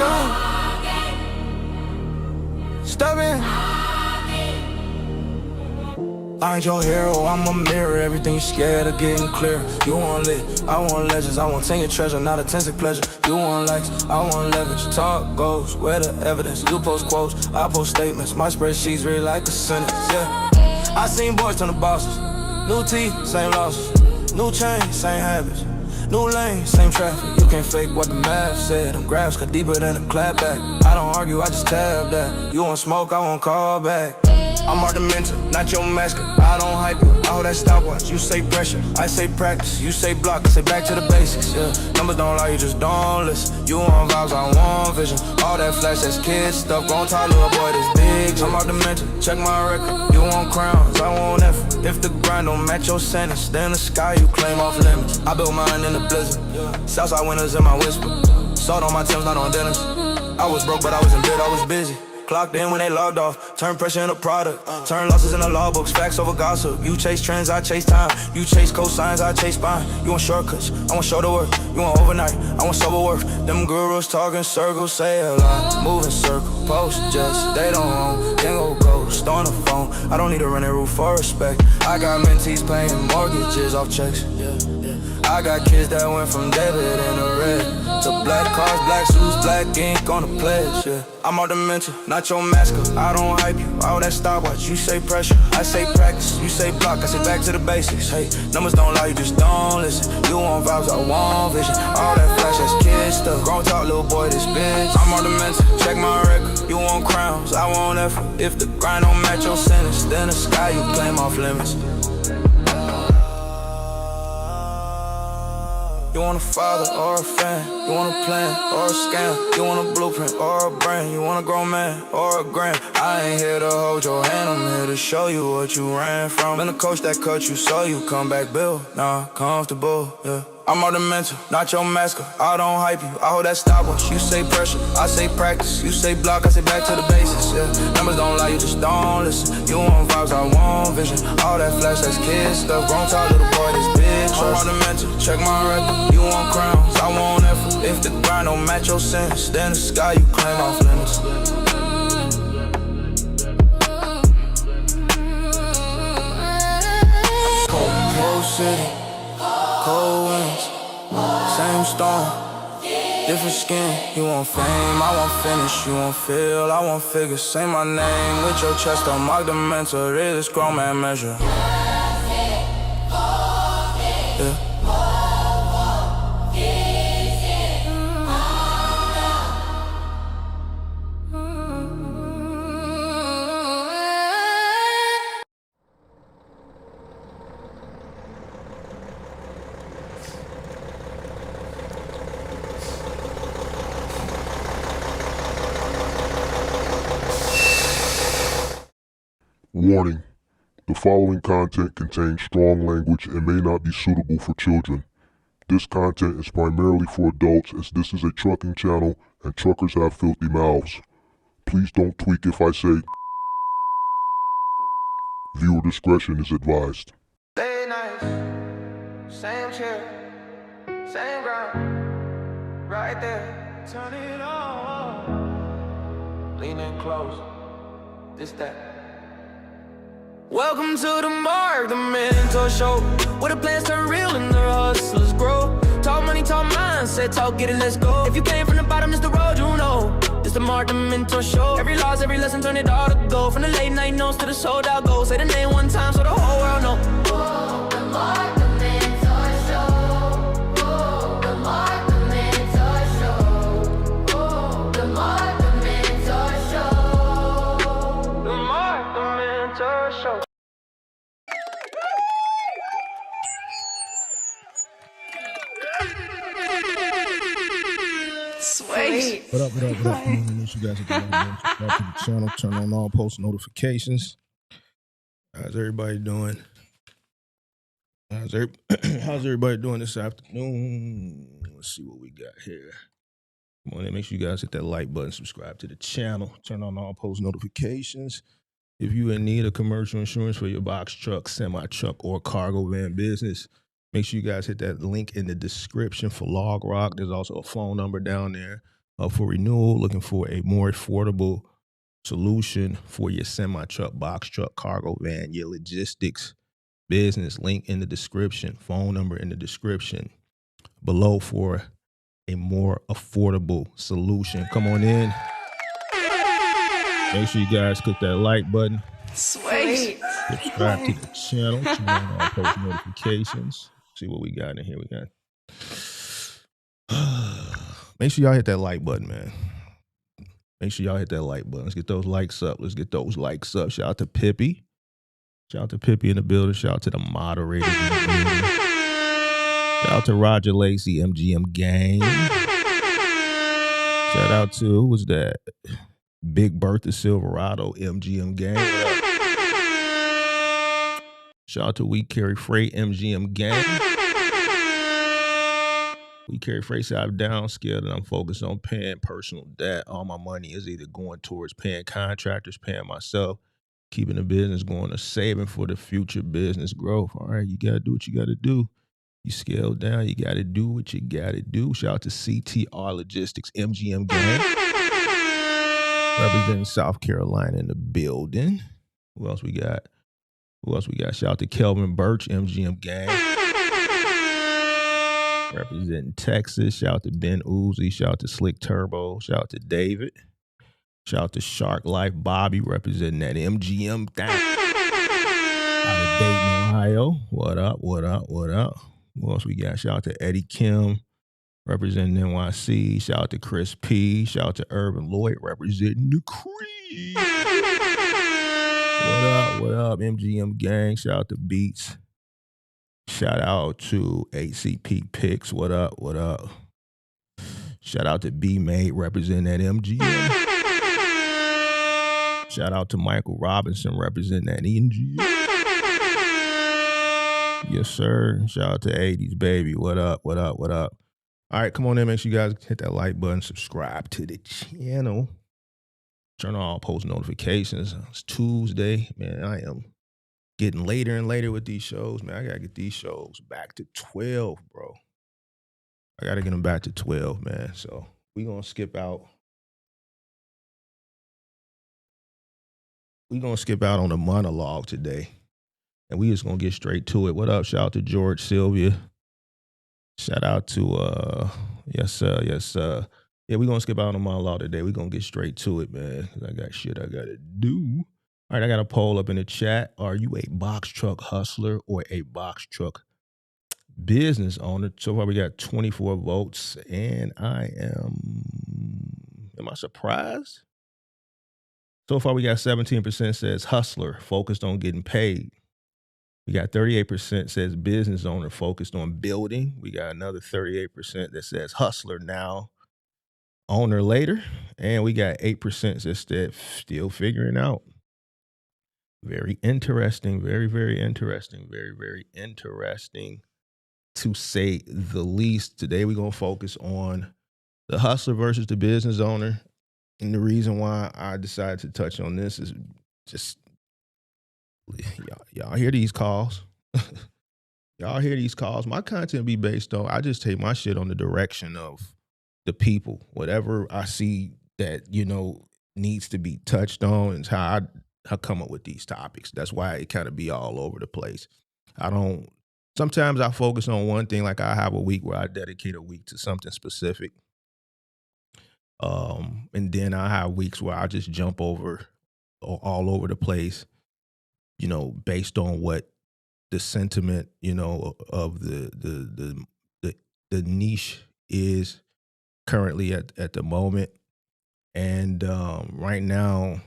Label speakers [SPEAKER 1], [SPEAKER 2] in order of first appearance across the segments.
[SPEAKER 1] long game. Step in. I ain't your hero, I'm a mirror. Everything you scared of getting clear. You want lit, I want legends. I want tenure treasure, not a tensive pleasure. You want likes, I want leverage. Talk goes, where the evidence? You post quotes, I post statements. My spreadsheets read like a sentence, yeah. I seen boys turn to bosses. New teeth, same losses. New chain, same habits. New lane, same traffic. You can't fake what the math said. Them graphs cut deeper than a clapback. I don't argue, I just tab that. You want smoke, I want call back. I'm argumentative, not your mascot. I don't hype you, I hold that stopwatch. You say pressure, I say practice. You say block, I say back to the basics, yeah. Numbers don't lie, you just don't listen. You want vibes, I want vision. All that flash, that's kid stuff. Gon' talk, little boy, this big. I'm argumentative, check my record. You want crowns, I want effort. If the grind don't match your sentence, then the sky you claim off limits. I built mine in the blizzard. Southside winners in my whisper. Salt on my Timbs, not on dinners. I was broke, but I wasn't bid, I was busy. Clocked in when they logged off. Turn pressure into product. Turn losses into law books. Facts over gossip. You chase trends, I chase time. You chase cosigns, I chase spine. You want shortcuts, I want shoulder work. You want overnight, I want sober work. Them gurus talking circles, say a lot. Moving circle, post just, they don't own. Then go ghost on the phone. I don't need a running roof for respect. I got mentees paying mortgages off checks. I got kids that went from debit into red to black cars, black suits, black ink on the pledge, yeah. I'm ornamental, not your mascot. I don't hype you, all that stopwatch. You say pressure, I say practice. You say block, I say back to the basics. Hey, numbers don't lie, you just don't listen. You want vibes, I want vision. All that flash, that's kid stuff. Grown talk, little boy, this bitch. I'm ornamental, check my record. You want crowns, I want effort. If the grind don't match your sentence, then the sky you claim off limits. You want a father or a fan. You want a plan or a scam. You want a blueprint or a brand. You want a grown man or a grand. I ain't here to hold your hand, I'm here to show you what you ran from. Been a coach that cut you so you come back built. Nah, comfortable, yeah. I'm ornamental, not your mascot. I don't hype you, I hold that stopwatch. You say pressure, I say practice. You say block, I say back to the basics, yeah. Numbers don't lie, you just don't listen. You want vibes, I want vision. All that flash, that's kid stuff. Grown talk, little boy, this big trust. I'm ornamental, check my record. You want crowns, I want effort. If the grind don't match your sense, then the sky you claim off limits. Cold city, cold winds, same storm, different skin. You want fame, I want finish. You want feel, I want figure. Say my name with your chest, I'm marked the mental. This grown man measure. Yeah.
[SPEAKER 2] Warning: the following content contains strong language and may not be suitable for children. This content is primarily for adults, as this is a trucking channel and truckers have filthy mouths. Please don't tweak if I say. Viewer discretion is advised.
[SPEAKER 1] Stay nice, same chair, same ground, right there. Turn it on, lean in close, this that. Welcome to the Mark, the mentor show, where the plans turn real and the hustlers grow. Talk money, talk mindset, talk get it, let's go. If you came from the bottom, it's the road you know. It's the Mark, the mentor show. Every loss, every lesson, turn it all to gold. From the late night notes to the sold out goals. Say the name one time so the whole world know.
[SPEAKER 3] Whoa, the Mark, the mentor show. Whoa, the Mark, the mentor show. Whoa, the Mark, the mentor show.
[SPEAKER 1] The Mark, the mentor show.
[SPEAKER 3] Sweet.
[SPEAKER 4] What up? Make sure you guys hit the like button, subscribe to the channel, turn on all post notifications. How's everybody doing? How's everybody doing this afternoon? Let's see what we got here. Come on in, make sure you guys hit that like button, subscribe to the channel, turn on all post notifications. If you in need of commercial insurance for your box truck, semi truck, or cargo van business, make sure you guys hit that link in the description for Log Rock. There's also a phone number down there. up for renewal, looking for a more affordable solution for your semi-truck, box truck, cargo van, your logistics business, link in the description, phone number in the description below for a more affordable solution. Come on in. Make sure you guys click that like button.
[SPEAKER 5] Sweet.
[SPEAKER 4] Subscribe to the channel. Turn on all post notifications. See what we got in here. We got. Make sure y'all hit that like button, man. Make sure y'all hit that like button. Let's get those likes up. Let's get those likes up. Shout out to Pippi. Shout out to Pippi in the building. Shout out to the moderators in the building. Shout out to Roger Lacey, MGM Gang. Shout out to, who was that? Big Bertha Silverado, MGM Gang. Shout out to We Carry Freight, MGM Gang. We Carry Freight, so I'm downscaled and I'm focused on paying personal debt. All my money is either going towards paying contractors, paying myself, keeping the business going, or saving for the future business growth. All right, you got to do what you got to do. You scale down, you got to do what you got to do. Shout out to CTR Logistics, MGM Gang. Representing South Carolina in the building. Who else we got? Shout out to Kelvin Birch, MGM Gang. Representing Texas. Shout out to Ben Uzi. Shout out to Slick Turbo. Shout out to David. Shout out to Shark Life Bobby, representing that MGM thing. Out of Dayton, Ohio. What up? Who else we got? Shout out to Eddie Kim, representing NYC. Shout out to Chris P. Shout out to Urban Lloyd, representing the Creed. What up, MGM Gang? Shout out to Beats. Shout out to ACP Picks. What up? Shout out to B-Mate, representing that MGM. Shout out to Michael Robinson, representing that NGM. Yes, sir. Shout out to 80s, baby. What up? All right, come on in. Make sure you guys hit that like button. Subscribe to the channel. Turn on all post notifications. It's Tuesday. Man, I am getting later and later with these shows. Man, I got to get these shows back to 12, bro. I got to get them back to 12, man. So we're going to skip out. We're going to skip out on the monologue today. And we just going to get straight to it. What up? Shout out to George Sylvia. Shout out to, yes, sir. Yeah, we're going to skip out on the monologue today. We're going to get straight to it, man. Because I got shit I got to do. All right, I got a poll up in the chat. Are you a box truck hustler or a box truck business owner? So far, we got 24 votes. And am I surprised? So far, we got 17% says hustler, focused on getting paid. We got 38% says business owner, focused on building. We got another 38% that says hustler now, owner later. And we got 8% that said still figuring out. Very interesting, very, very interesting, very, very interesting to say the least. Today, we're going to focus on the hustler versus the business owner. And the reason why I decided to touch on this is just, y'all hear these calls. Y'all hear these calls. My content be based on, I just take my shit on the direction of the people. Whatever I see that, needs to be touched on is how I come up with these topics. That's why it kind of be all over the place. Sometimes I focus on one thing, like I have a week where I dedicate a week to something specific. And then I have weeks where I just jump over all over the place, based on what the sentiment, of the niche is currently at the moment. And right now,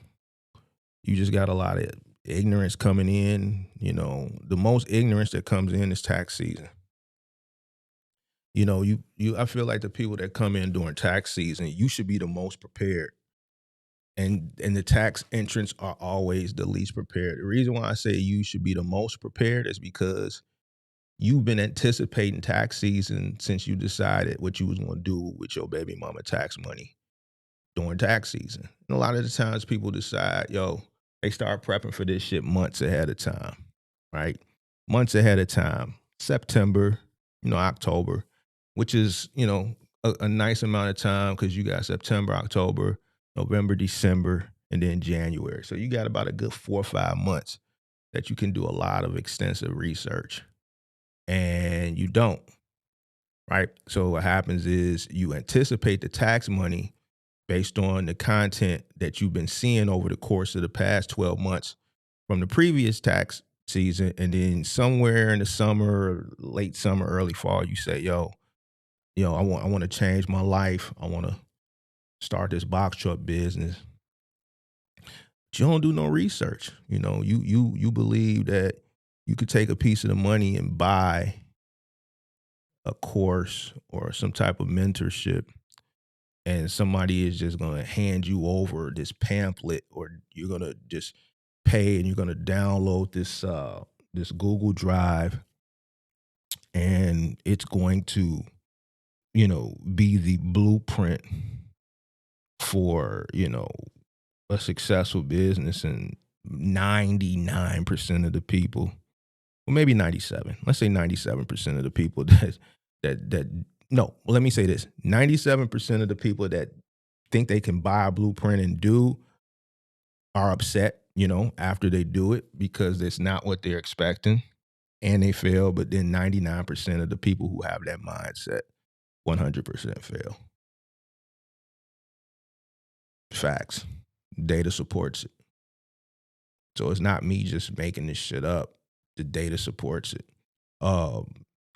[SPEAKER 4] you just got a lot of ignorance coming in. The most ignorance that comes in is tax season. I feel like the people that come in during tax season, you should be the most prepared. And the tax entrants are always the least prepared. The reason why I say you should be the most prepared is because you've been anticipating tax season since you decided what you was going to do with your baby mama tax money during tax season. And a lot of the times people decide, they start prepping for this shit months ahead of time, right? Months ahead of time. September, October, which is, a nice amount of time because you got September, October, November, December, and then January. So you got about a good 4 or 5 months that you can do a lot of extensive research, and you don't, right? So what happens is you anticipate the tax money based on the content that you've been seeing over the course of the past 12 months from the previous tax season. And then somewhere in the summer, late summer, early fall, you say, yo, I want to change my life. I want to start this box truck business. But you don't do no research. You believe that you could take a piece of the money and buy a course or some type of mentorship, and somebody is just going to hand you over this pamphlet, or you're going to just pay and you're going to download this Google Drive, and it's going to be the blueprint for a successful business. And 99% of the people, well, maybe 97, let's say 97% of the people that no, let me say this, 97% of the people that think they can buy a blueprint and do are upset, after they do it, because it's not what they're expecting and they fail. But then 99% of the people who have that mindset 100% fail. Facts. Data supports it. So it's not me just making this shit up. The data supports it.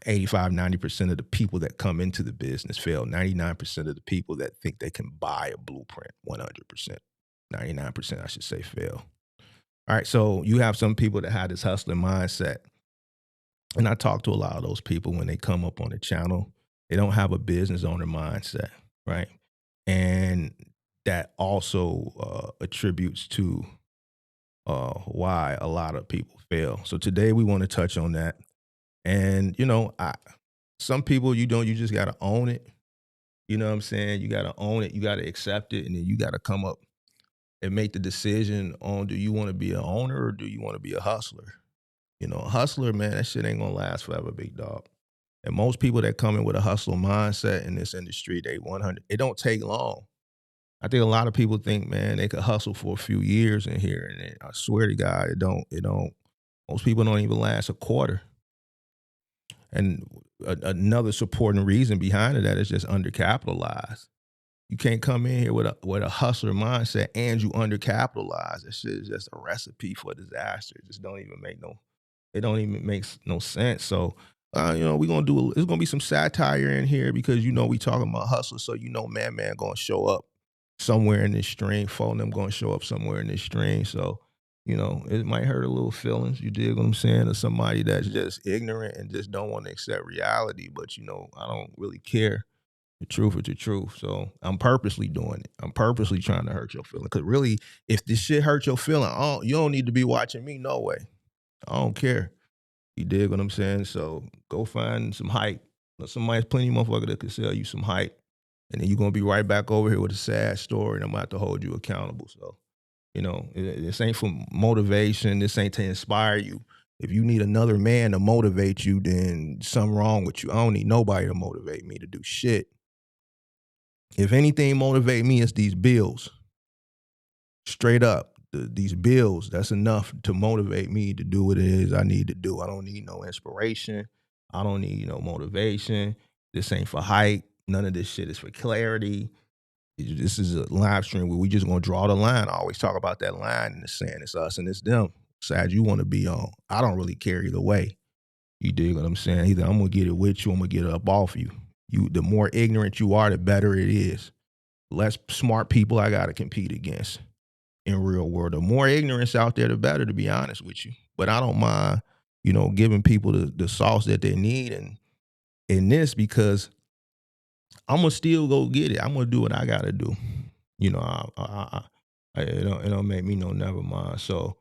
[SPEAKER 4] 85-90% of the people that come into the business fail. 99% of the people that think they can buy a blueprint 100%. 99%, I should say, fail. All right, so you have some people that have this hustling mindset. And I talk to a lot of those people when they come up on the channel. They don't have a business owner mindset, right? And that also attributes to why a lot of people fail. So today we want to touch on that. And, some people, you just got to own it. You know what I'm saying? You got to own it. You got to accept it. And then you got to come up and make the decision on, do you want to be an owner or do you want to be a hustler? A hustler, man, that shit ain't going to last forever, big dog. And most people that come in with a hustler mindset in this industry, it don't take long. I think a lot of people think, man, they could hustle for a few years in here. And I swear to God, it don't. Most people don't even last a quarter. And another supporting reason behind that is just undercapitalized. You can't come in here with a hustler mindset and you undercapitalized. That shit is just a recipe for disaster. It just don't even make no sense. So, we're going to there's going to be some satire in here because, we talking about hustlers. So, man going to show up somewhere in this stream. Phone them going to show up somewhere in this stream. So, it might hurt a little feelings. You dig what I'm saying? Or somebody that's just ignorant and just don't want to accept reality. But, I don't really care. The truth is the truth. So I'm purposely doing it. I'm purposely trying to hurt your feeling. Because really, if this shit hurt your feeling, you don't need to be watching me. No way. I don't care. You dig what I'm saying? So go find some hype. Somebody's plenty of motherfucker that could sell you some hype. And then you're going to be right back over here with a sad story, and I'm going to have to hold you accountable. So, this ain't for motivation. This ain't to inspire you. If you need another man to motivate you, then something wrong with you. I don't need nobody to motivate me to do shit. If anything motivate me, it's these bills. Straight up, these bills, that's enough to motivate me to do what it is I need to do. I don't need no inspiration. I don't need no motivation. This ain't for hype. None of this shit is for clarity. This is a live stream where we just going to draw the line. I always talk about that line in the sand. It's us and it's them. Side you want to be on. I don't really care either way. You dig what I'm saying? Either I'm going to get it with you, I'm going to get it up off you. The more ignorant you are, the better it is. Less smart people I got to compete against in real world. The more ignorance out there, the better, to be honest with you. But I don't mind, giving people the sauce that they need and in this, because I'm going to still go get it. I'm going to do what I got to do. It don't make me no never mind. So,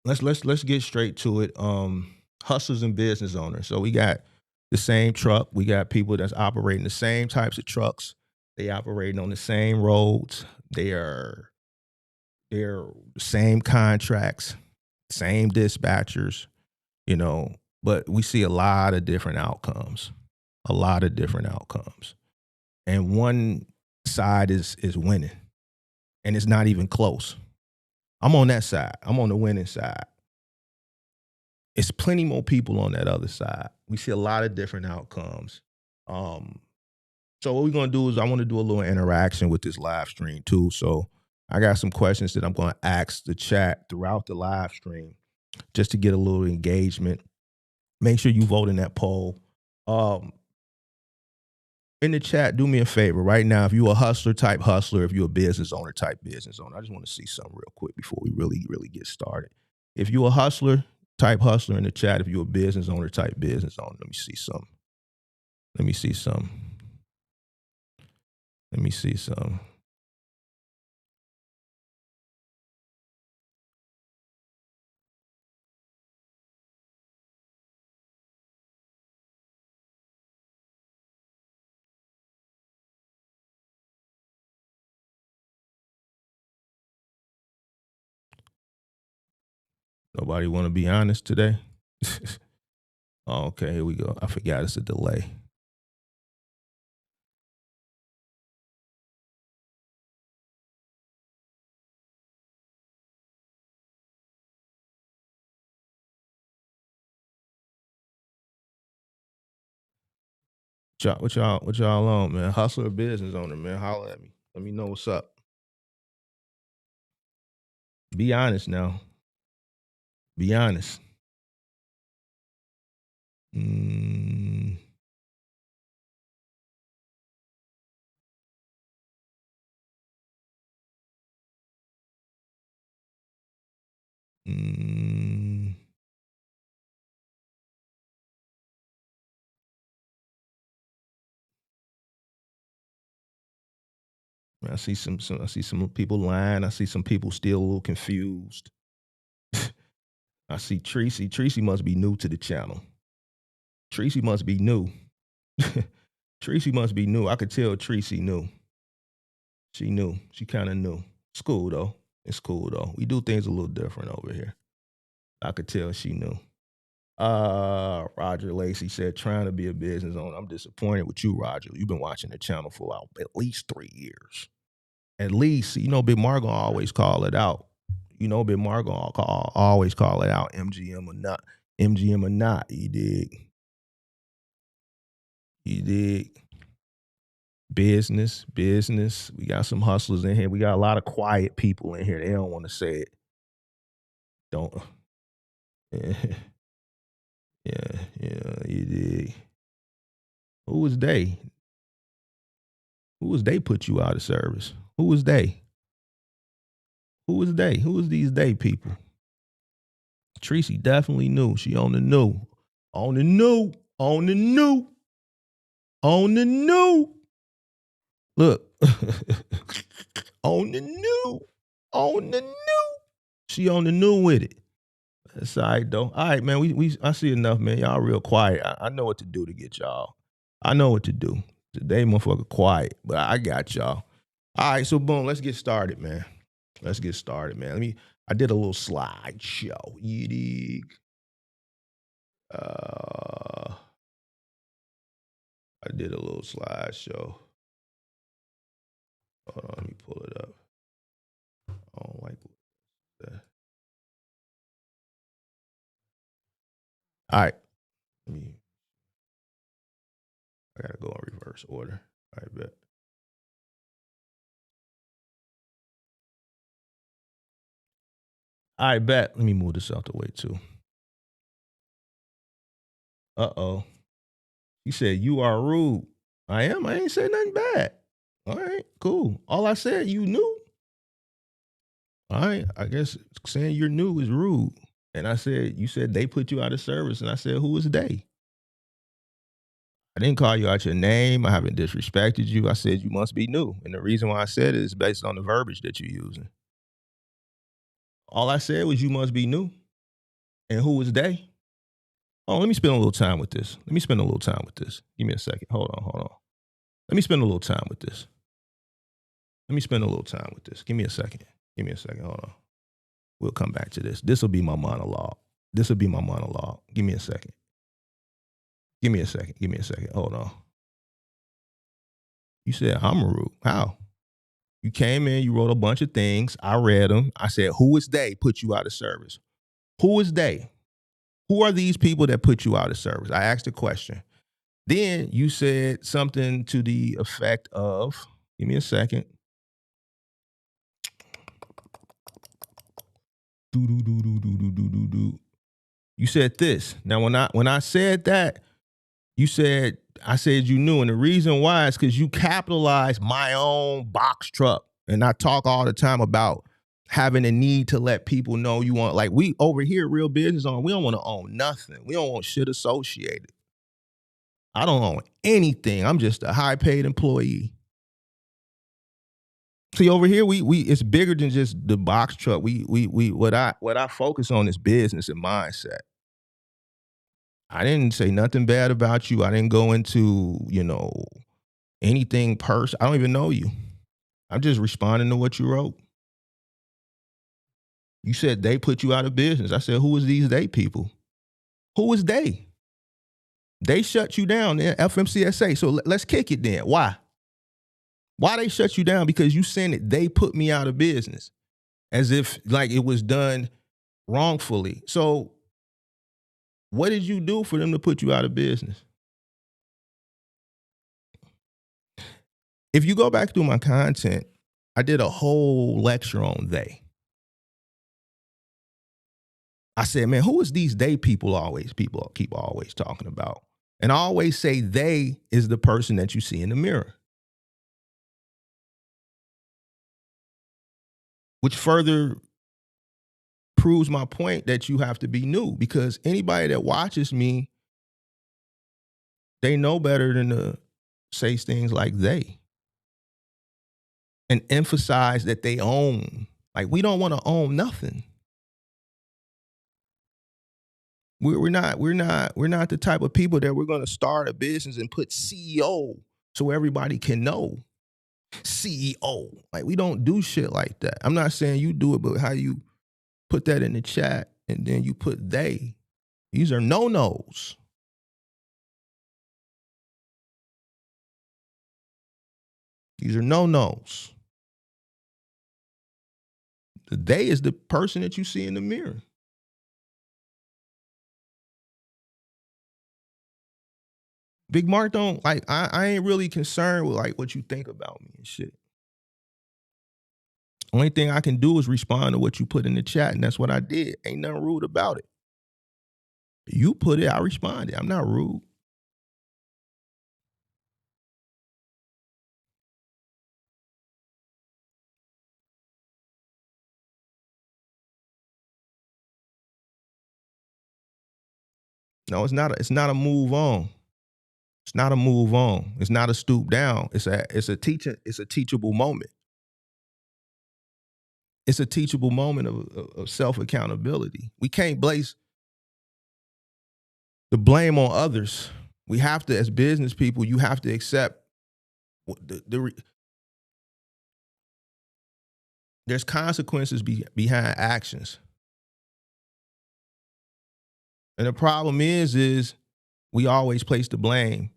[SPEAKER 4] let's get straight to it. Hustlers and business owners. So we got the same truck. We got people that's operating the same types of trucks. They operating on the same roads. They're same contracts, same dispatchers, but we see a lot of different outcomes. a lot of different outcomes. And one side is winning. And it's not even close. I'm on that side. I'm on the winning side. It's plenty more people on that other side. We see a lot of different outcomes. So what we're going to do is I want to do a little interaction with this live stream too. So I got some questions that I'm going to ask the chat throughout the live stream just to get a little engagement. Make sure you vote in that poll. In the chat, do me a favor right now. If you're a hustler type hustler, if you're a business owner type business owner, I just want to see something real quick before we really get started. If you're a hustler type hustler in the chat, if you're a business owner type business owner, let me see something. Let me see something. Let me see something. Nobody want to be honest today? Oh, okay, here we go. I forgot it's a delay. What y'all on, man? Hustler or business owner, man? Holler at me. Let me know what's up. Be honest now. Be honest. Mm. Mm. I see some people lying. I see some people still a little confused. I see Tracy. Tracy must be new to the channel. Tracy must be new. Tracy must be new. I could tell Tracy knew. She knew. She kind of knew. It's cool though. It's cool though. We do things a little different over here. I could tell she knew. Roger Lacey said, trying to be a business owner. I'm disappointed with you, Roger. You've been watching the channel for at least 3 years. At least, Big Margo always call it out. Big Margo always call it out. MGM or not. MGM or not. You dig? Business. We got some hustlers in here. We got a lot of quiet people in here. They don't want to say it. Don't. Yeah, you dig. Who was they? Who was they put you out of service? Who was they? Who was they? Who was these they people? Tracy definitely knew. She on the new. On the new. On the new. On the new. Look. On the new. On the new. She on the new with it. That's all right, though. All right, man. I see enough, man. Y'all real quiet. I know what to do to get y'all. I know what to do. Today, motherfucker, quiet, but I got y'all. All right, so boom, let's get started, man. Let's get started, man. I did a little slideshow. You dig? I did a little slideshow. Hold on, let me pull it up. I don't like that. All right. I gotta go in reverse order. All right, bet. All right, bet. Let me move this out the way too. Uh-oh. He said, you are rude. I am. I ain't said nothing bad. All right, cool. All I said, you knew. All right, I guess saying you're new is rude. And I said, you said they put you out of service. And I said, who is they? I didn't call you out your name. I haven't disrespected you. I said you must be new. And the reason why I said it is based on the verbiage that you're using. All I said was you must be new. And who is they? Oh, let me spend a little time with this. Give me a second. Hold on. Let me spend a little time with this. Give me a second. Hold on. We'll come back to this. This will be my monologue. Give me a second. Give me a second. Give me a second. Hold on. You said Amaru. How? You came in, you wrote a bunch of things. I read them. I said, who is they put you out of service? Who is they? Who are these people that put you out of service? I asked a question. Then you said something to the effect of, give me a second. You said this. Now, when I said that, I said you knew. And the reason why is because you capitalized my own box truck. And I talk all the time about having a need to let people know you want, like we over here, Real Business On, we don't want to own nothing. We don't want shit associated. I don't own anything. I'm just a high paid employee. See, over here, we it's bigger than just the box truck. What I focus on is business and mindset. I didn't say nothing bad about you. I didn't go into, anything personal. I don't even know you. I'm just responding to what you wrote. You said they put you out of business. I said, who is these they people? Who is they? They shut you down, FMCSA. So let's kick it then. Why? Why they shut you down? Because you saying that they put me out of business as if like it was done wrongfully. So what did you do for them to put you out of business? If you go back through my content, I did a whole lecture on they. I said, man, who is these they people keep always talking about? And I always say they is the person that you see in the mirror. Which further proves my point that you have to be new, because anybody that watches me, they know better than to say things like they and emphasize that they own. Like, we don't want to own nothing. We're not the type of people that we're going to start a business and put CEO so everybody can know. CEO. Like, we don't do shit like that. I'm not saying you do it, but how you put that in the chat and then you put they. These are no-nos. These are no-nos. The they is the person that you see in the mirror. Big Mark don't, like, I ain't really concerned with like what you think about me and shit. Only thing I can do is respond to what you put in the chat, and that's what I did. Ain't nothing rude about it. You put it, I responded. I'm not rude. No, it's not a move on. It's not a move on. It's not a stoop down. It's a teachable moment. It's a teachable moment of self-accountability. We can't place the blame on others. We have to, as business people, you have to accept there's consequences behind actions. And the problem is we always place the blame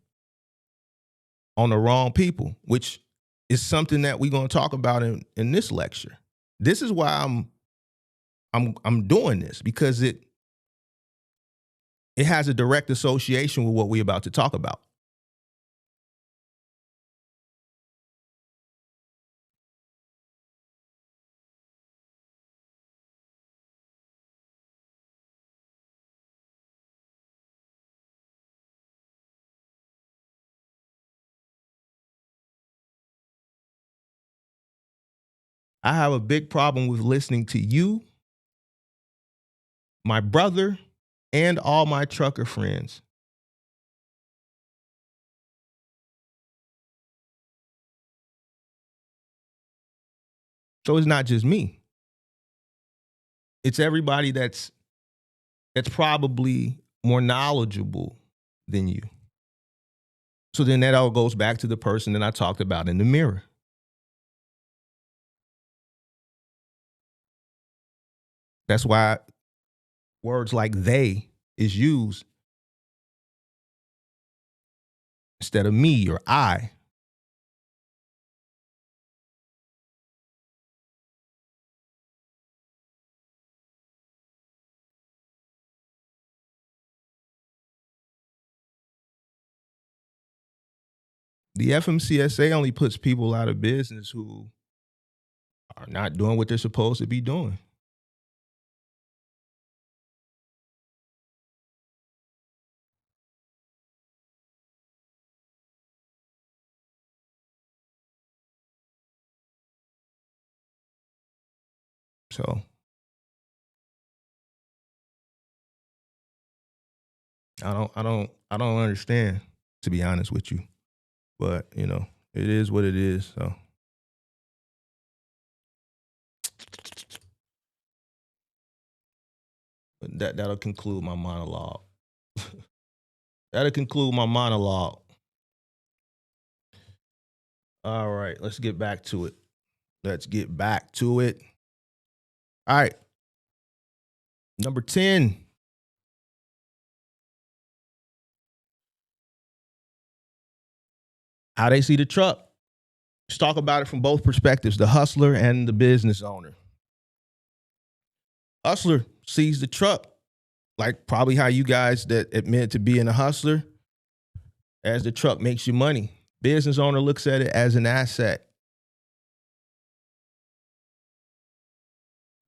[SPEAKER 4] on the wrong people, which is something that we're going to talk about in this lecture. This is why I'm doing this, because it has a direct association with what we're about to talk about. I have a big problem with listening to you, my brother, and all my trucker friends. So it's not just me. It's everybody that's probably more knowledgeable than you. So then that all goes back to the person that I talked about in the mirror. That's why words like they is used instead of me or I. The FMCSA only puts people out of business who are not doing what they're supposed to be doing. So I don't understand, to be honest with you. But you know, it is what it is. So that'll conclude my monologue. That'll conclude my monologue. All right, let's get back to it. Let's get back to it. All right. Number 10. How they see the truck. Let's talk about it from both perspectives, the hustler and the business owner. Hustler sees the truck, like probably how you guys that admit to being a hustler, as the truck makes you money. Business owner looks at it as an asset.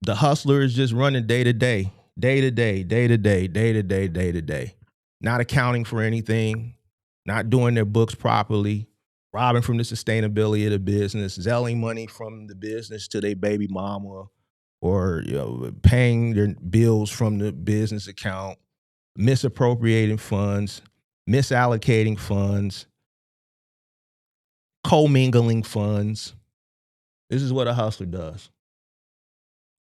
[SPEAKER 4] The hustler is just running day to day, day to day, day to day, day to day, day to day, not accounting for anything, not doing their books properly, robbing from the sustainability of the business, selling money from the business to their baby mama, or paying their bills from the business account, misappropriating funds, misallocating funds, commingling funds. This is what a hustler does.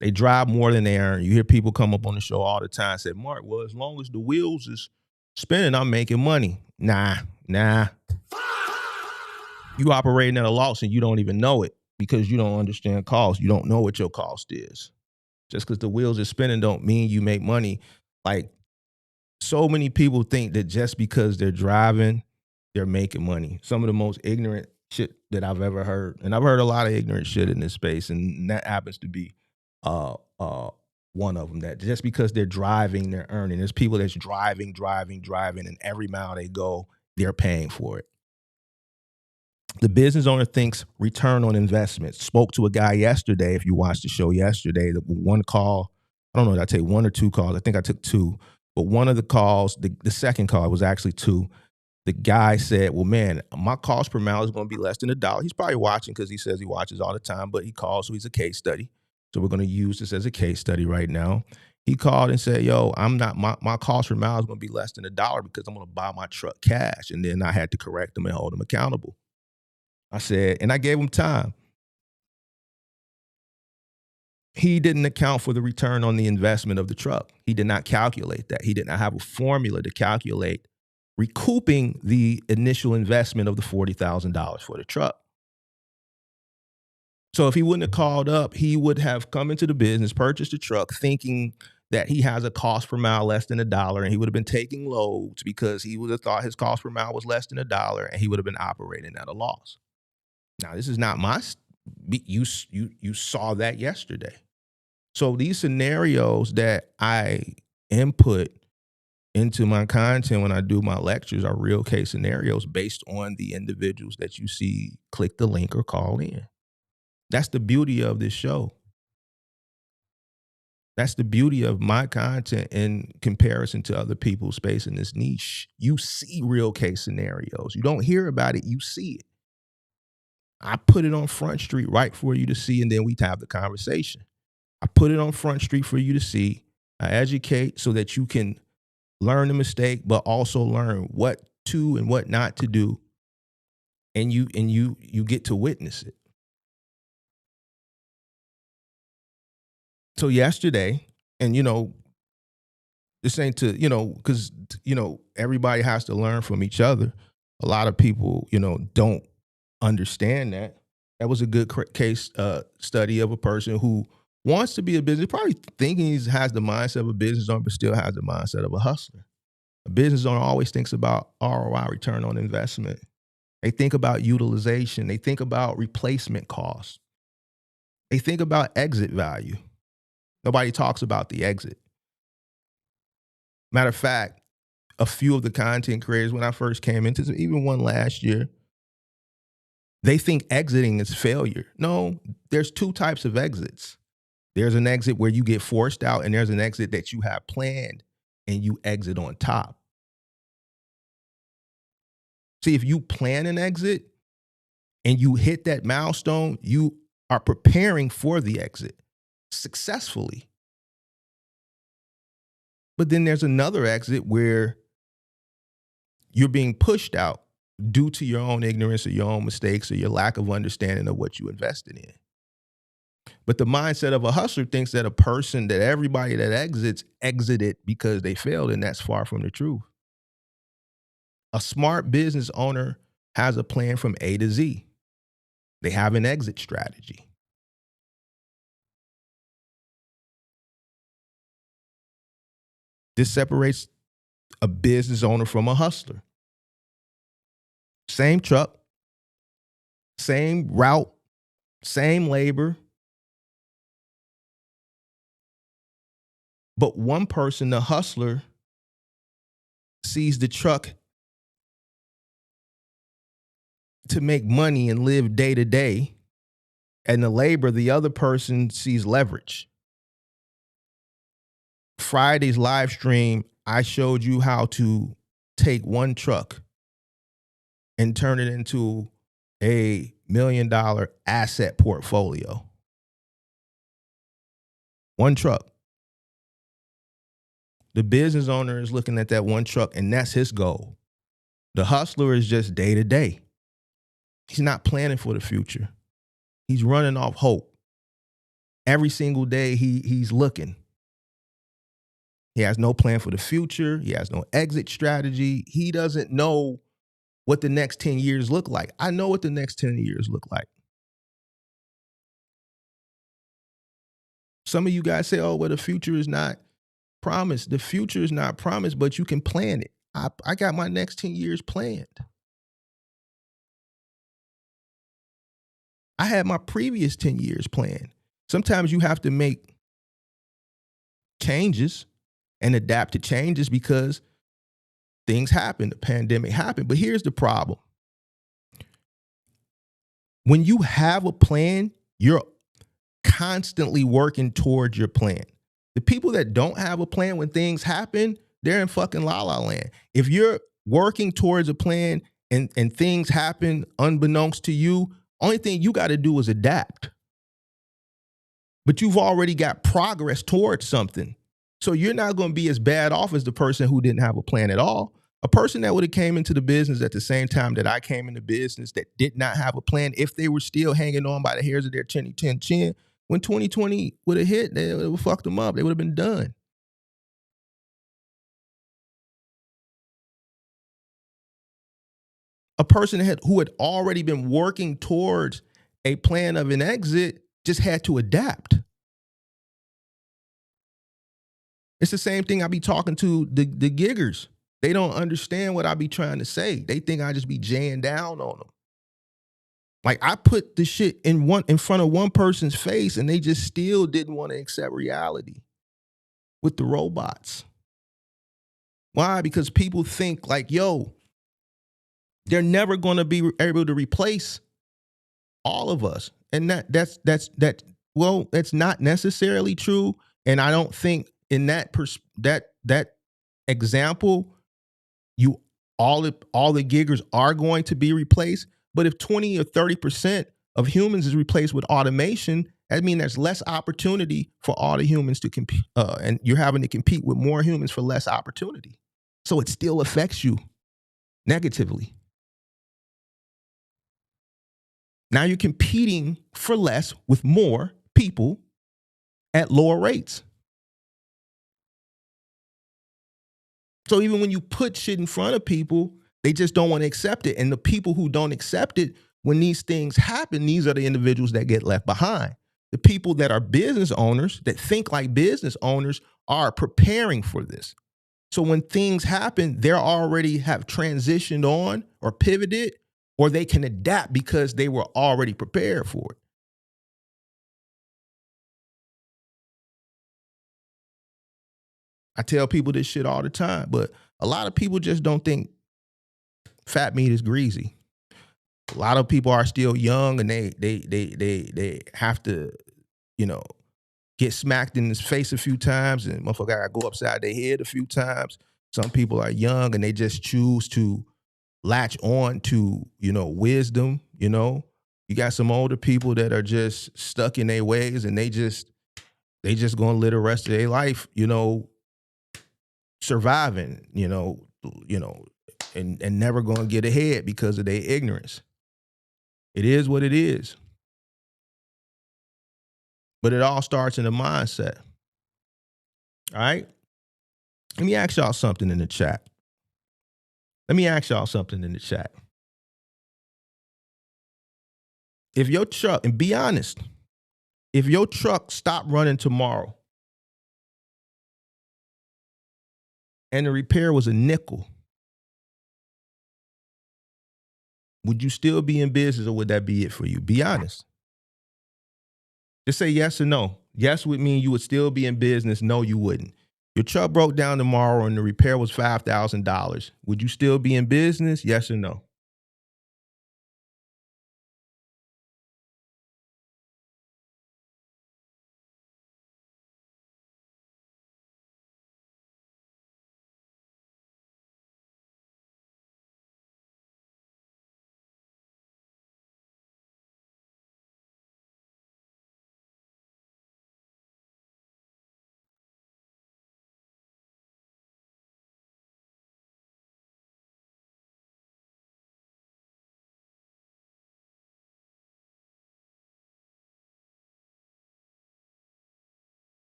[SPEAKER 4] They drive more than they earn. You hear people come up on the show all the time and say, Mark, well, as long as the wheels is spinning, I'm making money. Nah. You operating at a loss and you don't even know it because you don't understand cost. You don't know what your cost is. Just because the wheels are spinning don't mean you make money. Like, so many people think that just because they're driving, they're making money. Some of the most ignorant shit that I've ever heard. And I've heard a lot of ignorant shit in this space, and that happens to be one of them. That just because they're driving, they're earning. There's people that's driving, and every mile they go, they're paying for it. The business owner thinks return on investment. Spoke to a guy yesterday, if you watched the show yesterday, the one call, I don't know, did I take one or two calls? I think I took two. But one of the calls, the second call was actually two. The guy said, well, man, my cost per mile is going to be less than $1. He's probably watching because he says he watches all the time, but he calls, so he's a case study. So we're going to use this as a case study right now. He called and said, yo, my cost per mile is going to be less than $1 because I'm going to buy my truck cash. And then I had to correct him and hold him accountable. I said, and I gave him time. He didn't account for the return on the investment of the truck. He did not calculate that. He did not have a formula to calculate recouping the initial investment of the $40,000 for the truck. So if he wouldn't have called up, he would have come into the business, purchased a truck, thinking that he has a cost per mile less than $1, and he would have been taking loads because he would have thought his cost per mile was less than $1, and he would have been operating at a loss. Now, this is not you saw that yesterday. So these scenarios that I input into my content when I do my lectures are real case scenarios based on the individuals that you see click the link or call in. That's the beauty of this show. That's the beauty of my content in comparison to other people's space in this niche. You see real case scenarios. You don't hear about it, you see it. I put it on Front Street right for you to see, and then we have the conversation. I put it on Front Street for you to see. I educate so that you can learn the mistake, but also learn what to and what not to do. And you get to witness it. So yesterday, and this ain't to, because, everybody has to learn from each other. A lot of people, don't understand that. That was a good case study of a person who wants to be a business, probably thinking he has the mindset of a business owner, but still has the mindset of a hustler. A business owner always thinks about ROI, return on investment. They think about utilization. They think about replacement costs. They think about exit value. Nobody talks about the exit. Matter of fact, a few of the content creators, when I first came into this, even one last year, they think exiting is failure. No, there's two types of exits. There's an exit where you get forced out, and there's an exit that you have planned and you exit on top. See, if you plan an exit and you hit that milestone, you are preparing for the exit successfully. But then there's another exit where you're being pushed out due to your own ignorance or your own mistakes or your lack of understanding of what you invested in. But the mindset of a hustler thinks that that everybody that exits exited because they failed, and that's far from the truth. A smart business owner has a plan from A to Z. They have an exit strategy. This separates a business owner from a hustler. Same truck, same route, same labor. But one person, the hustler, sees the truck to make money and live day to day. And the labor, the other person sees leverage. Friday's live stream, I showed you how to take one truck and turn it into a $1 million asset portfolio. One truck. The business owner is looking at that one truck, and that's his goal. The hustler is just day to day. He's not planning for the future. He's running off hope. Every single day he's looking. He has no plan for the future. He has no exit strategy. He doesn't know what the next 10 years look like. I know what the next 10 years look like. Some of you guys say, oh, well, the future is not promised. The future is not promised, but you can plan it. I got my next 10 years planned. I had my previous 10 years planned. Sometimes you have to make changes and adapt to changes because things happen. The pandemic happened. But here's the problem. When you have a plan, you're constantly working towards your plan. The people that don't have a plan, when things happen, they're in fucking la la land. If you're working towards a plan and things happen unbeknownst to you, only thing you got to do is adapt. But you've already got progress towards something. So you're not going to be as bad off as the person who didn't have a plan at all. A person that would have came into the business at the same time that I came into business that did not have a plan, if they were still hanging on by the hairs of their chin, when 2020 would have hit, they would have fucked them up. They would have been done. A person who had already been working towards a plan of an exit just had to adapt. It's the same thing I be talking to the giggers. They don't understand what I be trying to say. They think I just be jaying down on them. Like I put the shit in front of one person's face and they just still didn't want to accept reality with the robots. Why? Because people think like, yo, they're never going to be able to replace all of us. And that's not necessarily true. And I don't think in that example, all the giggers are going to be replaced. But if 20 or 30% of humans is replaced with automation, that means there's less opportunity for all the humans to compete. And you're having to compete with more humans for less opportunity. So it still affects you negatively. Now you're competing for less with more people at lower rates. So even when you put shit in front of people, they just don't want to accept it. And the people who don't accept it, when these things happen, these are the individuals that get left behind. The people that are business owners, that think like business owners, are preparing for this. So when things happen, they already have transitioned on or pivoted, or they can adapt because they were already prepared for it. I tell people this shit all the time, but a lot of people just don't think fat meat is greasy. A lot of people are still young and they have to, you know, get smacked in his face a few times and motherfucker gotta go upside their head a few times. Some people are young and they just choose to latch on to, you know, wisdom, you know. You got some older people that are just stuck in their ways and they just gonna live the rest of their life, you know, surviving, you know, and never gonna get ahead because of their ignorance. It is what it is. But it all starts in the mindset. All right? Let me ask y'all something in the chat. If your truck, and be honest, if your truck stopped running tomorrow and the repair was a nickel, would you still be in business or would that be it for you? Be honest. Just say yes or no. Yes would mean you would still be in business. No, you wouldn't. Your truck broke down tomorrow and the repair was $5,000. Would you still be in business? Yes or no?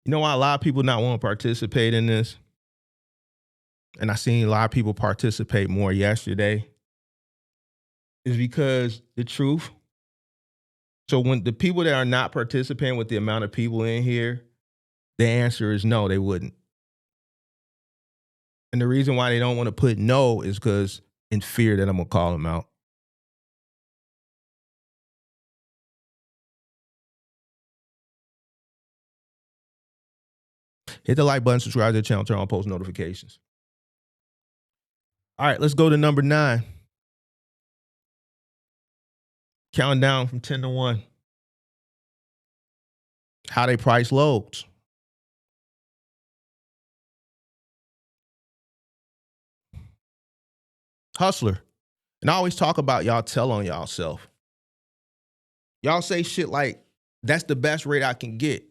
[SPEAKER 4] You know why a lot of people not want to participate in this? And I seen a lot of people participate more yesterday. Is because the truth. So when the people that are not participating with the amount of people in here, the answer is no, they wouldn't. And the reason why they don't want to put no is because in fear that I'm going to call them out. Hit the like button, subscribe to the channel, turn on post notifications. All right, let's go to number 9. Counting down from 10 to 1. How they price loads. Hustler. And I always talk about y'all tell on y'all self. Y'all say shit like, that's the best rate I can get.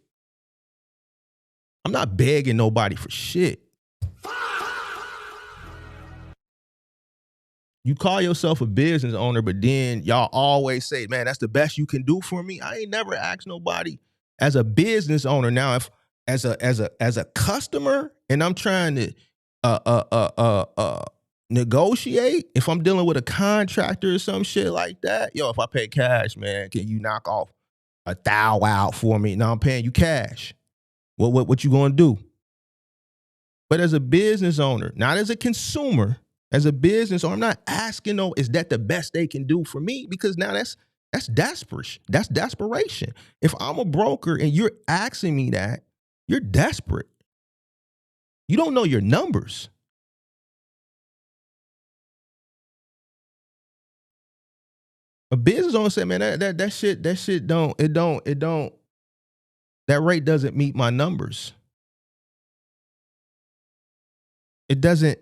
[SPEAKER 4] I'm not begging nobody for shit. You call yourself a business owner, but then y'all always say, man, that's the best you can do for me. I ain't never asked nobody as a business owner. Now, if as a customer and I'm trying to negotiate, if I'm dealing with a contractor or some shit like that, yo, if I pay cash, man, can you knock off a thou out for me? Now I'm paying you cash. What you gonna do? But as a business owner, not as a consumer, as a business owner, I'm not asking, no, is that the best they can do for me? Because now that's desperate. That's desperation. If I'm a broker and you're asking me that, you're desperate. You don't know your numbers. A business owner said, man, that shit don't, that rate doesn't meet my numbers. It doesn't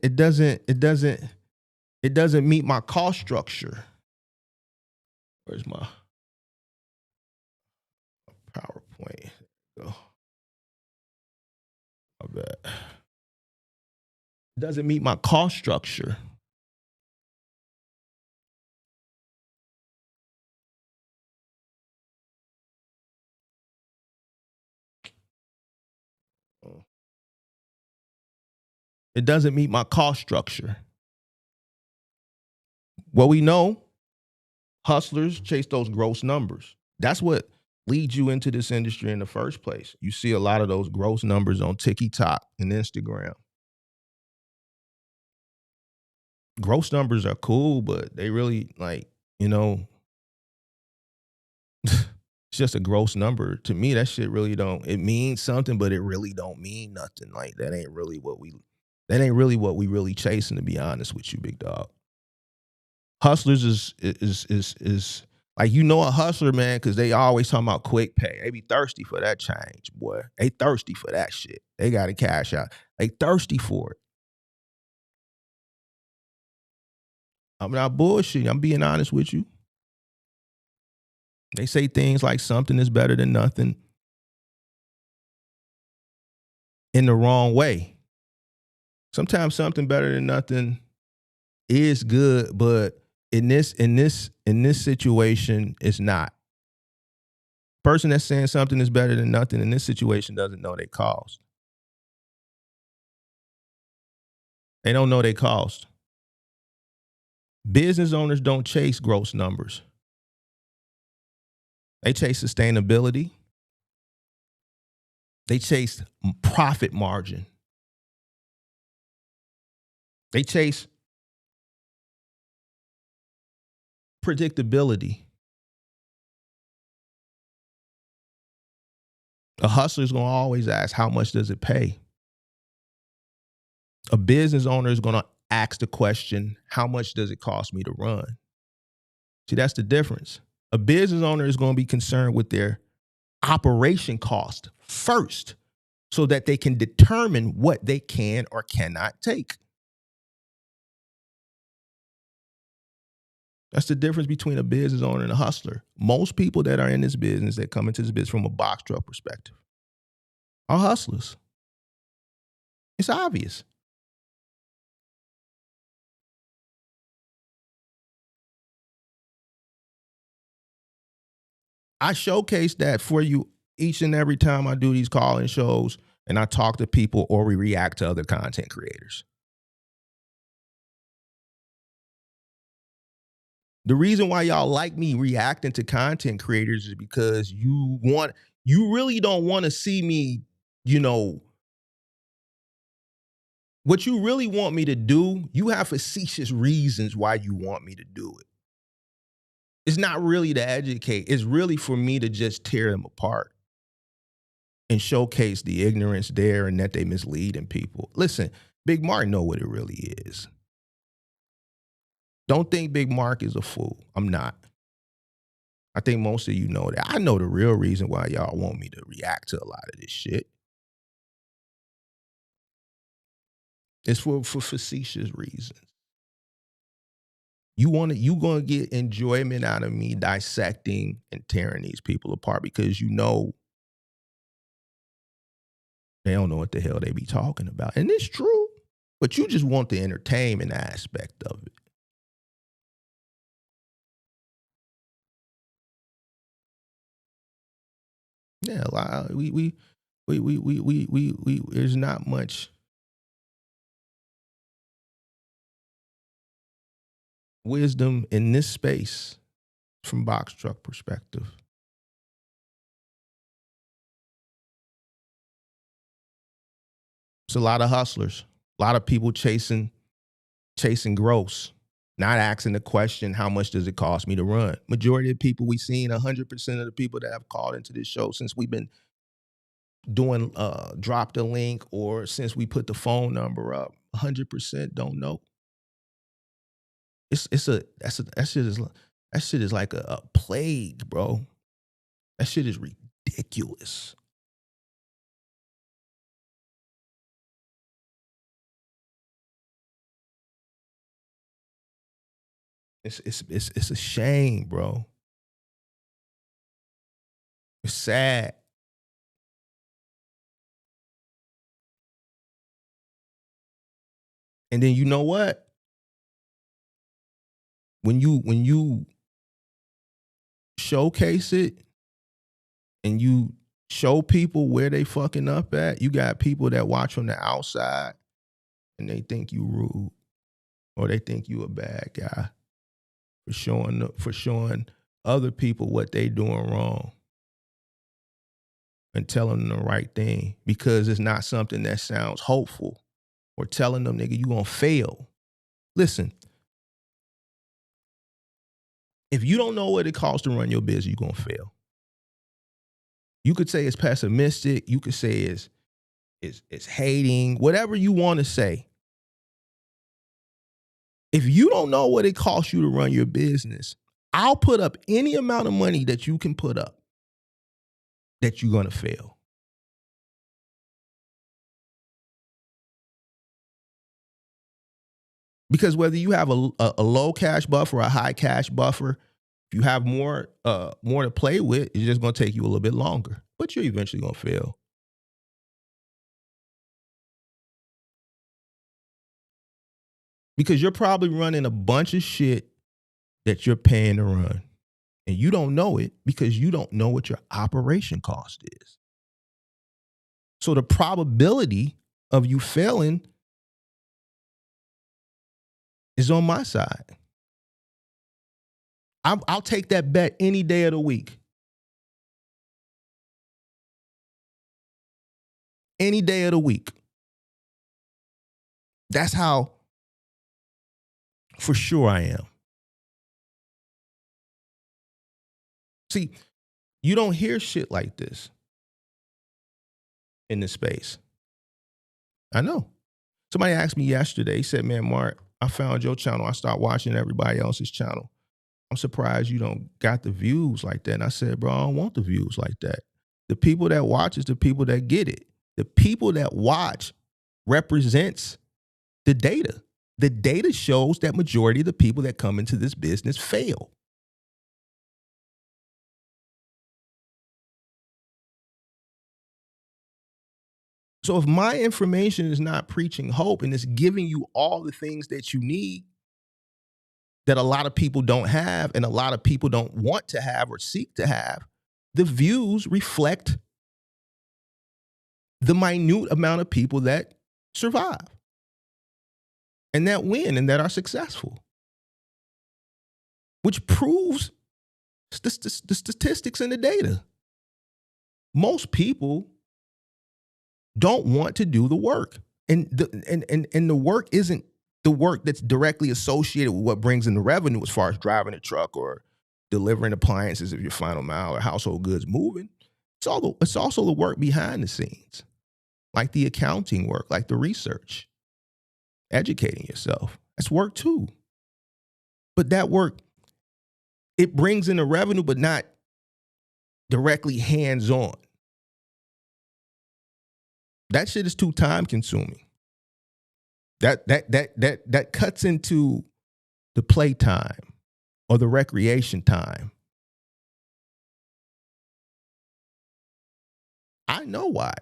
[SPEAKER 4] meet my cost structure. Where's my PowerPoint? Oh, my bad. It doesn't meet my cost structure. It doesn't meet my cost structure. Well, we know hustlers chase those gross numbers. That's what lead you into this industry in the first place. You see a lot of those gross numbers on TikTok and Instagram. Gross numbers are cool, but they really it's just a gross number. To me, that shit really it means something, but it really don't mean nothing. Like that ain't really what we really chasing, to be honest with you, big dog. Hustlers is like, a hustler, man, because they always talking about quick pay. They be thirsty for that change, boy. They thirsty for that shit. They got to cash out. They thirsty for it. I'm not bullshitting. I'm being honest with you. They say things like something is better than nothing in the wrong way. Sometimes something better than nothing is good, but in this situation, it's not. Person that's saying something is better than nothing in this situation doesn't know their cost. They don't know their cost. Business owners don't chase gross numbers. They chase sustainability. They chase profit margin. They chase predictability. A hustler is going to always ask, how much does it pay? A business owner is going to ask the question, how much does it cost me to run? See, that's the difference. A business owner is going to be concerned with their operation cost first so that they can determine what they can or cannot take. That's the difference between a business owner and a hustler. Most people that are in this business, that come into this business from a box truck perspective, are hustlers. It's obvious. I showcase that for you each and every time I do these call-in shows and I talk to people or we react to other content creators. The reason why y'all like me reacting to content creators is because you really don't want to see me, what you really want me to do, you have facetious reasons why you want me to do it. It's not really to educate. It's really for me to just tear them apart and showcase the ignorance there and that they misleading people. Listen, Big Mark know what it really is. Don't think Big Mark is a fool. I'm not. I think most of you know that. I know the real reason why y'all want me to react to a lot of this shit. It's for facetious reasons. You gonna get enjoyment out of me dissecting and tearing these people apart because they don't know what the hell they be talking about. And it's true, but you just want the entertainment aspect of it. Yeah, there's not much wisdom in this space from box truck perspective. It's a lot of hustlers, a lot of people chasing gross, not asking the question, how much does it cost me to run? Majority of people we've seen, 100% of the people that have called into this show since we've been doing drop the link or since we put the phone number up, 100% don't know. That shit is like a plague, bro. That shit is ridiculous. It's a shame, bro. It's sad. And then you know what? When you showcase it and you show people where they fucking up at, you got people that watch from the outside and they think you rude or they think you a bad guy for showing other people what they doing wrong. and telling them the right thing, because it's not something that sounds hopeful, or telling them, nigga, you gonna fail. Listen, if you don't know what it costs to run your business, you're gonna fail. You could say it's pessimistic. You could say it's hating, whatever you want to say. If you don't know what it costs you to run your business, I'll put up any amount of money that you can put up that you're going to fail. Because whether you have a low cash buffer or a high cash buffer, if you have more to play with, it's just going to take you a little bit longer, but you're eventually going to fail. Because you're probably running a bunch of shit that you're paying to run, and you don't know it because you don't know what your operation cost is. So the probability of you failing is on my side. I'll take that bet any day of the week. Any day of the week. That's how for sure I am. See, you don't hear shit like this in this space. I know. Somebody asked me yesterday, he said, man, Mark, I found your channel. I started watching everybody else's channel. I'm surprised you don't got the views like that. And I said, bro, I don't want the views like that. The people that watch is the people that get it. The people that watch represents the data. The data shows that majority of the people that come into this business fail. So if my information is not preaching hope and it's giving you all the things that you need that a lot of people don't have and a lot of people don't want to have or seek to have, the views reflect the minute amount of people that survive and that win and that are successful, which proves the statistics and the data. Most people don't want to do the work. And the work isn't the work that's directly associated with what brings in the revenue as far as driving a truck or delivering appliances if your final mile or household goods moving. It's also the work behind the scenes, like the accounting work, like the research, educating yourself. That's work too. But that work, it brings in the revenue, but not directly hands-on. That shit is too time consuming. That cuts into the playtime or the recreation time. I know why.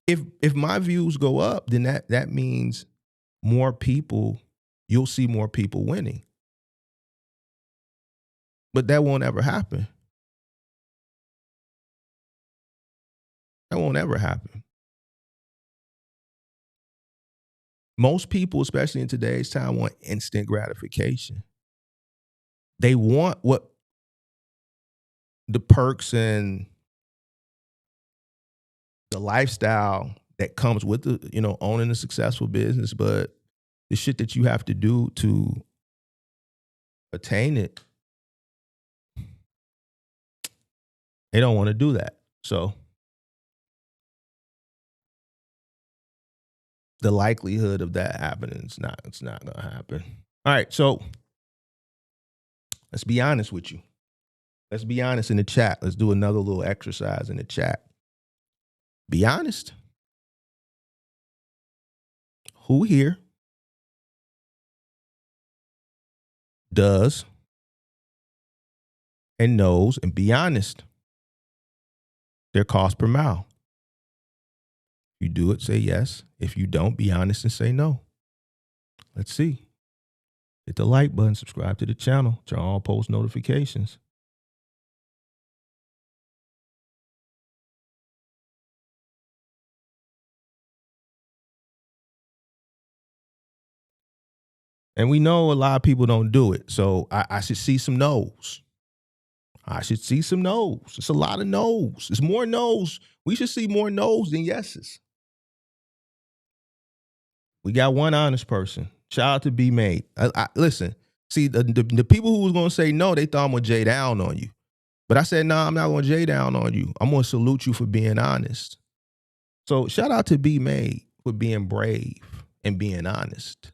[SPEAKER 4] If my views go up, then that means more people, you'll see more people winning. But that won't ever happen. That won't ever happen. Most people, especially in today's time, want instant gratification. They want what the perks and the lifestyle that comes with the, owning a successful business, but the shit that you have to do to attain it, they don't want to do that. So the likelihood of that happening, it's not going to happen. All right, so let's be honest with you. Let's be honest in the chat. Let's do another little exercise in the chat. Be honest. Who here does and knows, and be honest, their cost per mile? If you do it, say yes. If you don't, be honest and say no. Let's see. Hit the like button, subscribe to the channel, turn on all post notifications. And we know a lot of people don't do it, so I should see some no's. I should see some no's. It's a lot of no's. It's more no's. We should see more no's than yeses. We got one honest person. Shout out to B Made. Listen, see, the people who was going to say no, they thought I'm going to J down on you. But I said, no, I'm not going to J down on you. I'm going to salute you for being honest. So shout out to B Made for being brave and being honest.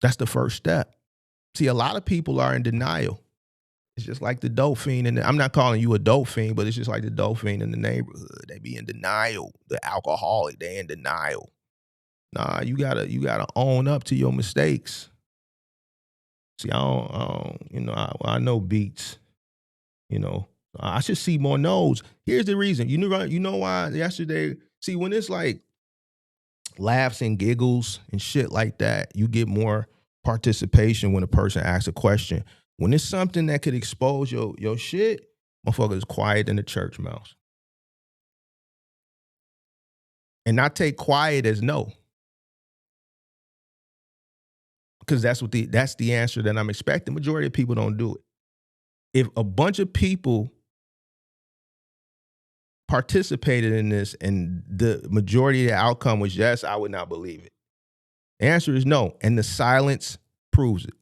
[SPEAKER 4] That's the first step. See, a lot of people are in denial. It's just like the dope fiend. And I'm not calling you a dope fiend, but it's just like the dope fiend in the neighborhood. They be in denial. The alcoholic, they in denial. Nah, you gotta own up to your mistakes. See, I know beats. I should see more no's. Here's the reason. You know why yesterday? See, when it's like laughs and giggles and shit like that, you get more participation when a person asks a question. When it's something that could expose your shit, motherfuckers quiet than the church mouse. And not take quiet as no. Because that's the answer that I'm expecting. Majority of people don't do it. If a bunch of people participated in this and the majority of the outcome was yes, I would not believe it. The answer is no. And the silence proves it.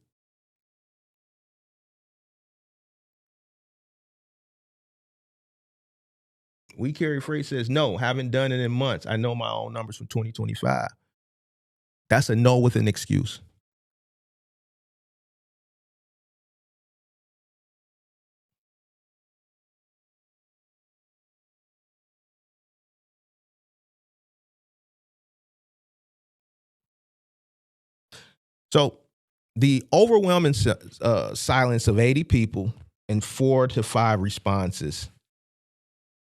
[SPEAKER 4] We Carry Freight says, no, haven't done it in months. I know my own numbers from 2025. That's a no with an excuse. So the overwhelming silence of 80 people and 4 to 5 responses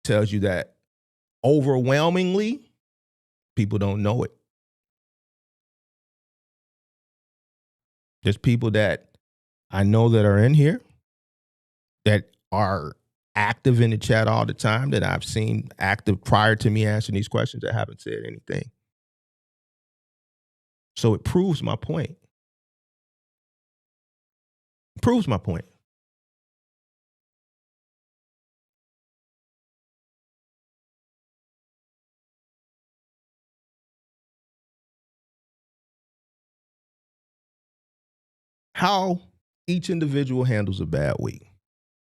[SPEAKER 4] tells you that overwhelmingly people don't know it. There's people that I know that are in here that are active in the chat all the time that I've seen active prior to me answering these questions that haven't said anything. So it proves my point. It proves my point. How each individual handles a bad week.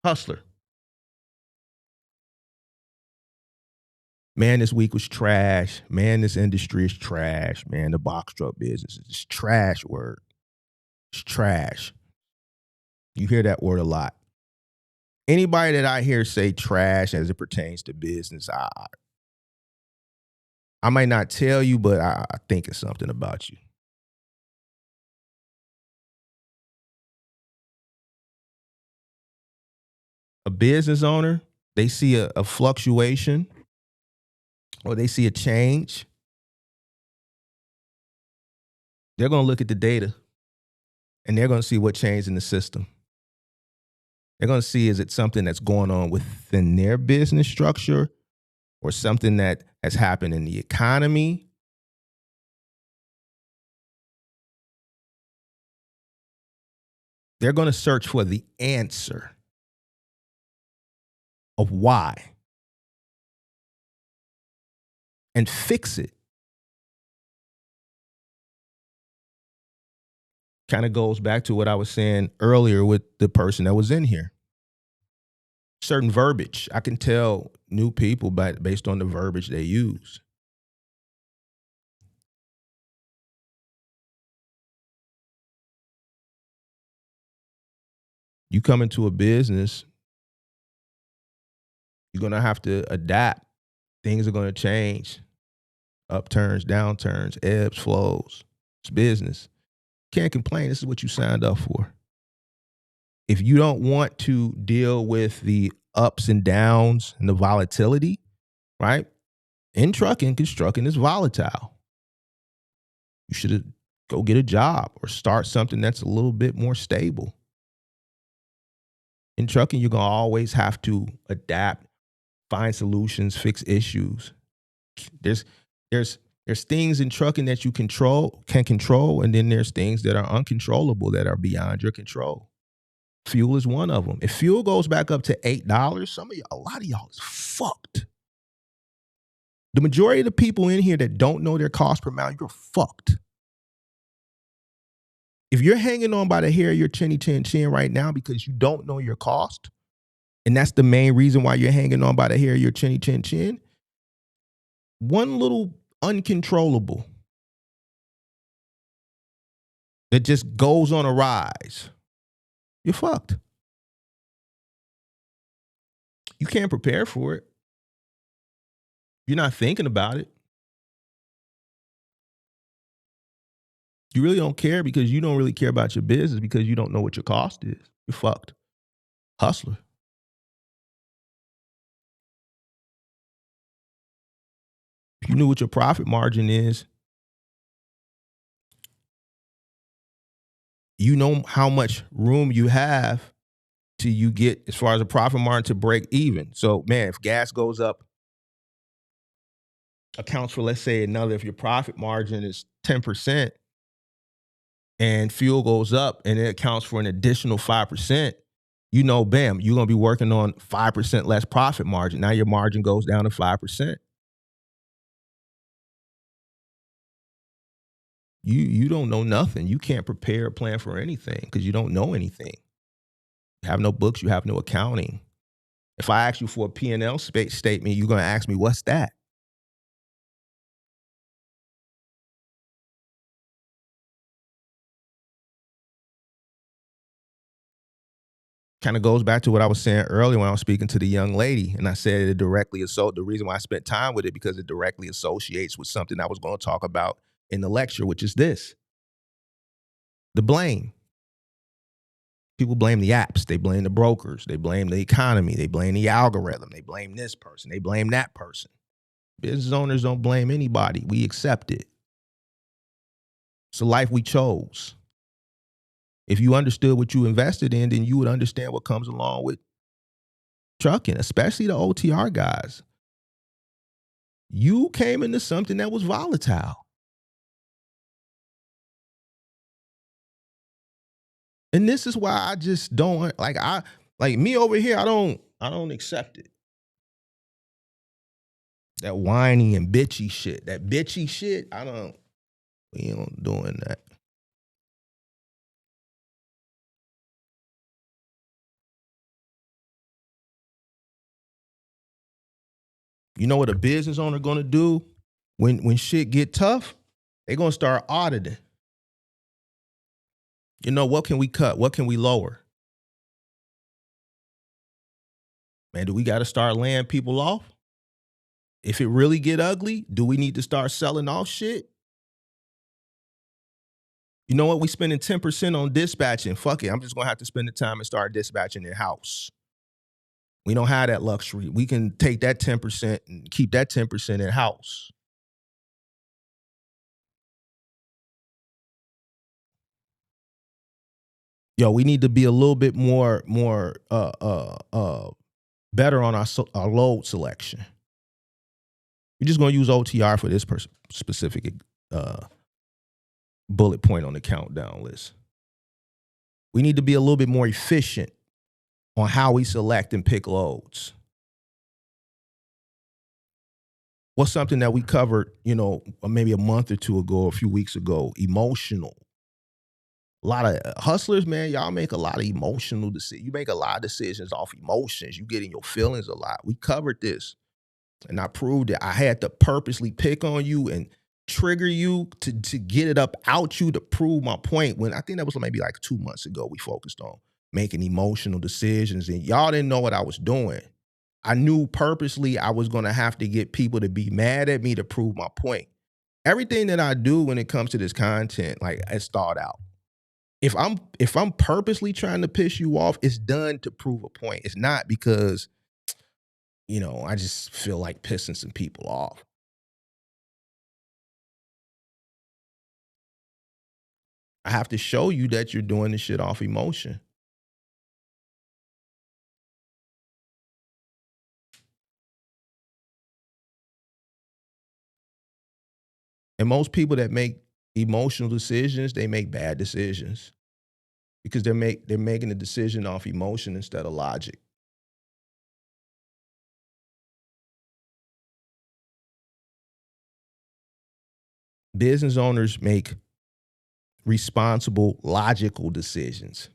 [SPEAKER 4] Hustler. Man, this week was trash. Man, this industry is trash. Man, the box truck business is just trash word. It's trash. You hear that word a lot. Anybody that I hear say trash as it pertains to business, I might not tell you, but I think it's something about you. A business owner, they see a fluctuation or they see a change. They're going to look at the data and they're going to see what changed in the system. They're going to see, is it something that's going on within their business structure or something that has happened in the economy? They're going to search for the answer of why and fix it. Kind of goes back to what I was saying earlier with the person that was in here. Certain verbiage. I can tell new people based on the verbiage they use. You come into a business, you're going to have to adapt. Things are going to change. Upturns, downturns, ebbs, flows. It's business. Can't complain. This is what you signed up for. If you don't want to deal with the ups and downs and the volatility, right? In trucking, because trucking is volatile. You should go get a job or start something that's a little bit more stable. In trucking, you're going to always have to adapt, find solutions, fix issues. There's things in trucking that you can control, and then there's things that are uncontrollable that are beyond your control. Fuel is one of them. If fuel goes back up to $8, a lot of y'all is fucked. The majority of the people in here that don't know their cost per mile, you're fucked. If you're hanging on by the hair of your chinny chin chin right now because you don't know your cost, and that's the main reason why you're hanging on by the hair of your chinny chin chin, one little uncontrollable that just goes on a rise, you're fucked. You can't prepare for it. You're not thinking about it. You really don't care because you don't really care about your business because you don't know what your cost is. You're fucked. Hustler. If you knew what your profit margin is, you know how much room you have till you get, as far as a profit margin, to break even. So, man, if gas goes up, accounts for, let's say, another, if your profit margin is 10% and fuel goes up and it accounts for an additional 5%, you know, bam, you're going to be working on 5% less profit margin. Now your margin goes down to 5%. You don't know nothing. You can't prepare or plan for anything because you don't know anything. You have no books. You have no accounting. If I ask you for a P&L statement, you're going to ask me, what's that? Kind of goes back to what I was saying earlier when I was speaking to the young lady. And I said it directly the reason why I spent time with it, because it directly associates with something I was going to talk about in the lecture, which is this: the blame. People blame the apps. They blame the brokers. They blame the economy. They blame the algorithm. They blame this person. They blame that person. Business owners don't blame anybody. We accept it. It's a life we chose. If you understood what you invested in, then you would understand what comes along with trucking, especially the OTR guys. You came into something that was volatile. And this is why I just don't like me over here. I don't accept it. That whiny and bitchy shit. That bitchy shit. We ain't doing that. You know what a business owner gonna do when shit get tough? They gonna start auditing. You know, what can we cut? What can we lower? Man, do we got to start laying people off? If it really get ugly, do we need to start selling off shit? You know what? We spending 10% on dispatching. Fuck it. I'm just going to have to spend the time and start dispatching in-house. We don't have that luxury. We can take that 10% and keep that 10% in-house. Yo, we need to be a little bit more better on our load selection. We're just going to use OTR for this specific bullet point on the countdown list. We need to be a little bit more efficient on how we select and pick loads. What's something that we covered, maybe a month or two ago, a few weeks ago? Emotional. A lot of hustlers, man, y'all make a lot of emotional decisions. You make a lot of decisions off emotions. You get in your feelings a lot. We covered this. And I proved that I had to purposely pick on you and trigger you to get it up out you to prove my point. When I think that was maybe like 2 months ago, we focused on making emotional decisions, and y'all didn't know what I was doing. I knew purposely I was going to have to get people to be mad at me to prove my point. Everything that I do when it comes to this content, like, it's thought out. If I'm purposely trying to piss you off, it's done to prove a point. It's not because, I just feel like pissing some people off. I have to show you that you're doing this shit off emotion. And most people that make emotional decisions, they make bad decisions. because they're making a decision off emotion instead of logic. Business owners make responsible, logical decisions.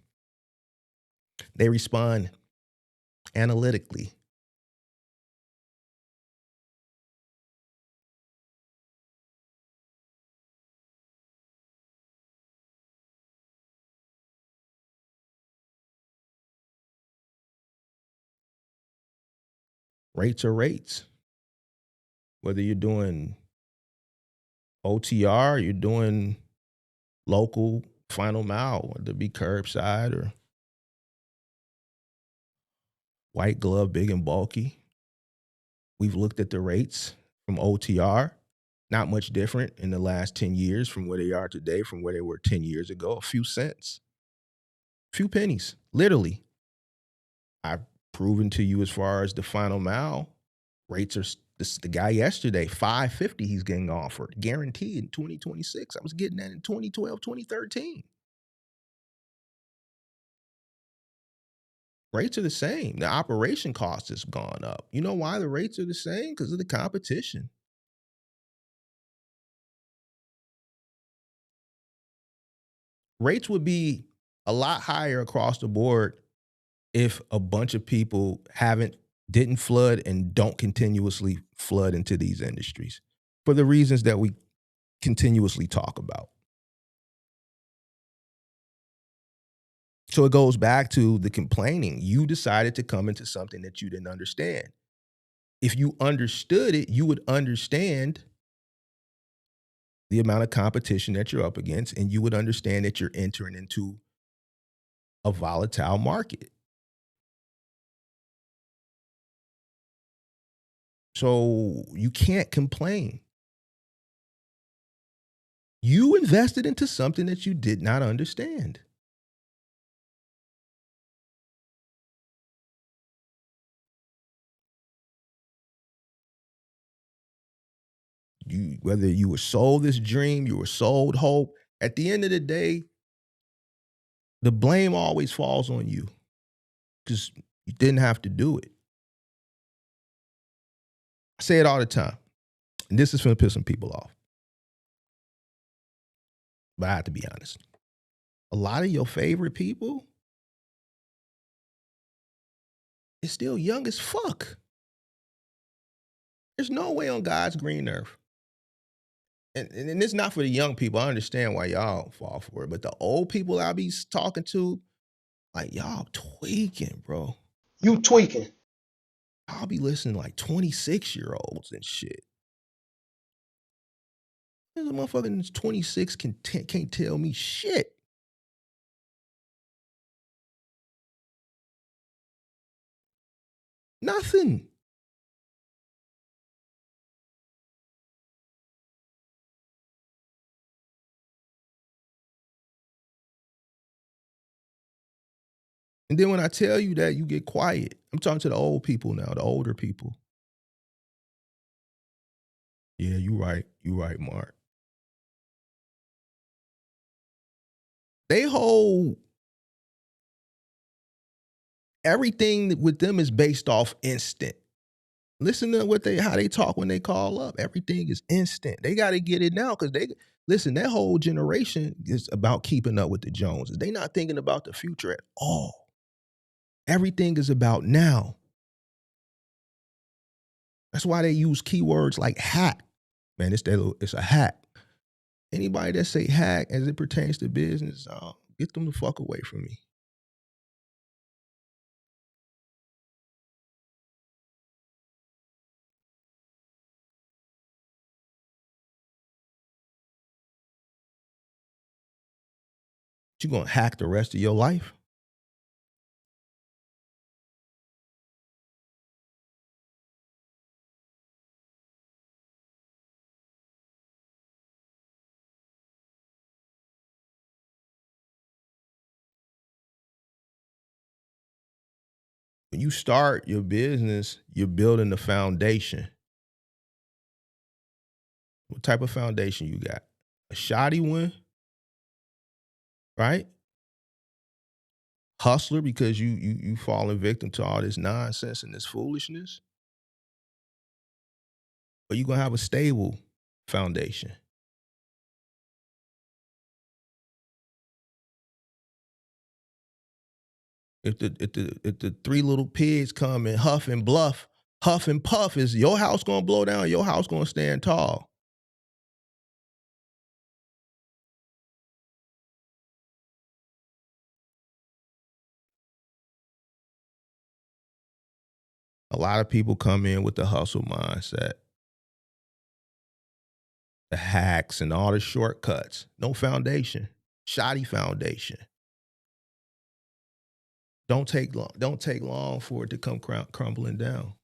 [SPEAKER 4] They respond analytically. Rates are rates. Whether you're doing OTR, you're doing local final mile, whether it be curbside or white glove, big and bulky. We've looked at the rates from OTR, not much different in the last 10 years from where they are today, from where they were 10 years ago, a few cents, a few pennies, literally. I've proven to you as far as the final mile rates are, the guy yesterday, $5.50 he's getting offered, guaranteed in 2026. I was getting that in 2012, 2013. Rates are the same. The operation cost has gone up. You know why the rates are the same? Because of the competition. Rates would be a lot higher across the board if a bunch of people didn't flood and don't continuously flood into these industries for the reasons that we continuously talk about. So it goes back to the complaining. You decided to come into something that you didn't understand. If you understood it, you would understand the amount of competition that you're up against, and you would understand that you're entering into a volatile market. So you can't complain. You invested into something that you did not understand. Whether you were sold this dream, you were sold hope, at the end of the day, the blame always falls on you because you didn't have to do it. I say it all the time, and this is going to piss some people off. But I have to be honest. A lot of your favorite people is still young as fuck. There's no way on God's green earth. And it's not for the young people. I understand why y'all fall for it. But the old people I be talking to, like, y'all tweaking, bro.
[SPEAKER 5] You tweaking.
[SPEAKER 4] I'll be listening to like 26-year-olds and shit. There's a motherfucker that's 26 can't tell me shit. Nothing. And then when I tell you that, you get quiet. I'm talking to the old people now, the older people. Yeah, you right. You right, Mark. They hold everything with them is based off instant. Listen to how they talk when they call up. Everything is instant. They got to get it now because that whole generation is about keeping up with the Joneses. They not thinking about the future at all. Everything is about now. That's why they use keywords like hack. Man, it's a hack. Anybody that say hack as it pertains to business, get them the fuck away from me. You gonna hack the rest of your life? When you start your business, you're building the foundation. What type of foundation you got? A shoddy one, right? hustler because you falling victim to all this nonsense and this foolishness, or you gonna have a stable foundation. If the three little pigs come and huff and puff, is your house gonna blow down? Or your house gonna stand tall? A lot of people come in with the hustle mindset, the hacks and all the shortcuts. No foundation, shoddy foundation. Don't take long for it to come crumbling down.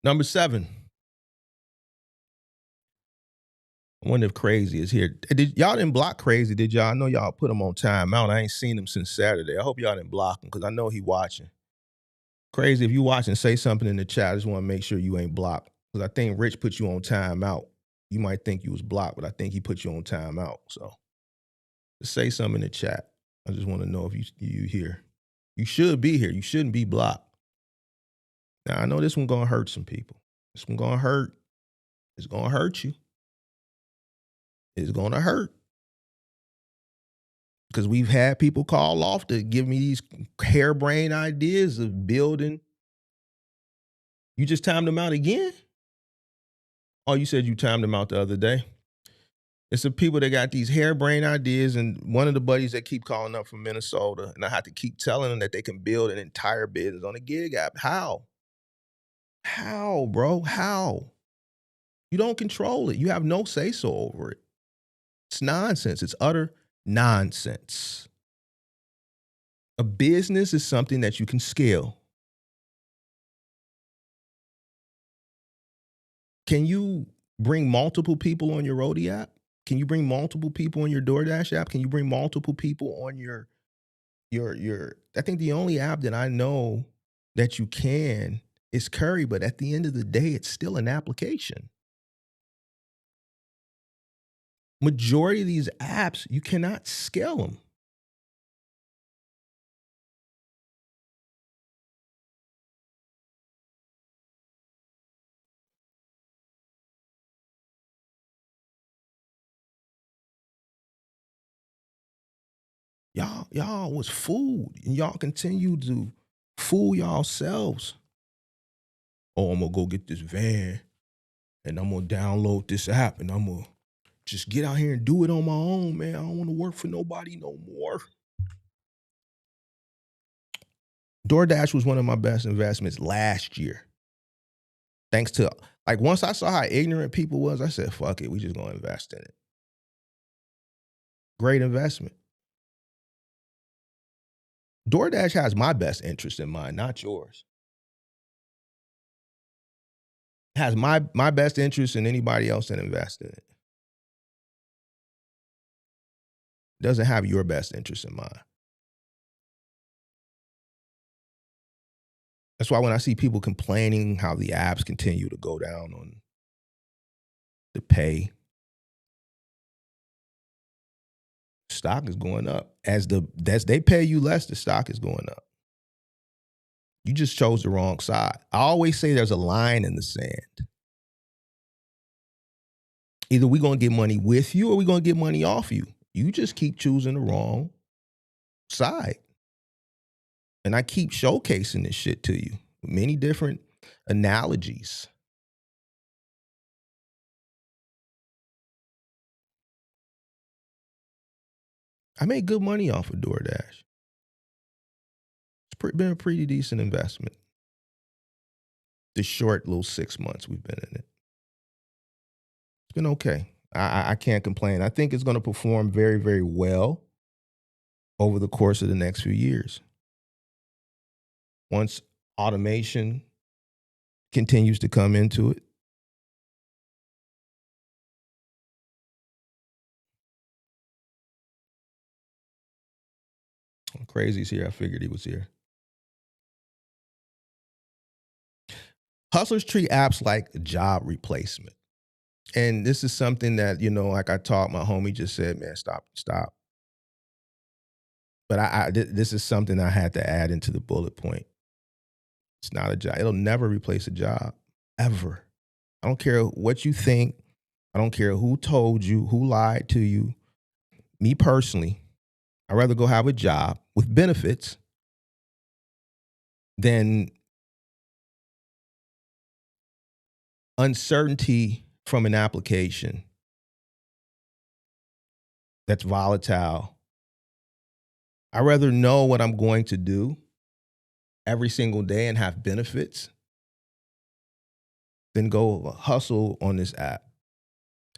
[SPEAKER 4] Number 7. I wonder if Crazy is here. Y'all didn't block Crazy, did y'all? I know y'all put him on timeout. I ain't seen him since Saturday. I hope y'all didn't block him because I know he watching. Crazy, if you watching, say something in the chat. I just want to make sure you ain't blocked because I think Rich put you on timeout. You might think you was blocked, but I think he put you on timeout. So just say something in the chat. I just want to know if you here. You should be here. You shouldn't be blocked. Now, I know this one going to hurt some people. This one going to hurt. It's going to hurt you. It's going to hurt. Because we've had people call off to give me these harebrained ideas of building. You just timed them out again? Oh, you said you timed them out the other day. It's the people that got these harebrained ideas, and one of the buddies that keep calling up from Minnesota, and I have to keep telling them that they can build an entire business on a gig app. How? How, bro? How? You don't control it. You have no say-so over it. It's nonsense. It's utter nonsense. A business is something that you can scale. Can you bring multiple people on your Roadie app? Can you bring multiple people on your DoorDash app? Can you bring multiple people on your I think the only app that I know that you can is Curry, but at the end of the day, it's still an application. Majority of these apps, you cannot scale them. Y'all was fooled, and y'all continue to fool yourselves. Oh, I'm gonna go get this van, and I'm gonna download this app, and I'm gonna just get out here and do it on my own, man. I don't want to work for nobody no more. DoorDash was one of my best investments last year. Thanks to, like, once I saw how ignorant people was, I said, fuck it, we just gonna invest in it. Great investment. DoorDash has my best interest in mind, not yours. It has my best interest in anybody else that invests in it. It doesn't have your best interest in mind. That's why when I see people complaining how the apps continue to go down on the pay, stock is going up. As they pay you less, the stock is going up. You just chose the wrong side. I always say there's a line in the sand. Either we're going to get money with you or we're going to get money off you. You just keep choosing the wrong side. And I keep showcasing this shit to you. Many different analogies. I made good money off of DoorDash. It's been a pretty decent investment. The short little 6 months we've been in it. It's been okay. I can't complain. I think it's going to perform very, very well over the course of the next few years. Once automation continues to come into it. Crazy's here. I figured he was here. Hustlers treat apps like a job replacement. And this is something that, like I taught my homie just said, man, stop. But this is something I had to add into the bullet point. It's not a job. It'll never replace a job, ever. I don't care what you think. I don't care who told you, who lied to you. Me personally, I'd rather go have a job with benefits than uncertainty from an application that's volatile. I'd rather know what I'm going to do every single day and have benefits than go hustle on this app.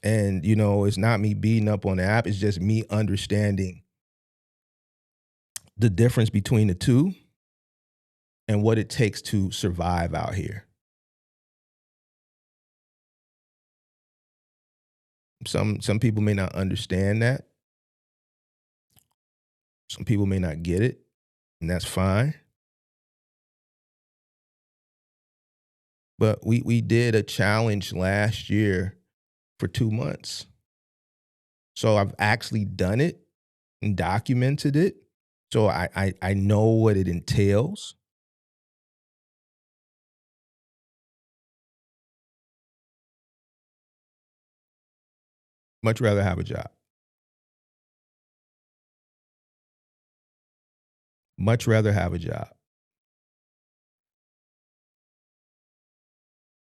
[SPEAKER 4] And, it's not me beating up on the app. It's just me understanding the difference between the two and what it takes to survive out here. Some people may not understand that. Some people may not get it, and that's fine. But we did a challenge last year for 2 months. So I've actually done it and documented it. So I know what it entails. Much rather have a job. Much rather have a job.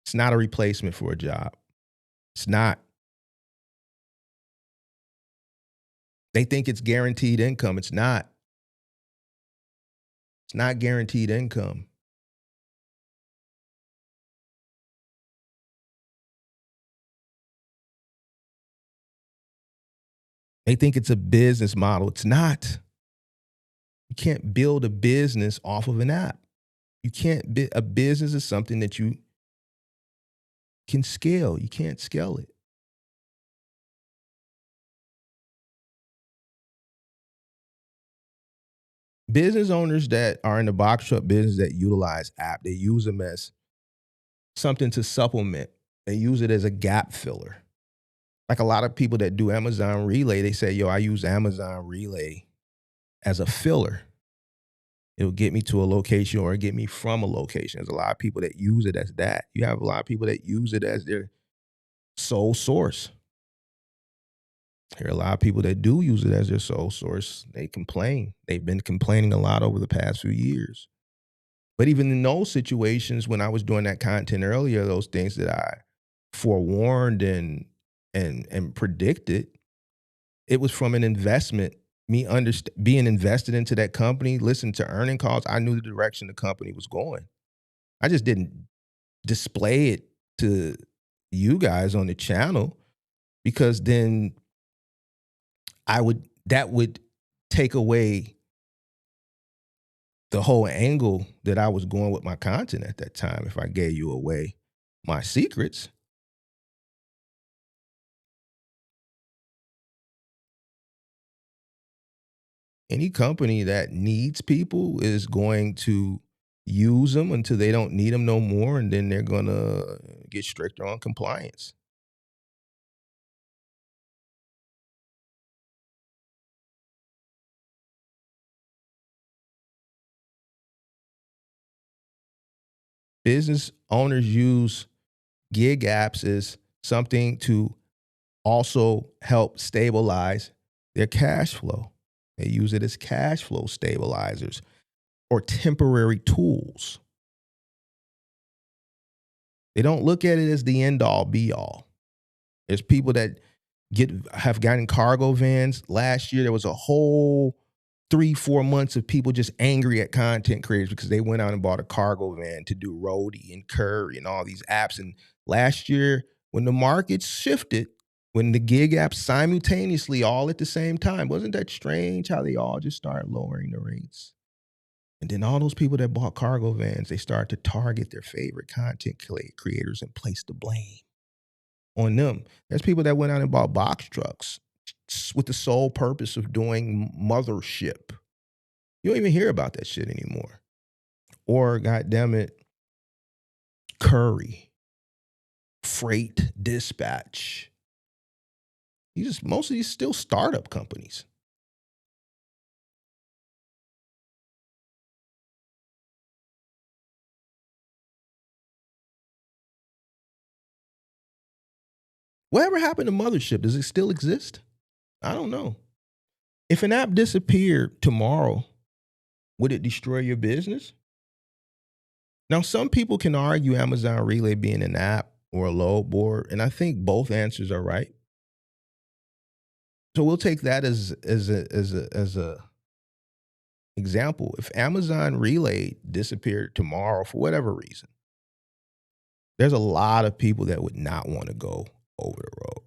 [SPEAKER 4] It's not a replacement for a job. It's not. They think it's guaranteed income. It's not. It's not guaranteed income. They think it's a business model. It's not. You can't build a business off of an app. You can't. A business is something that you can scale. You can't scale it. Business owners that are in the box truck business that utilize app, they use them as something to supplement. They use it as a gap filler. Like a lot of people that do Amazon Relay, they say, I use Amazon Relay as a filler. It'll get me to a location or get me from a location. There's a lot of people that use it as that. You have a lot of people that use it as their sole source. There are a lot of people that do use it as their sole source. They complain. They've been complaining a lot over the past few years. But even in those situations, when I was doing that content earlier, those things that I forewarned and predicted, it was from an investment, me being invested into that company, listen to earning calls. I knew the direction the company was going. I just didn't display it to you guys on the channel because then that would take away the whole angle that I was going with my content at that time if I gave you away my secrets. Any company that needs people is going to use them until they don't need them no more, and then they're going to get stricter on compliance. Business owners use gig apps as something to also help stabilize their cash flow. They use it as cash flow stabilizers or temporary tools. They don't look at it as the end all be all. There's people that have gotten cargo vans. Last year, there was a whole 3-4 months of people just angry at content creators because they went out and bought a cargo van to do Roadie and Curry and all these apps. And last year, when the market shifted, when the gig apps simultaneously all at the same time, wasn't that strange how they all just started lowering the rates? And then all those people that bought cargo vans, they start to target their favorite content creators and place the blame on them. There's people that went out and bought box trucks with the sole purpose of doing mothership. You don't even hear about that shit anymore. Or, goddamn it, Curry, Freight Dispatch. Most of these still startup companies. Whatever happened to Mothership? Does it still exist? I don't know. If an app disappeared tomorrow, would it destroy your business? Now, some people can argue Amazon Relay being an app or a load board, and I think both answers are right. So we'll take that as a example. If Amazon Relay disappeared tomorrow for whatever reason, there's a lot of people that would not want to go over the road.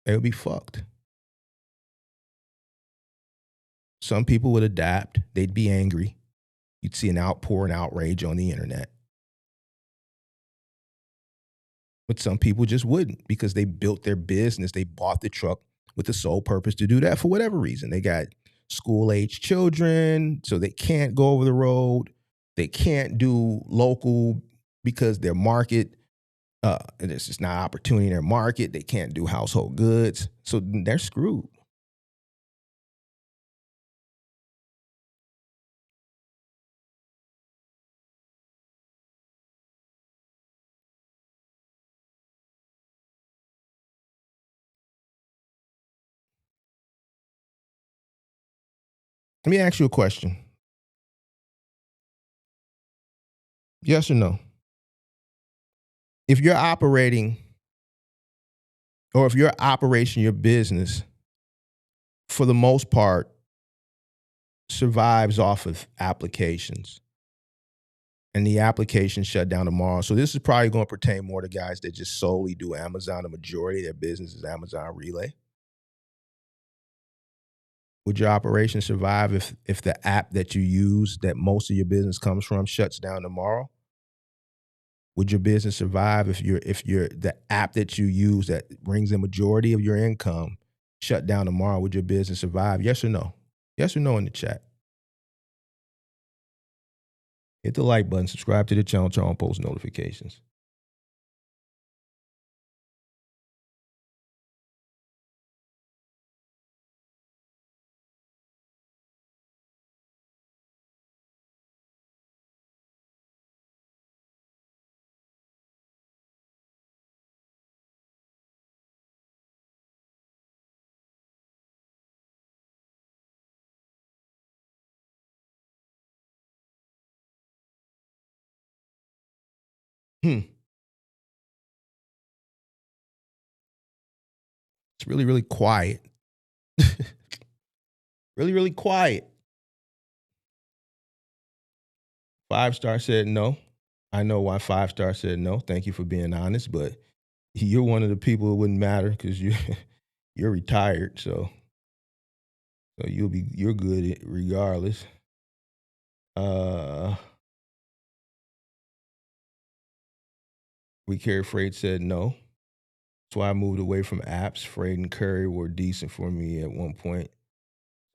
[SPEAKER 4] They would be fucked. Some people would adapt. They'd be angry. You'd see an outpour and outrage on the internet. But some people just wouldn't because they built their business. They bought the truck with the sole purpose to do that for whatever reason. They got school-age children, so they can't go over the road. They can't do local because their market, it's just not opportunity in their market. They can't do household goods. So they're screwed. Let me ask you a question. Yes or no? If you're operating, or if your operation, your business, for the most part, survives off of applications, and the application shut down tomorrow. So this is probably going to pertain more to guys that just solely do Amazon. The majority of their business is Amazon Relay. Would your operation survive if the app that you use, that most of your business comes from, shuts down tomorrow? Would your business survive if the app that you use that brings the majority of your income shut down tomorrow? Would your business survive? Yes or no? Yes or no in the chat. Hit the like button, subscribe to the channel, turn on post notifications. It's really, really quiet. Really, really quiet. 5-star said no. I know why 5-star said no. Thank you for being honest, but you're one of the people it wouldn't matter because you're retired, so you're good regardless. We Carry Freight said no. That's why I moved away from apps. Freight and Curry were decent for me at one point.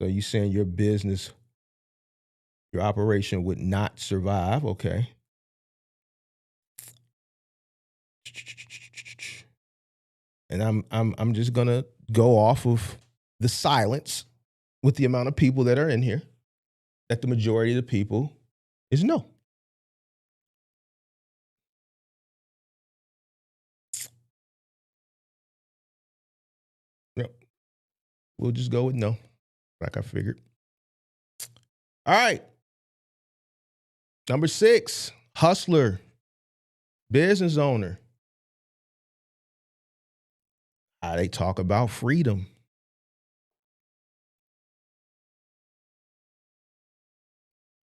[SPEAKER 4] So you saying your business, your operation would not survive? Okay. And I'm just gonna go off of the silence with the amount of people that are in here, that the majority of the people is no. Yep. We'll just go with no, like I figured. All right. Number 6, hustler, business owner. How they talk about freedom.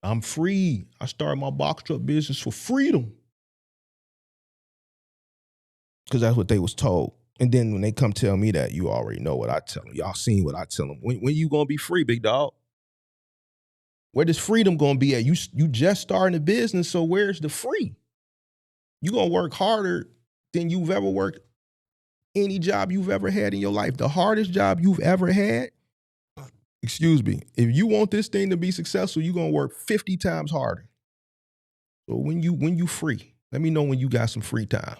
[SPEAKER 4] I'm free. I started my box truck business for freedom. Because that's what they was told. And then when they come tell me that, you already know what I tell them. Y'all seen what I tell them. When you gonna be free, big dog? Where does freedom gonna be at? You just starting a business, so where's the free? You gonna work harder than you've ever worked any job you've ever had in your life. The hardest job you've ever had, excuse me, if you want this thing to be successful, you're gonna work 50 times harder. So when you free, Let me know when you got some free time.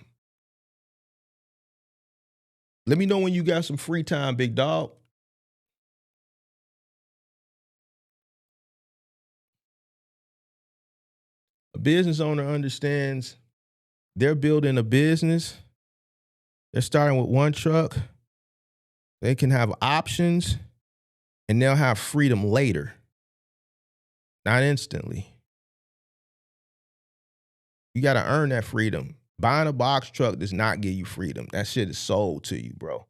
[SPEAKER 4] Let me know when you got some free time, big dog. A business owner understands they're building a business. They're starting with one truck. They can have options and they'll have freedom later, not instantly. You got to earn that freedom. Buying a box truck does not give you freedom. That shit is sold to you, bro.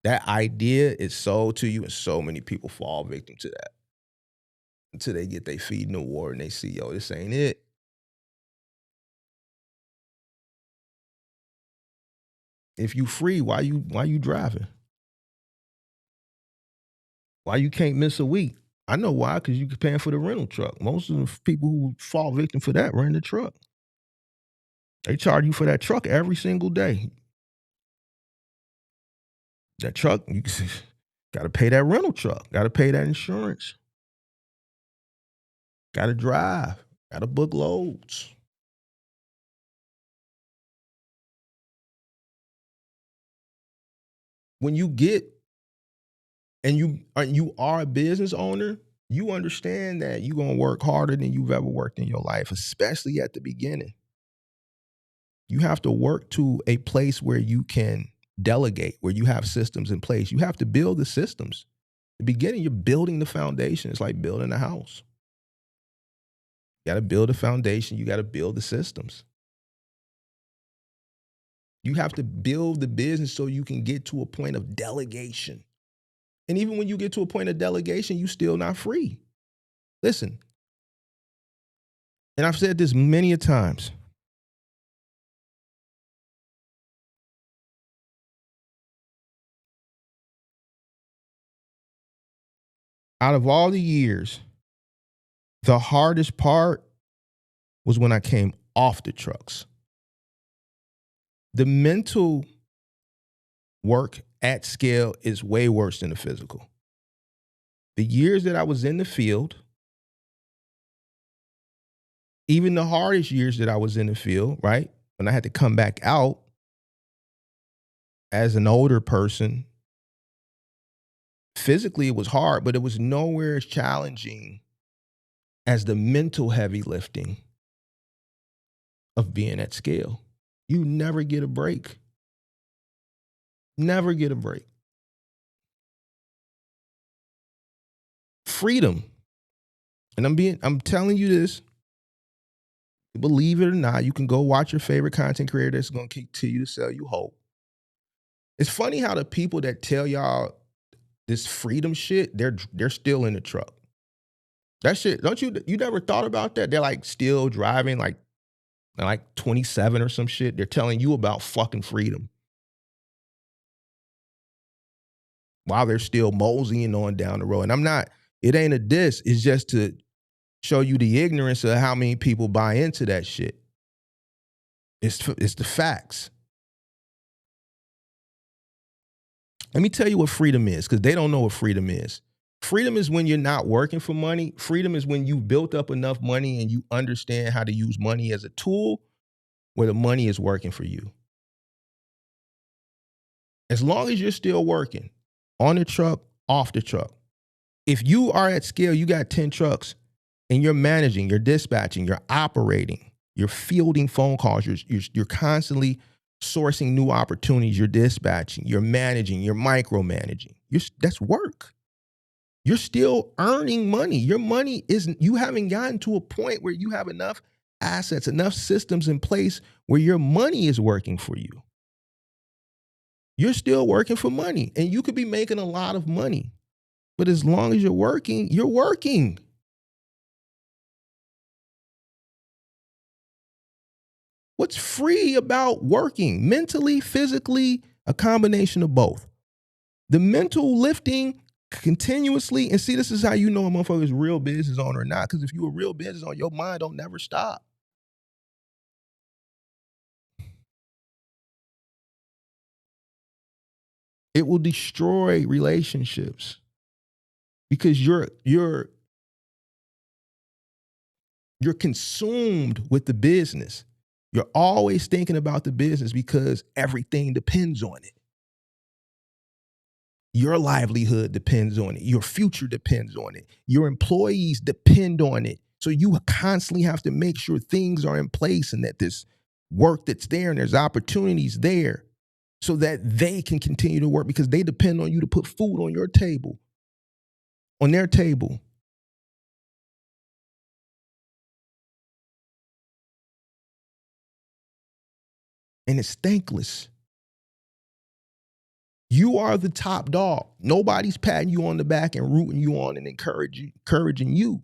[SPEAKER 4] That idea is sold to you, and so many people fall victim to that until they get their feet in the water and they see, yo, this ain't it. If you free, why you driving? Why you can't miss a week? I know why, because you're paying for the rental truck. Most of the people who fall victim for that rent the truck. They charge you for that truck every single day. That truck, you got to pay that rental truck. Got to pay that insurance. Got to drive. Got to book loads. When you get and you are a business owner, you understand that you're going to work harder than you've ever worked in your life, especially at the beginning. You have to work to a place where you can delegate, where you have systems in place. You have to build the systems. The beginning, you're building the foundation. It's like building a house. You got to build a foundation. You got to build the systems. You have to build the business so you can get to a point of delegation. And even when you get to a point of delegation, you're still not free. Listen, and I've said this many a times. Out of all the years, the hardest part was when I came off the trucks. The mental work at scale is way worse than the physical. The years that I was in the field, even the hardest years that I was in the field, right? When I had to come back out as an older person, physically it was hard, but it was nowhere as challenging as the mental heavy lifting of being at scale. You never get a break. Never get a break. Freedom. And I'm telling you this, believe it or not, you can go watch your favorite content creator that's going to continue to sell you hope. It's funny how the people that tell y'all this freedom shit, they're still in the truck. That shit, you never thought about that? They're like still driving like 27 or some shit. They're telling you about fucking freedom while they're still moseying on down the road. And it ain't a diss. It's just to show you the ignorance of how many people buy into that shit. It's the facts. Let me tell you what freedom is, because they don't know what freedom is. Freedom is when you're not working for money. Freedom is when you've built up enough money and you understand how to use money as a tool where the money is working for you. As long as you're still working on the truck, off the truck. If you are at scale, you got 10 trucks and you're managing, you're dispatching, you're operating, you're fielding phone calls, you're constantly sourcing new opportunities, you're dispatching, you're managing, you're micromanaging. That's work. You're still earning money. Your money you haven't gotten to a point where you have enough assets, enough systems in place where your money is working for you. You're still working for money, and you could be making a lot of money. But as long as you're working, you're working. What's free about working? Mentally, physically, a combination of both. The mental lifting continuously, and see, this is how you know a motherfucker is real business owner or not, because if you're a real business owner, your mind don't never stop. It will destroy relationships because you're consumed with the business. You're always thinking about the business because everything depends on it. Your livelihood depends on it. Your future depends on it. Your employees depend on it. So you constantly have to make sure things are in place and that there's work that's there and there's opportunities there so that they can continue to work because they depend on you to put food on your table, on their table. And it's thankless. You are the top dog. Nobody's patting you on the back and rooting you on and encouraging you.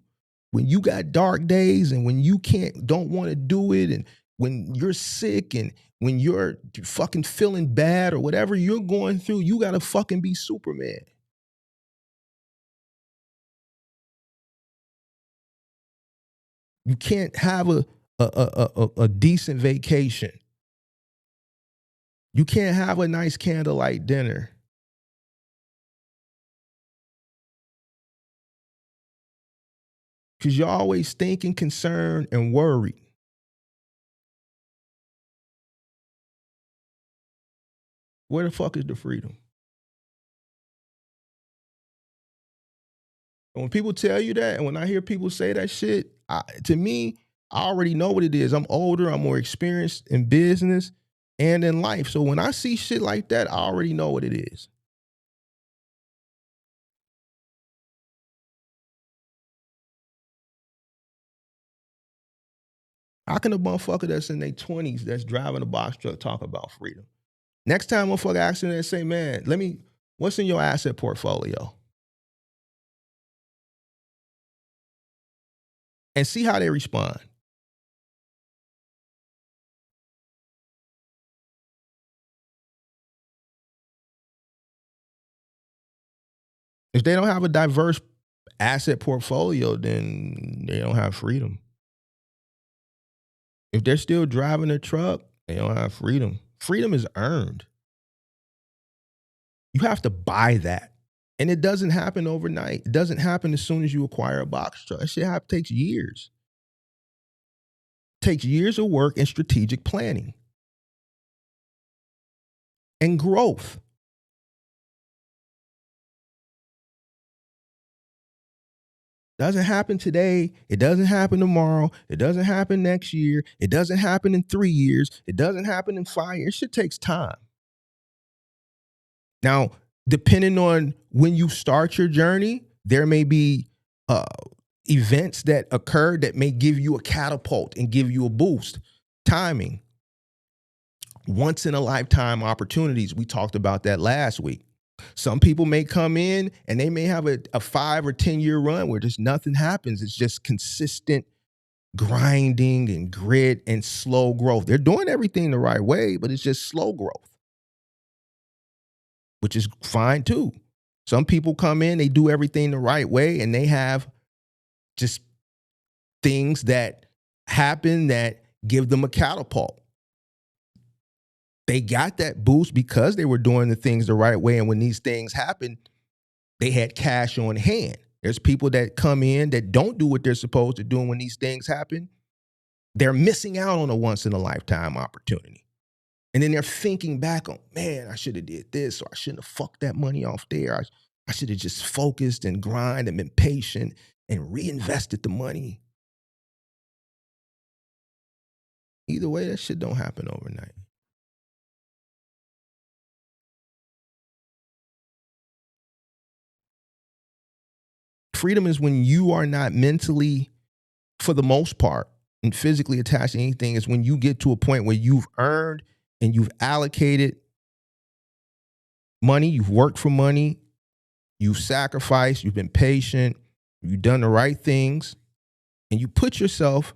[SPEAKER 4] When you got dark days and when you don't want to do it and when you're sick and when you're fucking feeling bad or whatever you're going through, you got to fucking be Superman. You can't have a decent vacation. You can't have a nice candlelight dinner. Because you're always thinking, concerned, and worried. Where the fuck is the freedom? And when people tell you that, and when I hear people say that shit, to me, I already know what it is. I'm older, I'm more experienced in business and in life. So when I see shit like that, I already know what it is. How can a motherfucker that's in their 20s that's driving a box truck talk about freedom? Next time a motherfucker asks them and say, man, what's in your asset portfolio? And see how they respond. If they don't have a diverse asset portfolio, then they don't have freedom. If they're still driving a truck, they don't have freedom. Freedom is earned. You have to buy that. And it doesn't happen overnight. It doesn't happen as soon as you acquire a box truck. That shit takes years. It takes years of work and strategic planning. And growth. Doesn't happen today. It doesn't happen tomorrow. It doesn't happen next year. It doesn't happen in 3 years. It doesn't happen in 5 years. Shit takes time. Now, depending on when you start your journey, there may be events that occur that may give you a catapult and give you a boost. Timing. Once in a lifetime opportunities. We talked about that last week. Some people may come in and they may have a 5 or 10 year run where just nothing happens. It's just consistent grinding and grit and slow growth. They're doing everything the right way, but it's just slow growth, which is fine too. Some people come in, they do everything the right way, and they have just things that happen that give them a catapult. They got that boost because they were doing the things the right way. And when these things happen, they had cash on hand. There's people that come in that don't do what they're supposed to do. And when these things happen, they're missing out on a once in a lifetime opportunity. And then they're thinking back on, man, I should have did this, or I shouldn't have fucked that money off there. I should have just focused and grind and been patient and reinvested the money. Either way, that shit don't happen overnight. Freedom is when you are not mentally, for the most part, and physically attached to anything. Is when you get to a point where you've earned and you've allocated money, you've worked for money, you've sacrificed, you've been patient, you've done the right things, and you put yourself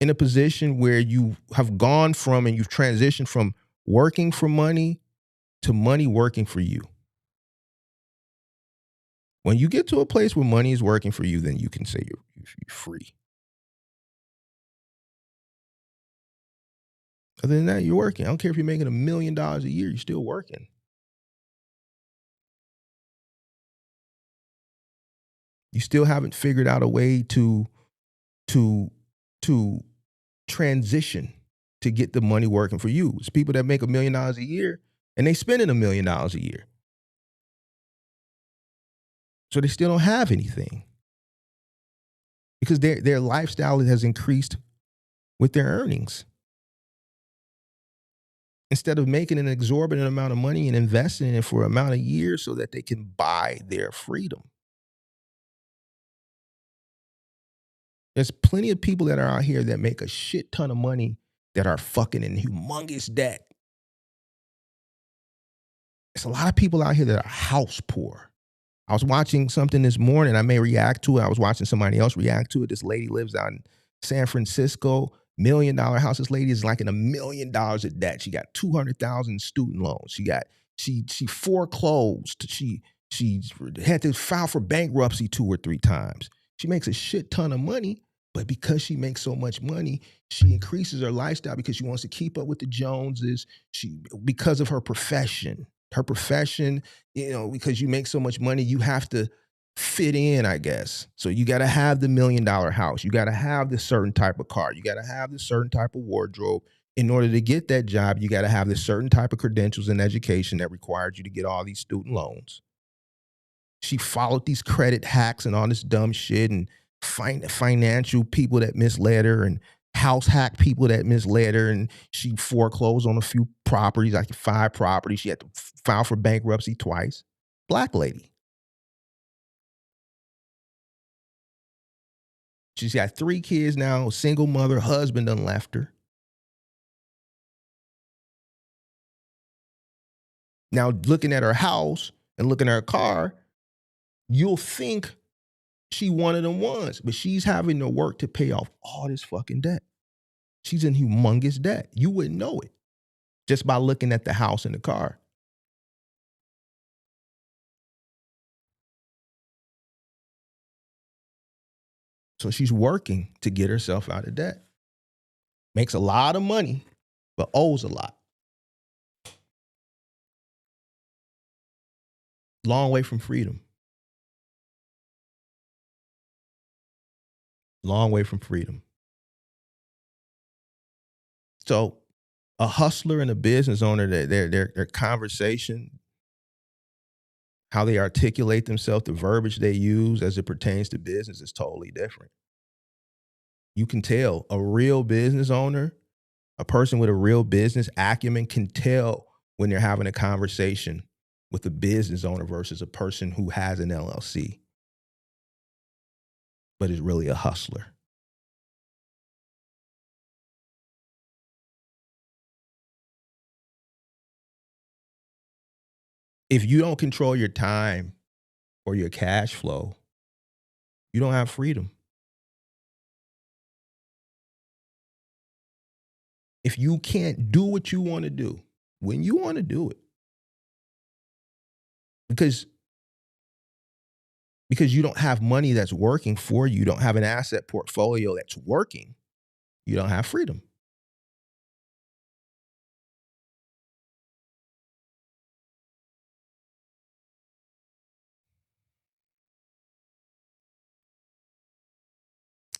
[SPEAKER 4] in a position where you have gone from and you've transitioned from working for money to money working for you. When you get to a place where money is working for you, then you can say you're free. Other than that, you're working. I don't care if you're making $1 million a year, you're still working. You still haven't figured out a way to transition to get the money working for you. It's people that make $1 million a year and they spending $1 million a year. So they still don't have anything because their lifestyle has increased with their earnings. Instead of making an exorbitant amount of money and investing in it for an amount of years so that they can buy their freedom. There's plenty of people that are out here that make a shit ton of money that are fucking in humongous debt. There's a lot of people out here that are house poor. I was watching something this morning. I may react to it. I was watching somebody else react to it. This lady lives out in San Francisco, $1 million house. This lady is like in $1 million of debt. She got 200,000 student loans. She foreclosed. She had to file for bankruptcy 2 or 3 times. She makes a shit ton of money, but because she makes so much money, she increases her lifestyle because she wants to keep up with the Joneses. Because of her profession. Her profession, because you make so much money, you have to fit in, I guess. So you got to have the $1 million house. You got to have this certain type of car. You got to have this certain type of wardrobe. In order to get that job, you got to have this certain type of credentials and education that required you to get all these student loans. She followed these credit hacks and all this dumb shit and financial people that misled her and house hack people that misled her, and she foreclosed on a few properties, like 5 properties. She had to file for bankruptcy twice. Black lady. She's got 3 kids now, single mother, husband done left her. Now, looking at her house and looking at her car, you'll think she one of them ones, but she's having to work to pay off all this fucking debt. She's in humongous debt. You wouldn't know it just by looking at the house and the car. So she's working to get herself out of debt. Makes a lot of money, but owes a lot. Long way from freedom. Long way from freedom. So a hustler and a business owner, their conversation, how they articulate themselves, the verbiage they use as it pertains to business is totally different. You can tell a real business owner, a person with a real business acumen can tell when they're having a conversation with a business owner versus a person who has an LLC, but is really a hustler. If you don't control your time or your cash flow, you don't have freedom. If you can't do what you want to do when you want to do it, because you don't have money that's working for you, you don't have an asset portfolio that's working, you don't have freedom.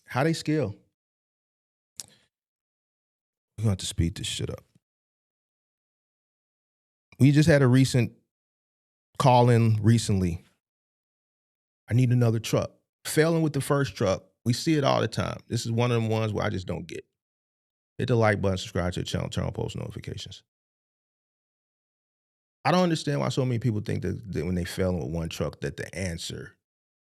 [SPEAKER 4] How they scale? We're going to have to speed this shit up. We just had a recent call in recently. I need another truck. Failing with the first truck. We see it all the time. This is one of them ones where I just don't get. Hit the like button, subscribe to the channel, turn on post notifications. I don't understand why so many people think that when they fail with one truck that the answer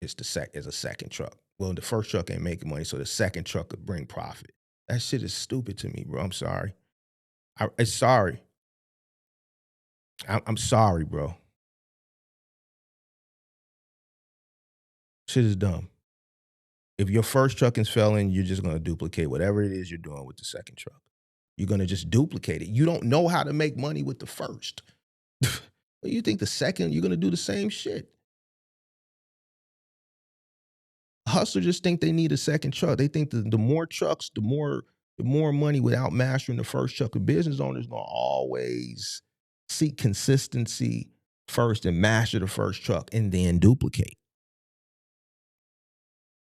[SPEAKER 4] is a second truck. Well, the first truck ain't making money, so the second truck could bring profit. That shit is stupid to me, bro. I'm sorry. I'm sorry. I'm sorry, bro. Shit is dumb. If your first truck is failing, you're just going to duplicate whatever it is you're doing with the second truck. You're going to just duplicate it. You don't know how to make money with the first. You think the second, you're going to do the same shit. Hustlers just think they need a second truck. They think the more trucks, the more money without mastering the first truck. A business owner is going to always seek consistency first and master the first truck and then duplicate.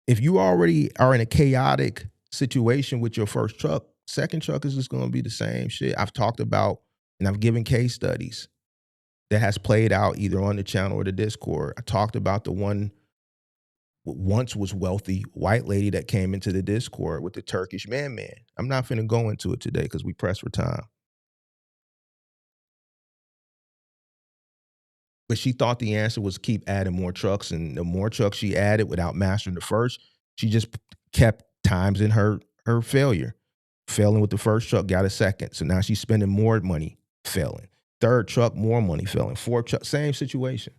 [SPEAKER 4] If you already are in a chaotic situation with your first truck, second truck is just going to be the same shit. I've talked about, and I've given case studies that has played out either on the channel or the Discord. I talked about the one once was wealthy white lady that came into the Discord with the Turkish man. I'm not finna go into it today because we press for time. But she thought the answer was keep adding more trucks, and the more trucks she added without mastering the first, she just kept times in her failure. Failing with the first truck, got a second. So now she's spending more money failing. Third truck, more money failing. Fourth truck, same situation.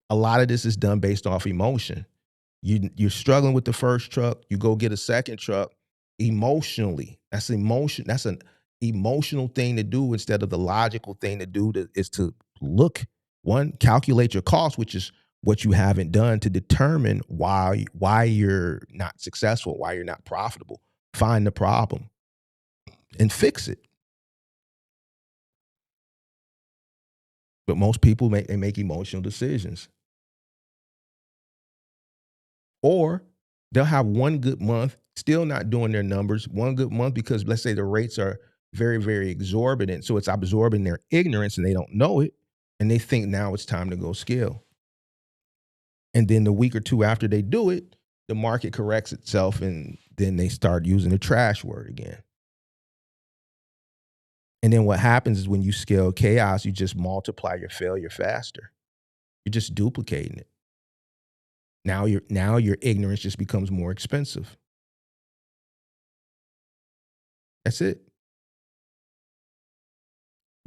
[SPEAKER 4] A lot of this is done based off emotion. You're struggling with the first truck, you go get a second truck. Emotionally, that's emotion. That's an emotional thing to do instead of the logical thing to do is to calculate your cost, which is what you haven't done to determine why you're not successful, why you're not profitable. Find the problem and fix it. But most people make emotional decisions. Or they'll have one good month, still not doing their numbers, one good month because let's say the rates are very, very exorbitant. So it's absorbing their ignorance and they don't know it. And they think now it's time to go scale. And then the week or two after they do it, the market corrects itself and then they start using the trash word again. And then what happens is when you scale chaos, you just multiply your failure faster. You're just duplicating it. Now your ignorance just becomes more expensive. That's it.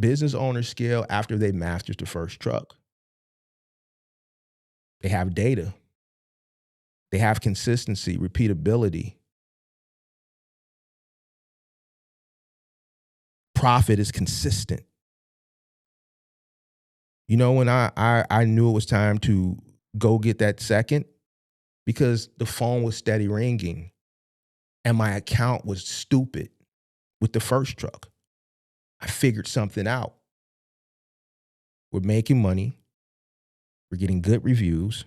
[SPEAKER 4] Business owners scale after they mastered the first truck. They have data. They have consistency, repeatability. Profit is consistent. You know, when I knew it was time to go get that second, because the phone was steady ringing and my account was stupid with the first truck. I figured something out. We're making money. We're getting good reviews.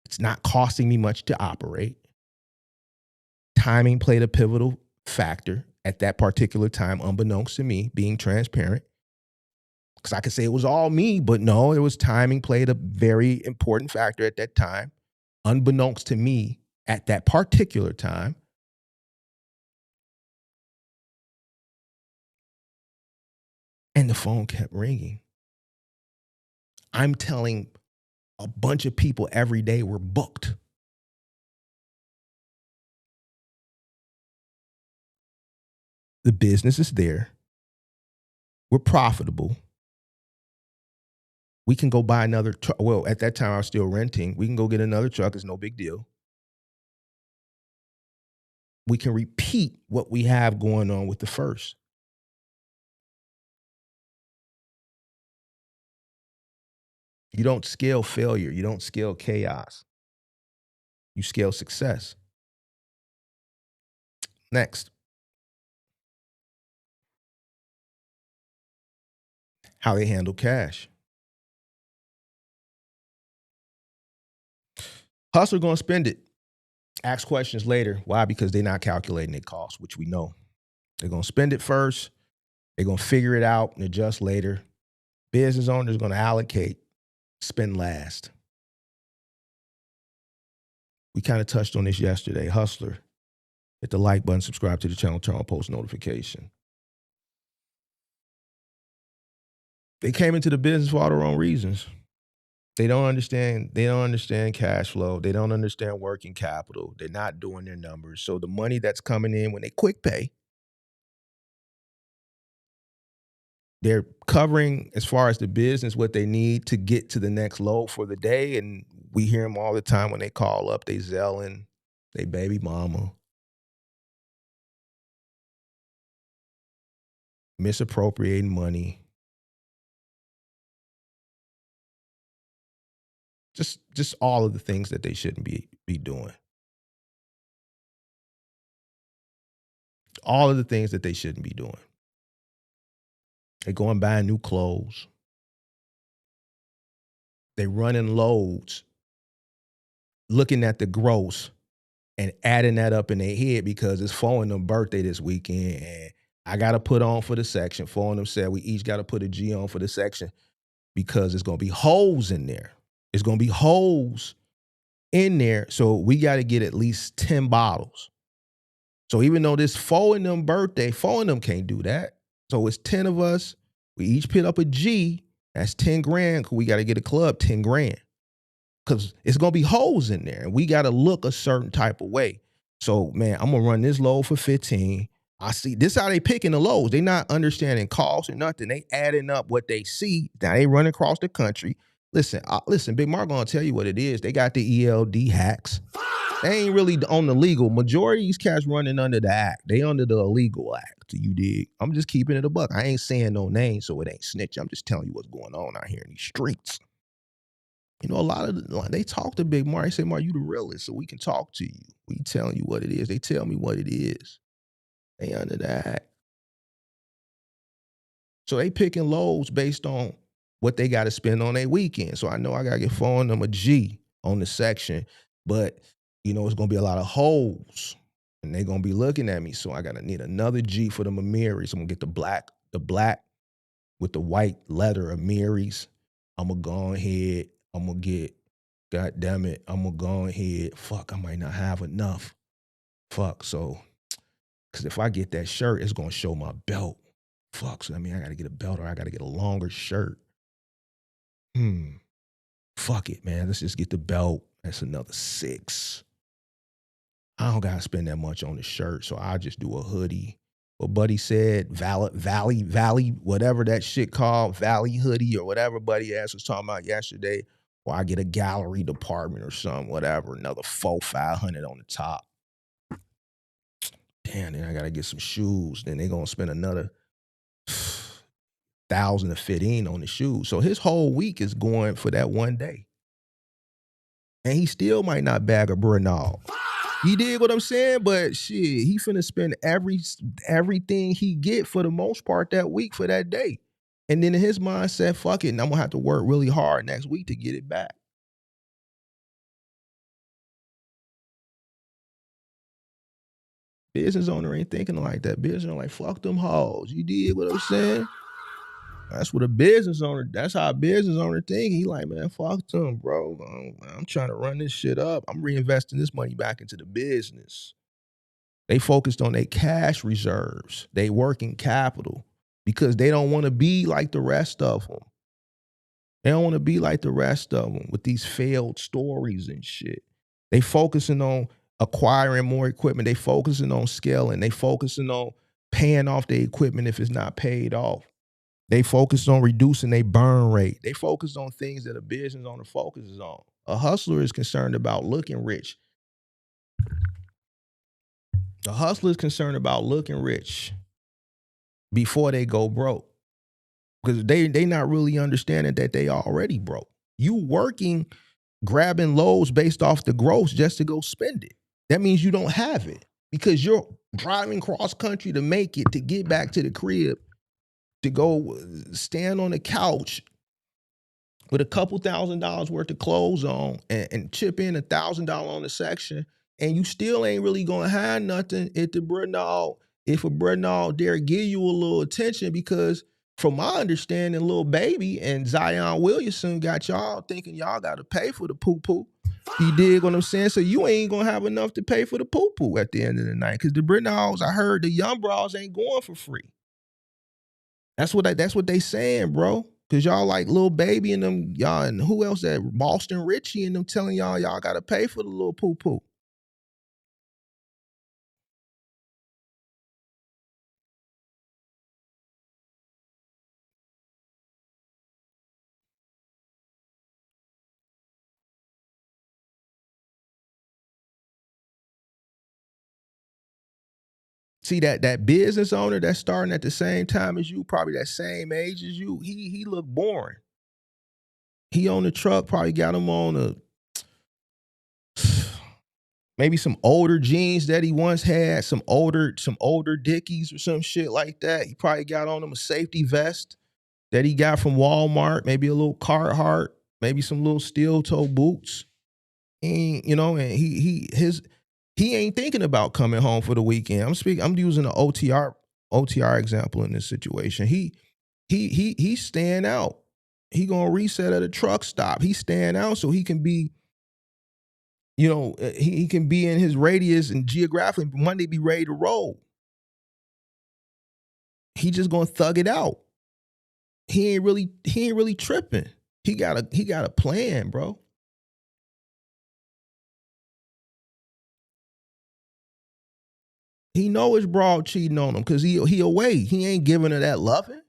[SPEAKER 4] It's not costing me much to operate. Timing played a pivotal factor at that particular time, unbeknownst to me, being transparent. Because I could say it was all me, but no, it was timing played a very important factor at that time, unbeknownst to me at that particular time. And the phone kept ringing. I'm telling a bunch of people every day we're booked. The business is there. We're profitable. We can go buy another truck. Well, at that time, I was still renting. We can go get another truck. It's no big deal. We can repeat what we have going on with the first. You don't scale failure. You don't scale chaos. You scale success. Next. How they handle cash. Hustler going to spend it. Ask questions later. Why? Because they're not calculating their costs, which we know. They're going to spend it first. They're going to figure it out and adjust later. Business owners going to allocate, spend last. We kind of touched on this yesterday. Hustler, hit the like button, subscribe to the channel, turn on post notification. They came into the business for all the wrong reasons. They don't understand cash flow. They don't understand working capital. They're not doing their numbers. So the money that's coming in when they quick pay, they're covering, as far as the business, what they need to get to the next load for the day. And we hear them all the time when they call up, they zelling, they baby mama, misappropriating money. Just all of the things that they shouldn't be doing. All of the things that they shouldn't be doing. They go and buy new clothes. They running loads looking at the gross and adding that up in their head because it's 4 of them birthday this weekend and I got to put on for the section. 4 of them said we each got to put a G on for the section because it's going to be holes in there. It's going to be holes in there. So we got to get at least 10 bottles. So even though this 4 of them birthday, 4 of them can't do that. So it's 10 of us. We each put up a G. That's 10 grand. Cause we got to get a club 10 grand. Cause it's going to be holes in there and we got to look a certain type of way. So man, I'm going to run this load for 15. I see this how they picking the loads. They not understanding cost or nothing. They adding up what they see. Now they run across the country. Listen, Big Mark gonna tell you what it is. They got the ELD hacks. They ain't really on the legal. Majority of these cats running under the act. They under the illegal act. You dig? I'm just keeping it a buck. I ain't saying no names, so it ain't snitch. I'm just telling you what's going on out here in these streets. You know, a lot of they talk to Big Mark. They say, Mark, you the realest, so we can talk to you. We telling you what it is. They tell me what it is. They under the act. So they picking loads based on what they got to spend on their weekend. So I know I got to get 4 of them a G on the section, but you know, it's going to be a lot of holes and they're going to be looking at me. So I got to need another G for the Amiris. I'm going to get the black with the white leather Amiris. I'm going to go ahead. I'm going to get, God damn it, I'm going to go ahead. Fuck, I might not have enough. Fuck, so, because if I get that shirt, it's going to show my belt. Fuck, so I mean, I got to get a belt or I got to get a longer shirt. Fuck it, man. Let's just get the belt. That's another 6. I don't got to spend that much on the shirt, so I'll just do a hoodie. What Buddy said, Valley, whatever that shit called, Valley hoodie or whatever Buddy ass was talking about yesterday, or I get a gallery department or something, whatever, another 400-500 on the top. Damn, then I got to get some shoes. Then they going to spend another 1,000 to fit in on the shoes. So his whole week is going for that one day. And he still might not bag a Bernal. You dig what I'm saying? But shit, he finna spend everything he get for the most part that week for that day. And then in his mindset, fuck it, and I'm gonna have to work really hard next week to get it back. Business owner ain't thinking like that. Business owner like, fuck them hoes. You dig what I'm saying? That's what a business owner, that's how a business owner think. He like, man, fuck them, bro. I'm trying to run this shit up. I'm reinvesting this money back into the business. They focused on their cash reserves, they working capital, because they don't want to be like the rest of them. They don't want to be like the rest of them with these failed stories and shit. They focusing on acquiring more equipment. They focusing on scaling. They focusing on paying off the equipment if it's not paid off. They focus on reducing their burn rate. They focus on things that a business owner focuses on. A hustler is concerned about looking rich. The hustler is concerned about looking rich before they go broke. Because they not really understanding that they already broke. You working, grabbing loads based off the gross just to go spend it. That means you don't have it because you're driving cross country to make it, to get back to the crib, to go stand on the couch with a couple $1,000s worth of clothes on and chip in $1,000 on the section, and you still ain't really gonna have nothing at the Bernal. If a Bernal dare give you a little attention, because from my understanding, Lil Baby and Zion Williamson got y'all thinking y'all gotta pay for the poo-poo. You dig what I'm saying? So you ain't gonna have enough to pay for the poo-poo at the end of the night. Cause the Bernals, I heard the young bras ain't going for free. That's what they saying, bro. Cause y'all like Lil Baby and them, y'all, and who else that Boston Richie and them telling y'all gotta pay for the little poo-poo. See that business owner that's starting at the same time as you, probably that same age as you, he look boring. He on the truck, probably got him on maybe some older jeans that he once had, some older Dickies or some shit like that. He probably got on him a safety vest that he got from Walmart, maybe a little Carhartt, maybe some little steel toe boots. And he ain't thinking about coming home for the weekend. I'm using an OTR example in this situation. He's staying out. He gonna reset at a truck stop. He's staying out so he can be, he can be in his radius and geographically Monday be ready to roll. He just gonna thug it out. He ain't really tripping. He got a plan, bro. He know his broad cheating on him because he away. He ain't giving her that loving.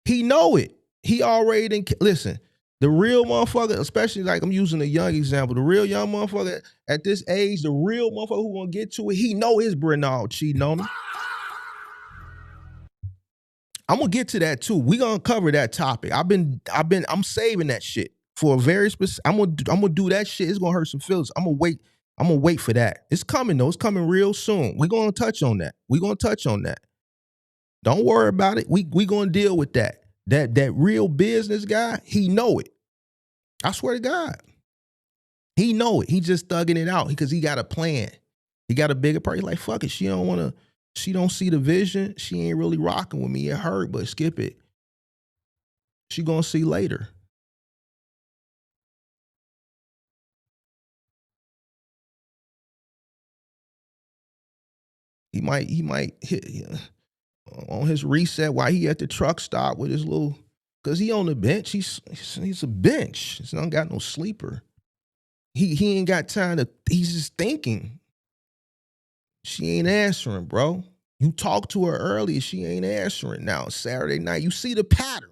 [SPEAKER 4] He know it. He already didn't listen. The real motherfucker, especially like I'm using a young example, the real young motherfucker at this age, the real motherfucker who gonna get to it, he know his Bernard cheating on him. I'm gonna get to that too. We gonna cover that topic. I'm saving that shit for a very specific. I'm gonna do that shit. It's gonna hurt some feelings. I'm gonna wait for that. It's coming though. It's coming real soon. We're gonna touch on that. Don't worry about it. We gonna deal with that. That real business guy, he know it. I swear to God. He know it. He just thugging it out because he got a plan. He got a bigger part. He's like, fuck it. She don't see the vision. She ain't really rocking with me. It hurt, but skip it. She gonna see later. He might hit on his reset while he at the truck stop with his little, cause he on the bench. He's a bench. He's not got no sleeper. He ain't got time to. He's just thinking. She ain't answering, bro. You talked to her earlier. She ain't answering. Now it's Saturday night. You see the pattern.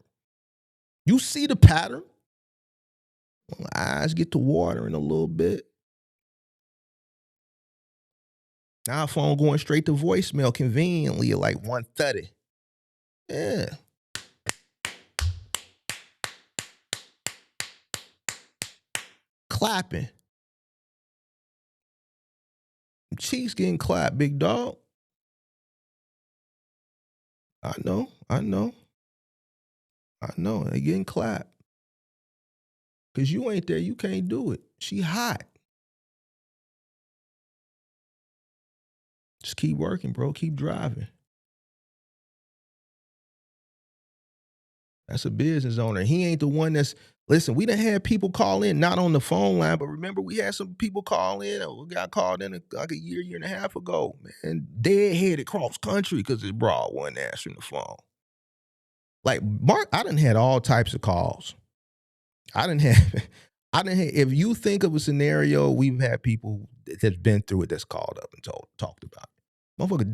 [SPEAKER 4] My eyes get to watering a little bit. Now phone going straight to voicemail conveniently at like 1:30. Yeah. Clapping. Cheeks getting clapped, big dog. I know. They getting clapped. Cause you ain't there, you can't do it. She hot. Just keep working, bro. Keep driving. That's a business owner. He ain't the one that's, listen, we done had people call in, not on the phone line, but remember we had some people call in, or we got called in like a year and a half ago, man, dead-headed cross country because his broad wasn't answering the phone. Like, Mark, I done had all types of calls. If you think of a scenario, we've had people that's been through it that's called up and talked about it. Motherfucker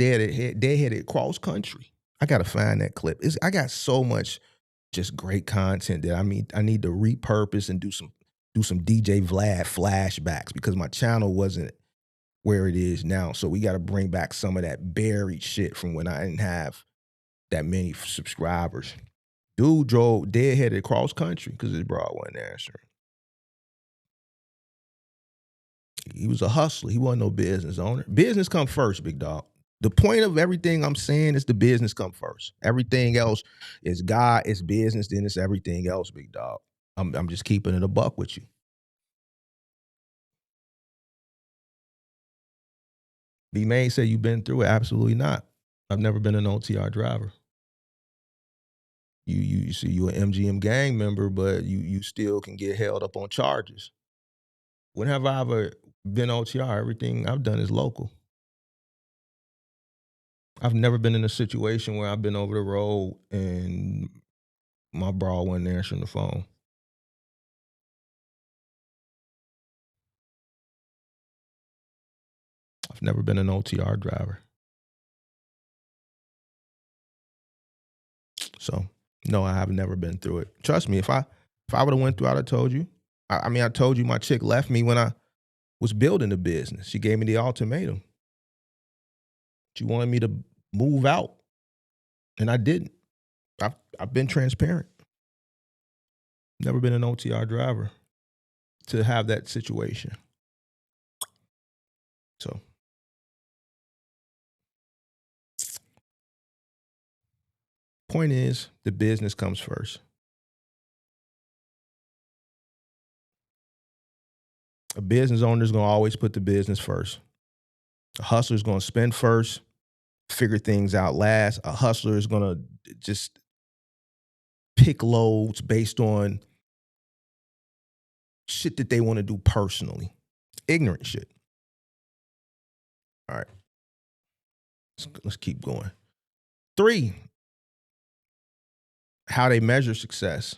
[SPEAKER 4] dead-headed cross country. I gotta find that clip. I got so much just great content that I need to repurpose and do some DJ Vlad flashbacks because my channel wasn't where it is now. So we got to bring back some of that buried shit from when I didn't have that many subscribers. Dude drove dead-headed cross country because his broad wasn't answering. He was a hustler. He wasn't no business owner. Business come first, big dog. The point of everything I'm saying is the business come first. Everything else is God, it's business, then it's everything else, big dog. I'm just keeping it a buck with you. B May say you've been through it. Absolutely not. I've never been an OTR driver. You see you an MGM gang member, but you still can get held up on charges. When have I ever been OTR? Everything I've done is local. I've never been in a situation where I've been over the road and my bra wasn't answering the phone. I've never been an OTR driver. So, no, I have never been through it. Trust me, if I would have went through it, I'd have told you. I told you my chick left me when I was building the business. She gave me the ultimatum. She wanted me to move out, and I didn't. I've been transparent. Never been an OTR driver to have that situation. So, point is, the business comes first. A business owner is going to always put the business first. A hustler is going to spend first, figure things out last. A hustler is going to just pick loads based on shit that they want to do personally. Ignorant shit. All right. Let's keep going. 3, how they measure success.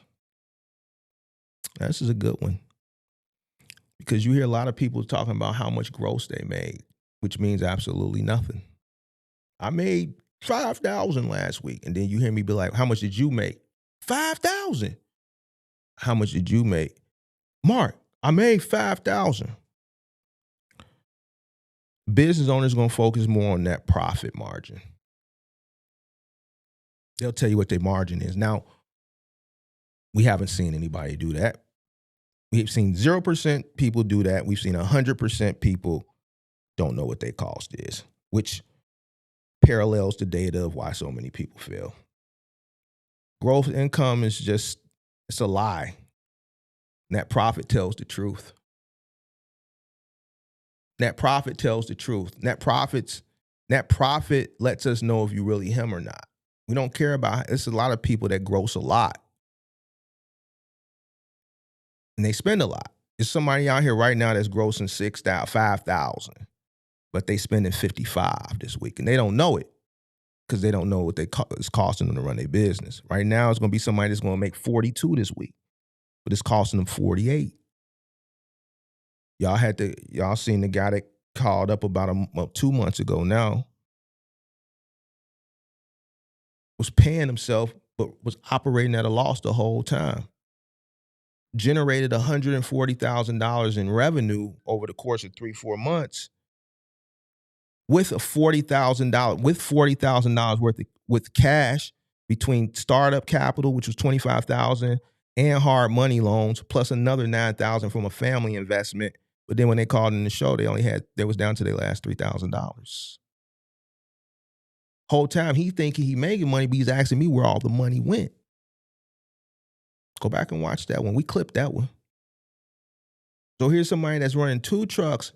[SPEAKER 4] This is a good one. Because you hear a lot of people talking about how much gross they made, which means absolutely nothing. I made $5,000 last week. And then you hear me be like, how much did you make? $5,000. How much did you make? Mark, I made $5,000. Business owners going to focus more on that profit margin. They'll tell you what their margin is. Now, we haven't seen anybody do that. We've seen 0% people do that. We've seen 100% people don't know what their cost is, which parallels the data of why so many people fail. Growth income is just, it's a lie. Net profit tells the truth. Net profit tells the truth. Net profit lets us know if you really him or not. We don't care about, it's a lot of people that gross a lot. And they spend a lot. There's somebody out here right now that's grossing 6,000, 5,000, but they spending 55 this week, and they don't know it because they don't know what it's costing them to run their business. Right now, it's going to be somebody that's going to make 42 this week, but it's costing them 48. Y'all seen the guy that called up about 2 months ago now, was paying himself, but was operating at a loss the whole time. Generated $140,000 in revenue over the course of 3-4 months with $40,000 worth with cash between startup capital, which was $25,000, and hard money loans, plus another $9,000 from a family investment. But then when they called in the show, they was down to their last $3,000. Whole time he thinking he making money, but he's asking me where all the money went. Go back and watch that one. We clipped that one. So here's somebody that's running 2 trucks,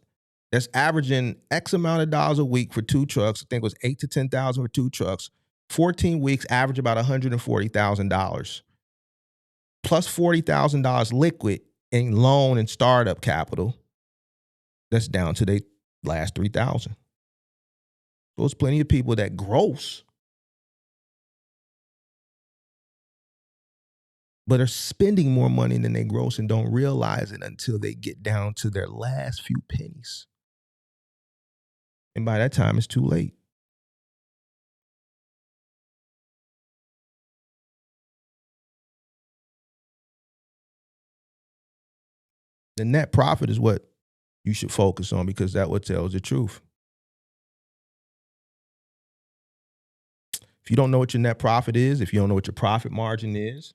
[SPEAKER 4] that's averaging X amount of dollars a week for 2 trucks. I think it was $8,000 to $10,000 for 2 trucks. 14 weeks, average about $140,000. Plus $40,000 liquid in loan and startup capital. That's down to their last $3,000. There's plenty of people that gross, but are spending more money than they gross and don't realize it until they get down to their last few pennies. And by that time, it's too late. The net profit is what you should focus on because that's what tells the truth. If you don't know what your net profit is, if you don't know what your profit margin is,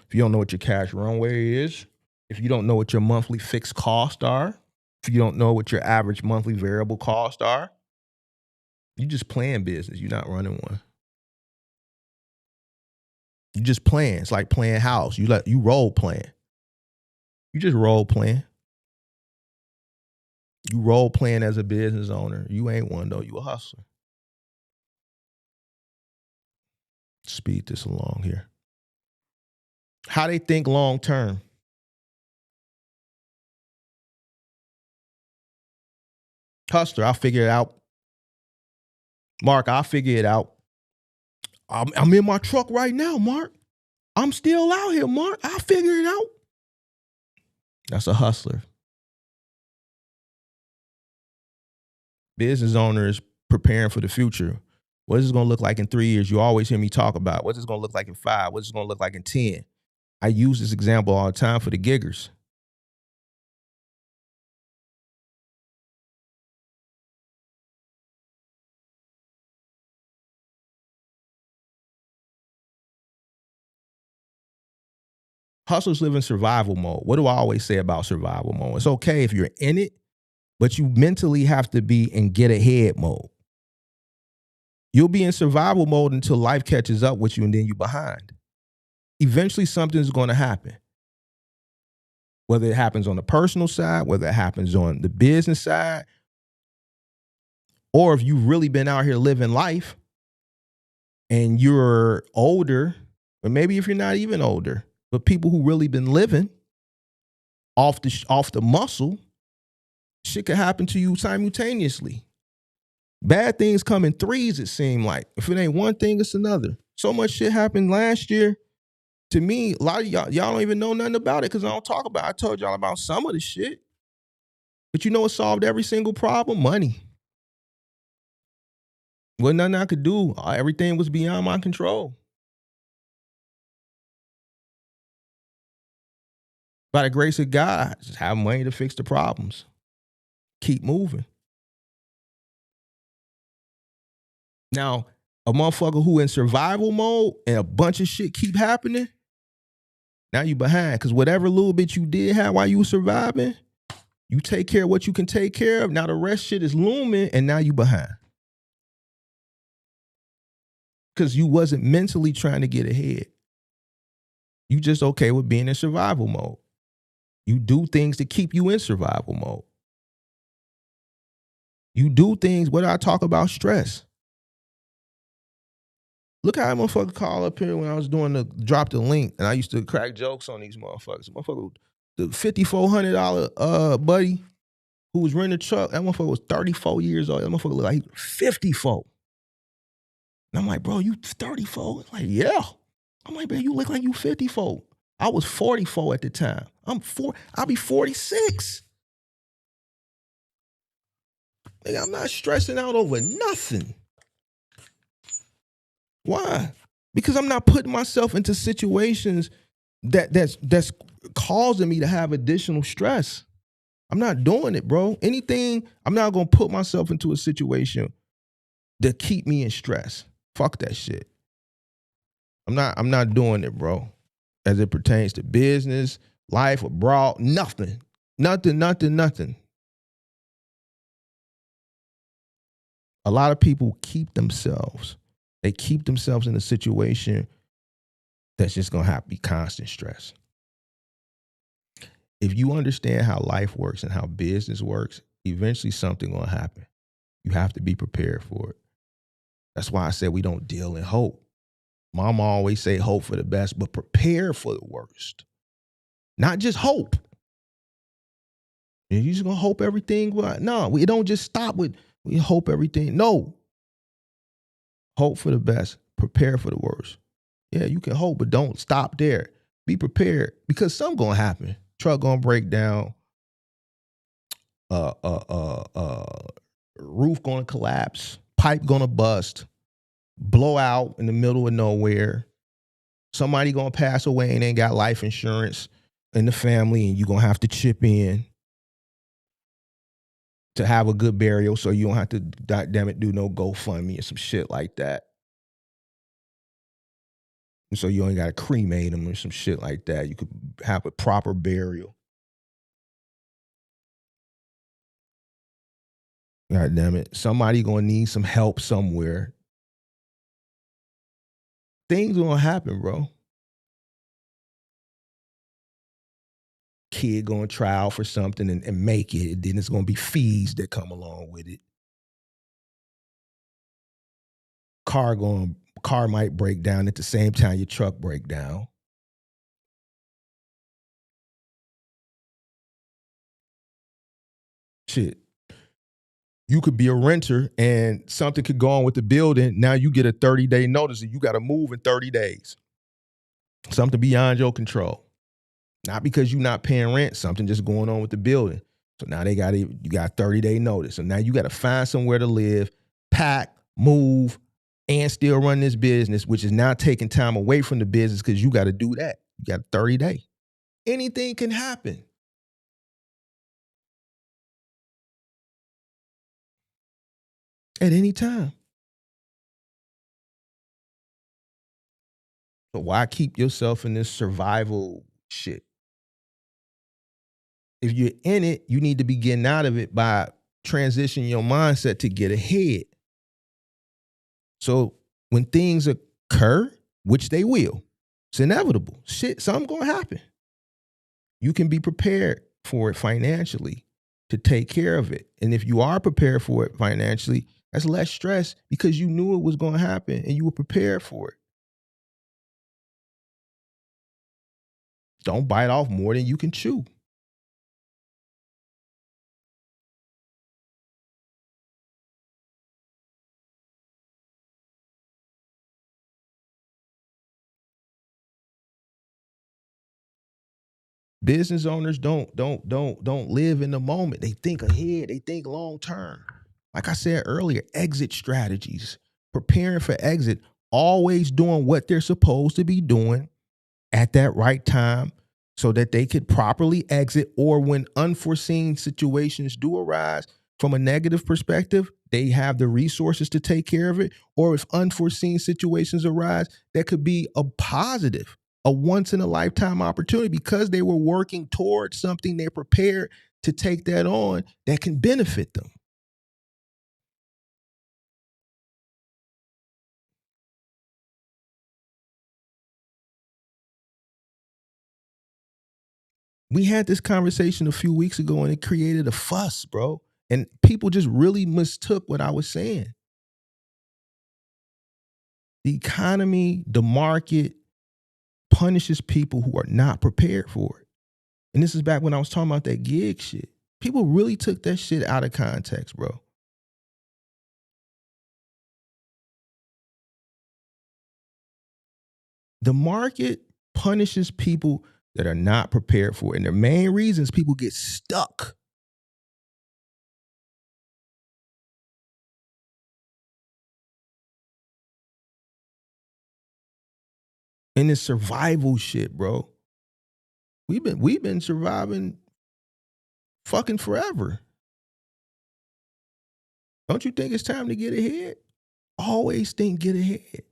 [SPEAKER 4] if you don't know what your cash runway is, if you don't know what your monthly fixed costs are, if you don't know what your average monthly variable costs are, you just playing business. You're not running one. You just playing. It's like playing house. You role playing. You just role playing. You role playing as a business owner. You ain't one though. You a hustler. Speed this along here. How they think long term. Hustler, I'll figure it out. Mark, I'll figure it out. I'm in my truck right now, Mark. I'm still out here, Mark. I'll figure it out. That's a hustler. Business owners preparing for the future. What is it going to look like in 3 years? You always hear me talk about what's it going to look like in 5? What's it going to look like in 10? I use this example all the time for the giggers. Hustlers live in survival mode. What do I always say about survival mode? It's okay if you're in it, but you mentally have to be in get ahead mode. You'll be in survival mode until life catches up with you and then you're behind. Eventually something's going to happen. Whether it happens on the personal side, whether it happens on the business side, or if you've really been out here living life and you're older, or maybe if you're not even older, but people who really been living off the muscle, shit could happen to you simultaneously. Bad things come in threes, it seemed like. If it ain't one thing, it's another. So much shit happened last year. To me, a lot of y'all don't even know nothing about it because I don't talk about it. I told y'all about some of the shit. But you know what solved every single problem? Money. Wasn't nothing I could do. Everything was beyond my control. By the grace of God, just have money to fix the problems. Keep moving. Now, a motherfucker who in survival mode and a bunch of shit keep happening, now you behind. Because whatever little bit you did have while you were surviving, you take care of what you can take care of. Now the rest shit is looming and now you behind. Because you wasn't mentally trying to get ahead. You just okay with being in survival mode. You do things to keep you in survival mode. You do things, what I talk about stress. Look how a motherfucker call up here when I was doing drop the link and I used to crack jokes on these motherfuckers. The $5,400 buddy who was renting a truck, that motherfucker was 34 years old. That motherfucker looked like he was 54. And I'm like, bro, you 34? Like, yeah. I'm like, man, you look like you 54. I was 44 at the time. I'll be 46. Nigga, I'm not stressing out over nothing. Why? Because I'm not putting myself into situations that's causing me to have additional stress. I'm not doing it, bro. I'm not gonna put myself into a situation that keep me in stress. Fuck that shit. I'm not doing it, bro. As it pertains to business, life, abroad, nothing. Nothing. A lot of people keep themselves in a situation that's just gonna have to be constant stress. If you understand how life works and how business works, eventually something gonna happen. You have to be prepared for it. That's why I said we don't deal in hope. Mama always say hope for the best, but prepare for the worst. Not just hope. You're just gonna hope everything. No, we don't just stop with we hope everything. No. Hope for the best. Prepare for the worst. Yeah, you can hope, but don't stop there. Be prepared because something gonna happen. Truck gonna break down. Roof gonna collapse. Pipe gonna bust. Blow out in the middle of nowhere. Somebody gonna pass away and ain't got life insurance in the family, and you gonna have to chip in to have a good burial, so you don't have to, damn it, do no GoFundMe or some shit like that. And so you only got to cremate them or some shit like that. You could have a proper burial. God damn it. Somebody gonna need some help somewhere. Things gonna happen, bro. Kid gonna try out for something and make it. And then it's gonna be fees that come along with it. Car might break down at the same time your truck break down. Shit. You could be a renter and something could go on with the building. Now you get a 30-day notice and you got to move in 30 days. Something beyond your control. Not because you're not paying rent, something just going on with the building. So now you got 30-day notice. So now you got to find somewhere to live, pack, move, and still run this business, which is now taking time away from the business because you got to do that. You got 30 days. Anything can happen. At any time. So why keep yourself in this survival shit? If you're in it, you need to be getting out of it by transitioning your mindset to get ahead. So when things occur, which they will, it's inevitable. Shit, something's gonna happen. you can be prepared for it financially to take care of it. And if you are prepared for it financially, that's less stress because you knew it was going to happen and you were prepared for it. Don't bite off more than you can chew. Business owners don't live in the moment. They think ahead. They think long term. Like I said earlier, exit strategies, preparing for exit, always doing what they're supposed to be doing at that right time so that they could properly exit, or when unforeseen situations do arise from a negative perspective, they have the resources to take care of it. Or if unforeseen situations arise, that could be a positive, a once in a lifetime opportunity because they were working towards something. They're prepared to take that on that can benefit them. We had this conversation a few weeks ago and it created a fuss, bro. And people just really mistook what I was saying. The economy, the market punishes people who are not prepared for it. And this is back when I was talking about that gig shit. People really took that shit out of context, bro. The market punishes people that are not prepared for it. And the main reasons people get stuck. In this survival shit, bro. We've been surviving fucking forever. Don't you think it's time to get ahead? Always think get ahead.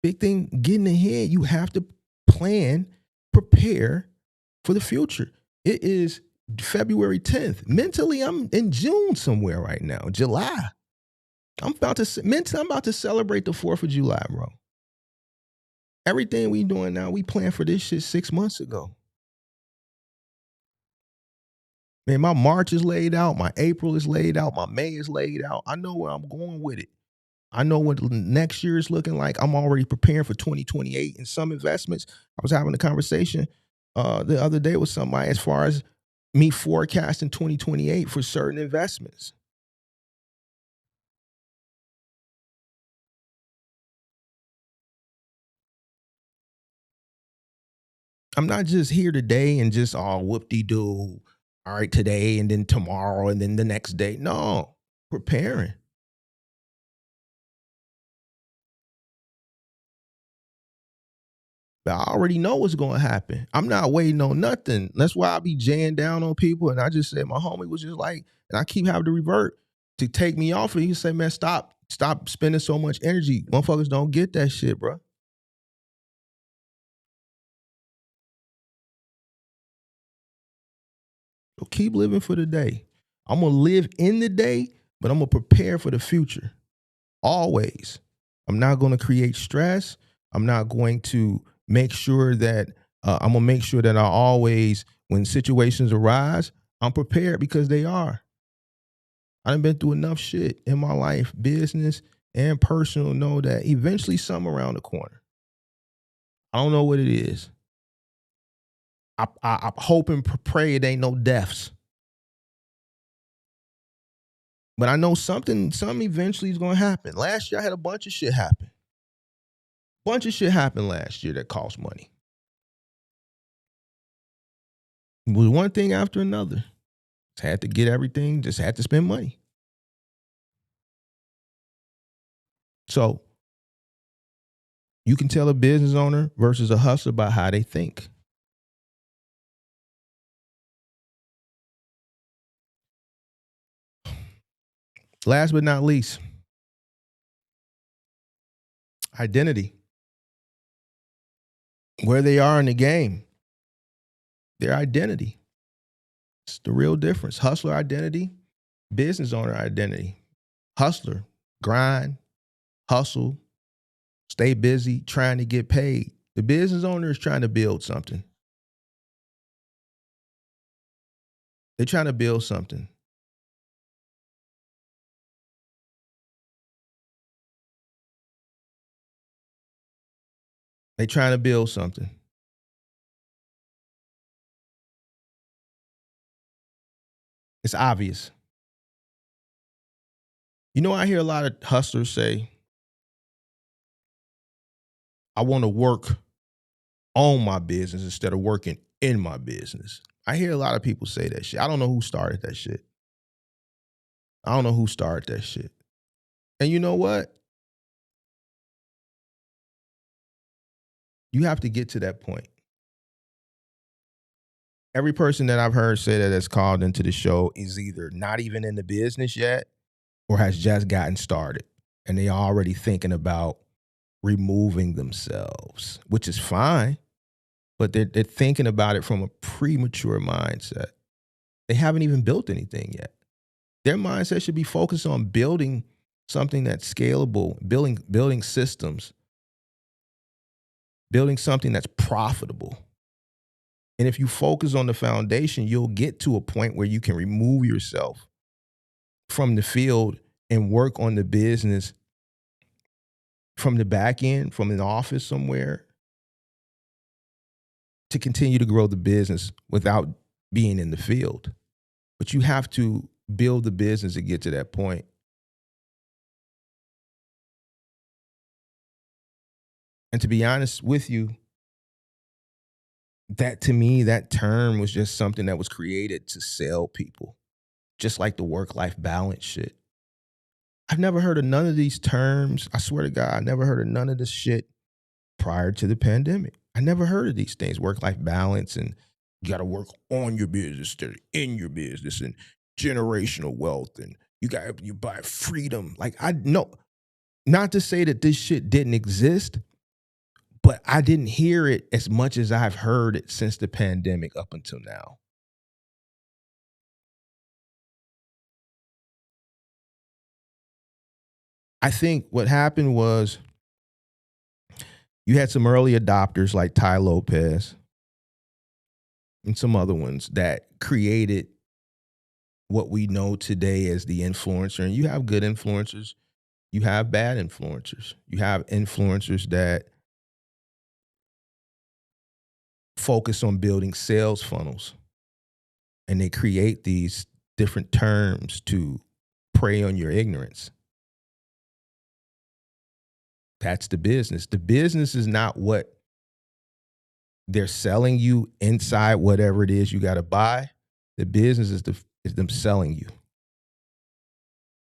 [SPEAKER 4] Big thing, getting ahead, you have to plan, prepare for the future. It is February 10th. Mentally, I'm in June somewhere right now, July. I'm about to celebrate the 4th of July, bro. Everything we doing now, we planned for this shit 6 months ago. Man, my March is laid out, my April is laid out, my May is laid out. I know where I'm going with it. I know what next year is looking like. I'm already preparing for 2028 in some investments. I was having a conversation the other day with somebody as far as me forecasting 2028 for certain investments. I'm not just here today and just whoop-de-doo. All right, today and then tomorrow and then the next day. No, preparing. But I already know what's going to happen. I'm not waiting on nothing. That's why I be jaying down on people. And I just said, my homie was just like, and I keep having to revert to take me off. And he say, man, stop spending so much energy. Motherfuckers don't get that shit, bro. So keep living for the day. I'm going to live in the day, but I'm going to prepare for the future. Always. I'm not going to create stress. I'm not going to make sure that I'm going to make sure that I always, when situations arise, I'm prepared because they are. I've been through enough shit in my life, business and personal, know that eventually something around the corner. I don't know what it is. I hope and pray it ain't no deaths. But I know something eventually is going to happen. Last year I had a bunch of shit happen. Bunch of shit happened last year that cost money. It was one thing after another. Just had to get everything, just had to spend money. So you can tell a business owner versus a hustler by how they think. Last but not least, identity. Where they are in the game, their identity. It's the real difference. Hustler identity, business owner identity. Hustler, grind, hustle, stay busy, trying to get paid. The business owner is trying to build something. They're trying to build something. They're trying to build something. It's obvious. You know, I hear a lot of hustlers say, I want to work on my business instead of working in my business. I hear a lot of people say that shit. I don't know who started that shit. And you know what? You have to get to that point. Every person that I've heard say that has called into the show is either not even in the business yet or has just gotten started. And they already thinking about removing themselves, which is fine. But they're thinking about it from a premature mindset. They haven't even built anything yet. Their mindset should be focused on building something that's scalable, building systems, building something that's profitable. And if you focus on the foundation, you'll get to a point where you can remove yourself from the field and work on the business from the back end, from an office somewhere, to continue to grow the business without being in the field. But you have to build the business to get to that point. And to be honest with you, that to me, that term was just something that was created to sell people, just like the work-life balance shit. I've never heard of none of these terms. I swear to God, I never heard of none of this shit prior to the pandemic. I never heard of these things, work-life balance, and you got to work on your business instead of in your business, and generational wealth, and you buy freedom. Like, I know, not to say that this shit didn't exist, but I didn't hear it as much as I've heard it since the pandemic up until now. I think what happened was you had some early adopters like Ty Lopez and some other ones that created what we know today as the influencer. And you have good influencers, you have bad influencers. You have influencers that focus on building sales funnels, and they create these different terms to prey on your ignorance. That's the business. The business is not what they're selling you inside whatever it is you got to buy. The business is them selling you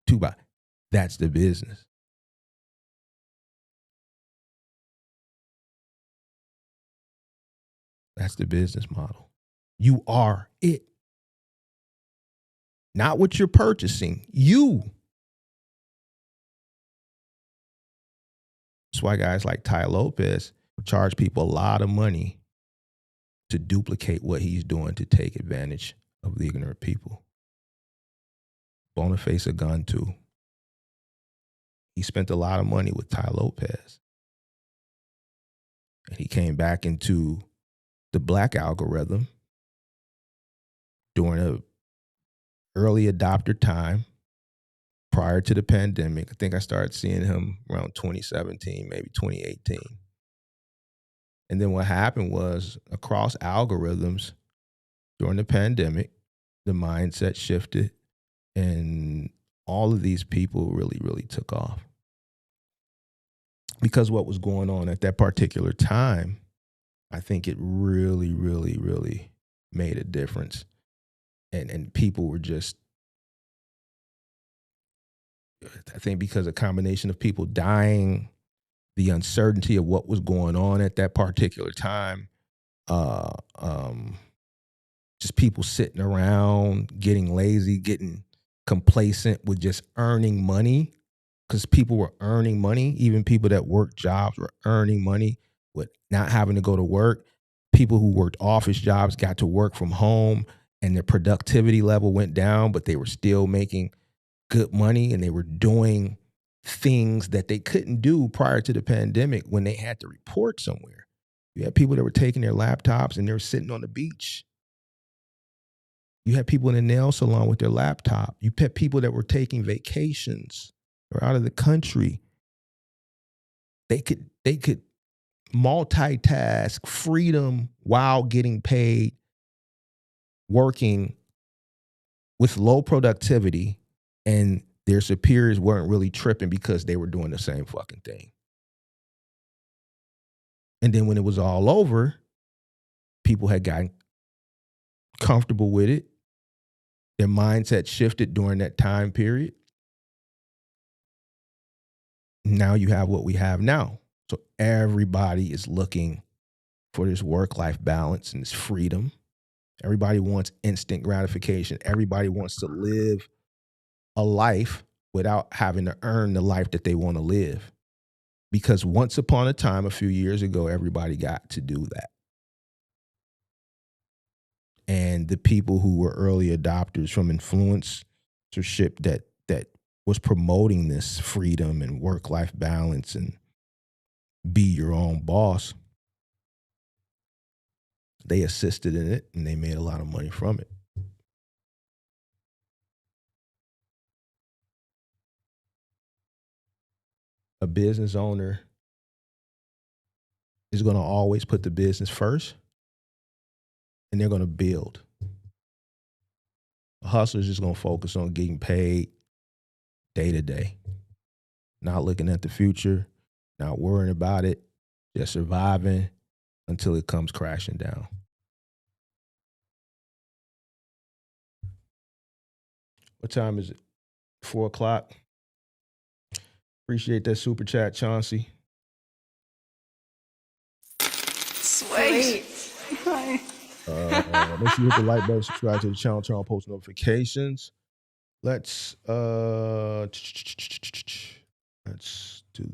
[SPEAKER 4] to buy. That's the business. That's the business model. You are it. Not what you're purchasing. You. That's why guys like Ty Lopez charge people a lot of money to duplicate what he's doing to take advantage of the ignorant people. Boniface a gun too. He spent a lot of money with Ty Lopez. And he came back into the black algorithm during an early adopter time prior to the pandemic. I think I started seeing him around 2017, maybe 2018. And then what happened was, across algorithms during the pandemic, the mindset shifted, and all of these people really, really took off. Because what was going on at that particular time, I think it really, really, really made a difference. And people were just, I think because a combination of people dying, the uncertainty of what was going on at that particular time, just people sitting around, getting lazy, getting complacent with just earning money, because people were earning money. Even people that worked jobs were earning money with not having to go to work. People who worked office jobs got to work from home, and their productivity level went down, but they were still making good money, and they were doing things that they couldn't do prior to the pandemic when they had to report somewhere. You had people that were taking their laptops and they were sitting on the beach You had people in the nail salon with their laptop. You had people that were taking vacations or out of the country. They could multitask, freedom while getting paid, working with low productivity, and their superiors weren't really tripping because they were doing the same fucking thing. And then when it was all over, people had gotten comfortable with it. Their mindset shifted during that time period. Now you have what we have now. So everybody is looking for this work-life balance and this freedom. Everybody wants instant gratification. Everybody wants to live a life without having to earn the life that they want to live. Because once upon a time, a few years ago, everybody got to do that. And the people who were early adopters from influencership that was promoting this freedom and work-life balance and be your own boss, they assisted in it and they made a lot of money from it. A business owner is going to always put the business first, and they're going to build. A hustler is just going to focus on getting paid day to day, not looking at the future, not worrying about it, just surviving until it comes crashing down. What time is it? 4 o'clock. Appreciate that super chat, Chauncey.
[SPEAKER 5] Sweet.
[SPEAKER 4] Make sure you hit the like button, subscribe to the channel, turn on post notifications. Let's do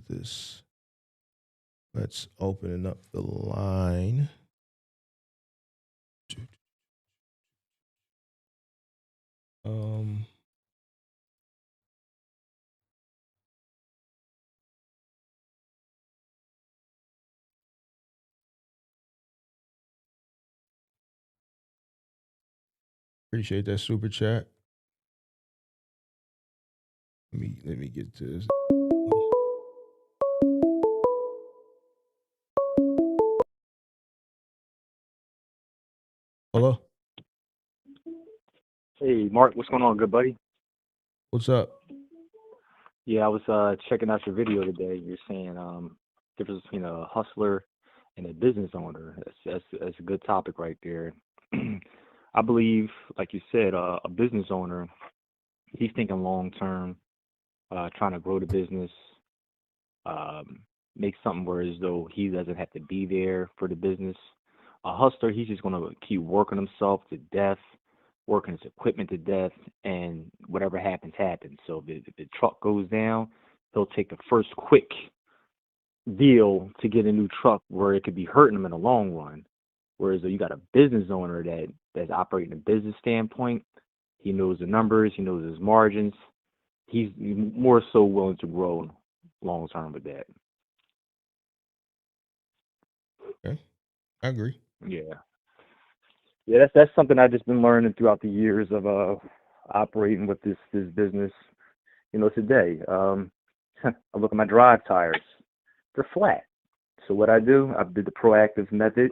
[SPEAKER 4] this. Let's open up the line. Appreciate that super chat. Let me get to this. Hello?
[SPEAKER 6] Hey, Mark, what's going on, good buddy?
[SPEAKER 4] What's up?
[SPEAKER 6] Yeah, I was checking out your video today. You're saying difference between a hustler and a business owner. That's a good topic right there. I believe, like you said, a business owner, he's thinking long term, trying to grow the business, make something where as though he doesn't have to be there for the business. A hustler, he's just going to keep working himself to death, working his equipment to death, and whatever happens, happens. So if the truck goes down, he'll take the first quick deal to get a new truck where it could be hurting him in the long run. Whereas you got a business owner that's operating a business standpoint, he knows the numbers, he knows his margins. He's more so willing to grow long term with that.
[SPEAKER 4] Okay, I agree.
[SPEAKER 6] Yeah, that's something I've just been learning throughout the years of operating with this business. Today, I look at my drive tires; they're flat. So what I do, I did the proactive method.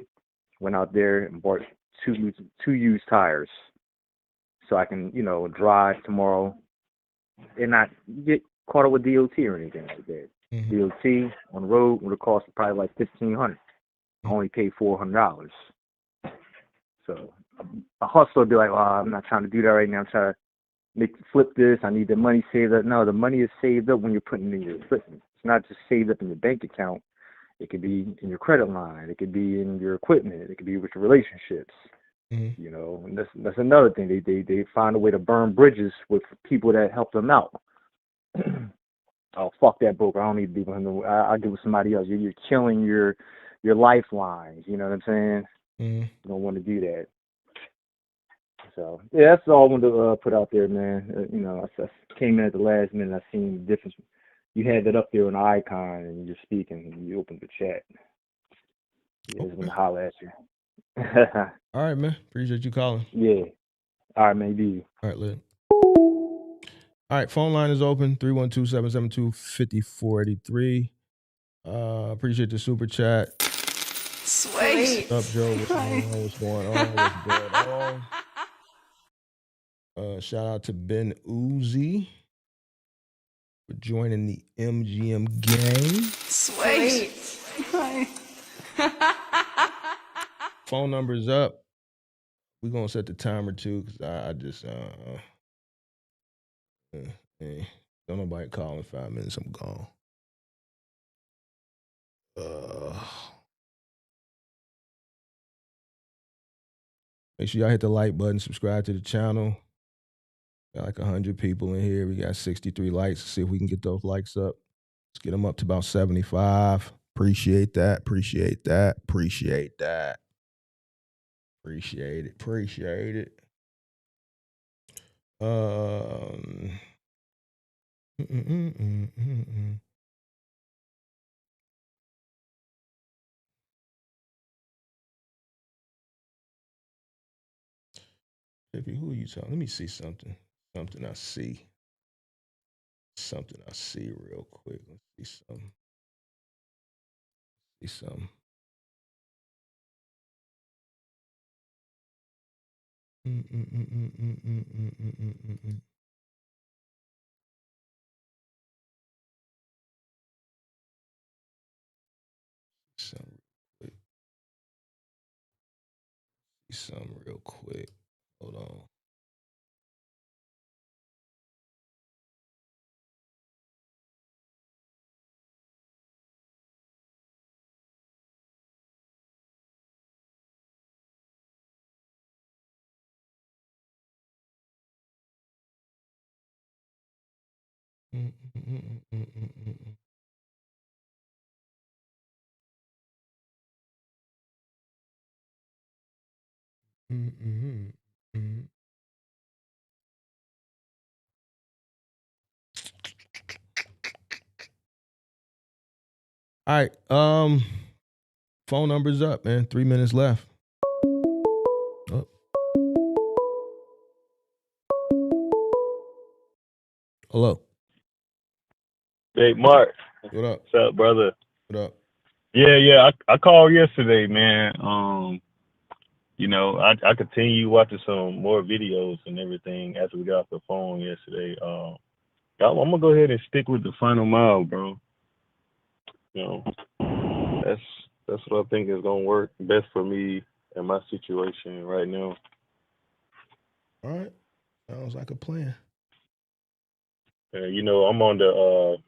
[SPEAKER 6] Went out there and bought two used tires, so I can drive tomorrow and not get caught up with DOT or anything like that.
[SPEAKER 4] Mm-hmm.
[SPEAKER 6] DOT on the road would have cost probably like $1,500. I only paid $400. So a hustler would be like, I'm not trying to do that right now. I'm trying to flip this. I need the money saved up. No, the money is saved up when you're putting it in your equipment. It's not just saved up in your bank account. It could be in your credit line. It could be in your equipment. It could be with your relationships.
[SPEAKER 4] Mm-hmm.
[SPEAKER 6] And that's another thing. They find a way to burn bridges with people that help them out. Oh, fuck that broker. I don't need to be with him. I'll get with somebody else. You're killing your lifelines. You know what I'm saying?
[SPEAKER 4] Mm-hmm.
[SPEAKER 6] You don't want to do that. So yeah, that's all I wanted to put out there, man. I came in at the last minute. I seen the difference. You had that up there on the icon, and you're speaking, and you opened the chat. Yeah, I just want to holler at you.
[SPEAKER 4] All right, man. Appreciate you calling.
[SPEAKER 6] Yeah. All right, man. Be
[SPEAKER 4] All right, Lynn. All right, phone line is open, 312-772-5483. Appreciate the super chat.
[SPEAKER 5] Sweet.
[SPEAKER 4] What's up, Joe? What's going on? What's going on? What's going on? Shout out to Ben Uzi for joining the MGM gang.
[SPEAKER 5] Sweet.
[SPEAKER 4] Phone number is up. We're gonna set the timer too, because I just don't nobody call in 5 minutes. I'm gone. Make sure y'all hit the like button, subscribe to the channel. Got like 100 people in here. We got 63 likes. Let's see if we can get those likes up. Let's get them up to about 75. Appreciate that. Appreciate that. Appreciate that. Appreciate it. Appreciate it. Who are you talking? Let me see something. Something I see. Something I see real quick. Let's see something. See something. Something real quick. Hold on. All right. Phone number's up, man. 3 minutes left. Oh. Hello.
[SPEAKER 7] Hey, Mark.
[SPEAKER 4] What up?
[SPEAKER 7] What's up, brother?
[SPEAKER 4] What up?
[SPEAKER 7] Yeah. I called yesterday, man. You know, I continue watching some more videos and everything after we got off the phone yesterday. I'm gonna go ahead and stick with the final mile, bro. You know, that's what I think is gonna work best for me and my situation right now.
[SPEAKER 4] All right. Sounds like a plan.
[SPEAKER 7] You know, I'm on the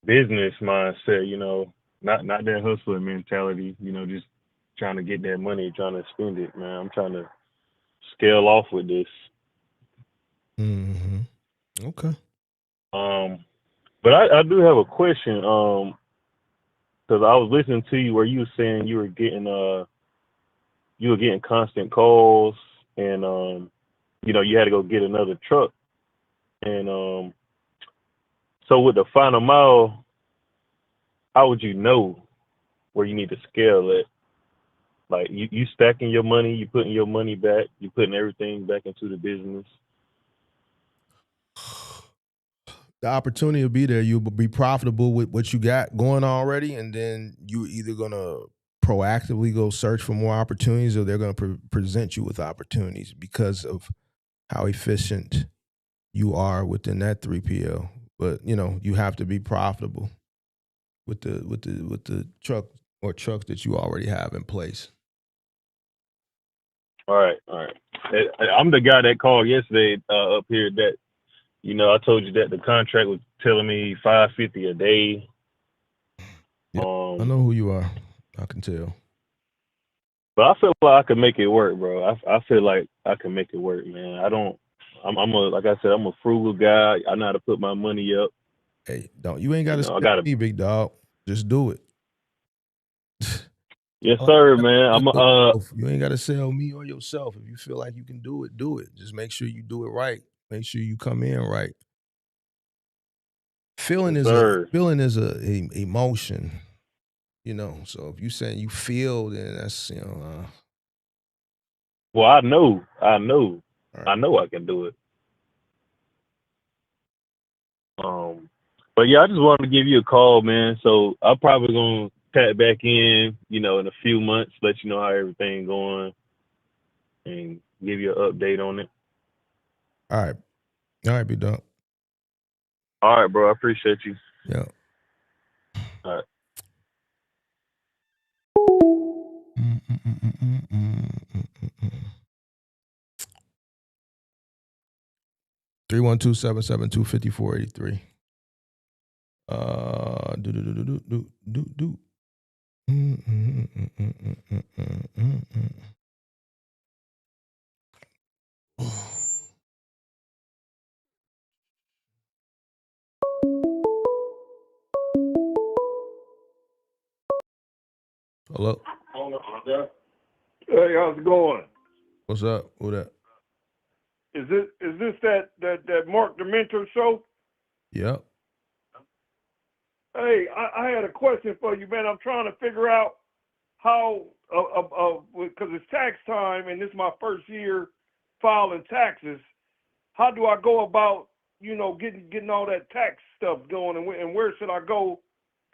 [SPEAKER 7] business mindset. You know, not that hustling mentality. You know, just trying to get that money, trying to spend it, man. I'm trying to scale off with this.
[SPEAKER 4] Okay.
[SPEAKER 7] But I do have a question. Because I was listening to you where you were saying you were getting constant calls, and you know, you had to go get another truck, and so with the final mile, how would you know where you need to scale it? Like you stacking your money, you putting your money back, you putting everything back into the business.
[SPEAKER 4] The opportunity will be there. You'll be profitable with what you got going already, and then you're either gonna proactively go search for more opportunities, or they're gonna present you with opportunities because of how efficient you are within that 3PL. But you know, you have to be profitable with the truck or trucks that you already have in place.
[SPEAKER 7] All right. I'm the guy that called yesterday up here that, you know, I told you that the contract was telling me $550 a day.
[SPEAKER 4] Yep. I know who you are. I can tell.
[SPEAKER 7] But I feel like I can make it work, bro. I feel like I can make it work, man. Like I said, I'm a frugal guy. I know how to put my money up.
[SPEAKER 4] Hey, you ain't got to say me, big dog. Just do it.
[SPEAKER 7] Yes, sir, man.
[SPEAKER 4] You ain't got to sell me or yourself. If you feel like you can do it, do it. Just make sure you do it right. Make sure you come in right. Feeling is a emotion, you know. So if you saying you feel, then that's, you know.
[SPEAKER 7] Well, I know.
[SPEAKER 4] right.
[SPEAKER 7] I know I can do it. But yeah, I just wanted to give you a call, man. So I'm probably gonna tap back in, in a few months, let you know how everything going, and give you an update on it.
[SPEAKER 4] All right, be done.
[SPEAKER 7] All right, bro. I appreciate you.
[SPEAKER 4] Yeah.
[SPEAKER 7] All right.
[SPEAKER 4] 312-772-5483. Do do do do do do do. Hello.
[SPEAKER 8] Hey, how's it going?
[SPEAKER 4] What's up? Who that?
[SPEAKER 8] Is this that Mark the Mentor show?
[SPEAKER 4] Yep.
[SPEAKER 8] Hey, I had a question for you, man. I'm trying to figure out how, because it's tax time and this is my first year filing taxes. How do I go about, getting all that tax stuff going, and where should I go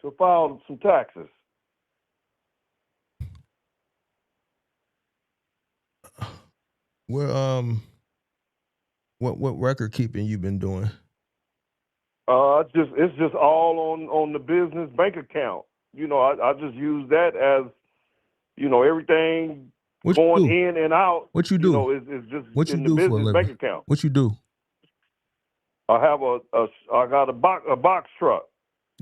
[SPEAKER 8] to file some taxes?
[SPEAKER 4] Well, what record keeping you been doing?
[SPEAKER 8] It's just all on the business bank account. I just use that as, everything
[SPEAKER 4] What you
[SPEAKER 8] going
[SPEAKER 4] do?
[SPEAKER 8] in and out.
[SPEAKER 4] What you do?
[SPEAKER 8] Is just
[SPEAKER 4] What you
[SPEAKER 8] in the
[SPEAKER 4] do for a
[SPEAKER 8] business bank
[SPEAKER 4] living?
[SPEAKER 8] account.
[SPEAKER 4] What you do?
[SPEAKER 8] I have I got a box truck.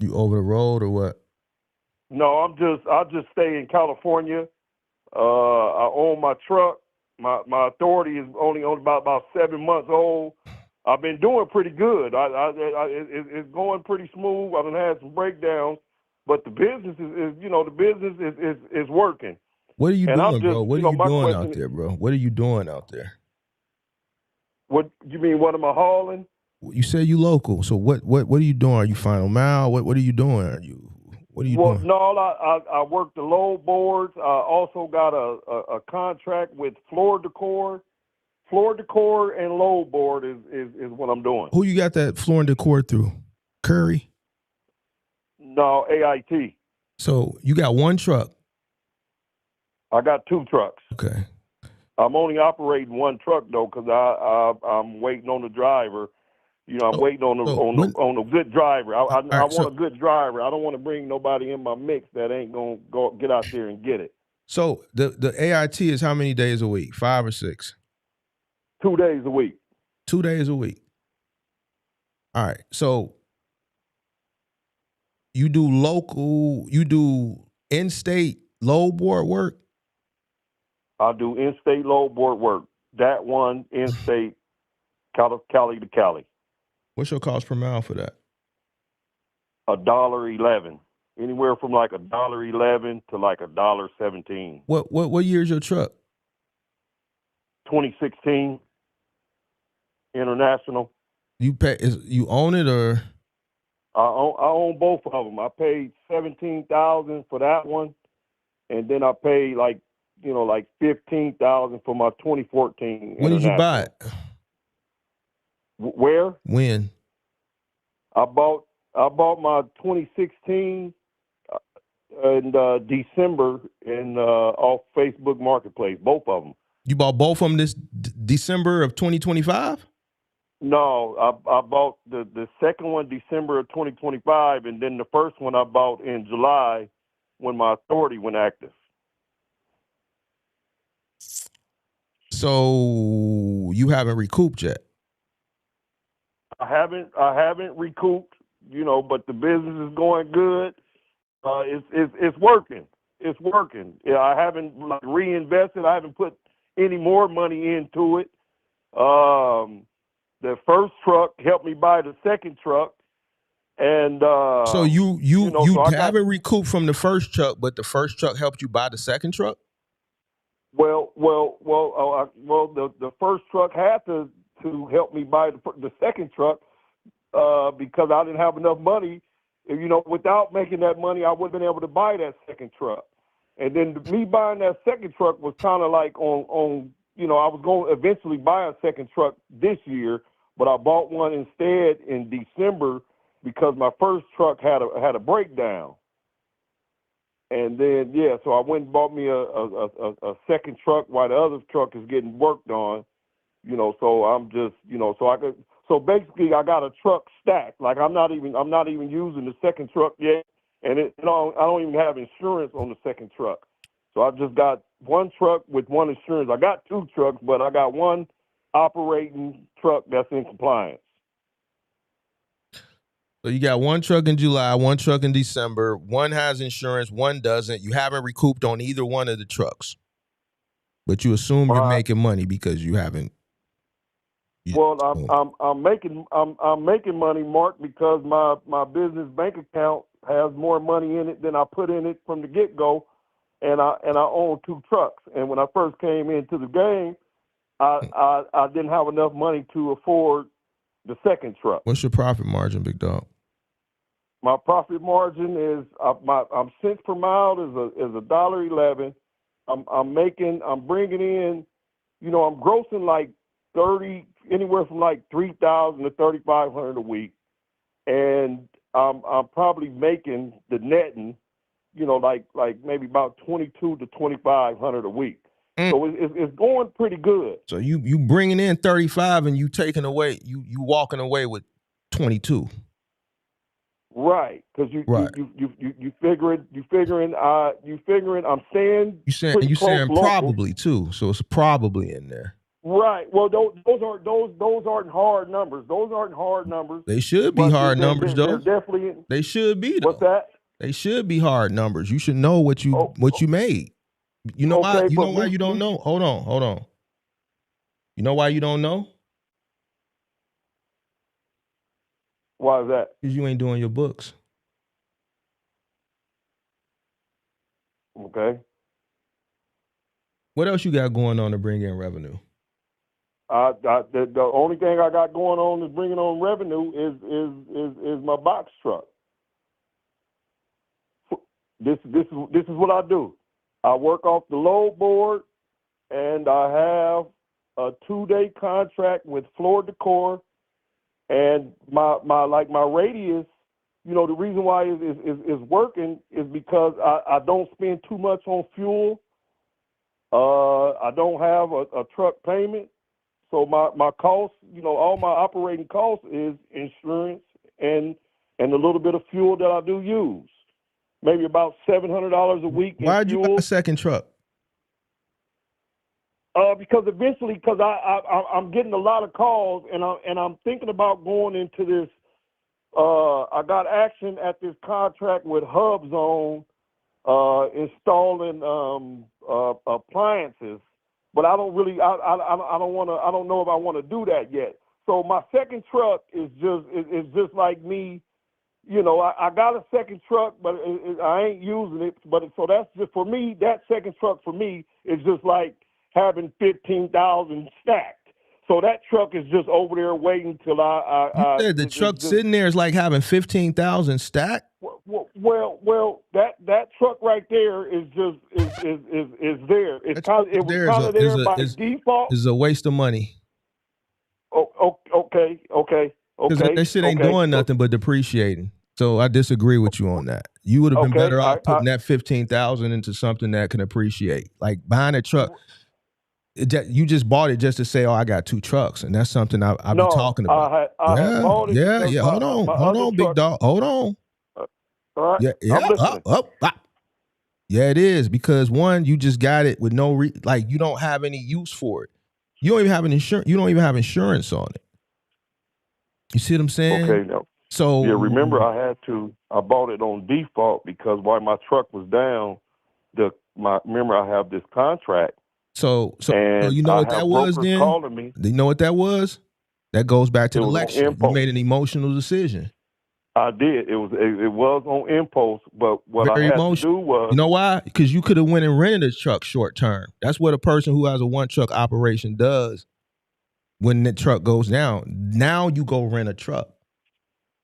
[SPEAKER 4] You over the road or what?
[SPEAKER 8] No, I just stay in California. I own my truck. My authority is only on about 7 months old. I've been doing pretty good. It's going pretty smooth. I've had some breakdowns, but the business is working.
[SPEAKER 4] What are you
[SPEAKER 8] And
[SPEAKER 4] doing,
[SPEAKER 8] I'm
[SPEAKER 4] bro?
[SPEAKER 8] just,
[SPEAKER 4] What are you
[SPEAKER 8] my
[SPEAKER 4] doing
[SPEAKER 8] question.
[SPEAKER 4] out there, bro? What are you doing out there?
[SPEAKER 8] What you mean? What am I hauling?
[SPEAKER 4] You say you local, so what are you doing? Are you final mile? What are you doing? What are you
[SPEAKER 8] Well,
[SPEAKER 4] doing?
[SPEAKER 8] no, I work the load boards. I also got a contract with floor decor. Floor decor and load board is what I'm doing.
[SPEAKER 4] Who you got that floor and decor through? Curry?
[SPEAKER 8] No, AIT.
[SPEAKER 4] So you got one truck.
[SPEAKER 8] I got 2 trucks.
[SPEAKER 4] Okay.
[SPEAKER 8] I'm only operating one truck though, because I'm waiting on the driver. I'm waiting on a good driver. I want a good driver. I don't want to bring nobody in my mix that ain't gonna go get out there and get it.
[SPEAKER 4] So the AIT is how many days a week? 5 or 6?
[SPEAKER 8] 2 days a week.
[SPEAKER 4] 2 days a week. All right. So you do in-state load board work?
[SPEAKER 8] I do in-state load board work. That one in-state, Cali to Cali.
[SPEAKER 4] What's your cost per mile for that?
[SPEAKER 8] $1.11. Anywhere from like $1.11 to like $1.17.
[SPEAKER 4] What year is your truck?
[SPEAKER 8] 2016 International.
[SPEAKER 4] You own it or?
[SPEAKER 8] I own both of them. I paid $17,000 for that one, and then I paid like $15,000 for my 2014
[SPEAKER 4] When did you buy it?
[SPEAKER 8] Where?
[SPEAKER 4] When?
[SPEAKER 8] I bought my 2016 in December off Facebook Marketplace. Both of them.
[SPEAKER 4] You bought both of them this December of 2025?
[SPEAKER 8] No, I bought the second one December of 2025, and then the first one I bought in July when my authority went active.
[SPEAKER 4] So you haven't recouped yet?
[SPEAKER 8] I haven't recouped, but the business is going good. It's working. It's working. Yeah, I haven't reinvested. I haven't put any more money into it. The first truck helped me buy the second truck, and
[SPEAKER 4] so you
[SPEAKER 8] so
[SPEAKER 4] haven't recouped from the first truck, but the first truck helped you buy the second truck.
[SPEAKER 8] The first truck had to help me buy the second truck because I didn't have enough money. Without making that money, I wouldn't have been able to buy that second truck. And then me buying that second truck was kind of like on I was going to eventually buy a second truck this year, but I bought one instead in December because my first truck had a breakdown. And then, so I went and bought me a second truck while the other truck is getting worked on, so I'm just, so basically I got a truck stacked. Like I'm not even using the second truck yet. And I don't even have insurance on the second truck. So I just got one truck with one insurance. I got two trucks, but I got one operating truck that's in compliance.
[SPEAKER 4] So you got one truck in July, one truck in December. One has insurance, one doesn't. You haven't recouped on either one of the trucks, but you assume you're making money because you haven't.
[SPEAKER 8] Well, I'm making money, Mark, because my business bank account has more money in it than I put in it from the get go, and I own two trucks. And when I first came into the game, I didn't have enough money to afford the second truck.
[SPEAKER 4] What's your profit margin, big dog?
[SPEAKER 8] My profit margin is I'm cents per mile is $1.11. I'm bringing in, I'm grossing like 30, anywhere from like 3,000 to 3,500 a week, and I'm probably making the netting, like maybe about 22 to 2,500 a week. So it's going pretty good.
[SPEAKER 4] So you bringing in 35 and you taking away, you walking away with 22.
[SPEAKER 8] Right, because you figuring I'm saying
[SPEAKER 4] you saying probably too, so it's probably in there.
[SPEAKER 8] Right. Well, those aren't hard numbers. Those aren't hard numbers.
[SPEAKER 4] They should be hard numbers, though.
[SPEAKER 8] They're definitely.
[SPEAKER 4] They should be. Though.
[SPEAKER 8] What's that?
[SPEAKER 4] They should be hard numbers. You should know what you made. You know why? You know why you don't know? Hold on. You know why you don't know?
[SPEAKER 8] Why is that?
[SPEAKER 4] Because you ain't doing your books.
[SPEAKER 8] Okay.
[SPEAKER 4] What else you got going on to bring in revenue?
[SPEAKER 8] The only thing I got going on is bringing on revenue is my box truck. This is what I do. I work off the load board, and I have a 2-day contract with Floor Decor, and my radius. The reason why is working is because I don't spend too much on fuel. I don't have a truck payment. So my costs, all my operating costs is insurance and a little bit of fuel that I do use. Maybe about $700 a week.
[SPEAKER 4] Why'd you buy a second truck?
[SPEAKER 8] Because I'm getting a lot of calls, and I'm thinking about going into this. I got action at this contract with HubZone, installing appliances. But I don't really, I don't know if I want to do that yet. So my second truck is just like me, I got a second truck, but I ain't using it. But so that's just for me. That second truck for me is just like having 15,000 stacked. So that truck is just over there waiting till
[SPEAKER 4] You said the truck sitting there is like having 15,000 stacked.
[SPEAKER 8] Well, that truck right there is just is there. It was kind of there by default.
[SPEAKER 4] It's a waste of money.
[SPEAKER 8] Okay.
[SPEAKER 4] Because that shit ain't doing nothing but depreciating. So I disagree with you on that. You would have been better off putting that 15,000 into something that can appreciate, like buying a truck. You just bought it just to say, "Oh, I got two trucks," and that's something I've been talking about.
[SPEAKER 8] I had bought it.
[SPEAKER 4] Yeah. Hold on, big dog. Hold on.
[SPEAKER 8] All right.
[SPEAKER 4] Yeah. Yeah, it is because one, you just got it with no you don't have any use for it. You don't even have insurance. You don't even have insurance on it. You see what I'm saying?
[SPEAKER 8] Okay. No.
[SPEAKER 4] So
[SPEAKER 8] yeah, remember I bought it on default because while my truck was down, remember I have this contract.
[SPEAKER 4] So you know what that was then?
[SPEAKER 8] Calling me.
[SPEAKER 4] You know what that was? That goes back to the election. You made an emotional decision.
[SPEAKER 8] I did. It was on impulse, but what I had to do was,
[SPEAKER 4] you know why? Because you could have went and rented a truck short term. That's what a person who has a one truck operation does when the truck goes down. Now you go rent a truck.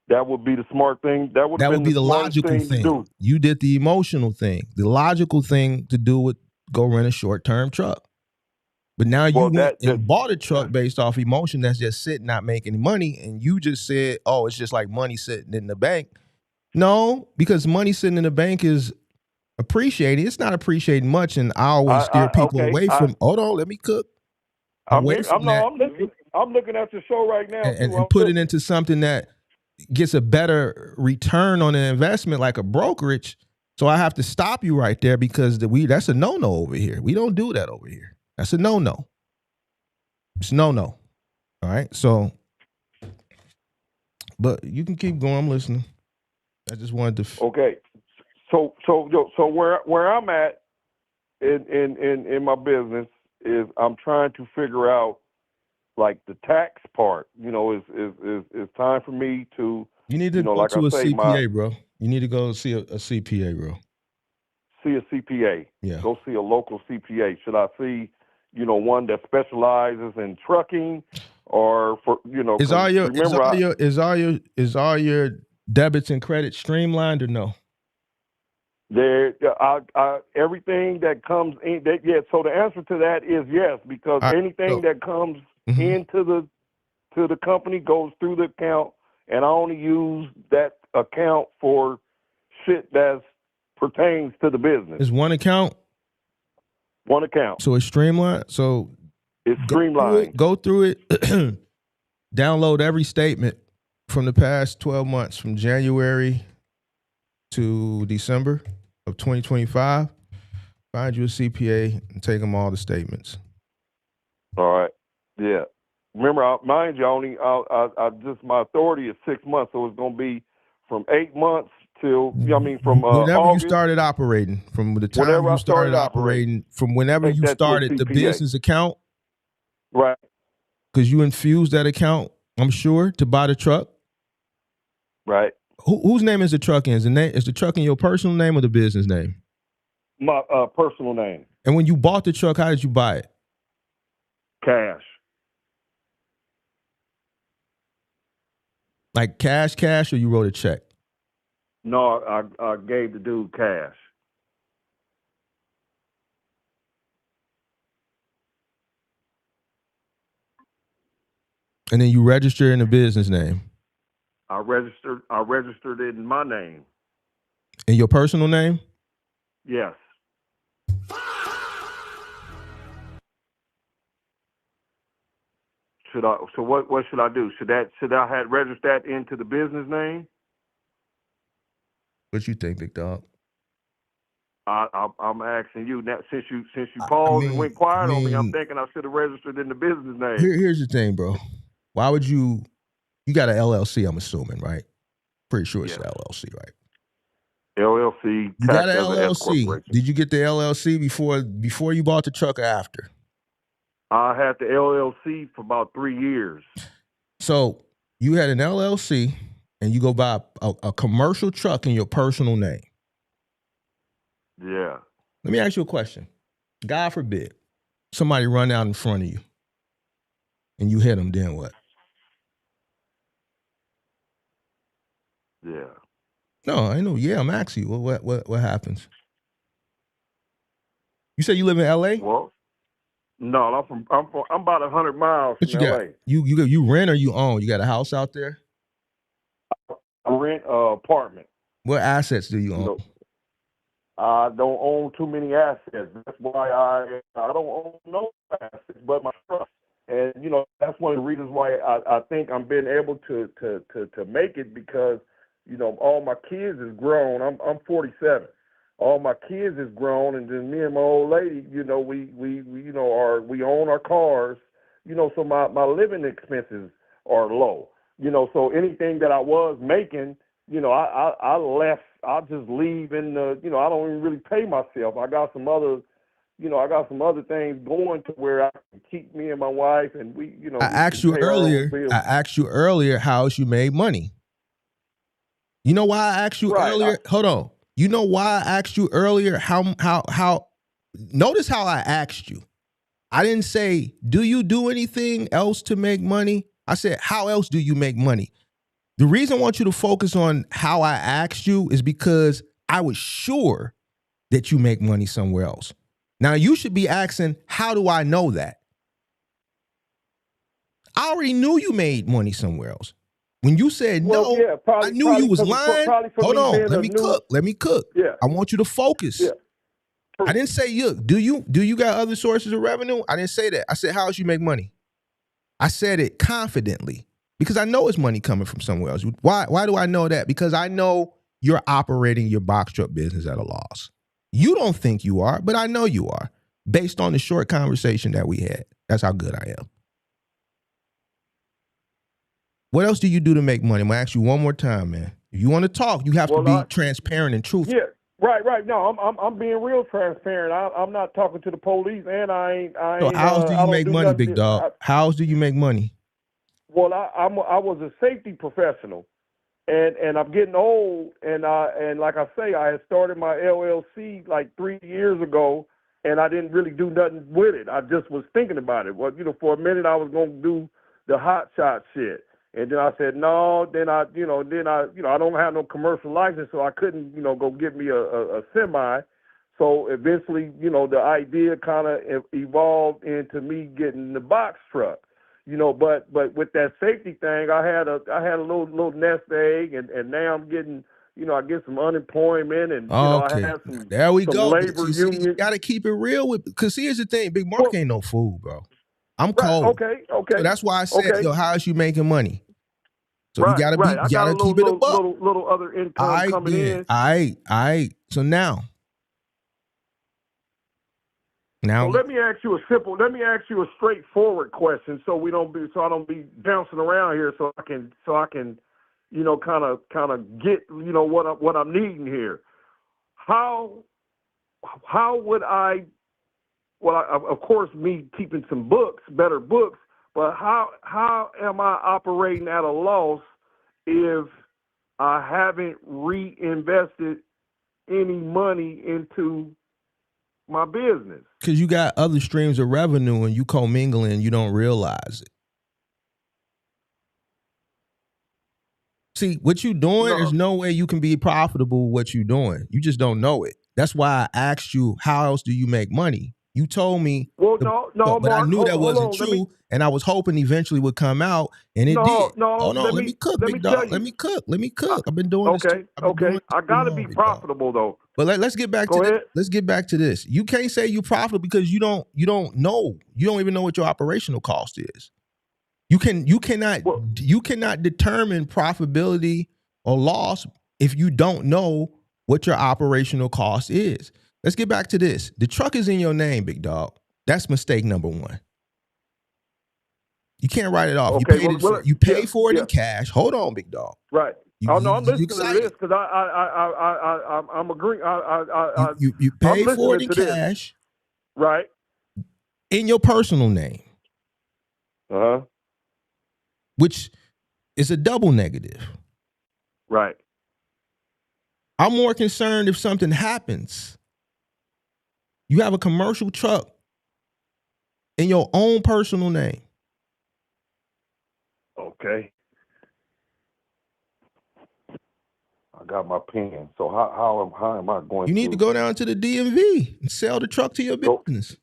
[SPEAKER 8] That would be the smart thing. That would
[SPEAKER 4] be the logical thing. You did the emotional thing. The logical thing to do would go rent a short term truck. But now you
[SPEAKER 8] Well,
[SPEAKER 4] went
[SPEAKER 8] that
[SPEAKER 4] and bought a truck based off emotion that's just sitting, not making any money, and you just said, "Oh, it's just like money sitting in the bank." No, because money sitting in the bank is appreciating. It's not appreciating much, and I always steer people away from. Hold on, let me cook. Away from that,
[SPEAKER 8] I'm looking at your show right now too.
[SPEAKER 4] and put it into something that gets a better return on an investment, like a brokerage. So I have to stop you right there because that's a no-no over here. We don't do that over here. That's a no-no. It's no-no. All right. So, but you can keep going. I'm listening. I just wanted to.
[SPEAKER 8] Okay. So where I'm at in my business is I'm trying to figure out like the tax part. You know, is time for me to.
[SPEAKER 4] You need to go
[SPEAKER 8] like
[SPEAKER 4] to
[SPEAKER 8] I
[SPEAKER 4] a
[SPEAKER 8] say,
[SPEAKER 4] CPA, bro. You need to go see a CPA, bro.
[SPEAKER 8] See a CPA.
[SPEAKER 4] Yeah.
[SPEAKER 8] Go see a local CPA. Should I see, one that specializes in trucking, or for
[SPEAKER 4] Is all your debits and credits streamlined or no?
[SPEAKER 8] Everything that comes in. So the answer to that is yes, because anything that comes into the company goes through the account, and I only use that account for shit that pertains to the business.
[SPEAKER 4] Is one account?
[SPEAKER 8] One account.
[SPEAKER 4] So it's streamlined. So
[SPEAKER 8] it's streamlined.
[SPEAKER 4] Go through it. Download every statement from the past 12 months, from January to December of 2025. Find you a CPA and take them all the statements.
[SPEAKER 8] All right. Yeah. Remember, mind you, my authority is 6 months, so it's going to be from 8 months till, from
[SPEAKER 4] whenever
[SPEAKER 8] August,
[SPEAKER 4] you started operating, from the time you started operating, from whenever you started the business account.
[SPEAKER 8] Right.
[SPEAKER 4] Because you infused that account, I'm sure, to buy the truck.
[SPEAKER 8] Right.
[SPEAKER 4] Whose name is the truck in? Is the truck in your personal name or the business name?
[SPEAKER 8] My personal name.
[SPEAKER 4] And when you bought the truck, how did you buy it?
[SPEAKER 8] Cash.
[SPEAKER 4] Like cash, or you wrote a check?
[SPEAKER 8] No, I gave the dude cash.
[SPEAKER 4] And then you register in the business name?
[SPEAKER 8] I registered it in my name.
[SPEAKER 4] In your personal name?
[SPEAKER 8] Yes. So what should I do? Should I have registered that into the business name?
[SPEAKER 4] What you think, big dog?
[SPEAKER 8] I'm asking you now, since you paused and went quiet on me. I'm thinking I should have registered in the business name.
[SPEAKER 4] Here's the thing, bro. Why would you got an LLC? I'm assuming, right? Pretty sure it's an LLC, right?
[SPEAKER 8] LLC.
[SPEAKER 4] You got an LLC. Did you get the LLC before you bought the truck or after?
[SPEAKER 8] I had the LLC for about 3 years.
[SPEAKER 4] So you had an LLC and you go buy a commercial truck in your personal name.
[SPEAKER 8] Yeah.
[SPEAKER 4] Let me ask you a question. God forbid somebody run out in front of you and you hit them, then what?
[SPEAKER 8] Yeah.
[SPEAKER 4] No, I know. Yeah, I'm asking you. What happens? You say you live in LA?
[SPEAKER 8] Well, no, I'm about 100 miles from LA.
[SPEAKER 4] You rent or you own? You got a house out there?
[SPEAKER 8] I rent an apartment.
[SPEAKER 4] What assets do you own?
[SPEAKER 8] I don't own too many assets. That's why I don't own no assets but my truck. And that's one of the reasons why I think I'm being able to make it, because all my kids is grown. I'm 47. All my kids is grown, and then me and my old lady, we own our cars. So my living expenses are low. So anything that I was making, I left. I just leave in the. I don't even really pay myself. I got some other things going to where I can keep me and my wife, and we.
[SPEAKER 4] I asked you earlier how else you made money. You know why I asked you earlier? Hold on. You know why I asked you earlier how notice how I asked you. I didn't say, do you do anything else to make money? I said, how else do you make money? The reason I want you to focus on how I asked you is because I was sure that you make money somewhere else. Now you should be asking, how do I know that? I already knew you made money somewhere else. When you said
[SPEAKER 8] Well,
[SPEAKER 4] no,
[SPEAKER 8] yeah, probably,
[SPEAKER 4] I knew you was lying.
[SPEAKER 8] Probably for
[SPEAKER 4] Hold
[SPEAKER 8] me
[SPEAKER 4] on,
[SPEAKER 8] being
[SPEAKER 4] let
[SPEAKER 8] a
[SPEAKER 4] me
[SPEAKER 8] new,
[SPEAKER 4] cook. Let me cook.
[SPEAKER 8] yeah,
[SPEAKER 4] I want you to focus.
[SPEAKER 8] yeah.
[SPEAKER 4] I didn't say do you got other sources of revenue? I didn't say that. I said how else you make money. I said it confidently because I know it's money coming from somewhere else. Why do I know that? Because I know you're operating your box truck business at a loss. You don't think you are, but I know you are based on the short conversation that we had. That's how good I am. What else do you do to make money? I'm gonna ask you one more time, man. If you want to talk, you have to be transparent and truthful.
[SPEAKER 8] Yeah, right. No, I'm being real transparent. I'm not talking to the police, and I ain't.
[SPEAKER 4] So how else do you make money, big
[SPEAKER 8] nothing.
[SPEAKER 4] dog? How else do you make money?
[SPEAKER 8] Well, I was a safety professional, and I'm getting old, and like I say, I had started my LLC like 3 years ago, and I didn't really do nothing with it. I just was thinking about it. Well, for a minute I was gonna do the hot shot shit. And then I said no. Then I don't have no commercial license, so I couldn't, go get me a semi. So eventually, the idea kind of evolved into me getting the box truck. But with that safety thing, I had a little nest egg, and now I'm getting, I get some unemployment, and
[SPEAKER 4] Okay.
[SPEAKER 8] I have some.
[SPEAKER 4] There we
[SPEAKER 8] some
[SPEAKER 4] go.
[SPEAKER 8] labor
[SPEAKER 4] See, you
[SPEAKER 8] union.
[SPEAKER 4] got to keep it real because here's the thing: Big Mark ain't no fool, bro. I'm
[SPEAKER 8] Right.
[SPEAKER 4] cold.
[SPEAKER 8] Okay.
[SPEAKER 4] So that's why I said,
[SPEAKER 8] Okay.
[SPEAKER 4] how is you making money? So
[SPEAKER 8] Right.
[SPEAKER 4] you gotta be,
[SPEAKER 8] I
[SPEAKER 4] you
[SPEAKER 8] got
[SPEAKER 4] gotta
[SPEAKER 8] a
[SPEAKER 4] keep it a buck.
[SPEAKER 8] little other income
[SPEAKER 4] All right,
[SPEAKER 8] coming
[SPEAKER 4] then.
[SPEAKER 8] in.
[SPEAKER 4] All right. So now,
[SPEAKER 8] So let me ask you a straightforward question, so I don't be bouncing around here, so I can, kind of get, what I'm needing here. How would I? Well, of course, me keeping some better books, but how am I operating at a loss if I haven't reinvested any money into my business?
[SPEAKER 4] because you got other streams of revenue and you commingling and you don't realize it. See, what you doing, there's no way you can be profitable with what you doing. You just don't know it. That's why I asked you, how else do you make money? You told me,
[SPEAKER 8] well,
[SPEAKER 4] but
[SPEAKER 8] Mark,
[SPEAKER 4] I knew that wasn't
[SPEAKER 8] hold on,
[SPEAKER 4] true, and I was hoping eventually would come out, and it did. Oh no, let me cook, big dog. Let me cook. I've been doing this.
[SPEAKER 8] I gotta be profitable though.
[SPEAKER 4] But let's get back to this. Let's get back to this. You can't say you're profitable because you don't know. You don't even know what your operational cost is. You cannot determine profitability or loss if you don't know what your operational cost is. Let's get back to this. The truck is in your name, big dog. That's mistake number one. You can't write it off.
[SPEAKER 8] Okay,
[SPEAKER 4] you pay for it in cash. Hold on, big dog.
[SPEAKER 8] Right. I'm listening to
[SPEAKER 4] excited.
[SPEAKER 8] this because I'm agreeing.
[SPEAKER 4] You pay for it in cash.
[SPEAKER 8] Right.
[SPEAKER 4] In your personal name. Which is a double negative.
[SPEAKER 8] Right.
[SPEAKER 4] I'm more concerned if something happens. You have a commercial truck in your own personal name.
[SPEAKER 8] Okay. I got my pen. So how am I going?
[SPEAKER 4] You need to go down to the DMV and sell the truck to your business.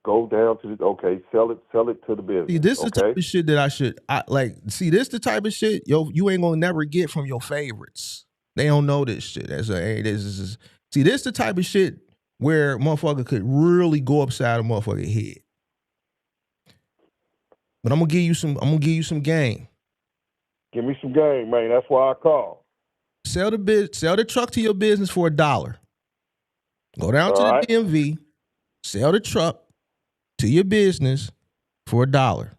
[SPEAKER 8] Go down to sell it to the business.
[SPEAKER 4] See, this is the type of shit that see, this the type of shit you ain't gonna never get from your favorites. They don't know this shit. See, this the type of shit where motherfucker could really go upside a motherfucker's head. But I'm gonna give you some game.
[SPEAKER 8] Give me some game, man. That's why I call.
[SPEAKER 4] Sell the truck to your business for $1. Go down to the DMV, sell the truck to your business for $1.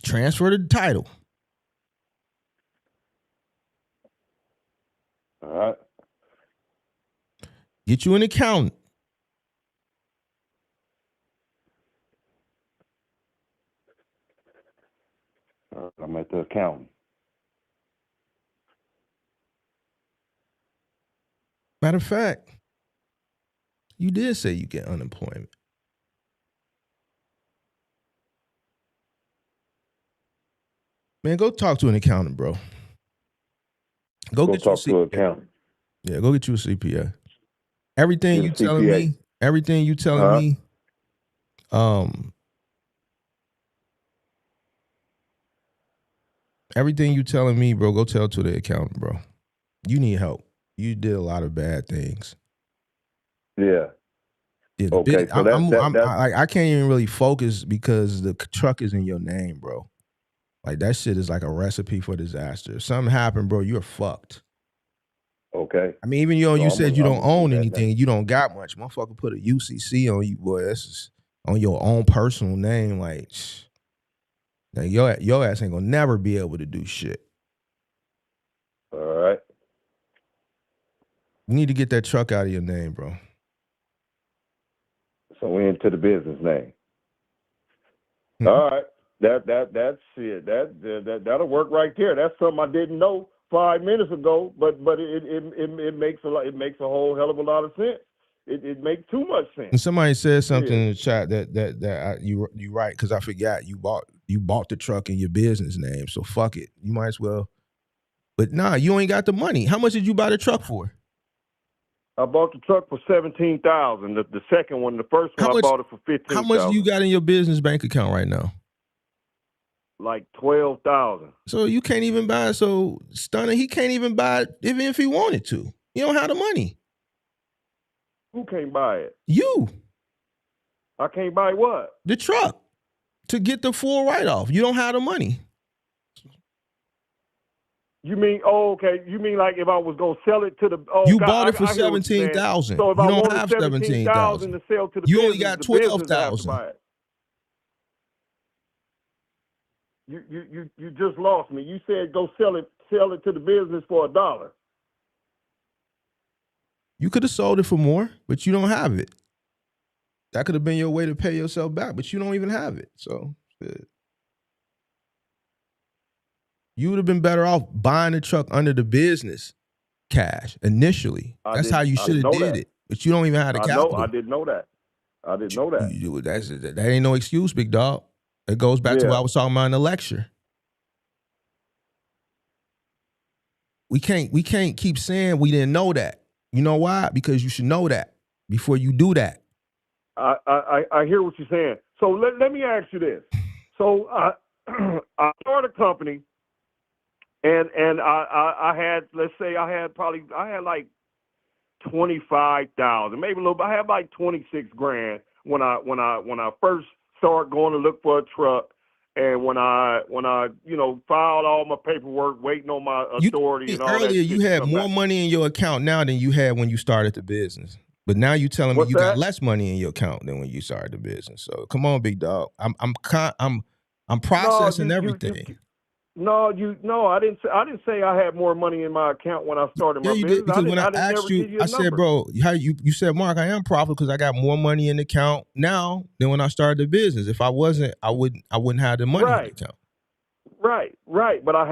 [SPEAKER 4] Transfer the title.
[SPEAKER 8] All right.
[SPEAKER 4] Get you an accountant.
[SPEAKER 8] I'm at the accountant.
[SPEAKER 4] Matter of fact, you did say you get unemployment. Man, go talk to an accountant, bro. Go get
[SPEAKER 8] talk to an accountant.
[SPEAKER 4] Yeah, go get you a CPA. Everything
[SPEAKER 9] Get a
[SPEAKER 4] you telling
[SPEAKER 9] CPA.
[SPEAKER 4] me, everything you telling
[SPEAKER 9] Huh?
[SPEAKER 4] me, um, everything you telling me, bro, go tell to the accountant, bro. You need help. You did a lot of bad things.
[SPEAKER 9] Yeah.
[SPEAKER 4] Yeah,
[SPEAKER 9] Okay. So that's
[SPEAKER 4] I can't even really focus because the truck is in your name, bro. Like that shit is like a recipe for disaster. If something happened, bro, you're fucked.
[SPEAKER 9] okay.
[SPEAKER 4] I mean, even though
[SPEAKER 9] So
[SPEAKER 4] you
[SPEAKER 9] I'm
[SPEAKER 4] said you
[SPEAKER 9] gonna
[SPEAKER 4] don't
[SPEAKER 9] do
[SPEAKER 4] own
[SPEAKER 9] that now.
[SPEAKER 4] anything, you don't got much. Motherfucker put a UCC on you, boy. This is on your own personal name. Like, now your ass ain't gonna never be able to do shit.
[SPEAKER 9] All right.
[SPEAKER 4] You need to get that truck out of your name, bro.
[SPEAKER 9] So we're into the business name.
[SPEAKER 4] Hmm.
[SPEAKER 9] All right. That's it. That'll work right there. That's something I didn't know 5 minutes ago, but it makes a whole hell of a lot of sense. It makes too much sense.
[SPEAKER 4] And somebody said something
[SPEAKER 9] Yeah.
[SPEAKER 4] in the chat that you right, because I forgot you bought the truck in your business name, so fuck it. You might as well. But nah, you ain't got the money. How much did you buy the truck for?
[SPEAKER 8] I bought the truck for $17,000. The second one, the first
[SPEAKER 4] How
[SPEAKER 8] one, I
[SPEAKER 4] much?
[SPEAKER 8] bought it for
[SPEAKER 4] How much do you
[SPEAKER 8] $15,000.
[SPEAKER 4] got in your business bank account right now?
[SPEAKER 8] Like $12,000.
[SPEAKER 4] So you can't even buy it. So Stunner, he can't even buy it even if he wanted to. You don't have the money.
[SPEAKER 8] Who can't buy it?
[SPEAKER 4] You,
[SPEAKER 8] I can't buy what?
[SPEAKER 4] the truck, to get the full write-off. You don't have the money.
[SPEAKER 8] You mean, oh, okay. You mean like if I was gonna sell it to the? Oh,
[SPEAKER 4] You
[SPEAKER 8] God,
[SPEAKER 4] bought it for
[SPEAKER 8] I hear what you're saying.
[SPEAKER 4] 17,000.
[SPEAKER 8] So if
[SPEAKER 4] You
[SPEAKER 8] I
[SPEAKER 4] don't
[SPEAKER 8] wanted
[SPEAKER 4] have
[SPEAKER 8] 17,000
[SPEAKER 4] 17,000.
[SPEAKER 8] to sell to the
[SPEAKER 4] You
[SPEAKER 8] business,
[SPEAKER 4] only got
[SPEAKER 8] the business would have to
[SPEAKER 4] 12,000.
[SPEAKER 8] buy it. You just lost me. You said go sell it to the business for $1.
[SPEAKER 4] You could have sold it for more, but you don't have it. That could have been your way to pay yourself back, but you don't even have it. So shit. You would have been better off buying the truck under the business cash initially. That's how you
[SPEAKER 8] I
[SPEAKER 4] should
[SPEAKER 8] didn't
[SPEAKER 4] have
[SPEAKER 8] know
[SPEAKER 4] did
[SPEAKER 8] that.
[SPEAKER 4] it. But you don't even have the capital.
[SPEAKER 8] I didn't know that. I didn't know that.
[SPEAKER 4] That ain't no excuse, big dog. It goes back to what I was talking about in the lecture. We can't keep saying we didn't know that. You know why? Because you should know that before you do that.
[SPEAKER 8] I hear what you're saying. So let me ask you this. So I started a company, and I had, let's say I had like 25,000, maybe a little bit. I had like 26 grand when I first started going to look for a truck, and when I filed all my paperwork, waiting on my authority and all that
[SPEAKER 4] Earlier,
[SPEAKER 8] shit
[SPEAKER 4] you
[SPEAKER 8] to
[SPEAKER 4] had
[SPEAKER 8] come
[SPEAKER 4] more
[SPEAKER 8] back.
[SPEAKER 4] money in your account now than you had when you started the business. But now you telling me
[SPEAKER 8] What's
[SPEAKER 4] you got
[SPEAKER 8] that?
[SPEAKER 4] less money in your account than when you started the business. So come on, big dog. I'm processing everything.
[SPEAKER 8] I didn't say I had more money in my account when I started
[SPEAKER 4] Yeah,
[SPEAKER 8] my
[SPEAKER 4] you did,
[SPEAKER 8] business.
[SPEAKER 4] because when I
[SPEAKER 8] I didn't
[SPEAKER 4] asked
[SPEAKER 8] never
[SPEAKER 4] you,
[SPEAKER 8] give you
[SPEAKER 4] I
[SPEAKER 8] a
[SPEAKER 4] said,
[SPEAKER 8] number.
[SPEAKER 4] bro, how you said, Mark, I am profitable because I got more money in the account now than when I started the business. If I wasn't, I wouldn't have the money in the account.
[SPEAKER 8] Right. But I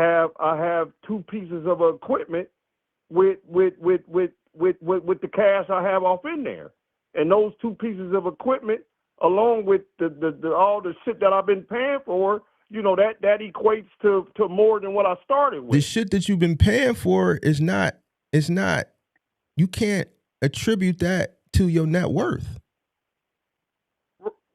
[SPEAKER 8] have two pieces of equipment with the cash I have off in there, and those two pieces of equipment, along with the all the shit that I've been paying for, that equates to more than what I started with.
[SPEAKER 4] The shit that you've been paying for is not. You can't attribute that to your net worth.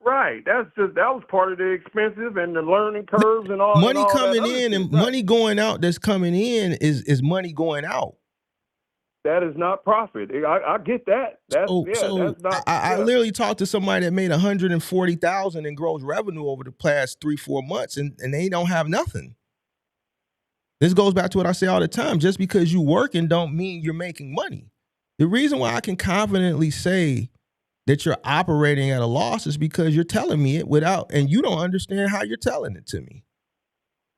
[SPEAKER 8] Right. That was part of the expenses and the learning curves and all
[SPEAKER 4] Money
[SPEAKER 8] that
[SPEAKER 4] coming
[SPEAKER 8] other
[SPEAKER 4] in
[SPEAKER 8] shit.
[SPEAKER 4] and
[SPEAKER 8] Right.
[SPEAKER 4] money going out that's coming in is money going out.
[SPEAKER 8] That is not profit. I get that. That's not.
[SPEAKER 4] I literally talked to somebody that made 140,000 in gross revenue over the past 3-4 months, and they don't have nothing. This goes back to what I say all the time. Just because you working don't mean you're making money. The reason why I can confidently say that you're operating at a loss is because you're telling me it without, and you don't understand how you're telling it to me.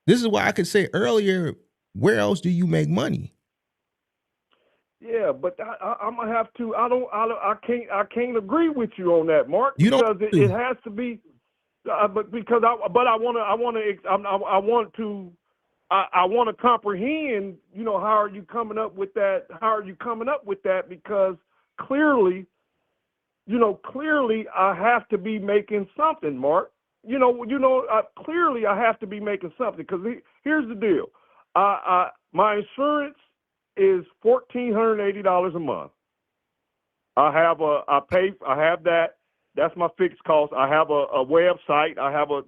[SPEAKER 4] This is why I could say earlier, where else do you make money?
[SPEAKER 8] Yeah, but I'm gonna have to. I can't agree with you on that, Mark.
[SPEAKER 4] You don't
[SPEAKER 8] because it has to be. I want to comprehend. How are you coming up with that? Because clearly I have to be making something, Mark. Clearly I have to be making something, because here's the deal. My insurance is $1,480 a month.
[SPEAKER 9] I have that. That's my fixed cost. I have a website. I have a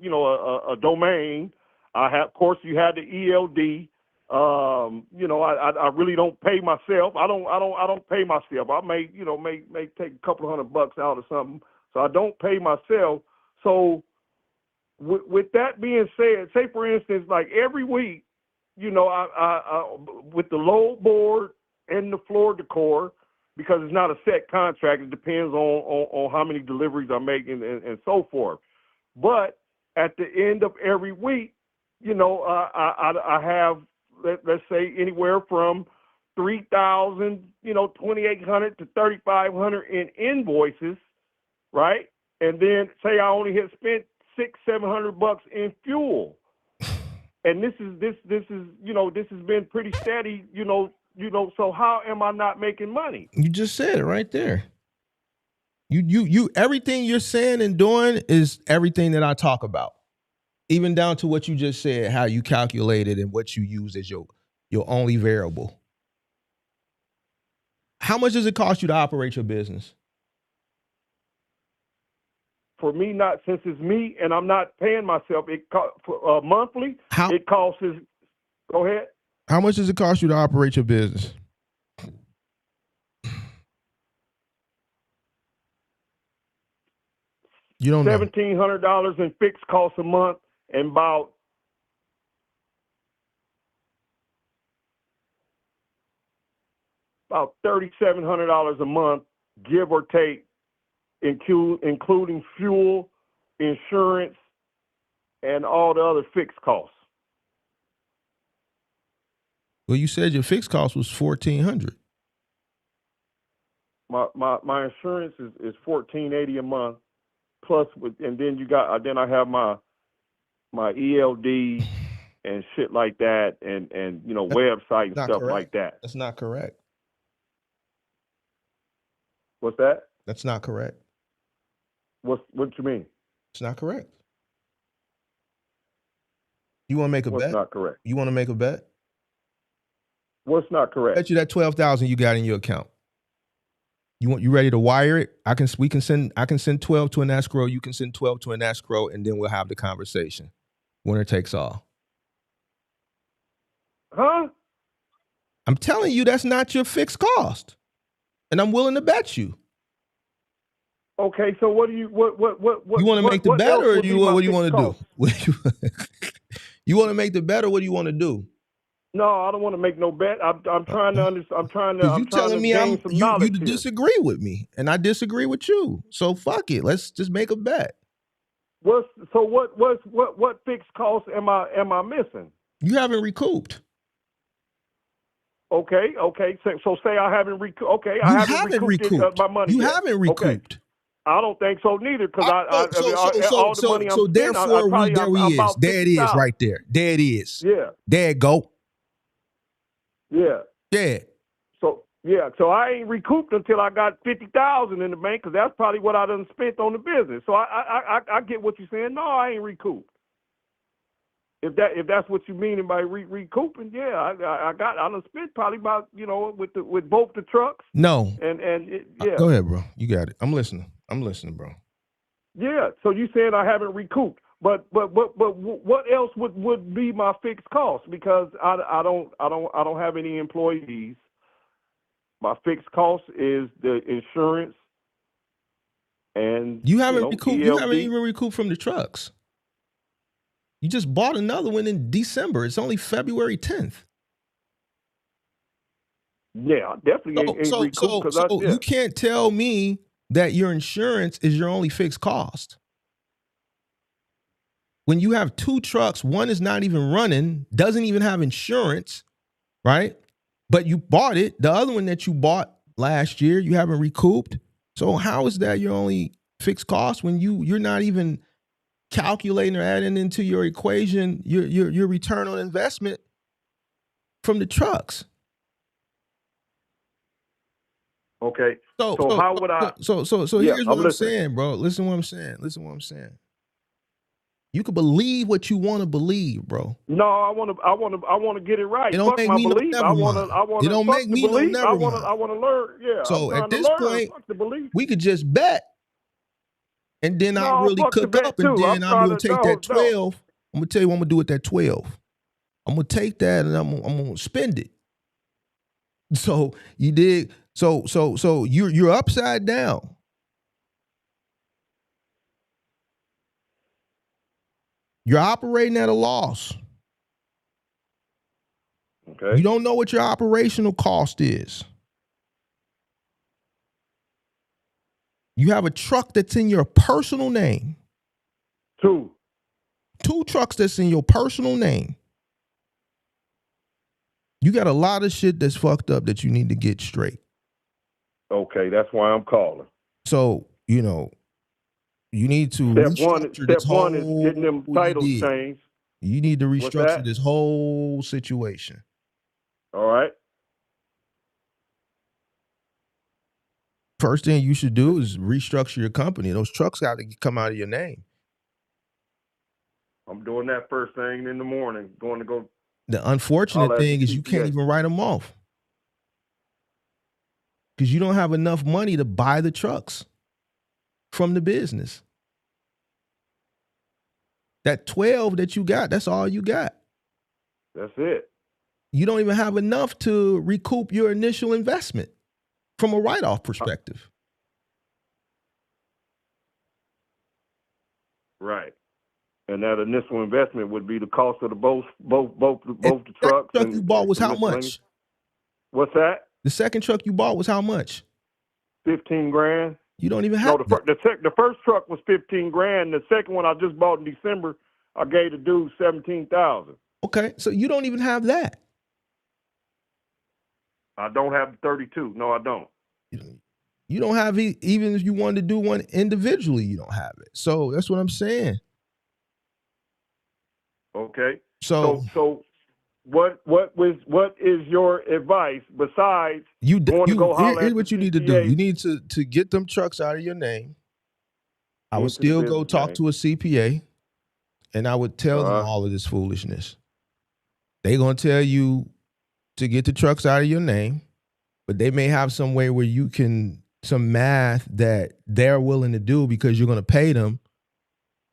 [SPEAKER 9] domain. Of course, you have the ELD. I really don't pay myself. I don't pay myself. I may take a couple $100 out or something. So I don't pay myself. So with that being said, say for instance, like every week, I with the load board and the floor decor, because it's not a set contract. It depends on how many deliveries I'm making and so forth. But at the end of every week, I have, let's say, anywhere from 3,000, 2,800 to 3,500 in invoices, right? And then say I only had spent $600-700 in fuel, and this has been pretty steady, So how am I not making money?
[SPEAKER 4] You just said it right there. You everything you're saying and doing is everything that I talk about. Even down to what you just said, how you calculate it and what you use as your only variable. How much does it cost you to operate your business?
[SPEAKER 9] For me, not since it's me and I'm not paying myself, monthly. It costs. Go ahead.
[SPEAKER 4] How much does it cost you to operate your business? You don't know.
[SPEAKER 9] $1,700 in fixed costs a month, and about $3,700 a month, give or take, including fuel, insurance, and all the other fixed costs.
[SPEAKER 4] Well, you said your fixed cost was $1,400.
[SPEAKER 9] My insurance is $1,480 a month, plus and then I have my ELD and shit like that, and website and stuff like that.
[SPEAKER 4] That's not correct.
[SPEAKER 9] What's that?
[SPEAKER 4] That's not correct.
[SPEAKER 9] What you mean?
[SPEAKER 4] It's not correct. You want to make a bet?
[SPEAKER 9] What's not correct?
[SPEAKER 4] You want to make a bet?
[SPEAKER 9] What's not correct?
[SPEAKER 4] Bet you that $12,000 you got in your account. You ready to wire it? I can send 12 to an escrow. You can send 12 to an escrow, and then we'll have the conversation. Winner takes all.
[SPEAKER 9] Huh?
[SPEAKER 4] I'm telling you, that's not your fixed cost, and I'm willing to bet you.
[SPEAKER 9] Okay, so what do you what
[SPEAKER 4] you want to make the bet, or what do you want to do? You want to make the bet, or what do you want to do?
[SPEAKER 9] No, I don't want to make no bet. I'm trying to understand. I'm trying to
[SPEAKER 4] telling me
[SPEAKER 9] gain some knowledge
[SPEAKER 4] you
[SPEAKER 9] here.
[SPEAKER 4] disagree with me, and I disagree with you. So fuck it. Let's just make a bet.
[SPEAKER 9] What fixed costs am I missing?
[SPEAKER 4] You haven't recouped.
[SPEAKER 9] Okay. So say I haven't recouped. Okay,
[SPEAKER 4] You
[SPEAKER 9] I haven't recouped my money.
[SPEAKER 4] You
[SPEAKER 9] yet.
[SPEAKER 4] haven't recouped.
[SPEAKER 9] Okay. I don't think so neither, because all the money I'm
[SPEAKER 4] so
[SPEAKER 9] spending,
[SPEAKER 4] therefore there it is right there. There it is.
[SPEAKER 9] Yeah.
[SPEAKER 4] There it go.
[SPEAKER 9] Yeah.
[SPEAKER 4] Yeah.
[SPEAKER 9] So I ain't recouped until I got $50,000 in the bank, because that's probably what I done spent on the business. So I get what you're saying. No, I ain't recouped. If that's what you mean by recouping, yeah, I done spent probably about with both the trucks.
[SPEAKER 4] No.
[SPEAKER 9] Yeah.
[SPEAKER 4] Go ahead, bro. You got it. I'm listening, bro.
[SPEAKER 9] Yeah. So you saying I haven't recouped, but what else would be my fixed cost? Because I don't have any employees. My fixed cost is the insurance, and
[SPEAKER 4] you haven't recouped.
[SPEAKER 9] ELD.
[SPEAKER 4] You haven't even recouped from the trucks. You just bought another one in December. It's only February 10th.
[SPEAKER 9] Yeah, definitely ain't recouped.
[SPEAKER 4] So you can't tell me that your insurance is your only fixed cost. When you have two trucks, one is not even running, doesn't even have insurance, right? But you bought it. The other one that you bought last year, you haven't recouped. So how is that your only fixed cost when you're not even calculating or adding into your equation your return on investment from the trucks?
[SPEAKER 9] Okay. So how would I?
[SPEAKER 4] So here's what I'm saying, bro. Listen to what I'm saying. You can believe what you want to believe, bro.
[SPEAKER 8] No, I want to get it right.
[SPEAKER 4] It don't
[SPEAKER 8] Fuck
[SPEAKER 4] make
[SPEAKER 8] my
[SPEAKER 4] me no
[SPEAKER 8] belief.
[SPEAKER 4] never mind. It don't
[SPEAKER 8] fuck
[SPEAKER 4] make
[SPEAKER 8] the
[SPEAKER 4] me no
[SPEAKER 8] belief.
[SPEAKER 4] never mind.
[SPEAKER 8] I want to learn. Yeah, I'm
[SPEAKER 4] So at
[SPEAKER 8] trying to
[SPEAKER 4] this
[SPEAKER 8] learn.
[SPEAKER 4] point,
[SPEAKER 8] Fuck the belief.
[SPEAKER 4] we could just bet, and then I'll
[SPEAKER 8] No,
[SPEAKER 4] really
[SPEAKER 8] fuck the
[SPEAKER 4] cook up,
[SPEAKER 8] bet
[SPEAKER 4] and
[SPEAKER 8] too. I'm
[SPEAKER 4] then I'm
[SPEAKER 8] trying
[SPEAKER 4] gonna
[SPEAKER 8] to
[SPEAKER 4] take that 12. I'm gonna tell you what I'm gonna do with that 12. I'm gonna take that and I'm gonna spend it. So you did. So you're upside down. You're operating at a loss.
[SPEAKER 8] Okay.
[SPEAKER 4] You don't know what your operational cost is. You have a truck that's in your personal name.
[SPEAKER 8] Two
[SPEAKER 4] trucks that's in your personal name. You got a lot of shit that's fucked up that you need to get straight.
[SPEAKER 8] Okay, that's why I'm calling.
[SPEAKER 4] So, you need to restructure this whole.
[SPEAKER 8] Step one is getting them titles changed.
[SPEAKER 4] You need to
[SPEAKER 8] What's
[SPEAKER 4] restructure
[SPEAKER 8] that?
[SPEAKER 4] this whole situation.
[SPEAKER 8] All right.
[SPEAKER 4] First thing you should do is restructure your company. Those trucks got to come out of your name.
[SPEAKER 8] I'm doing that first thing in the morning. Going to go.
[SPEAKER 4] The unfortunate thing is you can't even write them off because you don't have enough money to buy the trucks from the business. That 12 that you got, that's all you got.
[SPEAKER 8] That's it.
[SPEAKER 4] You don't even have enough to recoup your initial investment from a write-off perspective.
[SPEAKER 8] Right. And that initial investment would be the cost of the both the trucks.
[SPEAKER 4] The truck you bought was how much?
[SPEAKER 8] What's that?
[SPEAKER 4] The second truck you bought was how much?
[SPEAKER 8] $15,000.
[SPEAKER 4] You don't even have
[SPEAKER 8] the first truck was $15,000. The second one I just bought in December, I gave the dude $17,000.
[SPEAKER 4] Okay, so you don't even have that.
[SPEAKER 8] I don't have the 32. No, I don't.
[SPEAKER 4] You don't have even if you wanted to do one individually, you don't have it. So that's what I'm saying.
[SPEAKER 8] Okay.
[SPEAKER 4] So
[SPEAKER 8] what is your advice besides going to go holler
[SPEAKER 4] here's
[SPEAKER 8] at
[SPEAKER 4] what
[SPEAKER 8] the
[SPEAKER 4] you need to do. You need to get them trucks out of your name. I would still go talk to a CPA, and I would tell them all of this foolishness. They're gonna tell you to get the trucks out of your name, but they may have some way where you can some math that they're willing to do because you're gonna pay them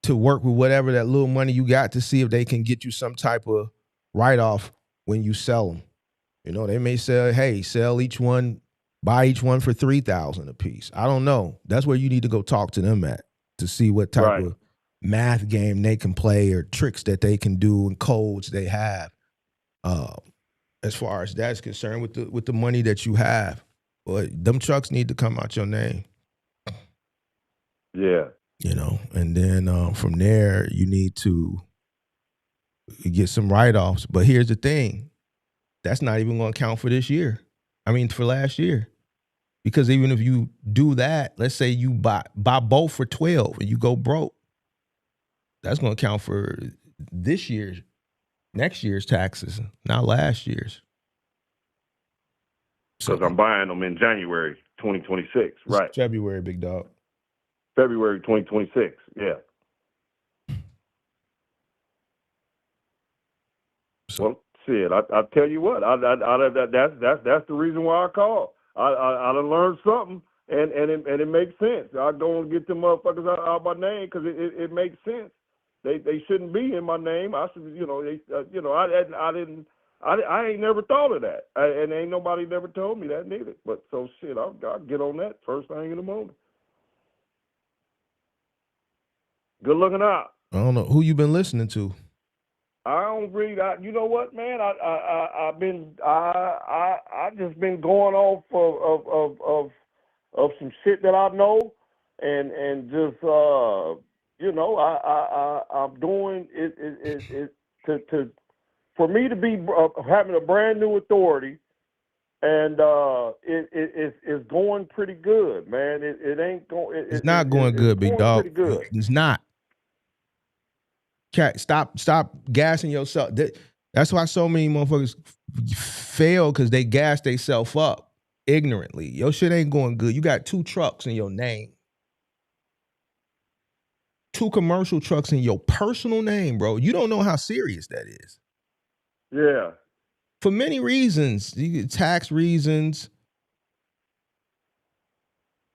[SPEAKER 4] to work with whatever that little money you got to see if they can get you some type of write-off when you sell them. They may say, hey, sell each one, buy each one for $3,000 a piece. I don't know. That's where you need to go talk to them at to see what type of math game they can play or tricks that they can do and codes they have. As far as that's concerned with the money that you have. But them trucks need to come out your name.
[SPEAKER 8] Yeah.
[SPEAKER 4] And then from there, you need to get some write-offs. But here's the thing. That's not even going to count for this year. I mean, for last year. Because even if you do that, let's say you buy both for 12 and you go broke, that's going to count for next year's taxes, not last year's.
[SPEAKER 8] Because I'm buying them in January 2026, right?
[SPEAKER 4] February, big dog.
[SPEAKER 8] February 2026, yeah. Well, shit, I tell you what, that's the reason why I called. I done learned something, and it makes sense. I go and get them motherfuckers out my name because it makes sense. They shouldn't be in my name. I should, I ain't never thought of that, and ain't nobody never told me that neither. But so shit, I'll get on that first thing in the morning. Good looking out.
[SPEAKER 4] I don't know who you been listening to.
[SPEAKER 8] I don't read. You know what, man? I just been going off of some shit that I know, and just I'm doing it to for me to be having a brand new authority, and it's going pretty good, man. It ain't going.
[SPEAKER 4] It's not going good, big dog.
[SPEAKER 8] Pretty good.
[SPEAKER 4] It's not. Stop gassing yourself. That's why so many motherfuckers fail, because they gas themselves up ignorantly. Your shit ain't going good. You got 2 trucks in your name. 2 commercial trucks in your personal name, bro, you don't know how serious that is.
[SPEAKER 9] Yeah.
[SPEAKER 4] For many reasons, tax reasons,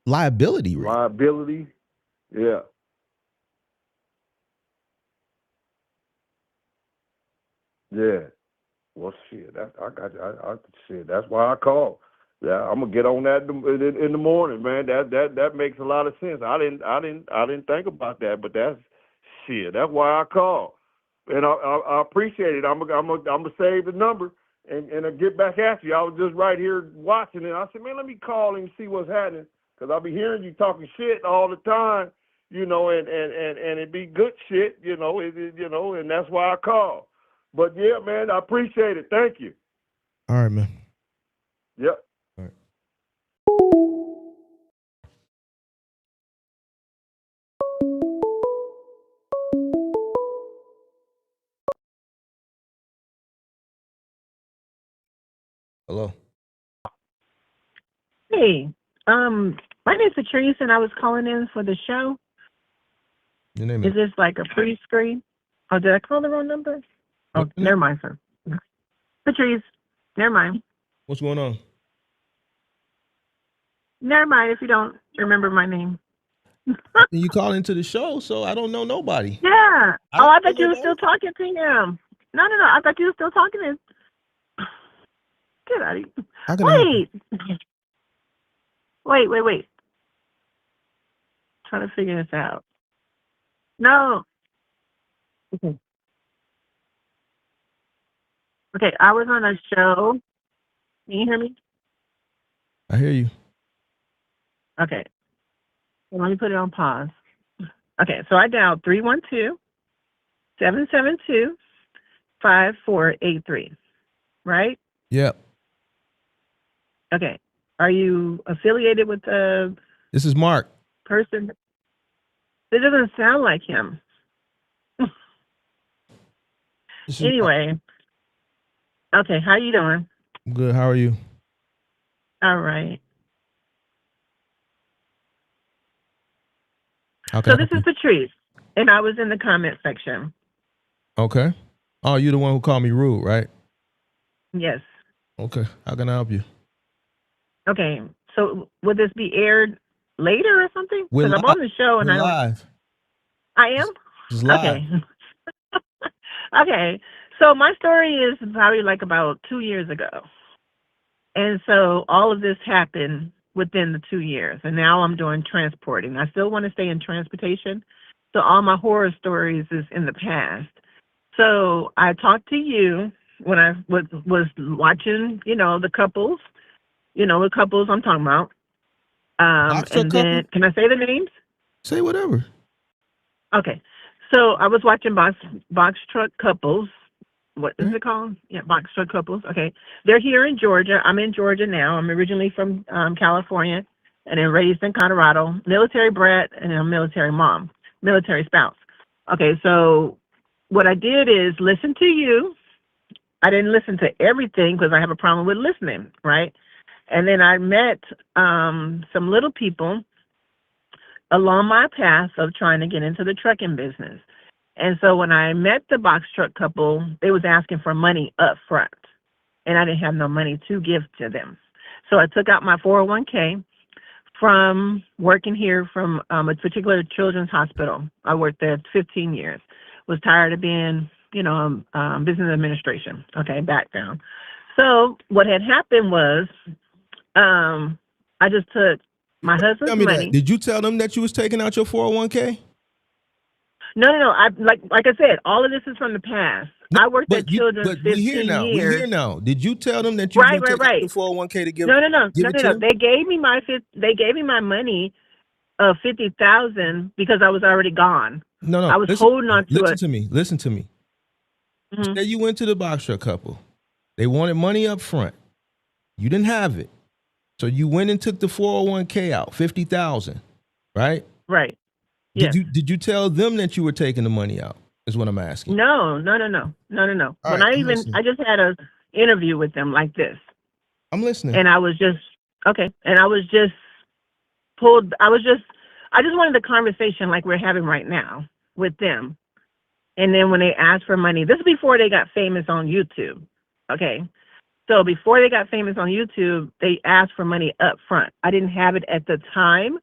[SPEAKER 4] liability risk.
[SPEAKER 9] Liability. Yeah. Yeah. Well, shit. Shit. That's why I called. Yeah, I'm gonna get on that in the morning, man. That makes a lot of sense. I didn't think about that, but that's shit. That's why I called, and I appreciate it. I'm gonna save the number and I get back at you. I was just right here watching it. I said, man, let me call him and see what's happening, because I'll be hearing you talking shit all the time, you know, and it be good shit, you know, and that's why I called. But yeah, man, I appreciate it. Thank you.
[SPEAKER 4] All right, man.
[SPEAKER 9] Yep.
[SPEAKER 4] All right. Hello.
[SPEAKER 10] Hey, my name's Patrice, and I was calling in for the show.
[SPEAKER 4] Your name
[SPEAKER 10] Is this like a pre-screen? Oh, did I call the wrong number? Oh,
[SPEAKER 4] What's your name?
[SPEAKER 10] never mind, sir. Patrice, never mind.
[SPEAKER 4] What's going on?
[SPEAKER 10] Never mind if you don't remember my name.
[SPEAKER 4] You call into the show, so I don't know nobody.
[SPEAKER 10] Yeah.
[SPEAKER 4] I
[SPEAKER 10] Oh,
[SPEAKER 4] don't
[SPEAKER 10] I
[SPEAKER 4] know
[SPEAKER 10] thought you were
[SPEAKER 4] nobody.
[SPEAKER 10] still talking to him. No. I thought you were still talking to him. Get out of here.
[SPEAKER 4] How can I help you?
[SPEAKER 10] Wait. Trying to figure this out. No. Okay. Okay, I was on a show. Can you hear me?
[SPEAKER 4] I hear you.
[SPEAKER 10] Okay. Well, let me put it on pause. Okay, so I dialed 312-772-5483, right?
[SPEAKER 4] Yep.
[SPEAKER 10] Okay. Are you affiliated with the
[SPEAKER 4] This is Mark.
[SPEAKER 10] person? It doesn't sound like him.
[SPEAKER 4] This is Mark.
[SPEAKER 10] Anyway, okay, how you doing?
[SPEAKER 4] Good. How are you?
[SPEAKER 10] All right.
[SPEAKER 4] How can
[SPEAKER 10] So
[SPEAKER 4] I
[SPEAKER 10] this
[SPEAKER 4] help
[SPEAKER 10] is
[SPEAKER 4] you?
[SPEAKER 10] Patrice, and I was in the comment section.
[SPEAKER 4] Okay. Oh, you the one who called me rude, right?
[SPEAKER 10] Yes.
[SPEAKER 4] Okay. How can I help you?
[SPEAKER 10] Okay. So would this be aired later or something?
[SPEAKER 4] We're
[SPEAKER 10] Because I'm
[SPEAKER 4] live.
[SPEAKER 10] on the show and
[SPEAKER 4] We're live.
[SPEAKER 10] I am?
[SPEAKER 4] This is live.
[SPEAKER 10] Okay. Okay. So my story is probably like about 2 years ago. And so all of this happened within the 2 years. And now I'm doing transporting. I still want to stay in transportation. So all my horror stories is in the past. So I talked to you when I was watching, the couples, the couples I'm talking about.
[SPEAKER 4] Box truck
[SPEAKER 10] And
[SPEAKER 4] couple?
[SPEAKER 10] then, can I say the names?
[SPEAKER 4] Say whatever.
[SPEAKER 10] Okay. So I was watching box truck couples. What is
[SPEAKER 4] Okay.
[SPEAKER 10] it called? Yeah, box truck couples. Okay. They're here in Georgia. I'm in Georgia now. I'm originally from California and then raised in Colorado. Military brat and a military mom, military spouse. Okay. So what I did is listen to you. I didn't listen to everything because I have a problem with listening, right? And then I met some little people along my path of trying to get into the trucking business. And so when I met the box truck couple, they was asking for money up front, and I didn't have no money to give to them. So I took out my 401k from working here from a particular children's hospital. I worked there 15 years. Was tired of being, business administration. Okay, background. So what had happened was I just took my husband's
[SPEAKER 4] Tell me
[SPEAKER 10] money.
[SPEAKER 4] that. Did you tell them that you was taking out your 401k?
[SPEAKER 10] No. I like I said, all of this is from the past. I worked at Children's
[SPEAKER 4] But
[SPEAKER 10] 15
[SPEAKER 4] we here now.
[SPEAKER 10] years.
[SPEAKER 4] We here now. Did you tell them that you
[SPEAKER 10] Right.
[SPEAKER 4] were taking out your 401k to give
[SPEAKER 10] No.
[SPEAKER 4] it to them?
[SPEAKER 10] They gave me my money of $50,000 because I was already gone.
[SPEAKER 4] No.
[SPEAKER 10] I was holding on to
[SPEAKER 4] listen
[SPEAKER 10] it.
[SPEAKER 4] to me. Listen to me.
[SPEAKER 10] Mhm.
[SPEAKER 4] You said you went to the box truck couple. They wanted money up front. You didn't have it. So you went and took the 401k out, 50,000, right?
[SPEAKER 10] Right. Yes.
[SPEAKER 4] Did you tell them that you were taking the money out? Is what I'm asking.
[SPEAKER 10] No.
[SPEAKER 4] All
[SPEAKER 10] When
[SPEAKER 4] right, I'm listening.
[SPEAKER 10] I just had a interview with them like this.
[SPEAKER 4] I'm listening.
[SPEAKER 10] And I was just okay. And I was just pulled. I just wanted the conversation like we're having right now with them. And then when they asked for money, this is before they got famous on YouTube. Okay. So before they got famous on YouTube, they asked for money up front. I didn't have it at the time.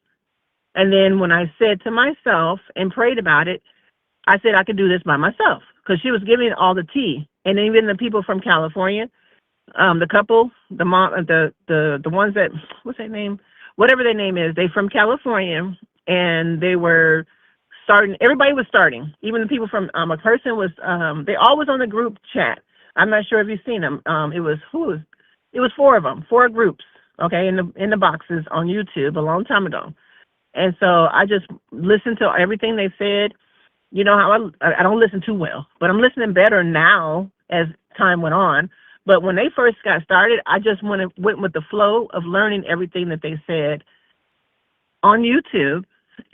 [SPEAKER 10] And then when I said to myself and prayed about it, I said I could do this by myself because she was giving all the tea. And even the people from California, the couple, the mom, the ones that, what's their name? Whatever their name is, they from California, and they were starting. Everybody was starting. Even the people from a person was. They all was on the group chat. I'm not sure if you've seen them. It was It was four of them, four groups. Okay, in the boxes on YouTube a long time ago. And so I just listened to everything they said. You know how I don't listen too well, but I'm listening better now as time went on. But when they first got started, I just went with the flow of learning everything that they said on YouTube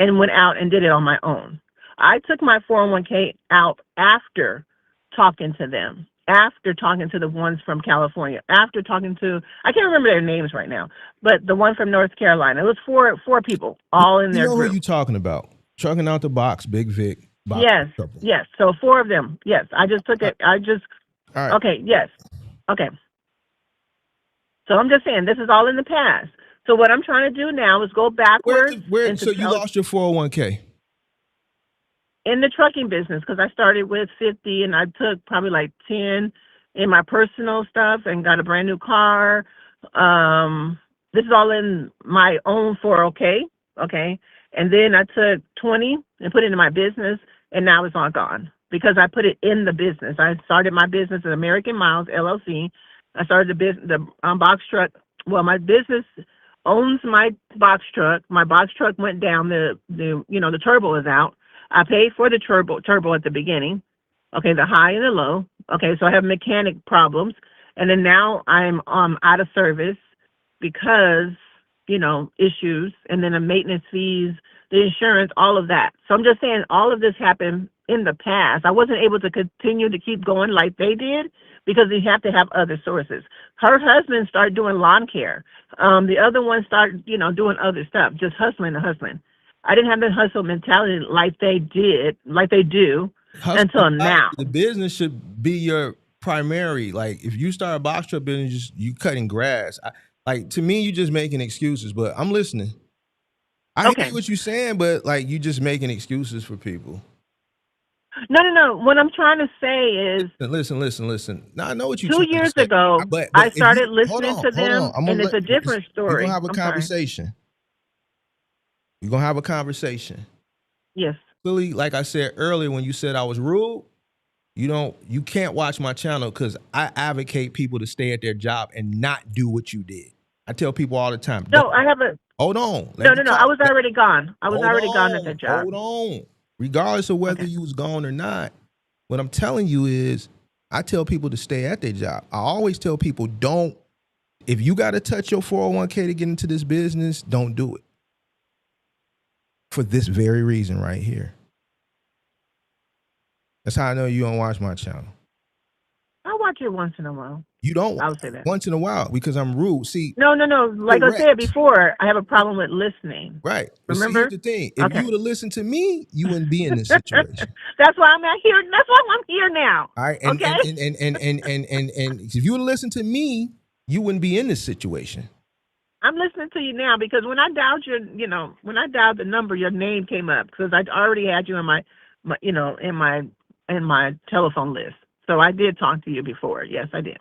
[SPEAKER 10] and went out and did it on my own. I took my 401k out after talking to them, after talking to the ones from California, after talking to, I can't remember their names right now, but the one from North Carolina. It was four people all in
[SPEAKER 4] You
[SPEAKER 10] their
[SPEAKER 4] know who
[SPEAKER 10] group.
[SPEAKER 4] you talking about? Trucking out the box, Big Vic. Box
[SPEAKER 10] Yes,
[SPEAKER 4] couple.
[SPEAKER 10] yes. So four of them. Yes, I just took it.
[SPEAKER 4] All right.
[SPEAKER 10] Okay, yes. Okay. So I'm just saying this is all in the past. So what I'm trying to do now is go backwards.
[SPEAKER 4] So you lost your 401k?
[SPEAKER 10] In the trucking business, because I started with 50 and I took probably like 10 in my personal stuff and got a brand new car. This is all in my own 401k, okay? And then I took 20 and put it into my business, and now it's all gone because I put it in the business. I started my business at American Miles, LLC. I started the box truck. Well, my business owns my box truck. My box truck went down. The turbo is out. I paid for the turbo at the beginning. Okay, the high and the low. Okay, so I have mechanic problems, and then now I'm out of service because issues, and then the maintenance fees, the insurance, all of that. So I'm just saying all of this happened in the past. I wasn't able to continue to keep going like they did because you have to have other sources. Her husband started doing lawn care. The other one started, doing other stuff, just hustling and hustling. I didn't have the hustle mentality like they do until now.
[SPEAKER 4] The business should be your primary. Like if you start a box truck business, you cutting grass. To me, you just making excuses. But I'm listening. I hear what you're saying, but like you just making excuses for people.
[SPEAKER 10] No. What I'm trying to say is,
[SPEAKER 4] listen. Now I know what you're
[SPEAKER 10] 2
[SPEAKER 4] trying to
[SPEAKER 10] years
[SPEAKER 4] say,
[SPEAKER 10] ago,
[SPEAKER 4] but
[SPEAKER 10] I started
[SPEAKER 4] hold
[SPEAKER 10] listening to them,
[SPEAKER 4] on.
[SPEAKER 10] and it's a different story.
[SPEAKER 4] We're gonna have a
[SPEAKER 10] I'm sorry.
[SPEAKER 4] conversation. You're gonna have a conversation.
[SPEAKER 10] Yes.
[SPEAKER 4] Clearly, like I said earlier, when you said I was rude, you can't watch my channel because I advocate people to stay at their job and not do what you did. I tell people all the time.
[SPEAKER 10] No, I haven't.
[SPEAKER 4] Hold on.
[SPEAKER 10] No. I was already gone. I was already gone at that job.
[SPEAKER 4] Hold on. Regardless of whether you was gone or not, what I'm telling you is I tell people to stay at their job. I always tell people if you got to touch your 401k to get into this business, don't do it. For this very reason right here. That's how I know you don't watch my channel.
[SPEAKER 10] I watch it once in a while.
[SPEAKER 4] You don't.
[SPEAKER 10] I would say that.
[SPEAKER 4] Once in a while because I'm rude. See.
[SPEAKER 10] No. Like I said before, I have a problem with listening.
[SPEAKER 4] Right. But
[SPEAKER 10] remember?
[SPEAKER 4] See, here's the thing. If you would have listened to me, you wouldn't be in this situation.
[SPEAKER 10] That's why I'm not here. That's why I'm here now.
[SPEAKER 4] All right. And if you would have listened to me, you wouldn't be in this situation.
[SPEAKER 10] I'm listening to you now because when I dialed when I dialed the number, your name came up because I already had you in my telephone list. So I did talk to you before. Yes, I did.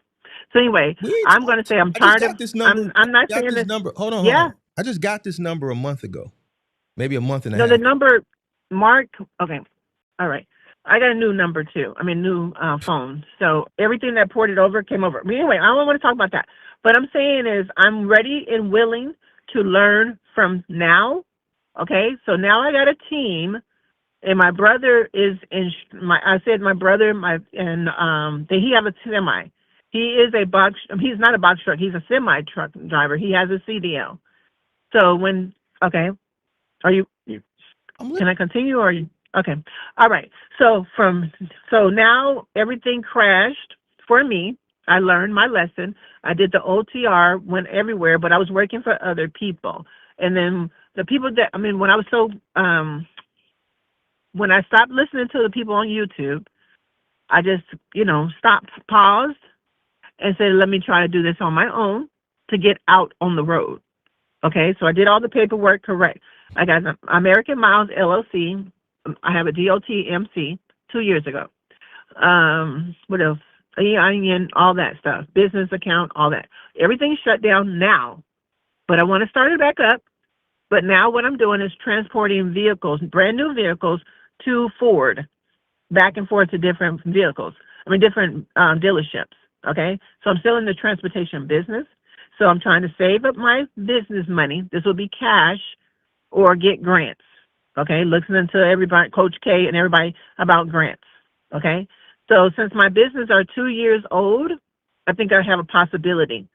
[SPEAKER 10] So anyway, I'm going to say I'm tired of
[SPEAKER 4] this number.
[SPEAKER 10] I'm not saying
[SPEAKER 4] this
[SPEAKER 10] this
[SPEAKER 4] number. Hold on. I just got this number a month ago, maybe a month and a half.
[SPEAKER 10] No, the number, Mark. Okay, all right. I got a new number too. I mean, new phone. So everything that ported over came over. But anyway, I don't want to talk about that. What I'm saying is I'm ready and willing to learn from now. Okay, so now I got a team, and my brother is my brother, he have a semi. He is he's not a box truck. He's a semi truck driver. He has a CDL. So are you, can I continue or are you, okay. All right. So now everything crashed for me. I learned my lesson. I did the OTR, went everywhere, but I was working for other people. And then the people that, I mean, when I was so, when I stopped listening to the people on YouTube, I just, stopped, paused, and said, let me try to do this on my own to get out on the road. Okay, so I did all the paperwork correct. I got an American Miles LLC. I have a DOT MC 2 years ago. What else? EIN, all that stuff. Business account, all that. Everything's shut down now, but I want to start it back up. But now what I'm doing is transporting vehicles, brand new vehicles, to Ford, back and forth to different vehicles. Different dealerships. Okay, so I'm still in the transportation business. So I'm trying to save up my business money. This will be cash or get grants. Okay, listening to everybody, Coach K and everybody about grants. Okay, so since my business are 2 years old, I think I have a possibility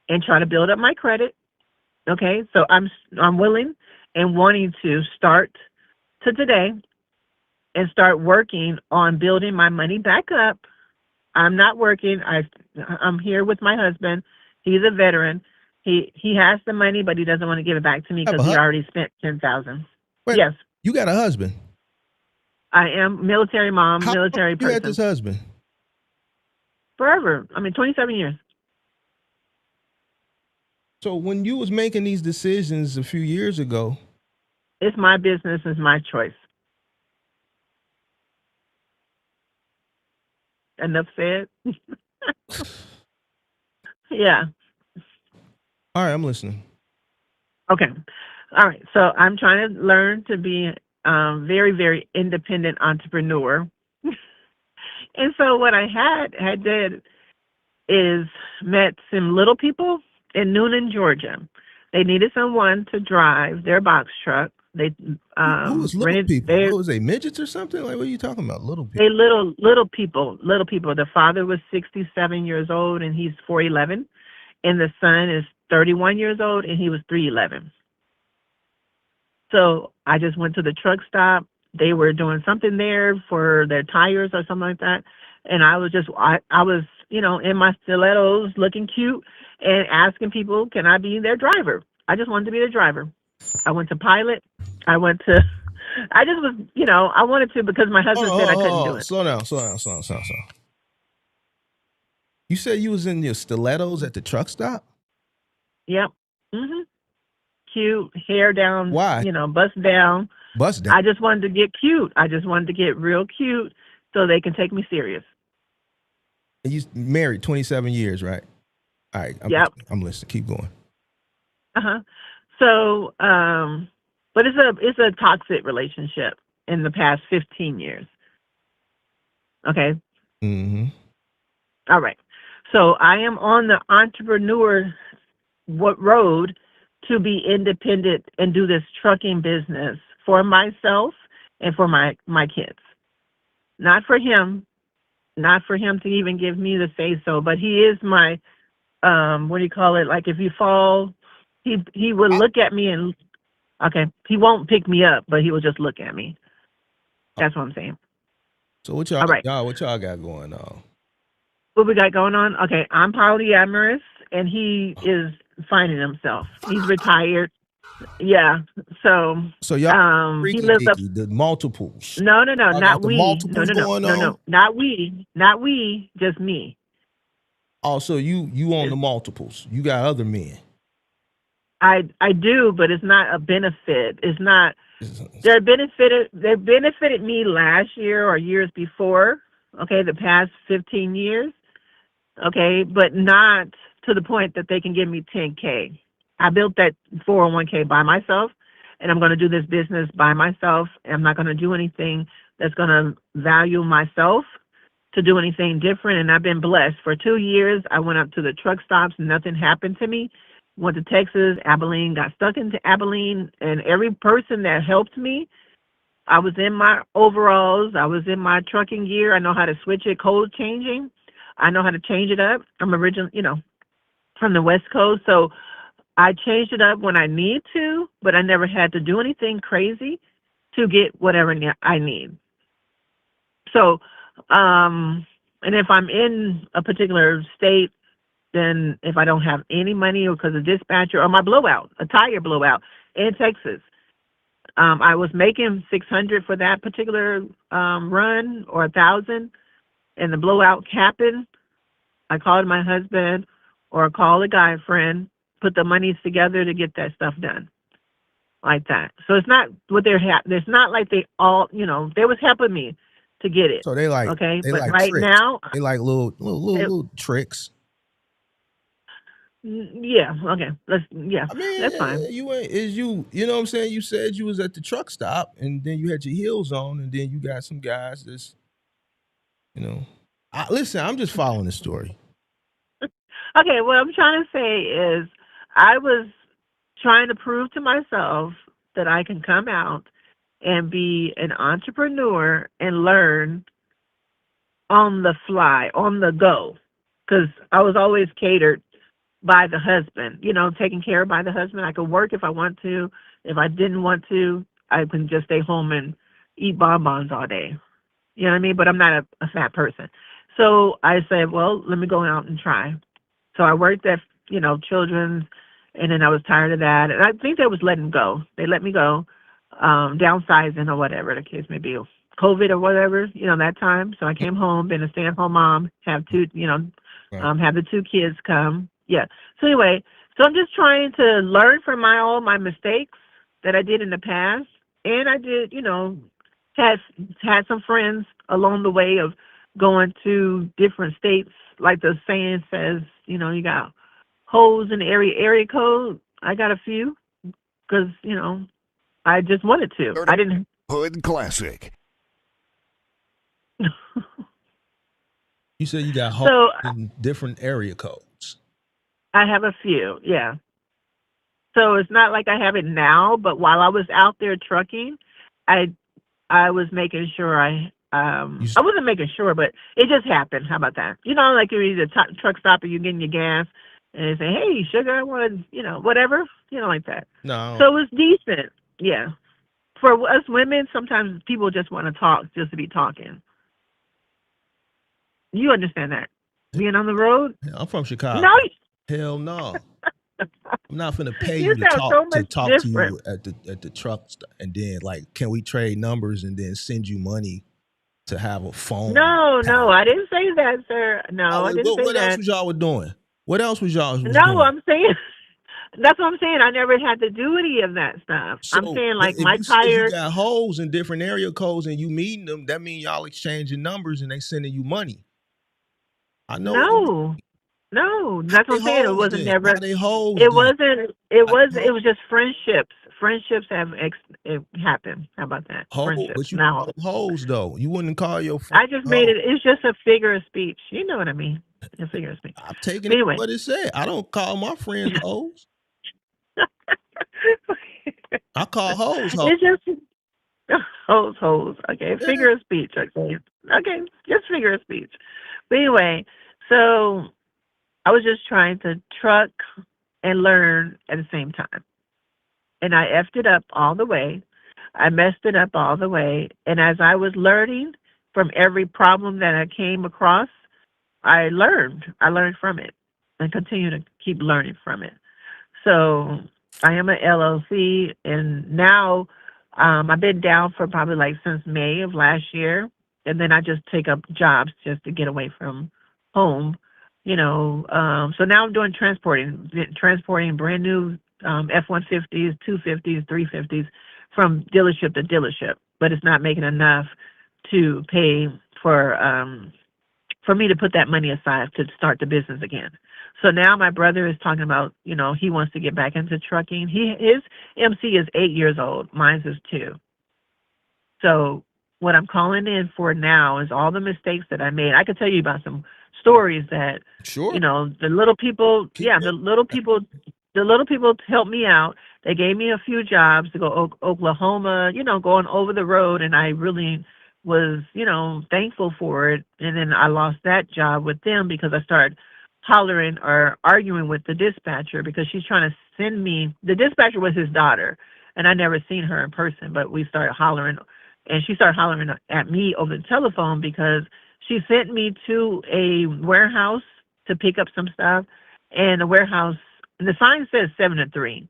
[SPEAKER 10] and try to build up my credit. Okay, so I'm willing and wanting to start to today and start working on building my money back up. I'm not working. I'm here with my husband. He's a veteran. He has the money, but he doesn't want to give it back to me because he already spent $10,000. Yes,
[SPEAKER 4] You got a husband.
[SPEAKER 10] I am military mom,
[SPEAKER 4] How
[SPEAKER 10] military
[SPEAKER 4] long you had
[SPEAKER 10] person.
[SPEAKER 4] this husband?
[SPEAKER 10] Forever. 27 years.
[SPEAKER 4] So when you was making these decisions a few years ago,
[SPEAKER 10] It's my business. It's my choice. Enough said. Yeah.
[SPEAKER 4] all right, I'm listening.
[SPEAKER 10] Okay. All right. So I'm trying to learn to be very, very independent entrepreneur. And so what I had did is met some little people in Noonan, Georgia. They needed someone to drive their box truck. They
[SPEAKER 4] Who was little
[SPEAKER 10] rented
[SPEAKER 4] people?
[SPEAKER 10] their
[SPEAKER 4] What was they, midgets or something? Like, what are you talking about? Little people.
[SPEAKER 10] they little people. The father was 67 years old and he's 4'11", and the son is 31 years old and he was 3'11". So I just went to the truck stop. They were doing something there for their tires or something like that. And I was in my stilettos looking cute and asking people, can I be their driver? I just wanted to be the driver. I went to pilot. I just was, I wanted to because my husband said I couldn't do it.
[SPEAKER 4] Slow down. You said you was in your stilettos at the truck stop?
[SPEAKER 10] Yep. Mhm. Cute, hair down.
[SPEAKER 4] Why?
[SPEAKER 10] Bust down.
[SPEAKER 4] Bust down.
[SPEAKER 10] I just wanted to get cute. I just wanted to get real cute so they can take me serious.
[SPEAKER 4] And you married 27 years, right? All right. I'm listening. Keep going.
[SPEAKER 10] Uh-huh. So, but it's a toxic relationship in the past 15 years. Okay.
[SPEAKER 4] Mm-hmm.
[SPEAKER 10] All right. So I am on the entrepreneur road to be independent and do this trucking business for myself and for my kids. Not for him to even give me the say so, but he is my, what do you call it? Like if you fall, he would look at me and, okay, he won't pick me up, but he will just look at me. That's what I'm saying.
[SPEAKER 4] So what y'all,
[SPEAKER 10] All right.
[SPEAKER 4] what y'all got going on?
[SPEAKER 10] What we got going on? Okay, I'm polyamorous, and he is finding himself. He's retired. Yeah. So
[SPEAKER 4] y'all
[SPEAKER 10] he lives up.
[SPEAKER 4] the multiples.
[SPEAKER 10] No,
[SPEAKER 4] Y'all
[SPEAKER 10] not
[SPEAKER 4] got the
[SPEAKER 10] we.
[SPEAKER 4] multiples
[SPEAKER 10] No,
[SPEAKER 4] going on?
[SPEAKER 10] not we. Just me.
[SPEAKER 4] Oh, so you own the multiples. You got other men.
[SPEAKER 10] I do, but it's not a benefit. It's not. They benefited me last year or years before. Okay, the past 15 years. Okay, but not to the point that they can give me 10K. I built that 401k by myself, and I'm going to do this business by myself. I'm not going to do anything that's going to value myself to do anything different. And I've been blessed. For 2 years, I went up to the truck stops. Nothing happened to me. Went to Texas, Abilene, got stuck into Abilene, and every person that helped me, I was in my overalls. I was in my trucking gear. I know how to switch it, code changing. I know how to change it up. I'm originally, from the West Coast. So I changed it up when I need to, but I never had to do anything crazy to get whatever I need. So, and if I'm in a particular state, then if I don't have any money or because of dispatcher or my blowout, a tire blowout, in Texas. I was making 600 for that particular run, or 1,000, and the blowout happened. I called my husband or called a guy friend, put the monies together to get that stuff done like that. So it's not what it's not like they all, they was helping me to get it.
[SPEAKER 4] So they like
[SPEAKER 10] Okay,
[SPEAKER 4] they
[SPEAKER 10] but
[SPEAKER 4] like
[SPEAKER 10] right
[SPEAKER 4] tricks.
[SPEAKER 10] now,
[SPEAKER 4] They like little tricks.
[SPEAKER 10] yeah, okay,
[SPEAKER 4] I mean,
[SPEAKER 10] that's fine.
[SPEAKER 4] you ain't is you know what I'm saying? You said you was at the truck stop and then you had your heels on and then you got some guys that's, listen, I'm just following the story.
[SPEAKER 10] Okay, what I'm trying to say is I was trying to prove to myself that I can come out and be an entrepreneur and learn on the fly, on the go, because I was always catered by the husband, taken care of by the husband. I could work if I want to. If I didn't want to, I can just stay home and eat bonbons all day. You know what I mean? But I'm not a fat person. So I said, well, let me go out and try. So I worked at, children's, and then I was tired of that. And I think they was letting go. They let me go, downsizing or whatever the case may be. COVID or whatever, that time. So I came home, been a stay-at-home mom, have two,
[SPEAKER 4] Right.
[SPEAKER 10] have the two kids come. Yeah. So anyway, so I'm just trying to learn from all my mistakes that I did in the past. And I did, had some friends along the way of going to different states, like the saying says, you got holes in the area code. I got a few because, I just wanted to. I didn't.
[SPEAKER 11] Hood Classic.
[SPEAKER 4] You said you got homes
[SPEAKER 10] So
[SPEAKER 4] in different area codes.
[SPEAKER 10] I have a few, yeah. So it's not like I have it now, but while I was out there trucking, I was making sure I wasn't making sure, but it just happened. How about that? Like you're either truck stop or you're getting your gas, and they say, "Hey, sugar, I want, whatever," like that.
[SPEAKER 4] No.
[SPEAKER 10] So it was decent, yeah. For us women, sometimes people just want to talk just to be talking. You understand that? Being on the road?
[SPEAKER 4] I'm from Chicago.
[SPEAKER 10] No,
[SPEAKER 4] Hell no. I'm not finna pay
[SPEAKER 10] you
[SPEAKER 4] you
[SPEAKER 10] sound so
[SPEAKER 4] to
[SPEAKER 10] much
[SPEAKER 4] talk to
[SPEAKER 10] different.
[SPEAKER 4] you at the truck and then like, can we trade numbers and then send you money to have a phone?
[SPEAKER 10] No, I didn't say that, sir. No, I didn't say
[SPEAKER 4] What else
[SPEAKER 10] that.
[SPEAKER 4] was y'all doing? What else was y'all
[SPEAKER 10] No,
[SPEAKER 4] doing?
[SPEAKER 10] I'm saying that's what I'm saying. I never had to do any of that stuff. I'm
[SPEAKER 4] So
[SPEAKER 10] saying
[SPEAKER 4] but
[SPEAKER 10] like
[SPEAKER 4] if
[SPEAKER 10] my
[SPEAKER 4] you
[SPEAKER 10] tire.
[SPEAKER 4] got holes in different area codes and you meeting them, that means y'all exchanging numbers and they sending you money. I know what it means.
[SPEAKER 10] No, that's what
[SPEAKER 4] They
[SPEAKER 10] I'm saying. It
[SPEAKER 4] hoes
[SPEAKER 10] wasn't
[SPEAKER 4] then.
[SPEAKER 10] never.
[SPEAKER 4] How they hoes
[SPEAKER 10] It
[SPEAKER 4] then?
[SPEAKER 10] wasn't. It
[SPEAKER 4] How
[SPEAKER 10] was.
[SPEAKER 4] they
[SPEAKER 10] It was just friendships. Friendships have it happen. How about that?
[SPEAKER 4] hoes,
[SPEAKER 10] Friendships.
[SPEAKER 4] but you
[SPEAKER 10] Now
[SPEAKER 4] call them hoes though. You wouldn't call your friend
[SPEAKER 10] I just made
[SPEAKER 4] hoe.
[SPEAKER 10] it. It's just a figure of speech. You know what I mean? A figure of speech.
[SPEAKER 4] I'm taking
[SPEAKER 10] But
[SPEAKER 4] it
[SPEAKER 10] anyway.
[SPEAKER 4] what it said. I don't call my friends hoes. I call hoes hoes.
[SPEAKER 10] It's just hoes. Okay,
[SPEAKER 4] Yeah.
[SPEAKER 10] figure of speech. Okay, just figure of speech. But anyway, so I was just trying to truck and learn at the same time, and I effed it up all the way. I messed it up all the way, and as I was learning from every problem that I came across, I learned. I learned from it, and continue to keep learning from it. So I am an LLC, and now I've been down for probably like since May of last year, and then I just take up jobs just to get away from home, So now I'm doing transporting brand new F-150s, 250s, 350s from dealership to dealership, but it's not making enough to pay for me to put that money aside to start the business again. So now my brother is talking about, he wants to get back into trucking. His MC is 8 years old. Mine's is 2. So what I'm calling in for now is all the mistakes that I made. I could tell you about some stories that,
[SPEAKER 4] Sure.
[SPEAKER 10] the little people,
[SPEAKER 4] Keep it.
[SPEAKER 10] the little people helped me out. They gave me a few jobs to go Oklahoma, going over the road, and I really was, thankful for it. And then I lost that job with them because I started hollering or arguing with the dispatcher because she's trying to send me. The dispatcher was his daughter, and I never seen her in person, but we started hollering, and she started hollering at me over the telephone because she sent me to a warehouse to pick up some stuff, and the warehouse, and the sign says 7 to 3.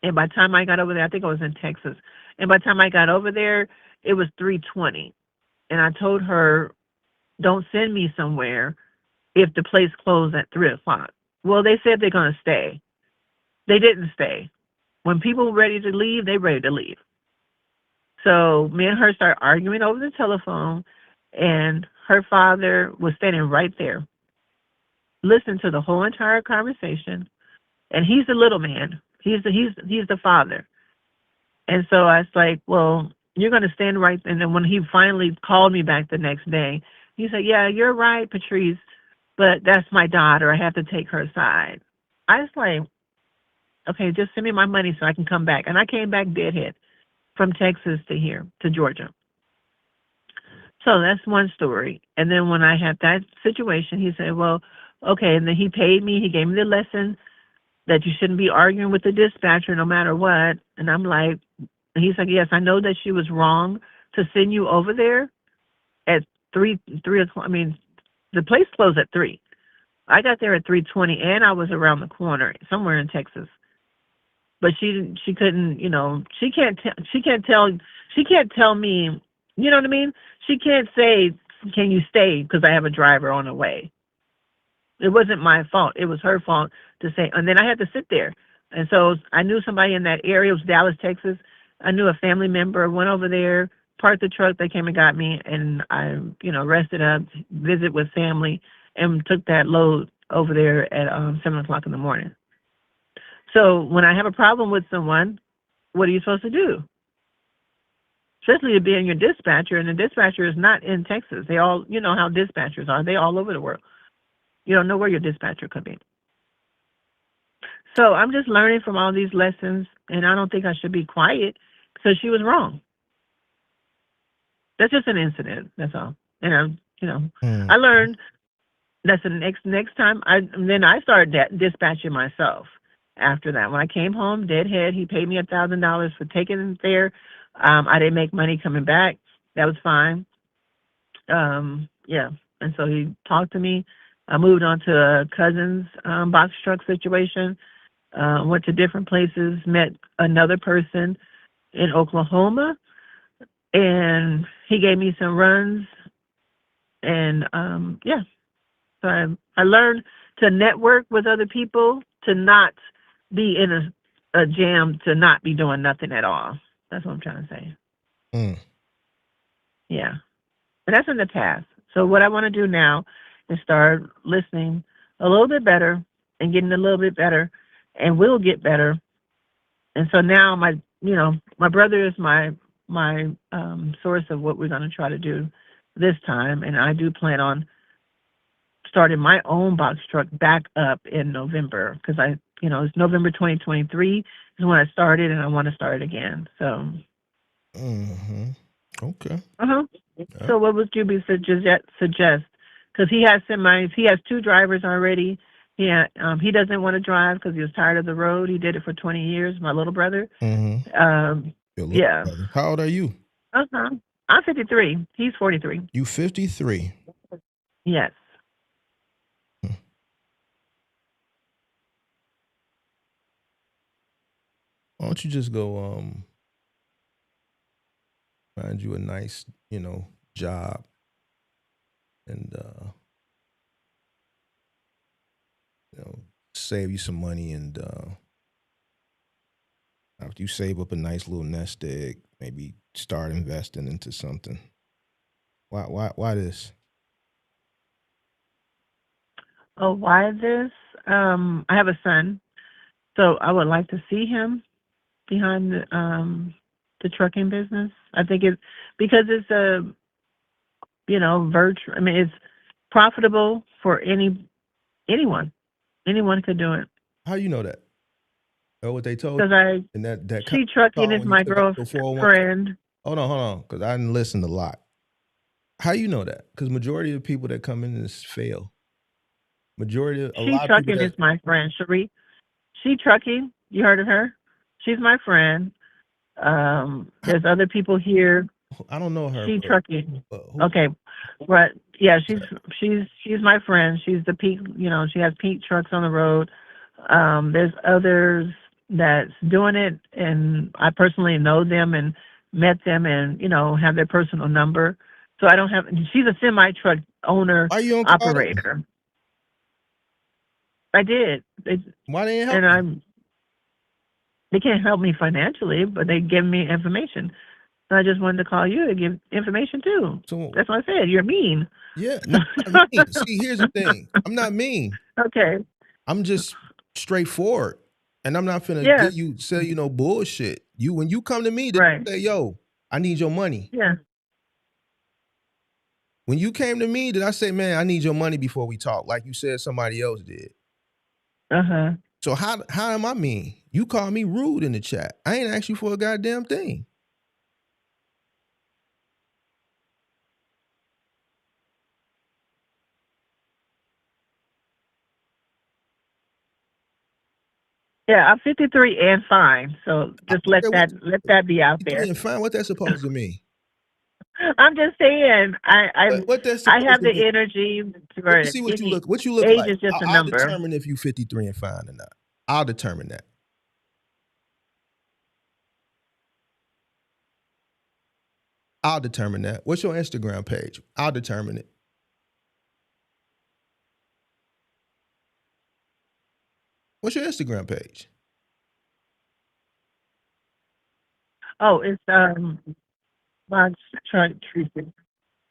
[SPEAKER 10] And by the time I got over there, I think I was in Texas. And by the time I got over there, it was 3:20. And I told her, don't send me somewhere if the place closed at 3 o'clock. Well, they said they're going to stay. They didn't stay. When people were ready to leave, they ready to leave. So me and her started arguing over the telephone, and her father was standing right there, listening to the whole entire conversation. And he's the little man. He's the father. And so I was like, well, you're going to stand right. And then when he finally called me back the next day, he said, yeah, you're right, Patrice, but that's my daughter. I have to take her side. I was like, okay, just send me my money so I can come back. And I came back deadhead from Texas to here, to Georgia. So that's one story. And then when I had that situation, he said, well, okay. And then he paid me. He gave me the lesson that you shouldn't be arguing with the dispatcher no matter what. And I'm like, he's like, yes, I know that she was wrong to send you over there at 3 o'clock. I mean, the place closed at 3. I got there at 3:20, and I was around the corner somewhere in Texas. But she couldn't, she can't tell me, you know what I mean? She can't say, can you stay, because I have a driver on the way. It wasn't my fault. It was her fault to say. And then I had to sit there. And so I knew somebody in that area. It was Dallas, Texas. I knew a family member, went over there, parked the truck. They came and got me. And I, rested up, visit with family, and took that load over there at 7 o'clock in the morning. So when I have a problem with someone, what are you supposed to do? Especially to be in your dispatcher, and the dispatcher is not in Texas. They all, you know how dispatchers are. They all over the world. You don't know where your dispatcher could be. So I'm just learning from all these lessons, and I don't think I should be quiet because she was wrong. That's just an incident. That's all. And I learned that's the next time. Then I started dispatching myself. After that, when I came home, deadhead, he paid me $1,000 for taking him there. I didn't make money coming back. That was fine. Yeah. And so he talked to me. I moved on to a cousin's box truck situation. Went to different places, met another person in Oklahoma, and he gave me some runs. And so I learned to network with other people, to not be in a jam, to not be doing nothing at all. That's what I'm trying to say. Yeah. And that's in the past. So what I want to do now is start listening a little bit better and getting a little bit better, and will get better. And so now my brother is my source of what we're going to try to do this time. And I do plan on starting my own box truck back up in November, because it's November 2023 is when I started, and I want to start again. So.
[SPEAKER 4] Okay.
[SPEAKER 10] So what would you suggest? Because he has he has 2 drivers already. He doesn't want to drive because he was tired of the road. He did it for 20 years. My little brother. Yeah.
[SPEAKER 4] Brother. How old are you?
[SPEAKER 10] I'm 53. He's 43.
[SPEAKER 4] You 53.
[SPEAKER 10] Yes.
[SPEAKER 4] Why don't you just go find you a nice, job, and save you some money, and after you save up a nice little nest egg, maybe start investing into something. Why this?
[SPEAKER 10] Oh, why this? I have a son, so I would like to see him behind the trucking business. I think it's because it's a virtual. I mean, it's profitable for anyone. Anyone could do it.
[SPEAKER 4] How you know that? Oh, what they told you?
[SPEAKER 10] Because
[SPEAKER 4] And that
[SPEAKER 10] she trucking is my girlfriend.
[SPEAKER 4] Hold on, because I didn't listen a lot. How you know that? Because majority of the people that come in this fail.
[SPEAKER 10] She trucking is my friend, Cherie. She trucking. You heard of her? She's my friend. There's other people here.
[SPEAKER 4] I don't know her.
[SPEAKER 10] She trucking. Okay, but yeah, she's my friend. She's the peak. She has peak trucks on the road. There's others. that's doing it, and I personally know them and met them, and have their personal number. So I don't have. She's a semi truck owner
[SPEAKER 4] Why you don't call them?
[SPEAKER 10] operator. I did,
[SPEAKER 4] Why they ain't help
[SPEAKER 10] and
[SPEAKER 4] you?
[SPEAKER 10] I'm. They can't help me financially, but they give me information. So I just wanted to call you to give information too.
[SPEAKER 4] So
[SPEAKER 10] That's what I said. You're mean.
[SPEAKER 4] yeah, no, I'm not mean. See, here's the thing. I'm not mean.
[SPEAKER 10] Okay.
[SPEAKER 4] I'm just straightforward, and I'm not finna
[SPEAKER 10] Yeah.
[SPEAKER 4] sell you no bullshit. When you come to me to
[SPEAKER 10] Right.
[SPEAKER 4] say, "Yo, I need your money."
[SPEAKER 10] Yeah.
[SPEAKER 4] When you came to me, did I say, "Man, I need your money before we talk," like you said somebody else did?
[SPEAKER 10] Uh-huh.
[SPEAKER 4] So how am I mean? You call me rude in the chat. I ain't asked you for a goddamn thing.
[SPEAKER 10] Yeah, I'm 53 and fine. So just let
[SPEAKER 4] Okay,
[SPEAKER 10] that be out
[SPEAKER 4] 53
[SPEAKER 10] there.
[SPEAKER 4] and fine. What that supposed to mean?
[SPEAKER 10] I'm just saying
[SPEAKER 4] What that's
[SPEAKER 10] I
[SPEAKER 4] supposed
[SPEAKER 10] have
[SPEAKER 4] to mean?
[SPEAKER 10] the energy
[SPEAKER 4] Let
[SPEAKER 10] for
[SPEAKER 4] me
[SPEAKER 10] it.
[SPEAKER 4] see what you look. What you look
[SPEAKER 10] Age
[SPEAKER 4] like.
[SPEAKER 10] is just a
[SPEAKER 4] I'll
[SPEAKER 10] number.
[SPEAKER 4] determine if you 53 and fine or not. I'll determine that. I'll determine that. What's your Instagram page? I'll determine it. What's your Instagram page?
[SPEAKER 10] Oh, it's Box Truck Treatment.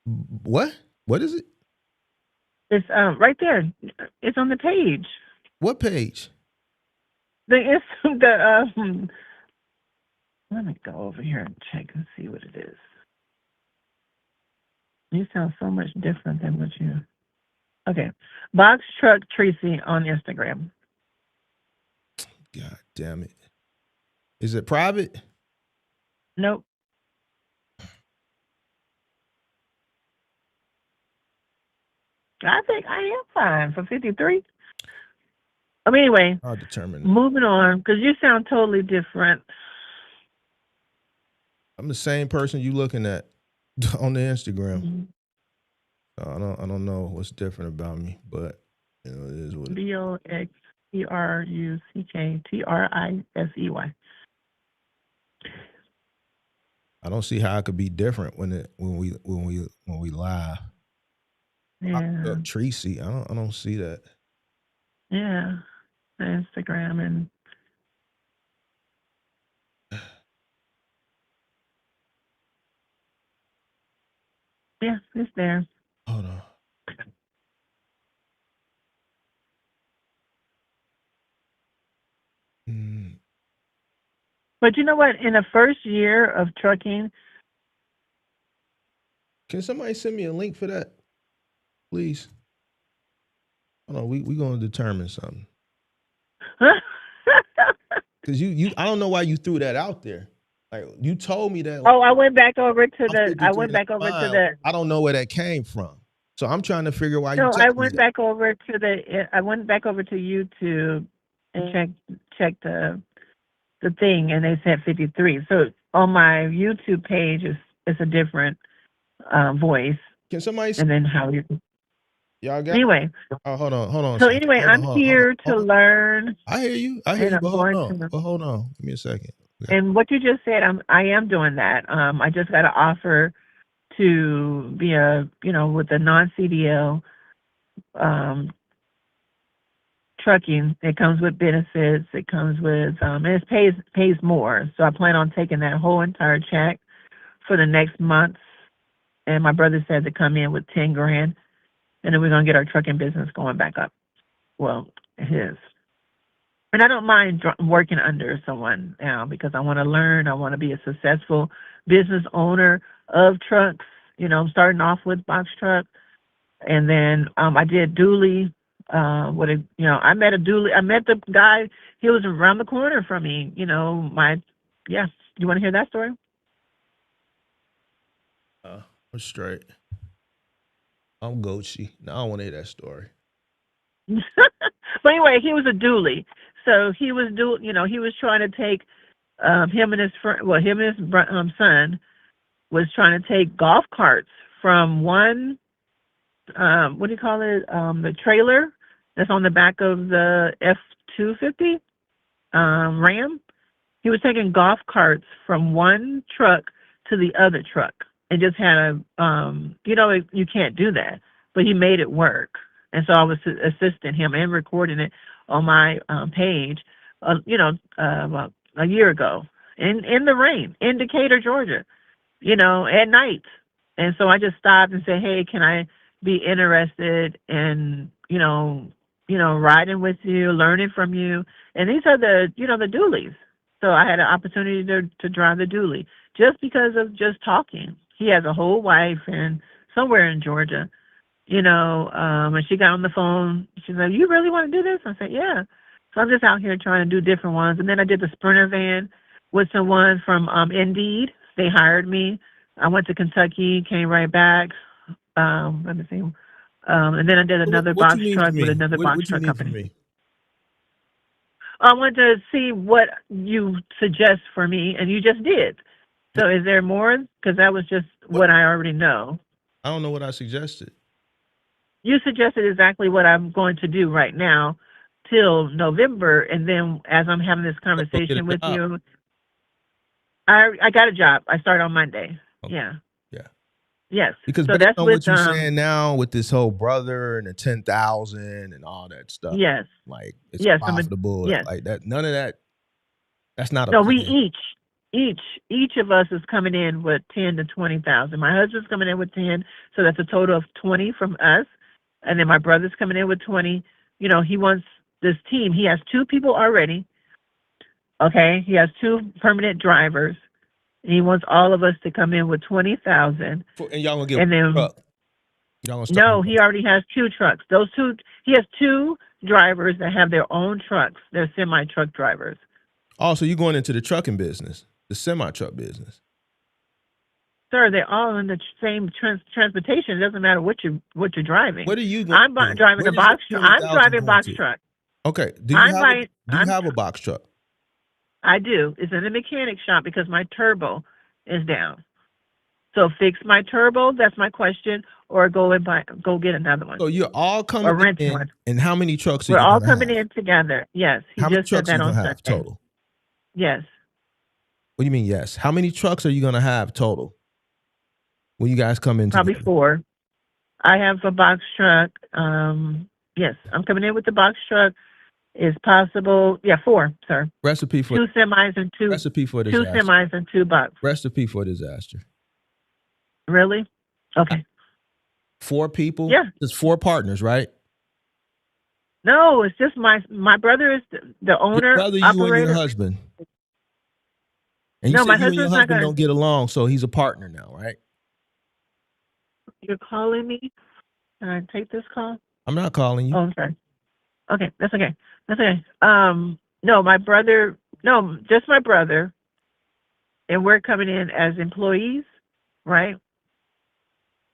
[SPEAKER 4] What? What is it?
[SPEAKER 10] It's right there. It's on the page.
[SPEAKER 4] What page?
[SPEAKER 10] It's the let me go over here and check and see what it is. You sound so much different than what you. Okay, Box Truck Tracy on Instagram.
[SPEAKER 4] God damn it. Is it private?
[SPEAKER 10] Nope. I think I am fine for 53. Anyway,
[SPEAKER 4] I'll determine it.
[SPEAKER 10] moving on because you sound totally different.
[SPEAKER 4] I'm the same person you looking at on the Instagram.
[SPEAKER 10] Mhm.
[SPEAKER 4] I don't know what's different about me, but it is what it is.
[SPEAKER 10] BOXTRUCKTRISEY.
[SPEAKER 4] I don't see how it could be different when we live.
[SPEAKER 10] Yeah,
[SPEAKER 4] Tracy, I don't see that.
[SPEAKER 10] yeah. Instagram and yeah, it's there.
[SPEAKER 4] Hold on. Mm.
[SPEAKER 10] But you know what? In the first year of trucking,
[SPEAKER 4] Can somebody send me a link for that, please? Hold on, we gonna determine something. Cause I don't know why you threw that out there. Like you told me that. Like,
[SPEAKER 10] oh, I went back over to
[SPEAKER 4] I'm
[SPEAKER 10] the. I
[SPEAKER 4] 53
[SPEAKER 10] went
[SPEAKER 4] and
[SPEAKER 10] back over to
[SPEAKER 4] fine.
[SPEAKER 10] the.
[SPEAKER 4] I don't know where that came from. So I'm trying to figure why you
[SPEAKER 10] No, I
[SPEAKER 4] telling me
[SPEAKER 10] went
[SPEAKER 4] that.
[SPEAKER 10] back over to the. I went back over to YouTube and checked the thing, and they said 53. So on my YouTube page is a different voice,
[SPEAKER 4] Can somebody?
[SPEAKER 10] and then how you.
[SPEAKER 4] Y'all got it?
[SPEAKER 10] Anyway,
[SPEAKER 4] Oh, hold on a
[SPEAKER 10] so
[SPEAKER 4] second.
[SPEAKER 10] anyway,
[SPEAKER 4] Hold on,
[SPEAKER 10] I'm here to learn,
[SPEAKER 4] I hear you,
[SPEAKER 10] and
[SPEAKER 4] but
[SPEAKER 10] I'm going to.
[SPEAKER 4] hold on. Give me a second.
[SPEAKER 10] And what you just said, I am doing that. I just got an offer to be with a non-CDL trucking. It comes with benefits. It comes with and it pays more. So I plan on taking that whole entire check for the next month. And my brother said to come in with 10 grand, and then we're gonna get our trucking business going back up. Well, his. And I don't mind working under someone now because I want to learn. I want to be a successful business owner of trucks. I'm starting off with box truck, and then I did dually. I met a dually. I met the guy. He was around the corner from me. Yeah. You want to hear that story?
[SPEAKER 4] I'm straight. I'm Gucci. Now I don't want to hear that story.
[SPEAKER 10] But anyway, he was a dually. So he was he was trying to take him and his friend. Well, him and his son was trying to take golf carts from one. What do you call it? The trailer that's on the back of the F-250. Ram. He was taking golf carts from one truck to the other truck and just had you can't do that, but he made it work. And so I was assisting him and recording it on my page, about a year ago in the rain in Decatur, Georgia, at night. And so I just stopped and said, hey, can I be interested in, riding with you, learning from you? And these are the dualies. So I had an opportunity to drive the dually just because of just talking. He has a whole wife and somewhere in Georgia, and she got on the phone. She's like, you really want to do this? I said, yeah. So I'm just out here trying to do different ones. And then I did the Sprinter van with someone from Indeed. They hired me. I went to Kentucky, came right back. Let me see. And then I did another
[SPEAKER 4] What
[SPEAKER 10] box
[SPEAKER 4] you need
[SPEAKER 10] truck
[SPEAKER 4] from
[SPEAKER 10] with
[SPEAKER 4] me?
[SPEAKER 10] another
[SPEAKER 4] What
[SPEAKER 10] box
[SPEAKER 4] you
[SPEAKER 10] truck
[SPEAKER 4] need from
[SPEAKER 10] company.
[SPEAKER 4] me?
[SPEAKER 10] I wanted to see what you suggest for me, and you just did. So is there more? Because that was just what I already know.
[SPEAKER 4] I don't know what I suggested.
[SPEAKER 10] You suggested exactly what I'm going to do right now till November, and then as I'm having this
[SPEAKER 4] Go get a
[SPEAKER 10] conversation with
[SPEAKER 4] job.
[SPEAKER 10] you, I got a job. I start on Monday.
[SPEAKER 4] Okay.
[SPEAKER 10] Yeah.
[SPEAKER 4] Yeah.
[SPEAKER 10] Yes.
[SPEAKER 4] Because
[SPEAKER 10] So
[SPEAKER 4] based
[SPEAKER 10] that's
[SPEAKER 4] on
[SPEAKER 10] with
[SPEAKER 4] what you're saying now with this whole brother and the 10,000 and all that stuff,
[SPEAKER 10] yes.
[SPEAKER 4] like it's
[SPEAKER 10] Yes.
[SPEAKER 4] profitable,
[SPEAKER 10] Yes.
[SPEAKER 4] like that. None of that. That's not a
[SPEAKER 10] No, we
[SPEAKER 4] plan.
[SPEAKER 10] each of us is coming in with 10 to 20,000. My husband's coming in with 10, so that's a total of 20 from us. And then my brother's coming in with 20. He wants this team. He has 2 people already. Okay, he has 2 permanent drivers. And he wants all of us to come in with 20,000.
[SPEAKER 4] And y'all gonna get
[SPEAKER 10] And
[SPEAKER 4] one
[SPEAKER 10] then
[SPEAKER 4] truck. Y'all gonna start.
[SPEAKER 10] no, he already has 2 trucks. He has 2 drivers that have their own trucks. They're semi truck drivers.
[SPEAKER 4] Also, you going into the trucking business, the semi truck business.
[SPEAKER 10] Sir, they're all in the same transportation. It doesn't matter what you're driving.
[SPEAKER 4] What are you going?
[SPEAKER 10] I'm driving a box truck. I'm driving a box truck.
[SPEAKER 4] Okay. Do you have a box truck?
[SPEAKER 10] I do. It's in the mechanic shop because my turbo is down. So fix my turbo. That's my question. Or go get another one.
[SPEAKER 4] So you're all
[SPEAKER 10] Or
[SPEAKER 4] coming
[SPEAKER 10] rent
[SPEAKER 4] in,
[SPEAKER 10] one.
[SPEAKER 4] and how many trucks are
[SPEAKER 10] We're
[SPEAKER 4] you
[SPEAKER 10] all
[SPEAKER 4] gonna
[SPEAKER 10] coming
[SPEAKER 4] have?
[SPEAKER 10] in together. Yes. He
[SPEAKER 4] How many
[SPEAKER 10] just said
[SPEAKER 4] trucks are
[SPEAKER 10] that
[SPEAKER 4] you
[SPEAKER 10] on
[SPEAKER 4] gonna have
[SPEAKER 10] Sunday.
[SPEAKER 4] total?
[SPEAKER 10] Yes.
[SPEAKER 4] What do you mean? Yes. How many trucks are you gonna have total when you guys come in
[SPEAKER 10] Probably
[SPEAKER 4] together?
[SPEAKER 10] 4. I have a box truck. Yes, I'm coming in with the box truck. Is possible? Yeah, 4, sir.
[SPEAKER 4] Recipe for
[SPEAKER 10] 2 semis and 2
[SPEAKER 4] recipe for
[SPEAKER 10] 2
[SPEAKER 4] disaster.
[SPEAKER 10] semis and 2 bucks.
[SPEAKER 4] Recipe for disaster.
[SPEAKER 10] Really? Okay.
[SPEAKER 4] 4 people.
[SPEAKER 10] Yeah.
[SPEAKER 4] There's 4 partners, right?
[SPEAKER 10] No, it's just my brother is the owner,
[SPEAKER 4] Your brother, you
[SPEAKER 10] operator.
[SPEAKER 4] and your husband. And you
[SPEAKER 10] No,
[SPEAKER 4] said
[SPEAKER 10] my
[SPEAKER 4] you and your
[SPEAKER 10] husband's not
[SPEAKER 4] husband
[SPEAKER 10] gonna.
[SPEAKER 4] don't get along, so he's a partner now, right?
[SPEAKER 10] You're calling me? Can I take this call?
[SPEAKER 4] I'm not calling you.
[SPEAKER 10] Oh, I'm sorry. Okay, that's okay. That's okay. No, my brother. No, just my brother. And we're coming in as employees, right?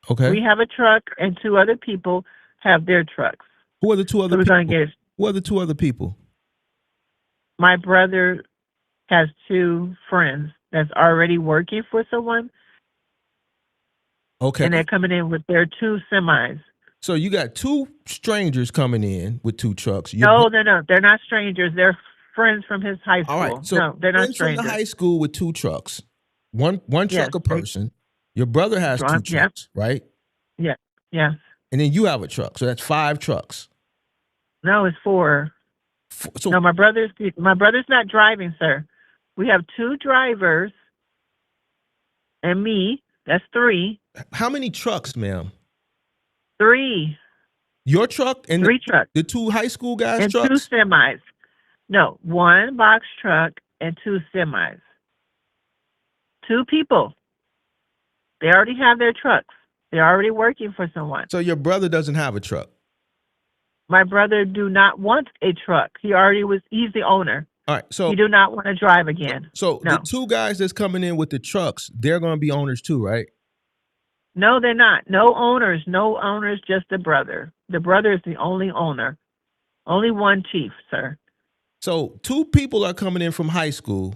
[SPEAKER 4] Okay.
[SPEAKER 10] We have a truck, and 2 other people have their trucks.
[SPEAKER 4] Who are the 2
[SPEAKER 10] So
[SPEAKER 4] other
[SPEAKER 10] we're
[SPEAKER 4] people?
[SPEAKER 10] gonna get.
[SPEAKER 4] Who are the 2 other people?
[SPEAKER 10] My brother has 2 friends that's already working for someone,
[SPEAKER 4] Okay.
[SPEAKER 10] and they're coming in with their 2 semis.
[SPEAKER 4] So you got 2 strangers coming in with 2 trucks.
[SPEAKER 10] No, they're not strangers. They're friends from his high school.
[SPEAKER 4] All right. So
[SPEAKER 10] No, they're not
[SPEAKER 4] friends from the
[SPEAKER 10] strangers.
[SPEAKER 4] high school with 2 trucks. One
[SPEAKER 10] Yes,
[SPEAKER 4] truck a person. Your brother has 2
[SPEAKER 10] yeah,
[SPEAKER 4] trucks, right?
[SPEAKER 10] yeah, yes.
[SPEAKER 4] And then you have a truck. So that's 5 trucks.
[SPEAKER 10] No, it's 4.
[SPEAKER 4] So
[SPEAKER 10] No, my brother's not driving, sir. We have 2 drivers and me. That's 3.
[SPEAKER 4] how many trucks, ma'am?
[SPEAKER 10] 3.
[SPEAKER 4] Your truck and
[SPEAKER 10] 3 trucks
[SPEAKER 4] the 2 high school guys'
[SPEAKER 10] and 2
[SPEAKER 4] trucks?
[SPEAKER 10] semis. No, 1 box truck and 2 semis. 2 people. They already have their trucks. They're already working for someone.
[SPEAKER 4] So your brother doesn't have a truck.
[SPEAKER 10] My brother do not want a truck. He's the owner.
[SPEAKER 4] All right. So
[SPEAKER 10] He do not want to drive again.
[SPEAKER 4] So
[SPEAKER 10] No.
[SPEAKER 4] the 2 guys that's coming in with the trucks, they're going to be owners too, right?
[SPEAKER 10] No, they're not. No owners, just the brother. The brother is the only owner. Only one chief, sir.
[SPEAKER 4] So 2 people are coming in from high school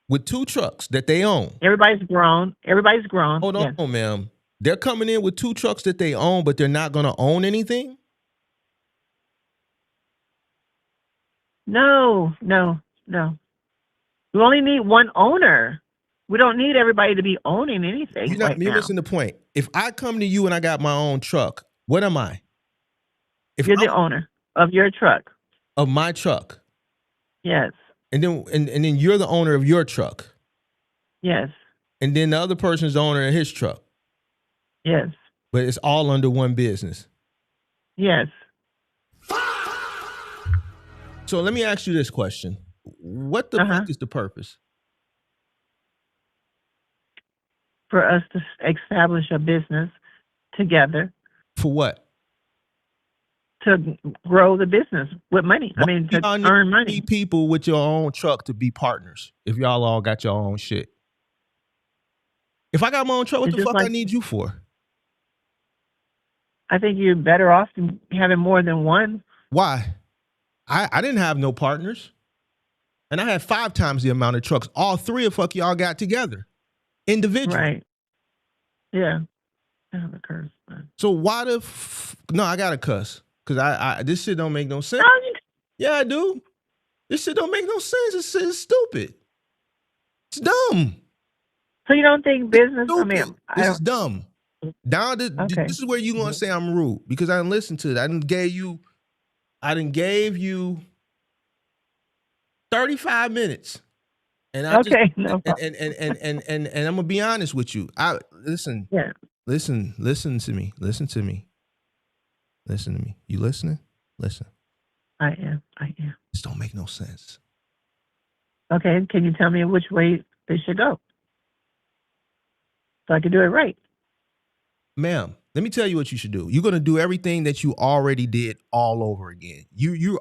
[SPEAKER 4] with 2 trucks that they own.
[SPEAKER 10] Everybody's grown.
[SPEAKER 4] Hold
[SPEAKER 10] Yes.
[SPEAKER 4] on, ma'am. They're coming in with 2 trucks that they own, but they're not going to own anything?
[SPEAKER 10] No, no, no. We only need one owner. We don't need everybody to be owning anything right
[SPEAKER 4] You're
[SPEAKER 10] now.
[SPEAKER 4] missing the point. If I come to you and I got my own truck, what am I? If
[SPEAKER 10] You're the
[SPEAKER 4] I'm
[SPEAKER 10] owner of your truck.
[SPEAKER 4] of my truck,
[SPEAKER 10] Yes,
[SPEAKER 4] and then you're the owner of your truck,
[SPEAKER 10] yes,
[SPEAKER 4] and then the other person's the owner of his truck,
[SPEAKER 10] yes,
[SPEAKER 4] but it's all under one business.
[SPEAKER 10] yes.
[SPEAKER 4] So let me ask you this question: what the fuck is the purpose?
[SPEAKER 10] For us to establish a business together
[SPEAKER 4] For what?
[SPEAKER 10] to grow the business with money. I
[SPEAKER 4] Why
[SPEAKER 10] mean,
[SPEAKER 4] do
[SPEAKER 10] to
[SPEAKER 4] y'all need
[SPEAKER 10] earn money.
[SPEAKER 4] 3 people with your own truck to be partners if y'all all got your own shit? If I got my own truck, what
[SPEAKER 10] It's
[SPEAKER 4] the
[SPEAKER 10] just
[SPEAKER 4] fuck I
[SPEAKER 10] like,
[SPEAKER 4] need you for?
[SPEAKER 10] I think you're better off than having more than one.
[SPEAKER 4] Why? I didn't have no partners. And I had 5 times the amount of trucks. All 3 of fuck y'all got together. Individual.
[SPEAKER 10] Right. Yeah. Oh, the curse.
[SPEAKER 4] So why the no, I gotta cuss. Cause I this shit don't make no sense.
[SPEAKER 10] No, you-
[SPEAKER 4] Yeah, I do. This shit don't make no sense. It's stupid. It's dumb.
[SPEAKER 10] So you don't think business, I
[SPEAKER 4] Stupid.
[SPEAKER 10] mean, I
[SPEAKER 4] This is
[SPEAKER 10] don't,
[SPEAKER 4] dumb. Down to,
[SPEAKER 10] okay.
[SPEAKER 4] this is where you gonna say I'm rude because I didn't listen to it. I didn't gave you 35 minutes. And I just
[SPEAKER 10] Okay, no problem.
[SPEAKER 4] and I'm gonna be honest with you. Listen
[SPEAKER 10] Yeah,
[SPEAKER 4] to me. Listen to me. Listen to me. You listening? Listen.
[SPEAKER 10] I am.
[SPEAKER 4] This don't make no sense.
[SPEAKER 10] Okay, can you tell me which way they should go so I can do it right?
[SPEAKER 4] Ma'am, let me tell you what you should do. You're gonna do everything that you already did all over again. You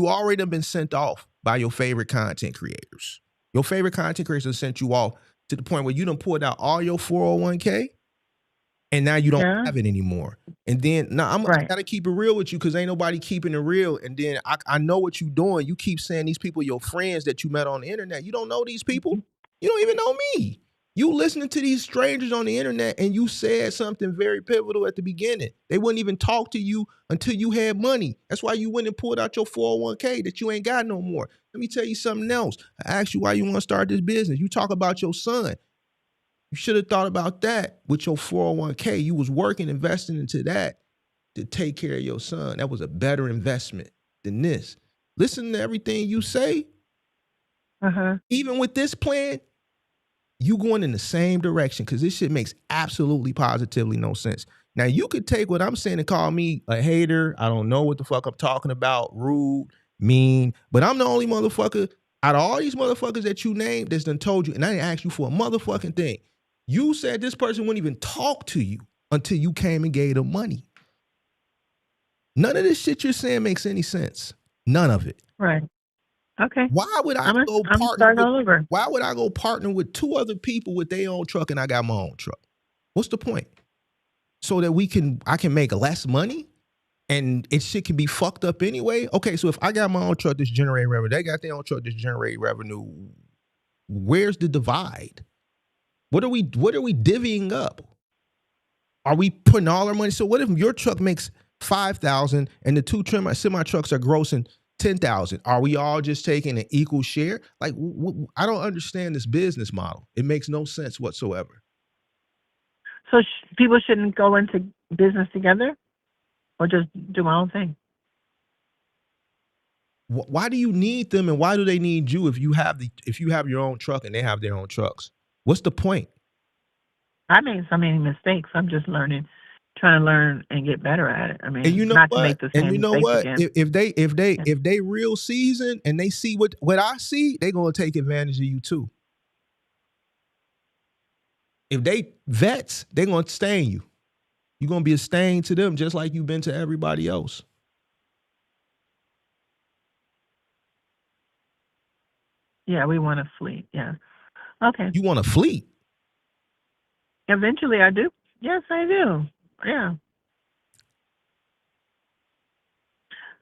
[SPEAKER 4] already have been sent off by your favorite content creators. Your favorite content creators sent you off to the point where you done pulled out all your 401k and now you don't
[SPEAKER 10] Yeah,
[SPEAKER 4] have it anymore. And then now I
[SPEAKER 10] right.
[SPEAKER 4] gotta keep it real with you because ain't nobody keeping it real. And then I know what you doing. You keep saying these people your friends that you met on the internet. You don't know these people. You don't even know me. You listening to these strangers on the internet and you said something very pivotal at the beginning. They wouldn't even talk to you until you had money. That's why you went and pulled out your 401k that you ain't got no more. Let me tell you something else. I asked you why you want to start this business. You talk about your son. You should have thought about that with your 401k. You was working, investing into that to take care of your son. That was a better investment than this. Listen to everything you say. Even with this plan, you going in the same direction because this shit makes absolutely positively no sense. Now you could take what I'm saying and call me a hater. I don't know what the fuck I'm talking about, rude, mean, but I'm the only motherfucker out of all these motherfuckers that you named that's done told you, and I didn't ask you for a motherfucking thing. You said this person wouldn't even talk to you until you came and gave them money. None of this shit you're saying makes any sense. None of it.
[SPEAKER 10] Right. Okay.
[SPEAKER 4] Why would I
[SPEAKER 10] I'm
[SPEAKER 4] go partner
[SPEAKER 10] starting
[SPEAKER 4] with,
[SPEAKER 10] all over.
[SPEAKER 4] why would I go partner with 2 other people with their own truck and I got my own truck? What's the point? So that I can make less money and shit can be fucked up anyway? Okay, so if I got my own truck that's generating revenue, they got their own truck that's generating revenue, where's the divide? What are we divvying up? Are we putting all our money? So what if your truck makes $5,000 and the 2 semi trucks are grossing $10,000? Are we all just taking an equal share? Like, I don't understand this business model. It makes no sense whatsoever.
[SPEAKER 10] So people shouldn't go into business together or just do my own thing?
[SPEAKER 4] Why do you need them and why do they need you if you have your own truck and they have their own trucks? What's the point?
[SPEAKER 10] I made so many mistakes. I'm just trying to learn and get better at it. I mean,
[SPEAKER 4] And you know
[SPEAKER 10] not
[SPEAKER 4] what?
[SPEAKER 10] to make the
[SPEAKER 4] And
[SPEAKER 10] same
[SPEAKER 4] you know
[SPEAKER 10] mistakes
[SPEAKER 4] what?
[SPEAKER 10] again.
[SPEAKER 4] If they real seasoned and they see what I see, they gonna take advantage of you too. If they vets, they gonna stain you. You're gonna be a stain to them just like you've been to everybody else.
[SPEAKER 10] Yeah, we want a fleet. Yeah. Okay.
[SPEAKER 4] You want a fleet?
[SPEAKER 10] Eventually I do. Yes, I do. Yeah.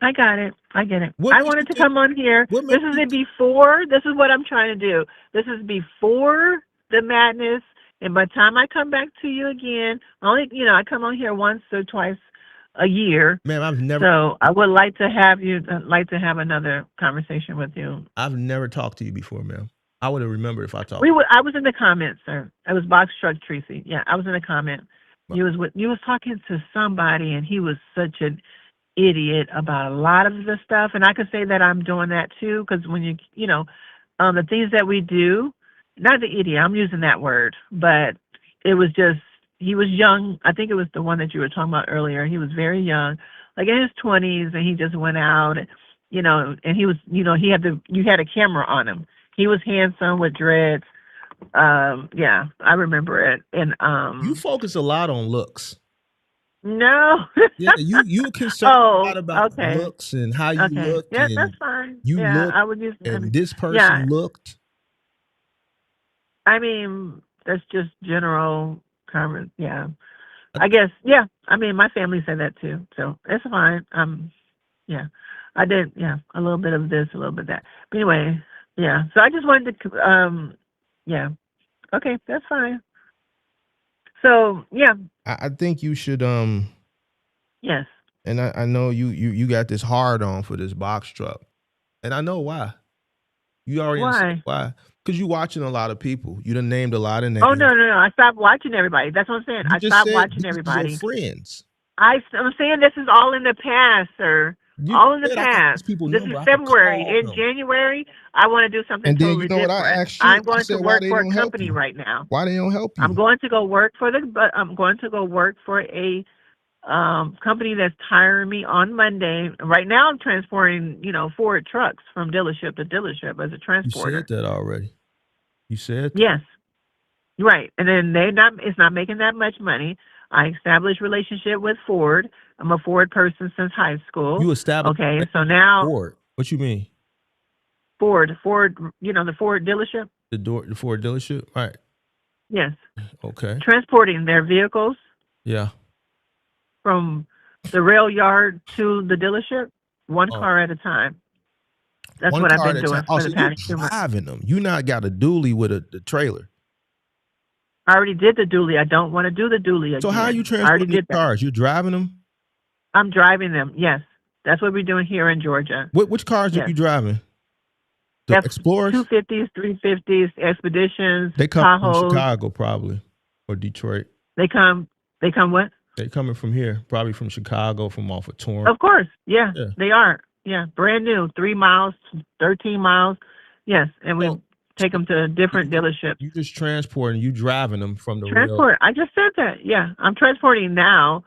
[SPEAKER 10] I got it. I get it.
[SPEAKER 4] What
[SPEAKER 10] I
[SPEAKER 4] makes
[SPEAKER 10] wanted
[SPEAKER 4] you
[SPEAKER 10] to
[SPEAKER 4] think-
[SPEAKER 10] come on here.
[SPEAKER 4] what
[SPEAKER 10] This
[SPEAKER 4] makes
[SPEAKER 10] is
[SPEAKER 4] you
[SPEAKER 10] it before. This is what I'm trying to do. This is before the madness. And by the time I come back to you again, I come on here once or twice a year.
[SPEAKER 4] Ma'am, I've never.
[SPEAKER 10] So I would like to have another conversation with you.
[SPEAKER 4] I've never talked to you before, ma'am. I would have remembered if I talked.
[SPEAKER 10] I was in the comments, sir. I was Box Truck Tracy. Yeah, I was in the comment. You was talking to somebody, and he was such an idiot about a lot of the stuff, and I could say that I'm doing that too, because when the things that we do, not the idiot, I'm using that word, but it was just, he was young. I think it was the one that you were talking about earlier. He was very young, like in his 20s, and he just went out, and he was, you had a camera on him. He was handsome with dreads. Yeah, I remember it. And
[SPEAKER 4] You focus a lot on looks.
[SPEAKER 10] no.
[SPEAKER 4] Yeah, you concerned a lot about
[SPEAKER 10] okay.
[SPEAKER 4] looks and how you look.
[SPEAKER 10] Yeah,
[SPEAKER 4] and
[SPEAKER 10] that's fine.
[SPEAKER 4] You
[SPEAKER 10] yeah,
[SPEAKER 4] look,
[SPEAKER 10] I would use.
[SPEAKER 4] and this person
[SPEAKER 10] yeah,
[SPEAKER 4] looked.
[SPEAKER 10] I mean, that's just general comment. Yeah, I guess. Yeah, I mean, my family said that too, so it's fine. Yeah, I did. Yeah, a little bit of this, a little bit of that. But anyway, yeah. So I just wanted to. Yeah. Okay, that's fine. So yeah.
[SPEAKER 4] I think you should.
[SPEAKER 10] Yes.
[SPEAKER 4] And I know you got this hard on for this box truck, and I know why. You already understand why. Because you're watching a lot of people. You done named a lot of names.
[SPEAKER 10] Oh no! I stopped watching everybody. That's what I'm saying.
[SPEAKER 4] You
[SPEAKER 10] I
[SPEAKER 4] just
[SPEAKER 10] stopped
[SPEAKER 4] said
[SPEAKER 10] watching
[SPEAKER 4] these
[SPEAKER 10] everybody.
[SPEAKER 4] your friends.
[SPEAKER 10] I'm saying this is all in the past, sir.
[SPEAKER 4] You
[SPEAKER 10] all in the
[SPEAKER 4] said I got
[SPEAKER 10] past.
[SPEAKER 4] these people
[SPEAKER 10] This
[SPEAKER 4] number.
[SPEAKER 10] is
[SPEAKER 4] I could
[SPEAKER 10] February.
[SPEAKER 4] call
[SPEAKER 10] In
[SPEAKER 4] them.
[SPEAKER 10] January, I want to do something
[SPEAKER 4] And then
[SPEAKER 10] totally
[SPEAKER 4] you know what I
[SPEAKER 10] different.
[SPEAKER 4] asked you?
[SPEAKER 10] I'm going
[SPEAKER 4] I said,
[SPEAKER 10] to
[SPEAKER 4] why
[SPEAKER 10] work
[SPEAKER 4] they
[SPEAKER 10] for a
[SPEAKER 4] don't help
[SPEAKER 10] company
[SPEAKER 4] you?
[SPEAKER 10] right now.
[SPEAKER 4] Why they don't help you?
[SPEAKER 10] I'm going to go work for a company that's hiring me on Monday. Right now, I'm transporting Ford trucks from dealership to dealership as a transporter.
[SPEAKER 4] You said that already. You said that.
[SPEAKER 10] Yes. Right. And then it's not making that much money. I established relationship with Ford. I'm a Ford person since high school.
[SPEAKER 4] You established.
[SPEAKER 10] Okay. So now
[SPEAKER 4] Ford. What you mean?
[SPEAKER 10] Ford, the Ford dealership?
[SPEAKER 4] The Ford dealership? Right.
[SPEAKER 10] Yes.
[SPEAKER 4] Okay.
[SPEAKER 10] Transporting their vehicles.
[SPEAKER 4] Yeah.
[SPEAKER 10] From the rail yard to the dealership, one car at a time. That's what I've been doing for the past 2 months.
[SPEAKER 4] Driving them. You not got a dually with the trailer.
[SPEAKER 10] I already did the dually. I don't want to do the dually again.
[SPEAKER 4] So how are you
[SPEAKER 10] I already
[SPEAKER 4] transporting
[SPEAKER 10] did
[SPEAKER 4] these cars? You driving them?
[SPEAKER 10] I'm driving them. Yes, that's what we're doing here in Georgia.
[SPEAKER 4] Which cars are you driving? The Explorers,
[SPEAKER 10] 250s, 350s, Expeditions,
[SPEAKER 4] they come
[SPEAKER 10] Tahoes.
[SPEAKER 4] from Chicago probably or Detroit.
[SPEAKER 10] They come what?
[SPEAKER 4] They coming from here, probably from Chicago, from off of Torrance.
[SPEAKER 10] Of course, yeah, they are. Yeah, brand new, 3 miles, 13 miles. Yes, and we take them to different dealerships.
[SPEAKER 4] You just transporting, you driving them from the
[SPEAKER 10] Transport. I just said that. Yeah, I'm transporting now.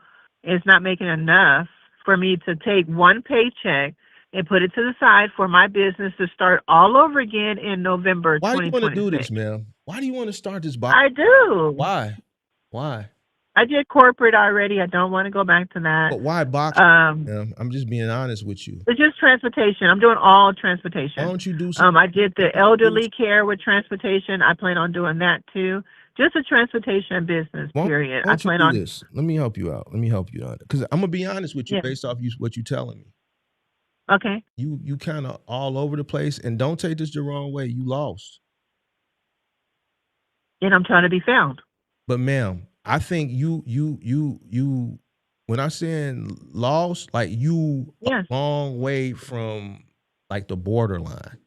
[SPEAKER 10] It's not making enough for me to take one paycheck and put it to the side for my business to start all over again in November 2026.
[SPEAKER 4] Why do you want to do this, ma'am? Why do you want to start this box?
[SPEAKER 10] I do.
[SPEAKER 4] Why?
[SPEAKER 10] I did corporate already. I don't want to go back to that.
[SPEAKER 4] But why box? I'm just being honest with you.
[SPEAKER 10] It's just transportation. I'm doing all transportation.
[SPEAKER 4] Why don't you do something?
[SPEAKER 10] I did the elderly care with transportation. I plan on doing that too. Just a transportation business, period. I plan on
[SPEAKER 4] this. Let me help you out. Because I'm gonna be honest with you based off what you're telling me.
[SPEAKER 10] Okay.
[SPEAKER 4] You kind of all over the place, and don't take this the wrong way. You lost.
[SPEAKER 10] And I'm trying to be found.
[SPEAKER 4] But ma'am, I think you when I'm saying lost, like you a long way from like the borderline.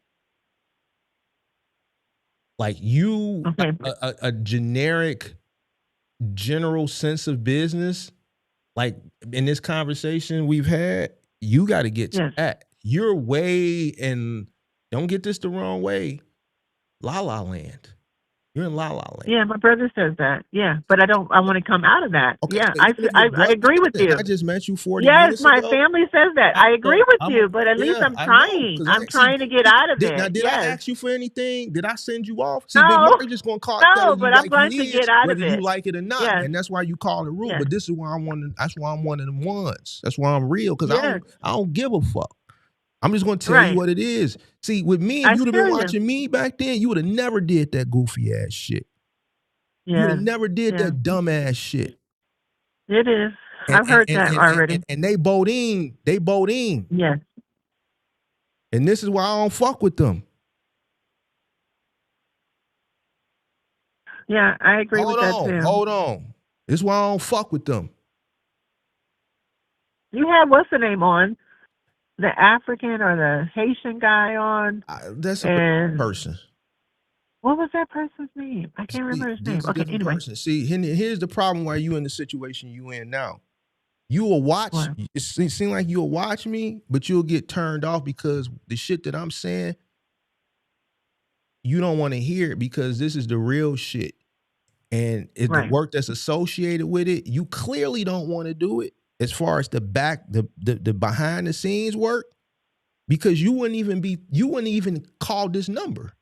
[SPEAKER 4] Like you a generic general sense of business, like in this conversation we've had, you got to get to that. You're way in, don't get this the wrong way, La La Land. You're in La La Land.
[SPEAKER 10] Yeah, my brother says that. Yeah, but I want to come out of that. Okay, yeah, I agree with you.
[SPEAKER 4] I just met you 40 minutes ago.
[SPEAKER 10] Yes, my family says that. I agree with you, but at least I'm trying. I'm trying to get out of it.
[SPEAKER 4] Now, did I ask you for anything? Did I send you off? See,
[SPEAKER 10] no,
[SPEAKER 4] Big Mark just gonna call
[SPEAKER 10] but I'm going to get out of it.
[SPEAKER 4] whether you like it or not, and that's why you call it rude. But this is why that's why I'm one of them ones. That's why I'm real, because I don't give a fuck. I'm just going to tell you what it is. See, with me, if you'd have been watching me back then, you would have never did that goofy ass shit. You would have never did that dumb ass shit.
[SPEAKER 10] It is. I've heard that already.
[SPEAKER 4] And they bodine.
[SPEAKER 10] Yes.
[SPEAKER 4] And this is why I don't fuck with them.
[SPEAKER 10] Yeah, I agree with that too.
[SPEAKER 4] Hold on. This is why I don't fuck with them.
[SPEAKER 10] You had what's the name on? The African or the Haitian guy on,
[SPEAKER 4] That's a different
[SPEAKER 10] and
[SPEAKER 4] person.
[SPEAKER 10] what was that person's name? I can't remember his name.
[SPEAKER 4] That's a
[SPEAKER 10] Okay,
[SPEAKER 4] different
[SPEAKER 10] anyway.
[SPEAKER 4] person. See, here's the problem why you in the situation you in now. You will watch.
[SPEAKER 10] What?
[SPEAKER 4] It seems like you'll watch me, but you'll get turned off because the shit that I'm saying, you don't want to hear it because this is the real shit. And the
[SPEAKER 10] Right.
[SPEAKER 4] work that's associated with it, you clearly don't want to do it as far as the behind the scenes work, because you wouldn't even call this number.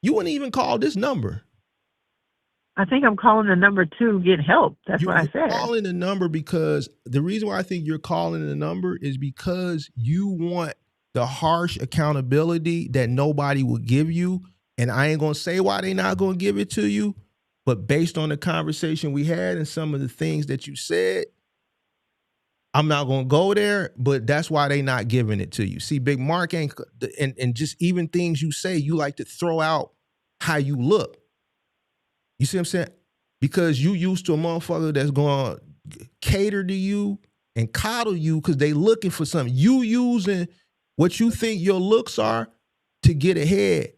[SPEAKER 4] You wouldn't even call this number.
[SPEAKER 10] I think I'm calling the number to get help. That's what I
[SPEAKER 4] You're
[SPEAKER 10] said.
[SPEAKER 4] calling the number because the reason why I think you're calling the number is because you want the harsh accountability that nobody will give you. And I ain't gonna say why they not gonna give it to you, but based on the conversation we had and some of the things that you said, I'm not gonna go there, but that's why they not giving it to you. See, Big Mark ain't, and just even things you say, you like to throw out how you look. You see what I'm saying? Because you used to a motherfucker that's gonna cater to you and coddle you because they looking for something. You using what you think your looks are to get ahead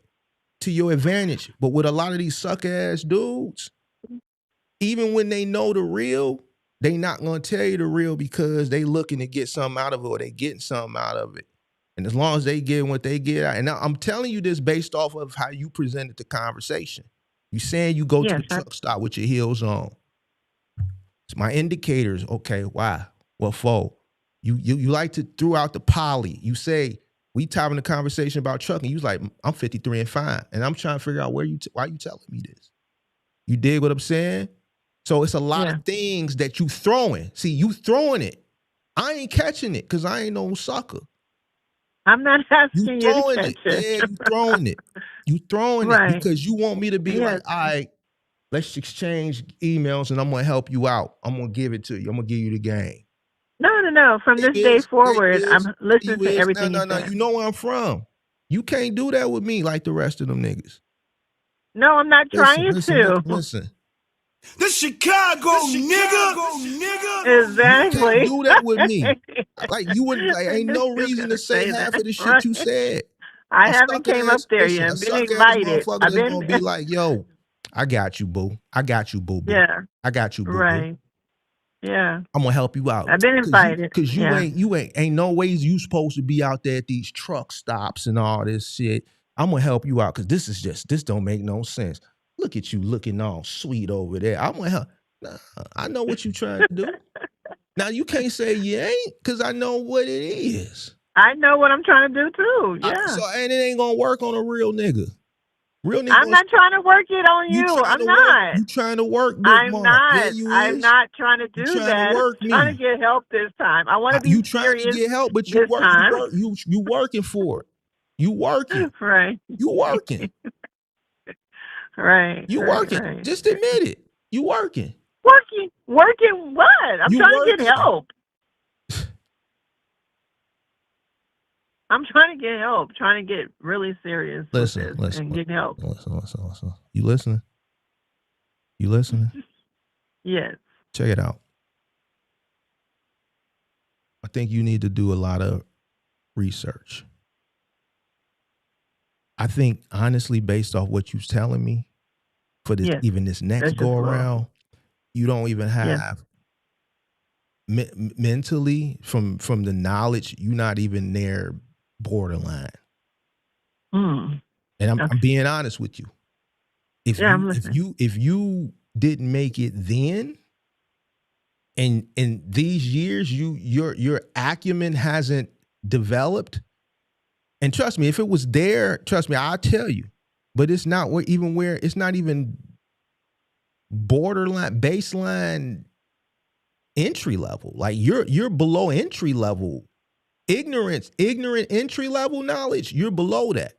[SPEAKER 4] to your advantage. But with a lot of these suck ass dudes, even when they know the real, they not gonna tell you the real because they looking to get something out of it or they getting something out of it. And as long as they get what they get out, and now I'm telling you this based off of how you presented the conversation. You saying you go to
[SPEAKER 10] Yeah,
[SPEAKER 4] the
[SPEAKER 10] sure.
[SPEAKER 4] truck stop with your heels on. It's my indicators. Okay, why? What for? You like to throw out the poly. You say we having a conversation about trucking. You was like, I'm 53 and fine, and I'm trying to figure out why you telling me this. You dig what I'm saying? So it's a lot
[SPEAKER 10] Yeah.
[SPEAKER 4] of things that you throwing. See, you throwing it. I ain't catching it because I ain't no sucker.
[SPEAKER 10] I'm not
[SPEAKER 4] You
[SPEAKER 10] asking you to
[SPEAKER 4] throwing
[SPEAKER 10] catch
[SPEAKER 4] it.
[SPEAKER 10] it.
[SPEAKER 4] Yeah, you throwing it. You throwing it
[SPEAKER 10] Right.
[SPEAKER 4] because you want me to be
[SPEAKER 10] Yes.
[SPEAKER 4] like, all right, let's exchange emails and I'm gonna help you out. I'm gonna give it to you. I'm gonna give you the game.
[SPEAKER 10] No. From
[SPEAKER 4] There
[SPEAKER 10] this
[SPEAKER 4] you
[SPEAKER 10] day
[SPEAKER 4] is. There
[SPEAKER 10] forward,
[SPEAKER 4] you
[SPEAKER 10] I'm
[SPEAKER 4] is. There
[SPEAKER 10] listening
[SPEAKER 4] you
[SPEAKER 10] to
[SPEAKER 4] is.
[SPEAKER 10] everything you
[SPEAKER 4] No.
[SPEAKER 10] said.
[SPEAKER 4] You know where I'm from. You can't do that with me like the rest of them niggas.
[SPEAKER 10] No, I'm not trying to.
[SPEAKER 4] Listen.
[SPEAKER 1] The Chicago, nigga.
[SPEAKER 4] You can't
[SPEAKER 10] Exactly.
[SPEAKER 4] do that with me. Like you would like ain't no
[SPEAKER 10] Just
[SPEAKER 4] reason to
[SPEAKER 10] gonna
[SPEAKER 4] say
[SPEAKER 10] say
[SPEAKER 4] half
[SPEAKER 10] that,
[SPEAKER 4] of the shit
[SPEAKER 10] right?
[SPEAKER 4] you said.
[SPEAKER 10] I
[SPEAKER 4] A
[SPEAKER 10] haven't
[SPEAKER 4] suck
[SPEAKER 10] came up
[SPEAKER 4] ass,
[SPEAKER 10] there
[SPEAKER 4] listen,
[SPEAKER 10] yet.
[SPEAKER 4] a
[SPEAKER 10] Been
[SPEAKER 4] suck ass
[SPEAKER 10] invited.
[SPEAKER 4] motherfucker
[SPEAKER 10] I've
[SPEAKER 4] that's
[SPEAKER 10] been,
[SPEAKER 4] gonna be like, yo, I got you, boo. I got you, boo boo.
[SPEAKER 10] yeah,
[SPEAKER 4] I got you, boo boo.
[SPEAKER 10] right, yeah.
[SPEAKER 4] I'm gonna help you out.
[SPEAKER 10] I've been invited.
[SPEAKER 4] Cause you
[SPEAKER 10] Yeah.
[SPEAKER 4] ain't no ways you supposed to be out there at these truck stops and all this shit. I'm gonna help you out because this don't make no sense. Look at you looking all sweet over there. I'm gonna help. Nah, I know what you trying to do. Now you can't say you ain't because I know what it is.
[SPEAKER 10] I know what I'm trying to do too. Yeah.
[SPEAKER 4] And it ain't gonna work on a real nigga. Real nigga
[SPEAKER 10] I'm
[SPEAKER 4] gonna,
[SPEAKER 10] not trying to work it on
[SPEAKER 4] you
[SPEAKER 10] you.
[SPEAKER 4] trying
[SPEAKER 10] I'm
[SPEAKER 4] to work.
[SPEAKER 10] not.
[SPEAKER 4] You trying to work, Big
[SPEAKER 10] I'm
[SPEAKER 4] Mark. Yeah,
[SPEAKER 10] not.
[SPEAKER 4] you
[SPEAKER 10] I'm
[SPEAKER 4] is.
[SPEAKER 10] not trying to
[SPEAKER 4] You
[SPEAKER 10] do
[SPEAKER 4] trying to
[SPEAKER 10] that.
[SPEAKER 4] work
[SPEAKER 10] I'm trying
[SPEAKER 4] me.
[SPEAKER 10] to get help this time. I want to be
[SPEAKER 4] You trying to
[SPEAKER 10] serious
[SPEAKER 4] get help, but
[SPEAKER 10] this time.
[SPEAKER 4] you working for it. You working.
[SPEAKER 10] Right.
[SPEAKER 4] You working.
[SPEAKER 10] Right.
[SPEAKER 4] You
[SPEAKER 10] Right.
[SPEAKER 4] working.
[SPEAKER 10] Right.
[SPEAKER 4] Just admit it. You working.
[SPEAKER 10] Working what? I'm
[SPEAKER 4] You
[SPEAKER 10] trying to get
[SPEAKER 4] working.
[SPEAKER 10] help. I'm trying to get help. Trying to get really serious with this and get help.
[SPEAKER 4] Listen. You listening? You listening?
[SPEAKER 10] Yes.
[SPEAKER 4] Check it out. I think you need to do a lot of research. I think honestly, based off what you're telling me, for this
[SPEAKER 10] Yes.
[SPEAKER 4] even this next
[SPEAKER 10] That's just
[SPEAKER 4] go
[SPEAKER 10] a little.
[SPEAKER 4] around, you don't even
[SPEAKER 10] Yes.
[SPEAKER 4] have mentally from the knowledge. You're not even near borderline.
[SPEAKER 10] Mm.
[SPEAKER 4] And I'm
[SPEAKER 10] Okay.
[SPEAKER 4] being honest with you.
[SPEAKER 10] Yeah, I'm listening.
[SPEAKER 4] If you didn't make it then, and in these years your acumen hasn't developed, and trust me, if it was there, trust me, I'll tell you. But it's not where it's not even borderline baseline entry level. Like you're below entry level. Ignorant entry level knowledge, you're below that.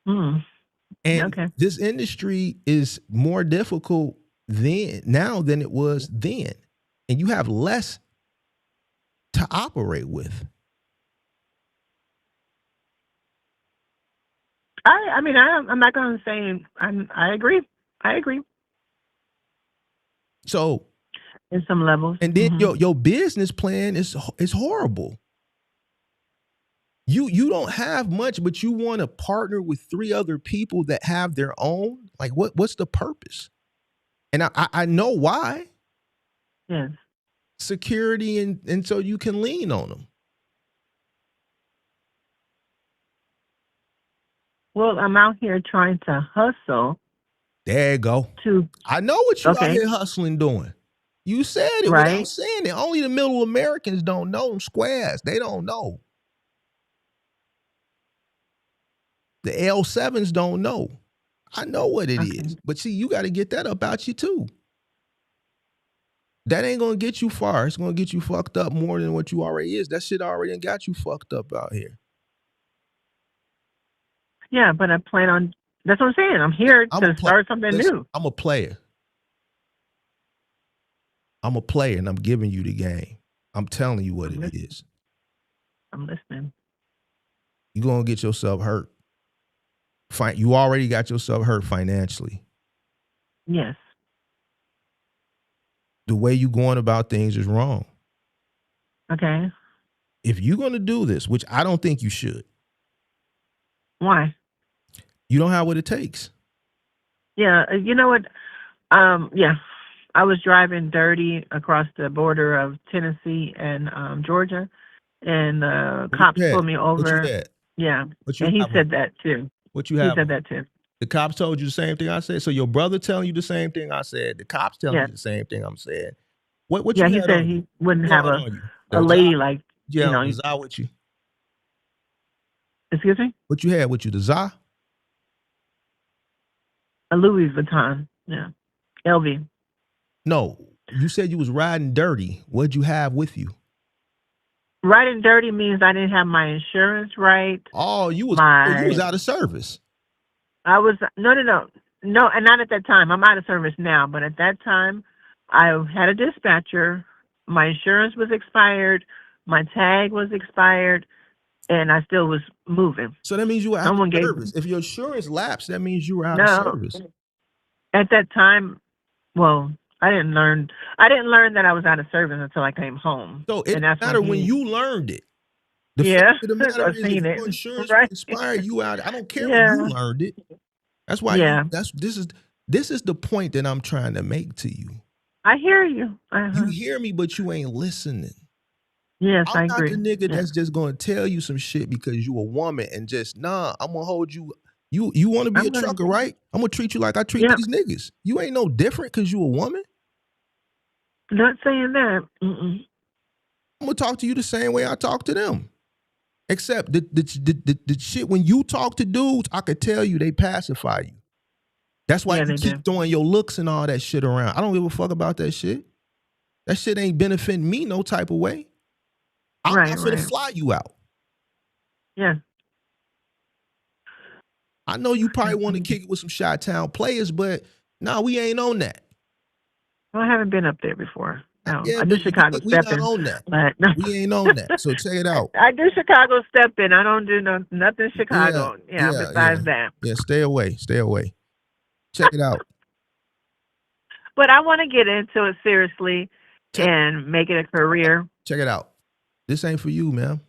[SPEAKER 10] Mm.
[SPEAKER 4] And
[SPEAKER 10] Okay.
[SPEAKER 4] this industry is more difficult now than it was then. And you have less to operate with.
[SPEAKER 10] I mean, I'm not going to say I agree. I agree.
[SPEAKER 4] So
[SPEAKER 10] in some levels.
[SPEAKER 4] And then your business plan is horrible. You don't have much, but you want to partner with 3 other people that have their own. Like what's the purpose? And I know why.
[SPEAKER 10] Yes.
[SPEAKER 4] Security and so you can lean on them.
[SPEAKER 10] Well, I'm out here trying to hustle.
[SPEAKER 4] There you go. I know what you out here hustling doing. You said it without saying it. Only the middle Americans don't know them squares. They don't know. The L7s don't know. I know what it is. But see, you got to get that up out you too. That ain't going to get you far. It's going to get you fucked up more than what you already is. That shit already got you fucked up out here.
[SPEAKER 10] Yeah, but I plan on, that's what I'm saying. I'm here to start something new.
[SPEAKER 4] I'm a player. I'm a player and I'm giving you the game. I'm telling you what it is.
[SPEAKER 10] I'm listening.
[SPEAKER 4] You're going to get yourself hurt. You already got yourself hurt financially.
[SPEAKER 10] Yes.
[SPEAKER 4] The way you're going about things is wrong.
[SPEAKER 10] Okay.
[SPEAKER 4] If you're going to do this, which I don't think you should.
[SPEAKER 10] Why?
[SPEAKER 4] You don't have what it takes.
[SPEAKER 10] Yeah. You know what? Yeah. I was driving dirty across the border of Tennessee and Georgia, and cops pulled me over.
[SPEAKER 4] What you had?
[SPEAKER 10] Yeah. And he said that too.
[SPEAKER 4] What you have?
[SPEAKER 10] He said that too.
[SPEAKER 4] The cops told you the same thing I said. So your brother telling you the same thing I said. The cops telling you the same thing I'm saying. What you
[SPEAKER 10] he
[SPEAKER 4] had
[SPEAKER 10] said
[SPEAKER 4] on
[SPEAKER 10] he
[SPEAKER 4] you?
[SPEAKER 10] wouldn't
[SPEAKER 4] What
[SPEAKER 10] have
[SPEAKER 4] you had on you?
[SPEAKER 10] a lady like,
[SPEAKER 4] Yeah,
[SPEAKER 10] you know.
[SPEAKER 4] the ZA with you.
[SPEAKER 10] Excuse me?
[SPEAKER 4] What you had with you? The ZA?
[SPEAKER 10] A Louis Vuitton. Yeah. LV.
[SPEAKER 4] No, you said you was riding dirty. What'd you have with you?
[SPEAKER 10] Riding dirty means I didn't have my insurance right.
[SPEAKER 4] Oh, you was out of service.
[SPEAKER 10] I was no, and not at that time. I'm out of service now, but at that time, I had a dispatcher. My insurance was expired. My tag was expired, and I still was moving.
[SPEAKER 4] So that means you were out of service. If your insurance lapsed, that means you were out of service.
[SPEAKER 10] At that time, well, I didn't learn that I was out of service until I came home.
[SPEAKER 4] So it doesn't matter when you learned it. The fact of the matter is, if your insurance was expired, you out. I don't care when you learned it. That's why. This is the point that I'm trying to make to you.
[SPEAKER 10] I hear you.
[SPEAKER 4] You hear me, but you ain't listening.
[SPEAKER 10] Yes, I
[SPEAKER 4] I'm
[SPEAKER 10] agree.
[SPEAKER 4] not the nigga that's just gonna tell you some shit because you a woman and just I'm gonna hold you. You want to be a trucker, right? I'm gonna treat you like I treat these niggas. You ain't no different because you a woman.
[SPEAKER 10] Not saying that. I'm
[SPEAKER 4] gonna talk to you the same way I talk to them. Except the shit when you talk to dudes, I could tell you they pacify you. That's why you keep throwing your looks and all that shit around. I don't give a fuck about that shit. That shit ain't benefiting me no type of way. I'm not gonna fly you out.
[SPEAKER 10] Yeah.
[SPEAKER 4] I know you probably want to kick it with some Chi-Town players, but no, we ain't on that.
[SPEAKER 10] Well, I haven't been up there before. No,
[SPEAKER 4] Yeah,
[SPEAKER 10] I do Chicago
[SPEAKER 4] we not
[SPEAKER 10] stepping.
[SPEAKER 4] on that.
[SPEAKER 10] But no.
[SPEAKER 4] We ain't on that. So check it out.
[SPEAKER 10] I do Chicago stepping. I don't do nothing Chicago. Besides that.
[SPEAKER 4] Yeah, stay away. Stay away. Check it out.
[SPEAKER 10] But I want to get into it seriously and make it a career.
[SPEAKER 4] Check it out. This ain't for you, man.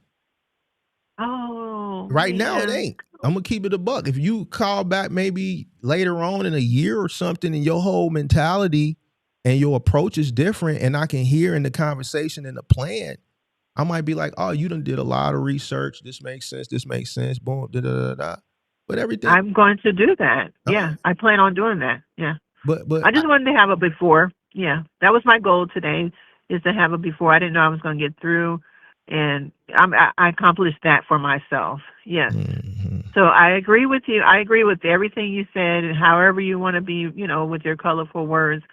[SPEAKER 10] Oh.
[SPEAKER 4] Right now it ain't. I'm gonna keep it a buck. If you call back maybe later on in a year or something and your whole mentality and your approach is different and I can hear in the conversation and the plan, I might be like, oh, you done did a lot of research. This makes sense. This makes sense. Boom, da da da da. But everything.
[SPEAKER 10] I'm going to do that. Yeah, I plan on doing that. Yeah.
[SPEAKER 4] But
[SPEAKER 10] I just wanted to have a before. Yeah, that was my goal today, is to have a before. I didn't know I was going to get through, and I accomplished that for myself. Yes.
[SPEAKER 4] Mm-hmm.
[SPEAKER 10] So I agree with you. I agree with everything you said, and however you want to be, with your colorful words.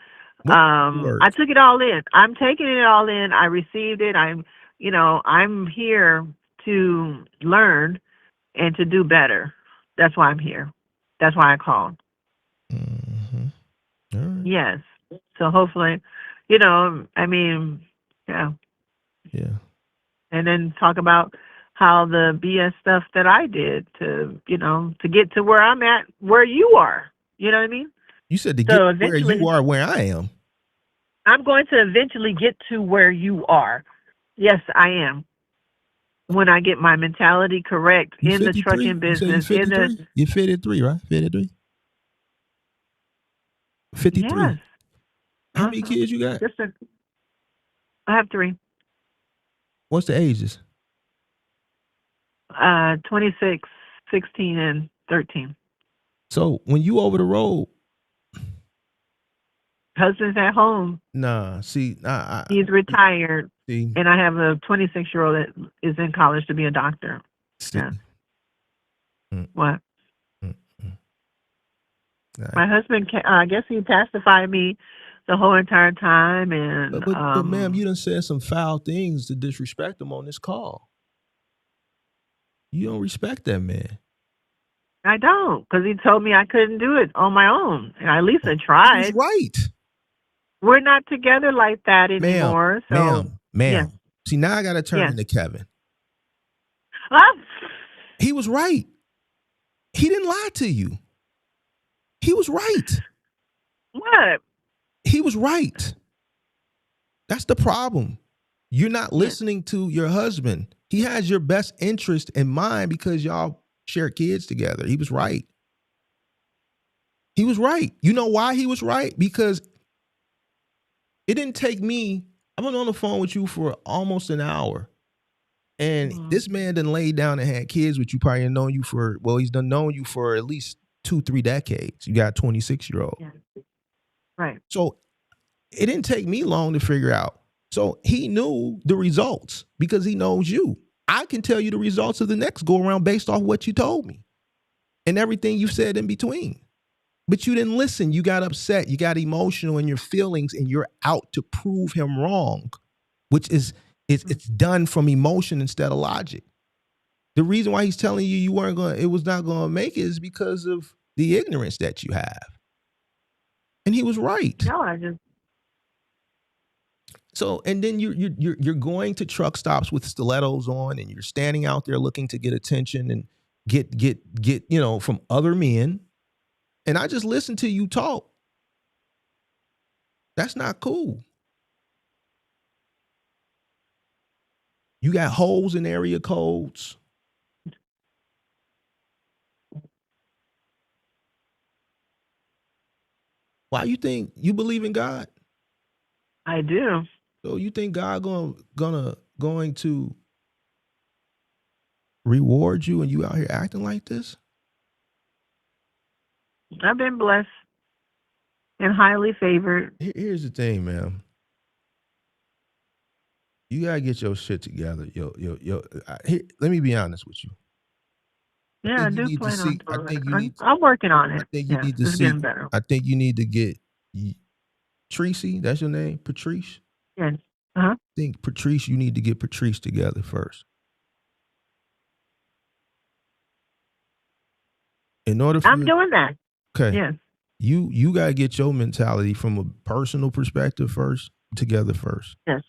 [SPEAKER 10] I took it all in. I'm taking it all in. I received it. I'm here to learn and to do better. That's why I'm here. That's why I called.
[SPEAKER 4] Mm-hmm. All right.
[SPEAKER 10] Yes. So hopefully, yeah.
[SPEAKER 4] Yeah.
[SPEAKER 10] And then talk about how the BS stuff that I did to get to where I'm at, where you are. You know what I mean?
[SPEAKER 4] You said to get where you are, where I am.
[SPEAKER 10] I'm going to eventually get to where you are. Yes, I am. When I get my mentality correct
[SPEAKER 4] You
[SPEAKER 10] in the
[SPEAKER 4] 53?
[SPEAKER 10] trucking
[SPEAKER 4] You say you
[SPEAKER 10] business, in the
[SPEAKER 4] 53? You 53, right? 53? 53.
[SPEAKER 10] yes,
[SPEAKER 4] How many kids you got?
[SPEAKER 10] just I have 3,
[SPEAKER 4] What's the ages?
[SPEAKER 10] 26, 16, and 13.
[SPEAKER 4] So when you over the road,
[SPEAKER 10] Husband's at home.
[SPEAKER 4] nah, see,
[SPEAKER 10] He's retired,
[SPEAKER 4] see,
[SPEAKER 10] and I have a 26-year-old that is in college to be a doctor.
[SPEAKER 4] see.
[SPEAKER 10] Yeah.
[SPEAKER 4] Mm,
[SPEAKER 10] What?
[SPEAKER 4] mm, mm.
[SPEAKER 10] My husband, I guess he pacified me the whole entire time, and
[SPEAKER 4] But ma'am, you done said some foul things to disrespect him on this call. You don't respect that man.
[SPEAKER 10] I don't, because he told me I couldn't do it on my own. And at least I
[SPEAKER 4] He was
[SPEAKER 10] tried.
[SPEAKER 4] right.
[SPEAKER 10] We're not together like that
[SPEAKER 4] Ma'am,
[SPEAKER 10] anymore. So, yeah,
[SPEAKER 4] ma'am. See, now I got to turn
[SPEAKER 10] yeah.
[SPEAKER 4] into Kevin.
[SPEAKER 10] Ah,
[SPEAKER 4] He was right. He didn't lie to you. He was right.
[SPEAKER 10] what?
[SPEAKER 4] He was right. That's the problem. You're not listening to your husband. He has your best interest in mind because y'all share kids together. He was right. He was right. You know why he was right? Because it didn't take me. I've been on the phone with you for almost an hour. And this man done laid down and had kids with you, probably known you for, well, he's done known you for at least 2-3 decades. You got a 26-year-old.
[SPEAKER 10] Yeah. Right.
[SPEAKER 4] So it didn't take me long to figure out. So he knew the results because he knows you. I can tell you the results of the next go around based off what you told me and everything you said in between. But you didn't listen. You got upset. You got emotional in your feelings and you're out to prove him wrong, which is it's done from emotion instead of logic. The reason why he's telling you it was not going to make it is because of the ignorance that you have. And he was right.
[SPEAKER 10] No, I just.
[SPEAKER 4] So, and then you're going to truck stops with stilettos on, and you're standing out there looking to get attention and get from other men. And I just listen to you talk. That's not cool. You got holes in area codes. Why you think you believe in God?
[SPEAKER 10] I do.
[SPEAKER 4] So you think God going to reward you and you out here acting like this?
[SPEAKER 10] I've been blessed and highly favored.
[SPEAKER 4] Here's the thing, man. You gotta get your shit together. Let me be honest with you.
[SPEAKER 10] Yeah, I do plan on
[SPEAKER 4] I
[SPEAKER 10] doing
[SPEAKER 4] think
[SPEAKER 10] it.
[SPEAKER 4] you need.
[SPEAKER 10] I'm working on it.
[SPEAKER 4] I think you
[SPEAKER 10] Yeah,
[SPEAKER 4] need to
[SPEAKER 10] it's
[SPEAKER 4] see.
[SPEAKER 10] getting better.
[SPEAKER 4] I think you need to get Tracy. That's your name, Patrice.
[SPEAKER 10] Yes. Uh-huh.
[SPEAKER 4] I think Patrice. You need to get Patrice together first. In order for
[SPEAKER 10] I'm doing that.
[SPEAKER 4] okay,
[SPEAKER 10] Yes.
[SPEAKER 4] you gotta get your mentality from a personal perspective first, together first.
[SPEAKER 10] Yes.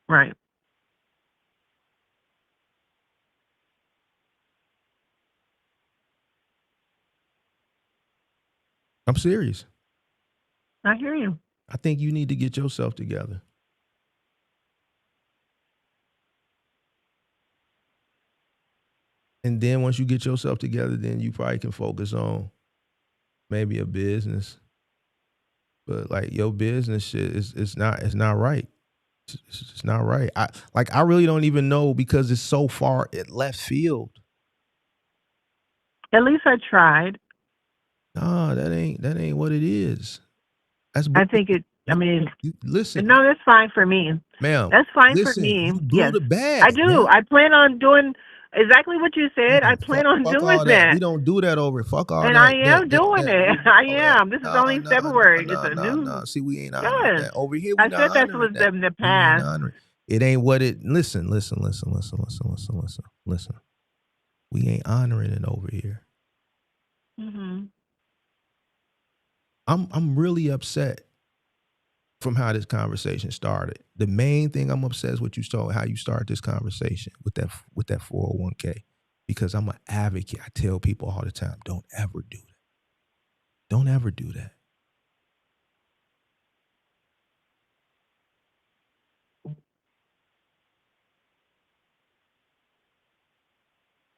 [SPEAKER 10] Right.
[SPEAKER 4] I'm serious.
[SPEAKER 10] I hear you.
[SPEAKER 4] I think you need to get yourself together. And then once you get yourself together, then you probably can focus on maybe a business. But like your business shit it's not right. It's not right. I really don't even know because it's so far at left field.
[SPEAKER 10] At least I tried.
[SPEAKER 4] Nah, that ain't what it is. That's
[SPEAKER 10] I think it. I mean,
[SPEAKER 4] listen,
[SPEAKER 10] no, that's fine for me.
[SPEAKER 4] ma'am.
[SPEAKER 10] That's fine for
[SPEAKER 4] Listen,
[SPEAKER 10] me.
[SPEAKER 4] you blew
[SPEAKER 10] Yes,
[SPEAKER 4] the bag.
[SPEAKER 10] I do.
[SPEAKER 4] Ma'am.
[SPEAKER 10] I plan on doing exactly what you said. I plan on
[SPEAKER 4] Fuck
[SPEAKER 10] doing
[SPEAKER 4] all
[SPEAKER 10] that.
[SPEAKER 4] We don't do that over. Fuck all
[SPEAKER 10] And
[SPEAKER 4] that.
[SPEAKER 10] I am doing it. I am. This is only February. It's a new.
[SPEAKER 4] No. See, we ain't honoring
[SPEAKER 10] Yes.
[SPEAKER 4] that. Over here, we
[SPEAKER 10] I
[SPEAKER 4] not
[SPEAKER 10] said that
[SPEAKER 4] honoring
[SPEAKER 10] was
[SPEAKER 4] that.
[SPEAKER 10] in the
[SPEAKER 4] We ain't
[SPEAKER 10] past.
[SPEAKER 4] honoring. It ain't what it. Listen. We ain't honoring it over here.
[SPEAKER 10] Mhm.
[SPEAKER 4] I'm really upset from how this conversation started. The main thing I'm upset is what you saw, how you started this conversation with that 401k. Because I'm an advocate. I tell people all the time, don't ever do that. Don't ever do that.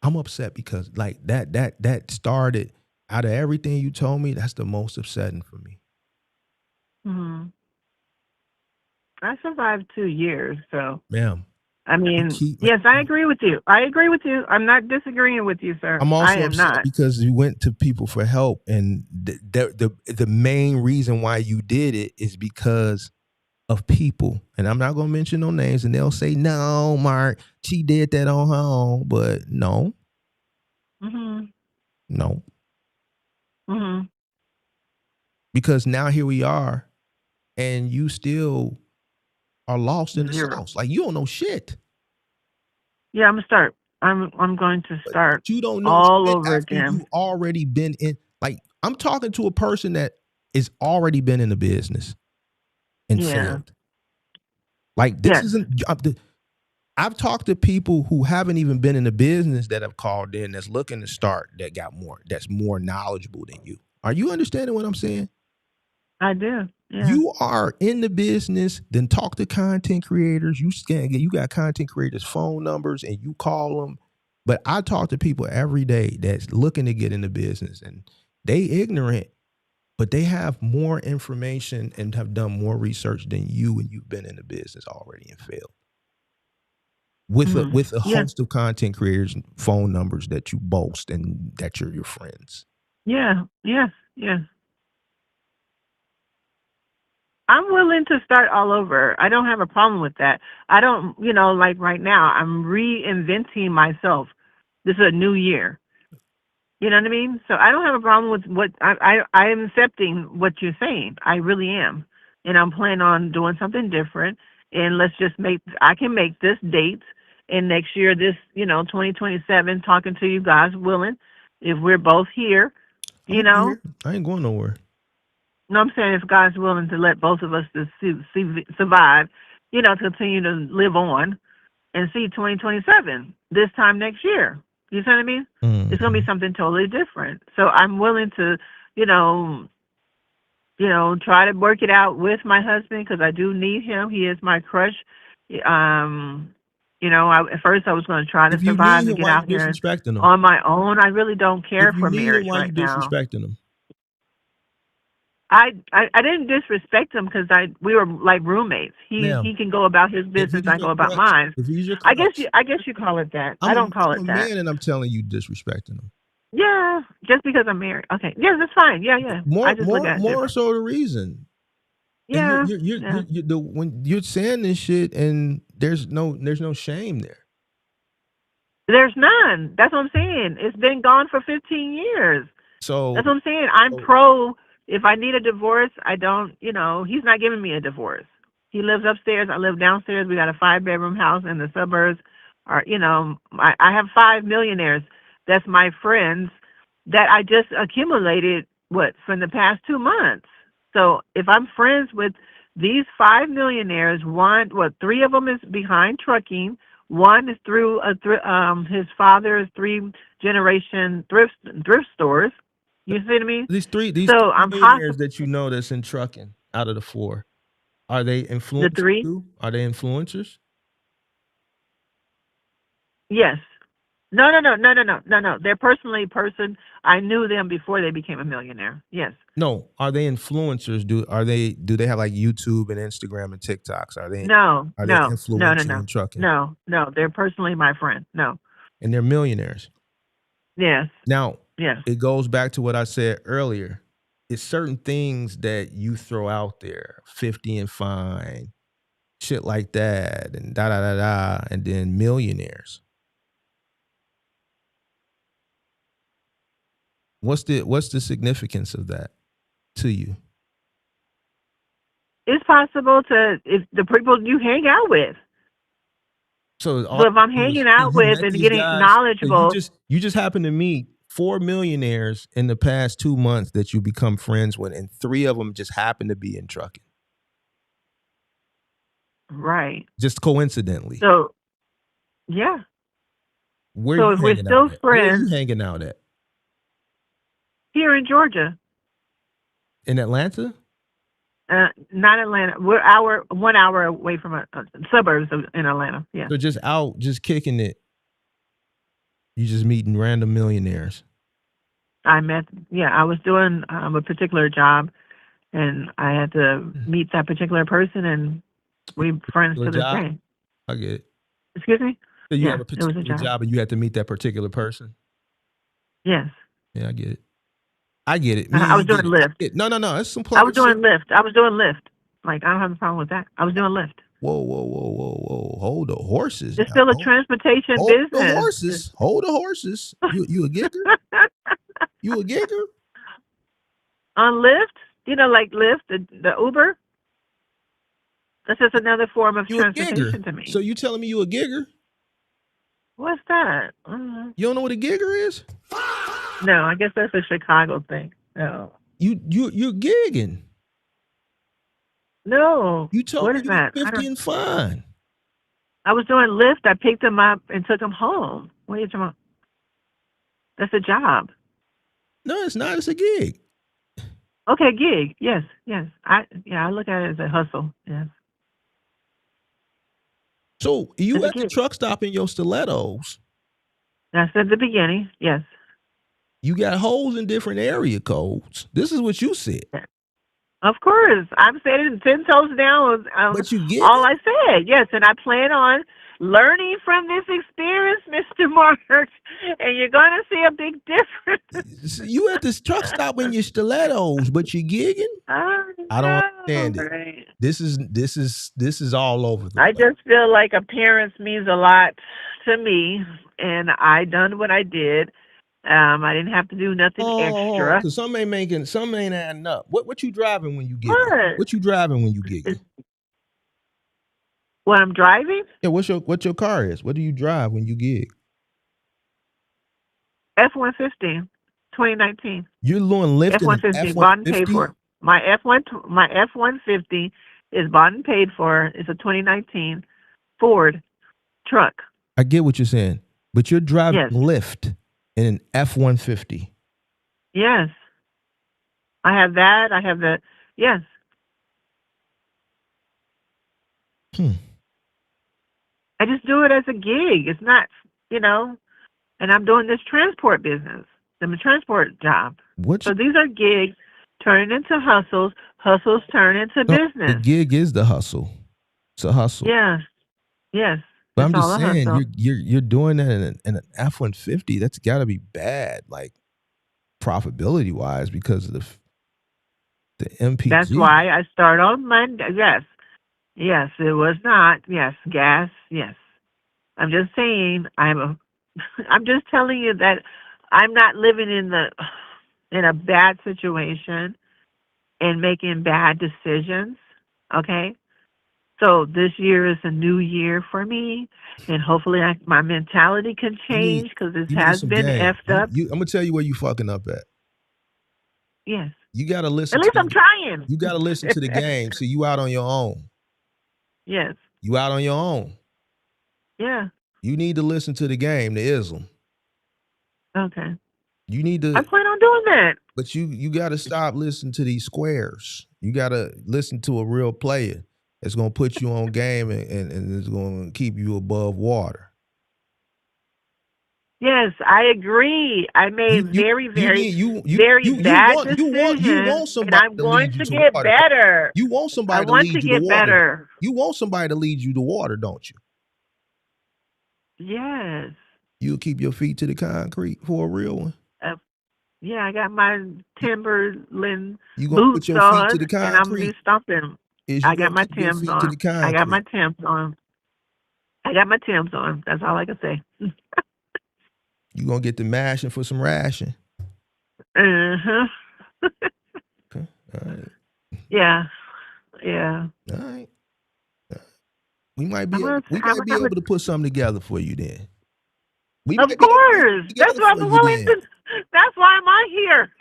[SPEAKER 4] I'm upset because like that started out of everything you told me. That's the most upsetting for me.
[SPEAKER 10] Hmm. I survived 2 years, so
[SPEAKER 4] Ma'am,
[SPEAKER 10] I
[SPEAKER 4] you
[SPEAKER 10] mean,
[SPEAKER 4] keep.
[SPEAKER 10] yes, I agree with you. I agree with you. I'm not disagreeing with you, sir.
[SPEAKER 4] I'm
[SPEAKER 10] I
[SPEAKER 4] also
[SPEAKER 10] am
[SPEAKER 4] upset
[SPEAKER 10] not.
[SPEAKER 4] because you went to people for help, and the main reason why you did it is because of people. And I'm not gonna mention no names, and they'll say, "No, Mark, she did that on her own," but no,
[SPEAKER 10] Mhm.
[SPEAKER 4] no,
[SPEAKER 10] Mhm.
[SPEAKER 4] because now here we are, and you still are lost in the
[SPEAKER 10] 0.
[SPEAKER 4] sauce. Like you don't know shit.
[SPEAKER 10] Yeah, I'm gonna start. I'm going to
[SPEAKER 4] But
[SPEAKER 10] start
[SPEAKER 4] you don't know
[SPEAKER 10] all
[SPEAKER 4] shit
[SPEAKER 10] over
[SPEAKER 4] after
[SPEAKER 10] again.
[SPEAKER 4] you've already been in. Like I'm talking to a person that is already been in the business and
[SPEAKER 10] Yeah.
[SPEAKER 4] failed. Like this
[SPEAKER 10] Yes.
[SPEAKER 4] isn't. I've talked to people who haven't even been in the business that have called in that's looking to start that got more that's more knowledgeable than you. Are you understanding what I'm saying?
[SPEAKER 10] I do. Yeah.
[SPEAKER 4] You are in the business, then talk to content creators. You got content creators' phone numbers and you call them. But I talk to people every day that's looking to get in the business and they ignorant, but they have more information and have done more research than you and you've been in the business already and failed.
[SPEAKER 10] Mhm.
[SPEAKER 4] With a
[SPEAKER 10] Yeah.
[SPEAKER 4] host of content creators' phone numbers that you boast and that you're your friends.
[SPEAKER 10] Yeah. Yes. Yes. I'm willing to start all over. I don't have a problem with that. I don't, like right now, I'm reinventing myself. This is a new year. You know what I mean? So I don't have a problem with what I am accepting what you're saying. I really am. And I'm planning on doing something different. And let's just I can make this date and next year, this, 2027, talking to you guys willing, if we're both here,
[SPEAKER 4] I'm
[SPEAKER 10] you
[SPEAKER 4] gonna be
[SPEAKER 10] know.
[SPEAKER 4] here. I ain't going nowhere.
[SPEAKER 10] No, I'm saying if God's willing to let both of us to survive, to continue to live on and see 2027 this time next year. You see what I mean? It's going to be
[SPEAKER 4] Mhm.
[SPEAKER 10] something totally different. So I'm willing to, you know, try to work it out with my husband because I do need him. He is my crush. Um, at first I was going to try to
[SPEAKER 4] If you
[SPEAKER 10] survive
[SPEAKER 4] need
[SPEAKER 10] and
[SPEAKER 4] him,
[SPEAKER 10] get
[SPEAKER 4] why you
[SPEAKER 10] out here
[SPEAKER 4] disrespecting him?
[SPEAKER 10] on my own. I really don't care
[SPEAKER 4] If you
[SPEAKER 10] for
[SPEAKER 4] need him,
[SPEAKER 10] marriage
[SPEAKER 4] why you
[SPEAKER 10] right now.
[SPEAKER 4] disrespecting him?
[SPEAKER 10] I didn't disrespect him because we were like roommates. He
[SPEAKER 4] Ma'am,
[SPEAKER 10] can go about his
[SPEAKER 4] if
[SPEAKER 10] business,
[SPEAKER 4] he's
[SPEAKER 10] I
[SPEAKER 4] your
[SPEAKER 10] go about
[SPEAKER 4] crutch,
[SPEAKER 10] mine.
[SPEAKER 4] if he's your
[SPEAKER 10] I guess
[SPEAKER 4] crutch,
[SPEAKER 10] you call it that. I don't call
[SPEAKER 4] I'm
[SPEAKER 10] it
[SPEAKER 4] a
[SPEAKER 10] that.
[SPEAKER 4] man and I'm telling you disrespecting him.
[SPEAKER 10] Yeah, just because I'm married. Okay, yeah, that's fine. Yeah, yeah. I just look at it
[SPEAKER 4] More
[SPEAKER 10] different.
[SPEAKER 4] so the reason. And
[SPEAKER 10] Yeah, yeah.
[SPEAKER 4] when you're saying this shit and there's no shame there.
[SPEAKER 10] There's none. That's what I'm saying. It's been gone for 15 years.
[SPEAKER 4] So
[SPEAKER 10] That's what I'm saying. I'm pro. If I need a divorce, I don't. He's not giving me a divorce. He lives upstairs. I live downstairs. We got a 5-bedroom house in the suburbs. I have 5 millionaires. That's my friends that I just accumulated from the past 2 months. So if I'm friends with these 5 millionaires, 3 of them is behind trucking. One is through his father's 3-generation thrift stores. You see what I mean?
[SPEAKER 4] these three
[SPEAKER 10] So I'm
[SPEAKER 4] millionaires
[SPEAKER 10] possible
[SPEAKER 4] that you know that's in trucking out of the 4, are they
[SPEAKER 10] the
[SPEAKER 4] influencers
[SPEAKER 10] 3.
[SPEAKER 4] too? Are they influencers?
[SPEAKER 10] Yes. No, no, no, no, no, no, no, no. They're personally person. I knew them before they became a millionaire. Yes.
[SPEAKER 4] No, are they influencers? Do they have like YouTube and Instagram and TikToks?
[SPEAKER 10] No,
[SPEAKER 4] Are they
[SPEAKER 10] no, no, no,
[SPEAKER 4] influential
[SPEAKER 10] no,
[SPEAKER 4] in trucking?
[SPEAKER 10] no, no. They're personally my friend. No.
[SPEAKER 4] And they're millionaires.
[SPEAKER 10] Yes.
[SPEAKER 4] Now,
[SPEAKER 10] Yes.
[SPEAKER 4] it goes back to what I said earlier. It's certain things that you throw out there, 50 and fine, shit like that, and da da da da, and then millionaires. What's the significance of that to you?
[SPEAKER 10] It's possible if the people you hang out with.
[SPEAKER 4] So
[SPEAKER 10] So
[SPEAKER 4] all
[SPEAKER 10] if I'm
[SPEAKER 4] you do is
[SPEAKER 10] hanging out
[SPEAKER 4] you
[SPEAKER 10] with
[SPEAKER 4] met
[SPEAKER 10] and
[SPEAKER 4] these
[SPEAKER 10] getting
[SPEAKER 4] guys. So
[SPEAKER 10] knowledgeable,
[SPEAKER 4] you just happen to meet 4 millionaires in the past 2 months that you become friends with, and 3 of them just happen to be in trucking,
[SPEAKER 10] right?
[SPEAKER 4] just coincidentally.
[SPEAKER 10] So yeah.
[SPEAKER 4] Where
[SPEAKER 10] So
[SPEAKER 4] you
[SPEAKER 10] if we're
[SPEAKER 4] hanging out
[SPEAKER 10] still
[SPEAKER 4] at? Where you
[SPEAKER 10] friends
[SPEAKER 4] hanging out at?
[SPEAKER 10] here in Georgia,
[SPEAKER 4] In Atlanta?
[SPEAKER 10] not Atlanta. We're 1 hour away from suburbs in Atlanta. Yeah.
[SPEAKER 4] So just out, just kicking it. You just meeting random millionaires.
[SPEAKER 10] I was doing a particular job, and I had to meet that particular person, and we're friends to this
[SPEAKER 4] job?
[SPEAKER 10] day.
[SPEAKER 4] I get it.
[SPEAKER 10] Excuse me?
[SPEAKER 4] So you have
[SPEAKER 10] Yeah,
[SPEAKER 4] a
[SPEAKER 10] it was a
[SPEAKER 4] particular
[SPEAKER 10] job.
[SPEAKER 4] job and you had to meet that particular person?
[SPEAKER 10] Yes.
[SPEAKER 4] Yeah, I get it. I get it.
[SPEAKER 10] I was doing Lyft.
[SPEAKER 4] No. That's some
[SPEAKER 10] I was
[SPEAKER 4] player
[SPEAKER 10] doing
[SPEAKER 4] shit.
[SPEAKER 10] Lyft. I was doing Lyft. Like, I don't have a problem with that. I was doing Lyft.
[SPEAKER 4] Whoa. Hold the horses.
[SPEAKER 10] It's
[SPEAKER 4] now.
[SPEAKER 10] still a transportation
[SPEAKER 4] Hold the
[SPEAKER 10] business.
[SPEAKER 4] horses. Hold the horses. You a gigger? You a gigger?
[SPEAKER 10] On Lyft? You know, like Lyft, the Uber? That's just another form of
[SPEAKER 4] You a
[SPEAKER 10] transportation
[SPEAKER 4] gigger?
[SPEAKER 10] to me.
[SPEAKER 4] So you telling me you a gigger?
[SPEAKER 10] What's that?
[SPEAKER 4] You don't know what a gigger is?
[SPEAKER 10] No, I guess that's a Chicago thing. No.
[SPEAKER 4] You're gigging.
[SPEAKER 10] No.
[SPEAKER 4] You told
[SPEAKER 10] What
[SPEAKER 4] me
[SPEAKER 10] is
[SPEAKER 4] you was
[SPEAKER 10] that?
[SPEAKER 4] 50 and fine.
[SPEAKER 10] I was doing Lyft. I picked him up and took him home. What are you talking about? That's a job.
[SPEAKER 4] No, it's not. It's a gig.
[SPEAKER 10] Okay, gig. Yes. I look at it as a hustle. Yes.
[SPEAKER 4] So you
[SPEAKER 10] It's a
[SPEAKER 4] at the
[SPEAKER 10] gig.
[SPEAKER 4] truck stop in your stilettos.
[SPEAKER 10] That's at the beginning. Yes.
[SPEAKER 4] You got holes in different area codes. This is what you said.
[SPEAKER 10] Of course. I'm saying 10 toes down.
[SPEAKER 4] But you get
[SPEAKER 10] all
[SPEAKER 4] it.
[SPEAKER 10] I said. Yes, and I plan on learning from this experience, Mr. Mark, and you're going to see a big difference.
[SPEAKER 4] You at this truck stop in your stilettos, but you gigging? I don't understand it.
[SPEAKER 10] Right.
[SPEAKER 4] This is all over the
[SPEAKER 10] I
[SPEAKER 4] place.
[SPEAKER 10] just feel like appearance means a lot to me, and I done what I did. I didn't have to do nothing extra.
[SPEAKER 4] Because some ain't adding up. What you driving when you gigging?
[SPEAKER 10] What?
[SPEAKER 4] What you driving when you gigging?
[SPEAKER 10] What I'm driving?
[SPEAKER 4] Yeah, what your car is? What do you drive when you gig?
[SPEAKER 10] F-150, 2019.
[SPEAKER 4] You're doing Lyft in an
[SPEAKER 10] F-150, bought and paid
[SPEAKER 4] F-150?
[SPEAKER 10] for. My F-150 is bought and paid for. It's a 2019 Ford truck.
[SPEAKER 4] I get what you're saying, but you're driving
[SPEAKER 10] Yes.
[SPEAKER 4] Lyft in an F-150.
[SPEAKER 10] Yes. I have that. I have the, yes. I just do it as a gig. It's not, and I'm doing this transport business, the transport job. So these are gigs turning into hustles. Hustles turn into business.
[SPEAKER 4] The gig is the hustle. It's a hustle.
[SPEAKER 10] Yeah. Yes.
[SPEAKER 4] But I'm
[SPEAKER 10] It's
[SPEAKER 4] just
[SPEAKER 10] all a
[SPEAKER 4] saying,
[SPEAKER 10] hustle.
[SPEAKER 4] you're doing that in an F-150. That's got to be bad, like profitability wise, because of the MPG.
[SPEAKER 10] That's why I start on Monday. Yes, it was not. Yes, gas. Yes, I'm just saying. I'm just telling you that I'm not living in a bad situation and making bad decisions. Okay, so this year is a new year for me, and hopefully my mentality can change because this has been effed up.
[SPEAKER 4] I'm gonna tell you where you fucking up at.
[SPEAKER 10] Yes,
[SPEAKER 4] You gotta listen.
[SPEAKER 10] at least I'm trying.
[SPEAKER 4] You gotta listen to the game. So you out on your own.
[SPEAKER 10] Yes.
[SPEAKER 4] You out on your own.
[SPEAKER 10] Yeah.
[SPEAKER 4] You need to listen to the game, the ism.
[SPEAKER 10] Okay.
[SPEAKER 4] You need to.
[SPEAKER 10] I plan on doing that.
[SPEAKER 4] But you got to stop listening to these squares. You got to listen to a real player that's going to put you on game and is going to keep you above water.
[SPEAKER 10] Yes, I agree. I made very bad decisions,
[SPEAKER 4] You want somebody
[SPEAKER 10] and I'm
[SPEAKER 4] to
[SPEAKER 10] going
[SPEAKER 4] lead you
[SPEAKER 10] to
[SPEAKER 4] to
[SPEAKER 10] get
[SPEAKER 4] water.
[SPEAKER 10] better.
[SPEAKER 4] You want somebody
[SPEAKER 10] I want
[SPEAKER 4] to
[SPEAKER 10] to
[SPEAKER 4] lead you to
[SPEAKER 10] get
[SPEAKER 4] water.
[SPEAKER 10] better.
[SPEAKER 4] You want somebody to lead you to water, don't you?
[SPEAKER 10] Yes.
[SPEAKER 4] You'll keep your feet to the concrete for a real one.
[SPEAKER 10] Yeah, I got my Timberland
[SPEAKER 4] You gonna
[SPEAKER 10] boots
[SPEAKER 4] put your feet
[SPEAKER 10] on,
[SPEAKER 4] to the
[SPEAKER 10] and I'm gonna
[SPEAKER 4] concrete?
[SPEAKER 10] be stomping.
[SPEAKER 4] Is
[SPEAKER 10] I
[SPEAKER 4] you
[SPEAKER 10] got
[SPEAKER 4] gonna
[SPEAKER 10] my
[SPEAKER 4] keep your
[SPEAKER 10] Timbs
[SPEAKER 4] feet to the
[SPEAKER 10] on. I got my
[SPEAKER 4] concrete?
[SPEAKER 10] Timbs on. I got my Timbs on. That's all I can say.
[SPEAKER 4] You gonna get the mashing for some ration?
[SPEAKER 10] Uh-huh.
[SPEAKER 4] Okay. All right.
[SPEAKER 10] Yeah. Yeah.
[SPEAKER 4] All right. We might be
[SPEAKER 10] I'm gonna have
[SPEAKER 4] able to put something together for you then. We
[SPEAKER 10] Of
[SPEAKER 4] might be able to put
[SPEAKER 10] course.
[SPEAKER 4] something
[SPEAKER 10] That's
[SPEAKER 4] together
[SPEAKER 10] why
[SPEAKER 4] for
[SPEAKER 10] I'm
[SPEAKER 4] you
[SPEAKER 10] willing
[SPEAKER 4] then.
[SPEAKER 10] to. That's why I'm on here.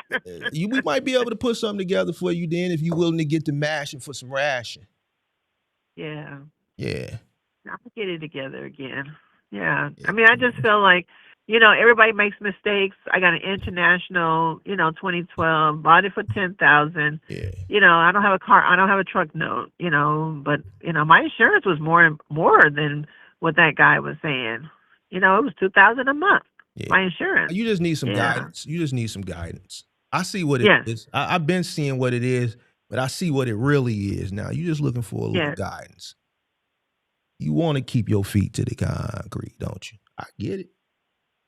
[SPEAKER 4] We might be able to put something together for you then if you're willing to get the mashing for some ration.
[SPEAKER 10] Yeah.
[SPEAKER 4] Yeah.
[SPEAKER 10] I'll get it together again. Yeah. I mean, I just feel like, everybody makes mistakes. I got an international, 2012, bought it for $10,000.
[SPEAKER 4] Yeah.
[SPEAKER 10] I don't have a car. I don't have a truck note. But my insurance was more than what that guy was saying. It was $2,000 a month. my insurance.
[SPEAKER 4] You just need some guidance. You just need some guidance. I see what it is. I've been seeing what it is, but I see what it really is now. You're just looking for a little guidance. You want to keep your feet to the concrete, don't you? I get it.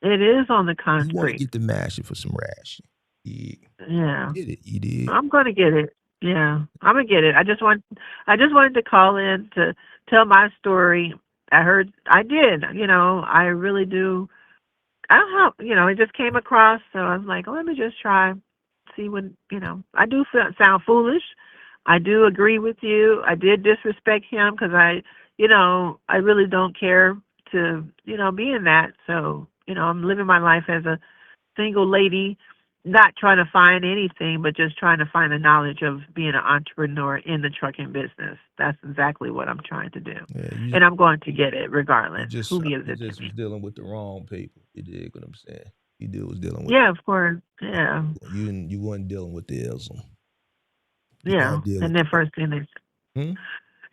[SPEAKER 10] It is on the concrete.
[SPEAKER 4] You want to get the mashing for some ration.
[SPEAKER 10] Yeah.
[SPEAKER 4] Get it. You did.
[SPEAKER 10] I'm going to get it. Yeah, I'm going to get it. I just wanted to call in to tell my story. I did, I really do. I don't know, it just came across, so I was like, let me just try, see what, I do sound foolish. I do agree with you. I did disrespect him because I really don't care to, be in that. So, I'm living my life as a single lady, not trying to find anything, but just trying to find the knowledge of being an entrepreneur in the trucking business. That's exactly what I'm trying to do. Yeah, and I'm going to get it regardless. Who gives it to me?
[SPEAKER 4] You just was dealing with the wrong people. You dig what I'm saying? You was dealing with.
[SPEAKER 10] Yeah, of course. Yeah.
[SPEAKER 4] You weren't dealing with the ism.
[SPEAKER 10] Yeah. And then first thing they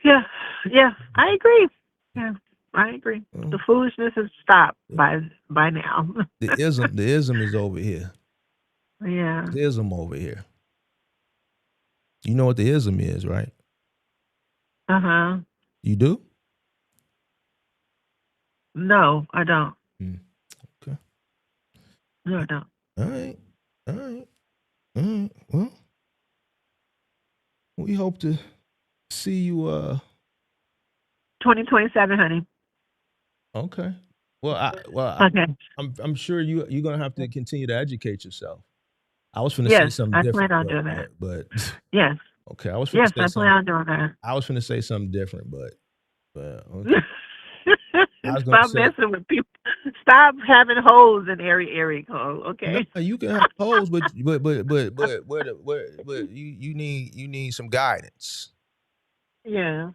[SPEAKER 10] Yeah. Yeah. I agree. Yeah. I agree. The foolishness has stopped by now.
[SPEAKER 4] The ism is over here.
[SPEAKER 10] Yeah.
[SPEAKER 4] The ism over here. You know what the ism is, right?
[SPEAKER 10] Uh-huh.
[SPEAKER 4] You do?
[SPEAKER 10] No, I don't.
[SPEAKER 4] Okay.
[SPEAKER 10] No, I don't.
[SPEAKER 4] All right. Well, we hope to see you
[SPEAKER 10] 2027, honey.
[SPEAKER 4] Okay. Well,
[SPEAKER 10] okay.
[SPEAKER 4] I'm sure you're gonna have to continue to educate yourself. I was finna say something different.
[SPEAKER 10] I plan on doing that.
[SPEAKER 4] But
[SPEAKER 10] yes.
[SPEAKER 4] Okay, I was finna say
[SPEAKER 10] I plan on doing that.
[SPEAKER 4] I was finna say something different, but okay.
[SPEAKER 10] Stop messing with people. Stop having holes in every area code. Okay.
[SPEAKER 4] No, you can have holes, but you need some guidance.
[SPEAKER 10] Yeah.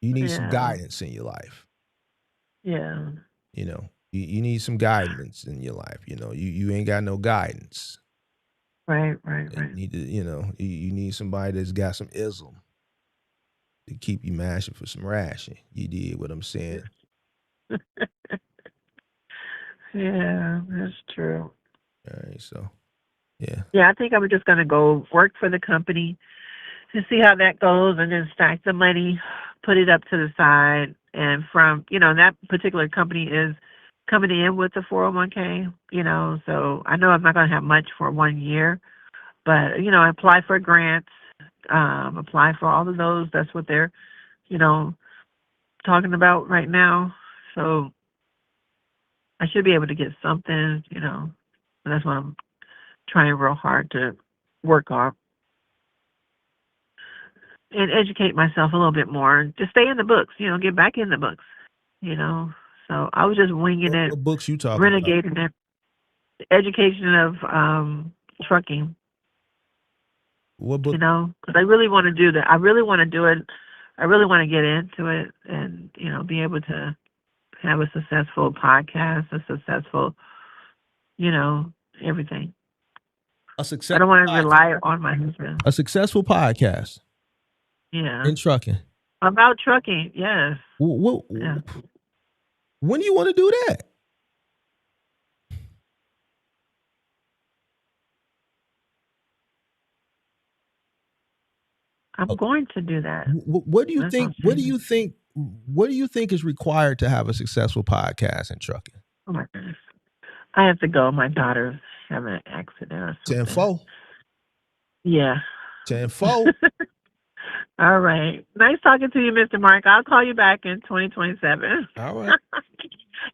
[SPEAKER 4] You need some guidance in your life.
[SPEAKER 10] Yeah.
[SPEAKER 4] You need some guidance in your life. You ain't got no guidance.
[SPEAKER 10] Right.
[SPEAKER 4] You need to, you need somebody that's got some ism to keep you mashing for some ration. You did what I'm saying.
[SPEAKER 10] Yeah, that's true.
[SPEAKER 4] All right, so yeah.
[SPEAKER 10] Yeah, I think I'm just gonna go work for the company to see how that goes, and then stack the money, put it up to the side, and from that particular company is coming in with the 401k. So I know I'm not gonna have much for 1 year, but apply for grants, apply for all of those. That's what they're talking about right now. So I should be able to get something, that's what I'm trying real hard to work on and educate myself a little bit more, just stay in the books, get back in the books, So I was just winging it.
[SPEAKER 4] What books you talking
[SPEAKER 10] renegading
[SPEAKER 4] about?
[SPEAKER 10] It. Education of trucking.
[SPEAKER 4] What book?
[SPEAKER 10] Because I really want to do that. I really want to do it. I really want to get into it and, be able to have a successful podcast, a successful, everything. I don't want to rely on my husband.
[SPEAKER 4] A successful podcast.
[SPEAKER 10] Yeah.
[SPEAKER 4] In trucking.
[SPEAKER 10] About trucking, yes.
[SPEAKER 4] Yeah. When do you want to do that?
[SPEAKER 10] I'm going to do that.
[SPEAKER 4] What do you think? What do you think? What do you think is required to have a successful podcast in trucking?
[SPEAKER 10] Oh my goodness! I have to go. My daughter's having an accident or something.
[SPEAKER 4] 10-4.
[SPEAKER 10] Yeah.
[SPEAKER 4] 10-4.
[SPEAKER 10] All right. Nice talking to you, Mr. Mark. I'll call you back in 2027.
[SPEAKER 4] All right.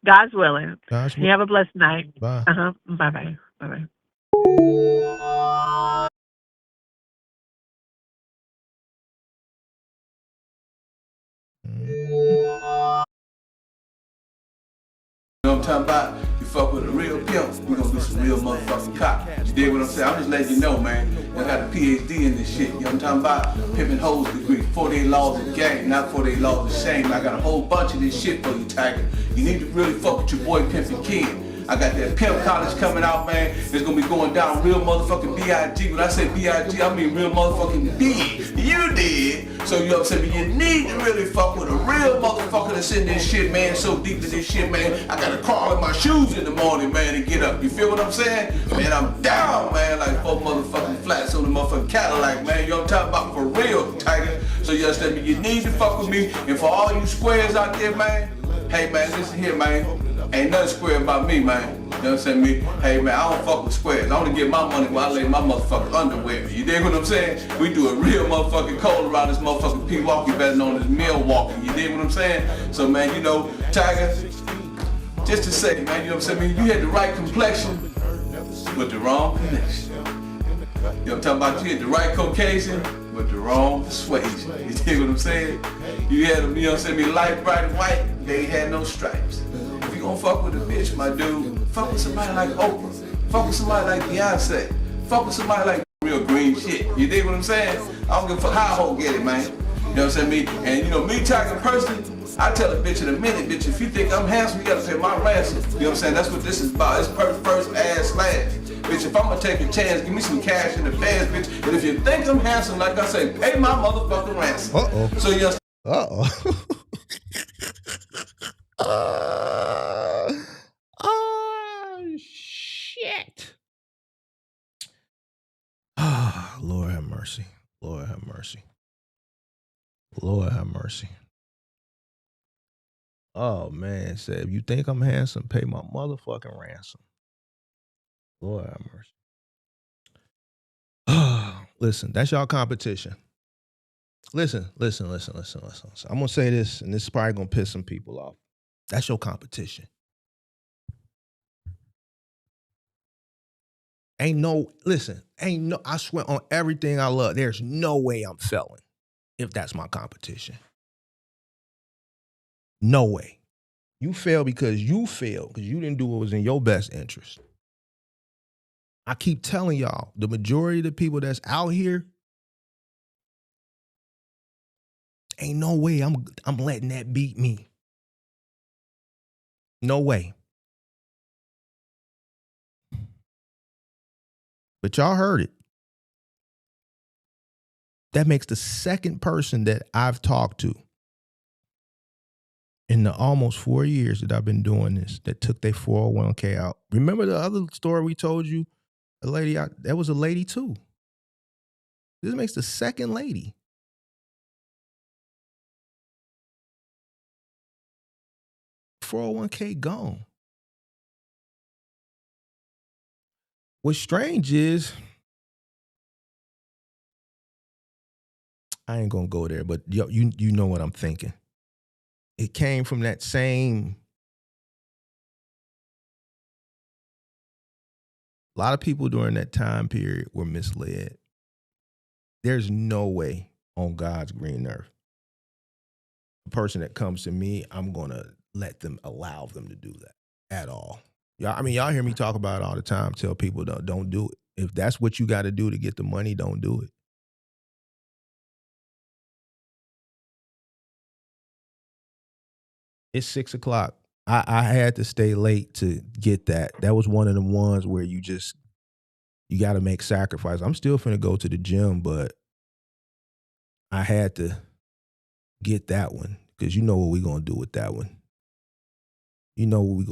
[SPEAKER 10] God's willing.
[SPEAKER 4] God's willing.
[SPEAKER 10] You have a blessed night.
[SPEAKER 4] Bye.
[SPEAKER 10] Bye-bye. Bye-bye.
[SPEAKER 1] You know what I'm talking about? You fuck with a real pimp, you gonna be some real motherfucking cop. You dig what I'm saying? I'm just letting you know, man. I got a PhD in this shit. You know what I'm talking about? Pimping hoes degree, 48 laws of gang, not 48 laws of shame. I got a whole bunch of this shit for you, Tiger. You need to really fuck with your boy Pimpin' Kid. I got that Pimp College coming out, man. It's gonna be going down real motherfucking B.I.G. When I say B.I.G., I mean real motherfucking big. You did.
[SPEAKER 11] So you know what I'm saying? You need to really fuck with a real motherfucker that's in this shit, man, so deep in this shit, man. I gotta crawl in my shoes in the morning, man, and get up. You feel what I'm saying? Man, I'm down, man, like 4 motherfucking flats on the motherfucking Cadillac, man. You know what I'm talking about? For real, Tiger. So you understand me? You need to fuck with me. And for all you squares out there, man, hey, man, listen here, man. Ain't nothing square about me, man. You know what I'm saying? Me, hey, man, I don't fuck with squares. I only get my money while I lay my motherfucking underwear. You dig what I'm saying? We do a real motherfucking cold around this motherfucking Pewaukee, better known as Milwaukee. You dig what I'm saying? So, man, you know, Tiger, just to say, man, you know what I'm saying? You had the right complexion with the wrong connection. You know what I'm talking about? You had the right Caucasian with the wrong persuasion. You dig what I'm saying? You had them, you know what I'm saying? Me light bright and white, they had no stripes. If you gonna fuck with a bitch, my dude, fuck with somebody like Oprah. Fuck with somebody like Beyonce. Fuck with somebody like real green shit. You dig what I'm saying? I don't give a fuck how a hoe get it, man. You know what I'm saying? Me, and you know, me talking personally, I tell a bitch in a minute, bitch, if you think I'm handsome, you gotta pay my ransom. You know what I'm saying? That's what this is about. It's first ass last. Bitch, if I'm gonna take a chance, give me some cash in the feds, bitch. And if you think I'm handsome, like I say, pay my motherfucking ransom.
[SPEAKER 4] Uh-oh.
[SPEAKER 11] So you
[SPEAKER 4] Uh-oh. Oh, shit. Ah, Lord have mercy. Lord have mercy. Lord have mercy. Oh, man, said, if you think I'm handsome, pay my motherfucking ransom. Lord have mercy. Listen, that's y'all competition. Listen. I'm going to say this, and this is probably going to piss some people off. That's your competition. I swear on everything I love, there's no way I'm failing if that's my competition. No way. You fail because you didn't do what was in your best interest. I keep telling y'all, the majority of the people that's out here, ain't no way I'm letting that beat me. No way. But y'all heard it. That makes the second person that I've talked to in the almost 4 years that I've been doing this that took their 401k out. Remember the other story we told you? That was a lady too. This makes the second lady. $401k gone. What's strange is, I ain't gonna go there, but you know what I'm thinking. It came from that same. A lot of people during that time period were misled. There's no way on God's green earth, a person that comes to me, I'm gonna allow them to do that at all. Y'all hear me talk about it all the time. Tell people don't do it. If that's what you got to do to get the money, don't do it. It's 6 o'clock. I had to stay late to get that. That was one of the ones where you got to make sacrifice. I'm still finna go to the gym, but I had to get that one because you know what we gonna do with that one. You know what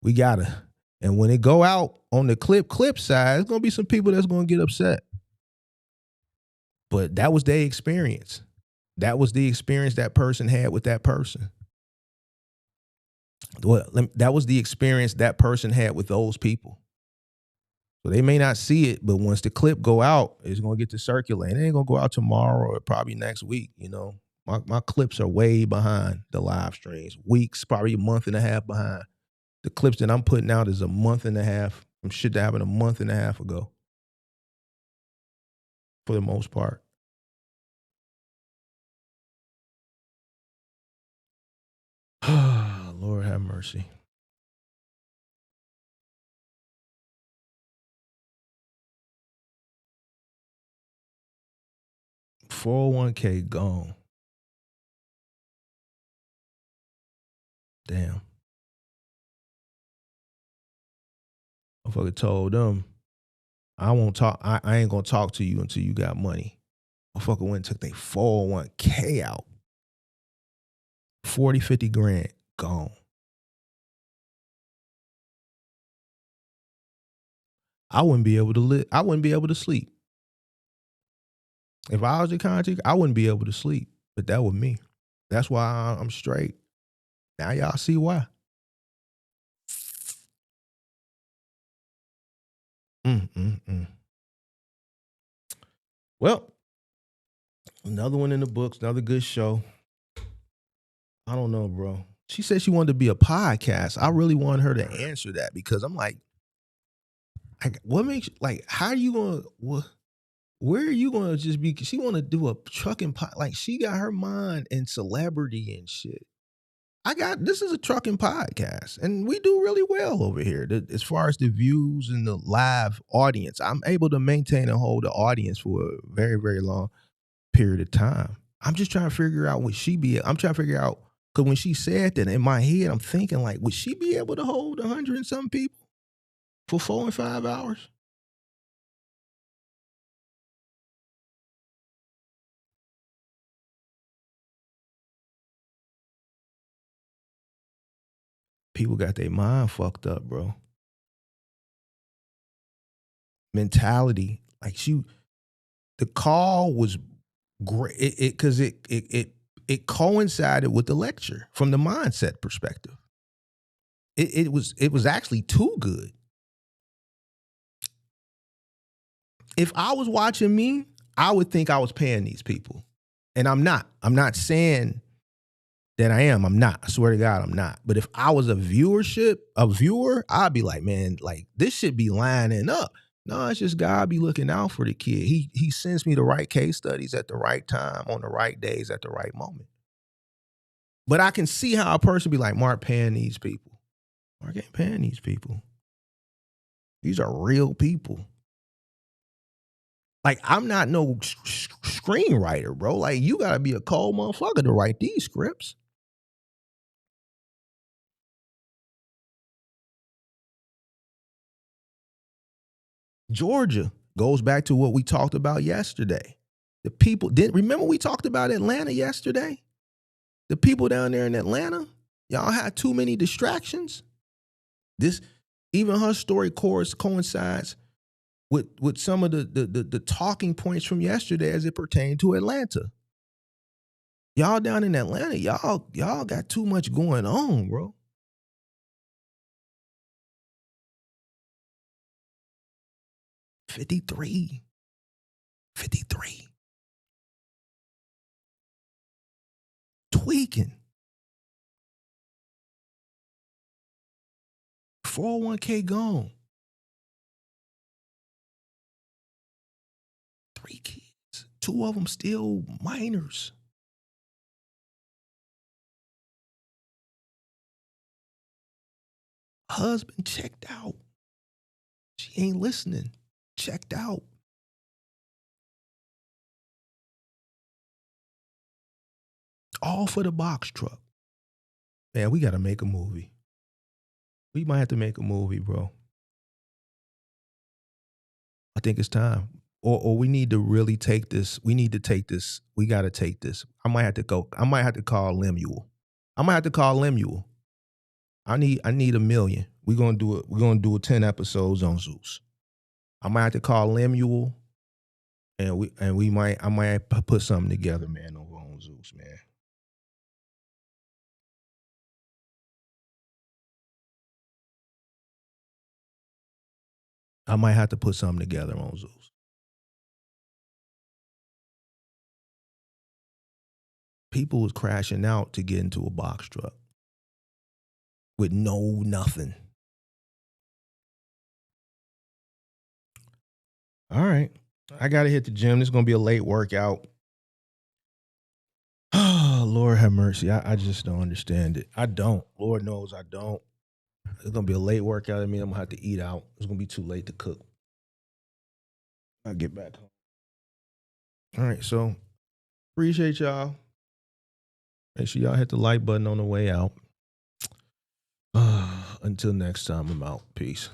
[SPEAKER 4] we gotta. And when it go out on the clip side, there's gonna be some people that's gonna get upset. But that was their experience. That was the experience that person had with that person. That was the experience that person had with those people. So they may not see it, but once the clip go out, it's gonna get to circulate. It ain't gonna go out tomorrow or probably next week. You know, my clips are way behind the live streams. Weeks, probably a month and a half behind. The clips that I'm putting out is a month and a half from shit that happened a month and a half ago. For the most part. Lord have mercy. $401k gone. Damn. Motherfucker told them, I won't talk. I ain't gonna talk to you until you got money. Motherfucker went and took their 401k out. 40, 50 grand gone. I wouldn't be able to live. I wouldn't be able to sleep. If I was a content, I wouldn't be able to sleep. But that was me. That's why I'm straight. Now y'all see why. Well, another one in the books, another good show. I don't know, bro. She said she wanted to be a podcast. I really want her to answer that because I'm like what makes, like, how are you going to, where are you going to just be? She want to do a trucking like she got her mind in celebrity and shit. This is a trucking podcast and we do really well over here. As far as the views and the live audience, I'm able to maintain and hold the audience for a very, very long period of time. I'm just trying to figure out I'm trying to figure out, because when she said that in my head, I'm thinking like, would she be able to hold 100 and some people for 4 and 5 hours? People got their mind fucked up, bro. Mentality. Like the call was great because it coincided with the lecture from the mindset perspective. It was actually too good. If I was watching me, I would think I was paying these people. And I'm not. I'm not saying that I am. I'm not. I swear to God, I'm not. But if I was a viewer, I'd be like, man, like this should be lining up. No, it's just God be looking out for the kid. He sends me the right case studies at the right time, on the right days, at the right moment. But I can see how a person be like, Mark paying these people. Mark ain't paying these people. These are real people. Like, I'm not no screenwriter, bro. Like, you gotta be a cold motherfucker to write these scripts. Georgia goes back to what we talked about yesterday. The people remember we talked about Atlanta yesterday? The people down there in Atlanta, y'all had too many distractions. Even her story coincides with some of the talking points from yesterday as it pertained to Atlanta. Y'all down in Atlanta, y'all got too much going on, bro. $53. Tweaking. 401k gone. 3 kids. 2 of them still minors. Husband checked out. She ain't listening. Checked out. All for the box truck. Man, we got to make a movie. We might have to make a movie, bro. I think it's time. Or we need to really take this. We need to take this. We got to take this. I might have to call Lemuel. I need $1 million. We're gonna do it. We're gonna do 10 episodes on Zeus. I might have to call Lemuel, and I might put something together, man, over on Zeus, man. I might have to put something together on Zeus. People was crashing out to get into a box truck with nothing. All right. I got to hit the gym. This is going to be a late workout. Oh, Lord have mercy. I just don't understand it. I don't. Lord knows I don't. It's going to be a late workout. I mean, I'm going to have to eat out. It's going to be too late to cook. I'll get back home. All right. So appreciate y'all. Make sure y'all hit the like button on the way out. Until next time, I'm out. Peace.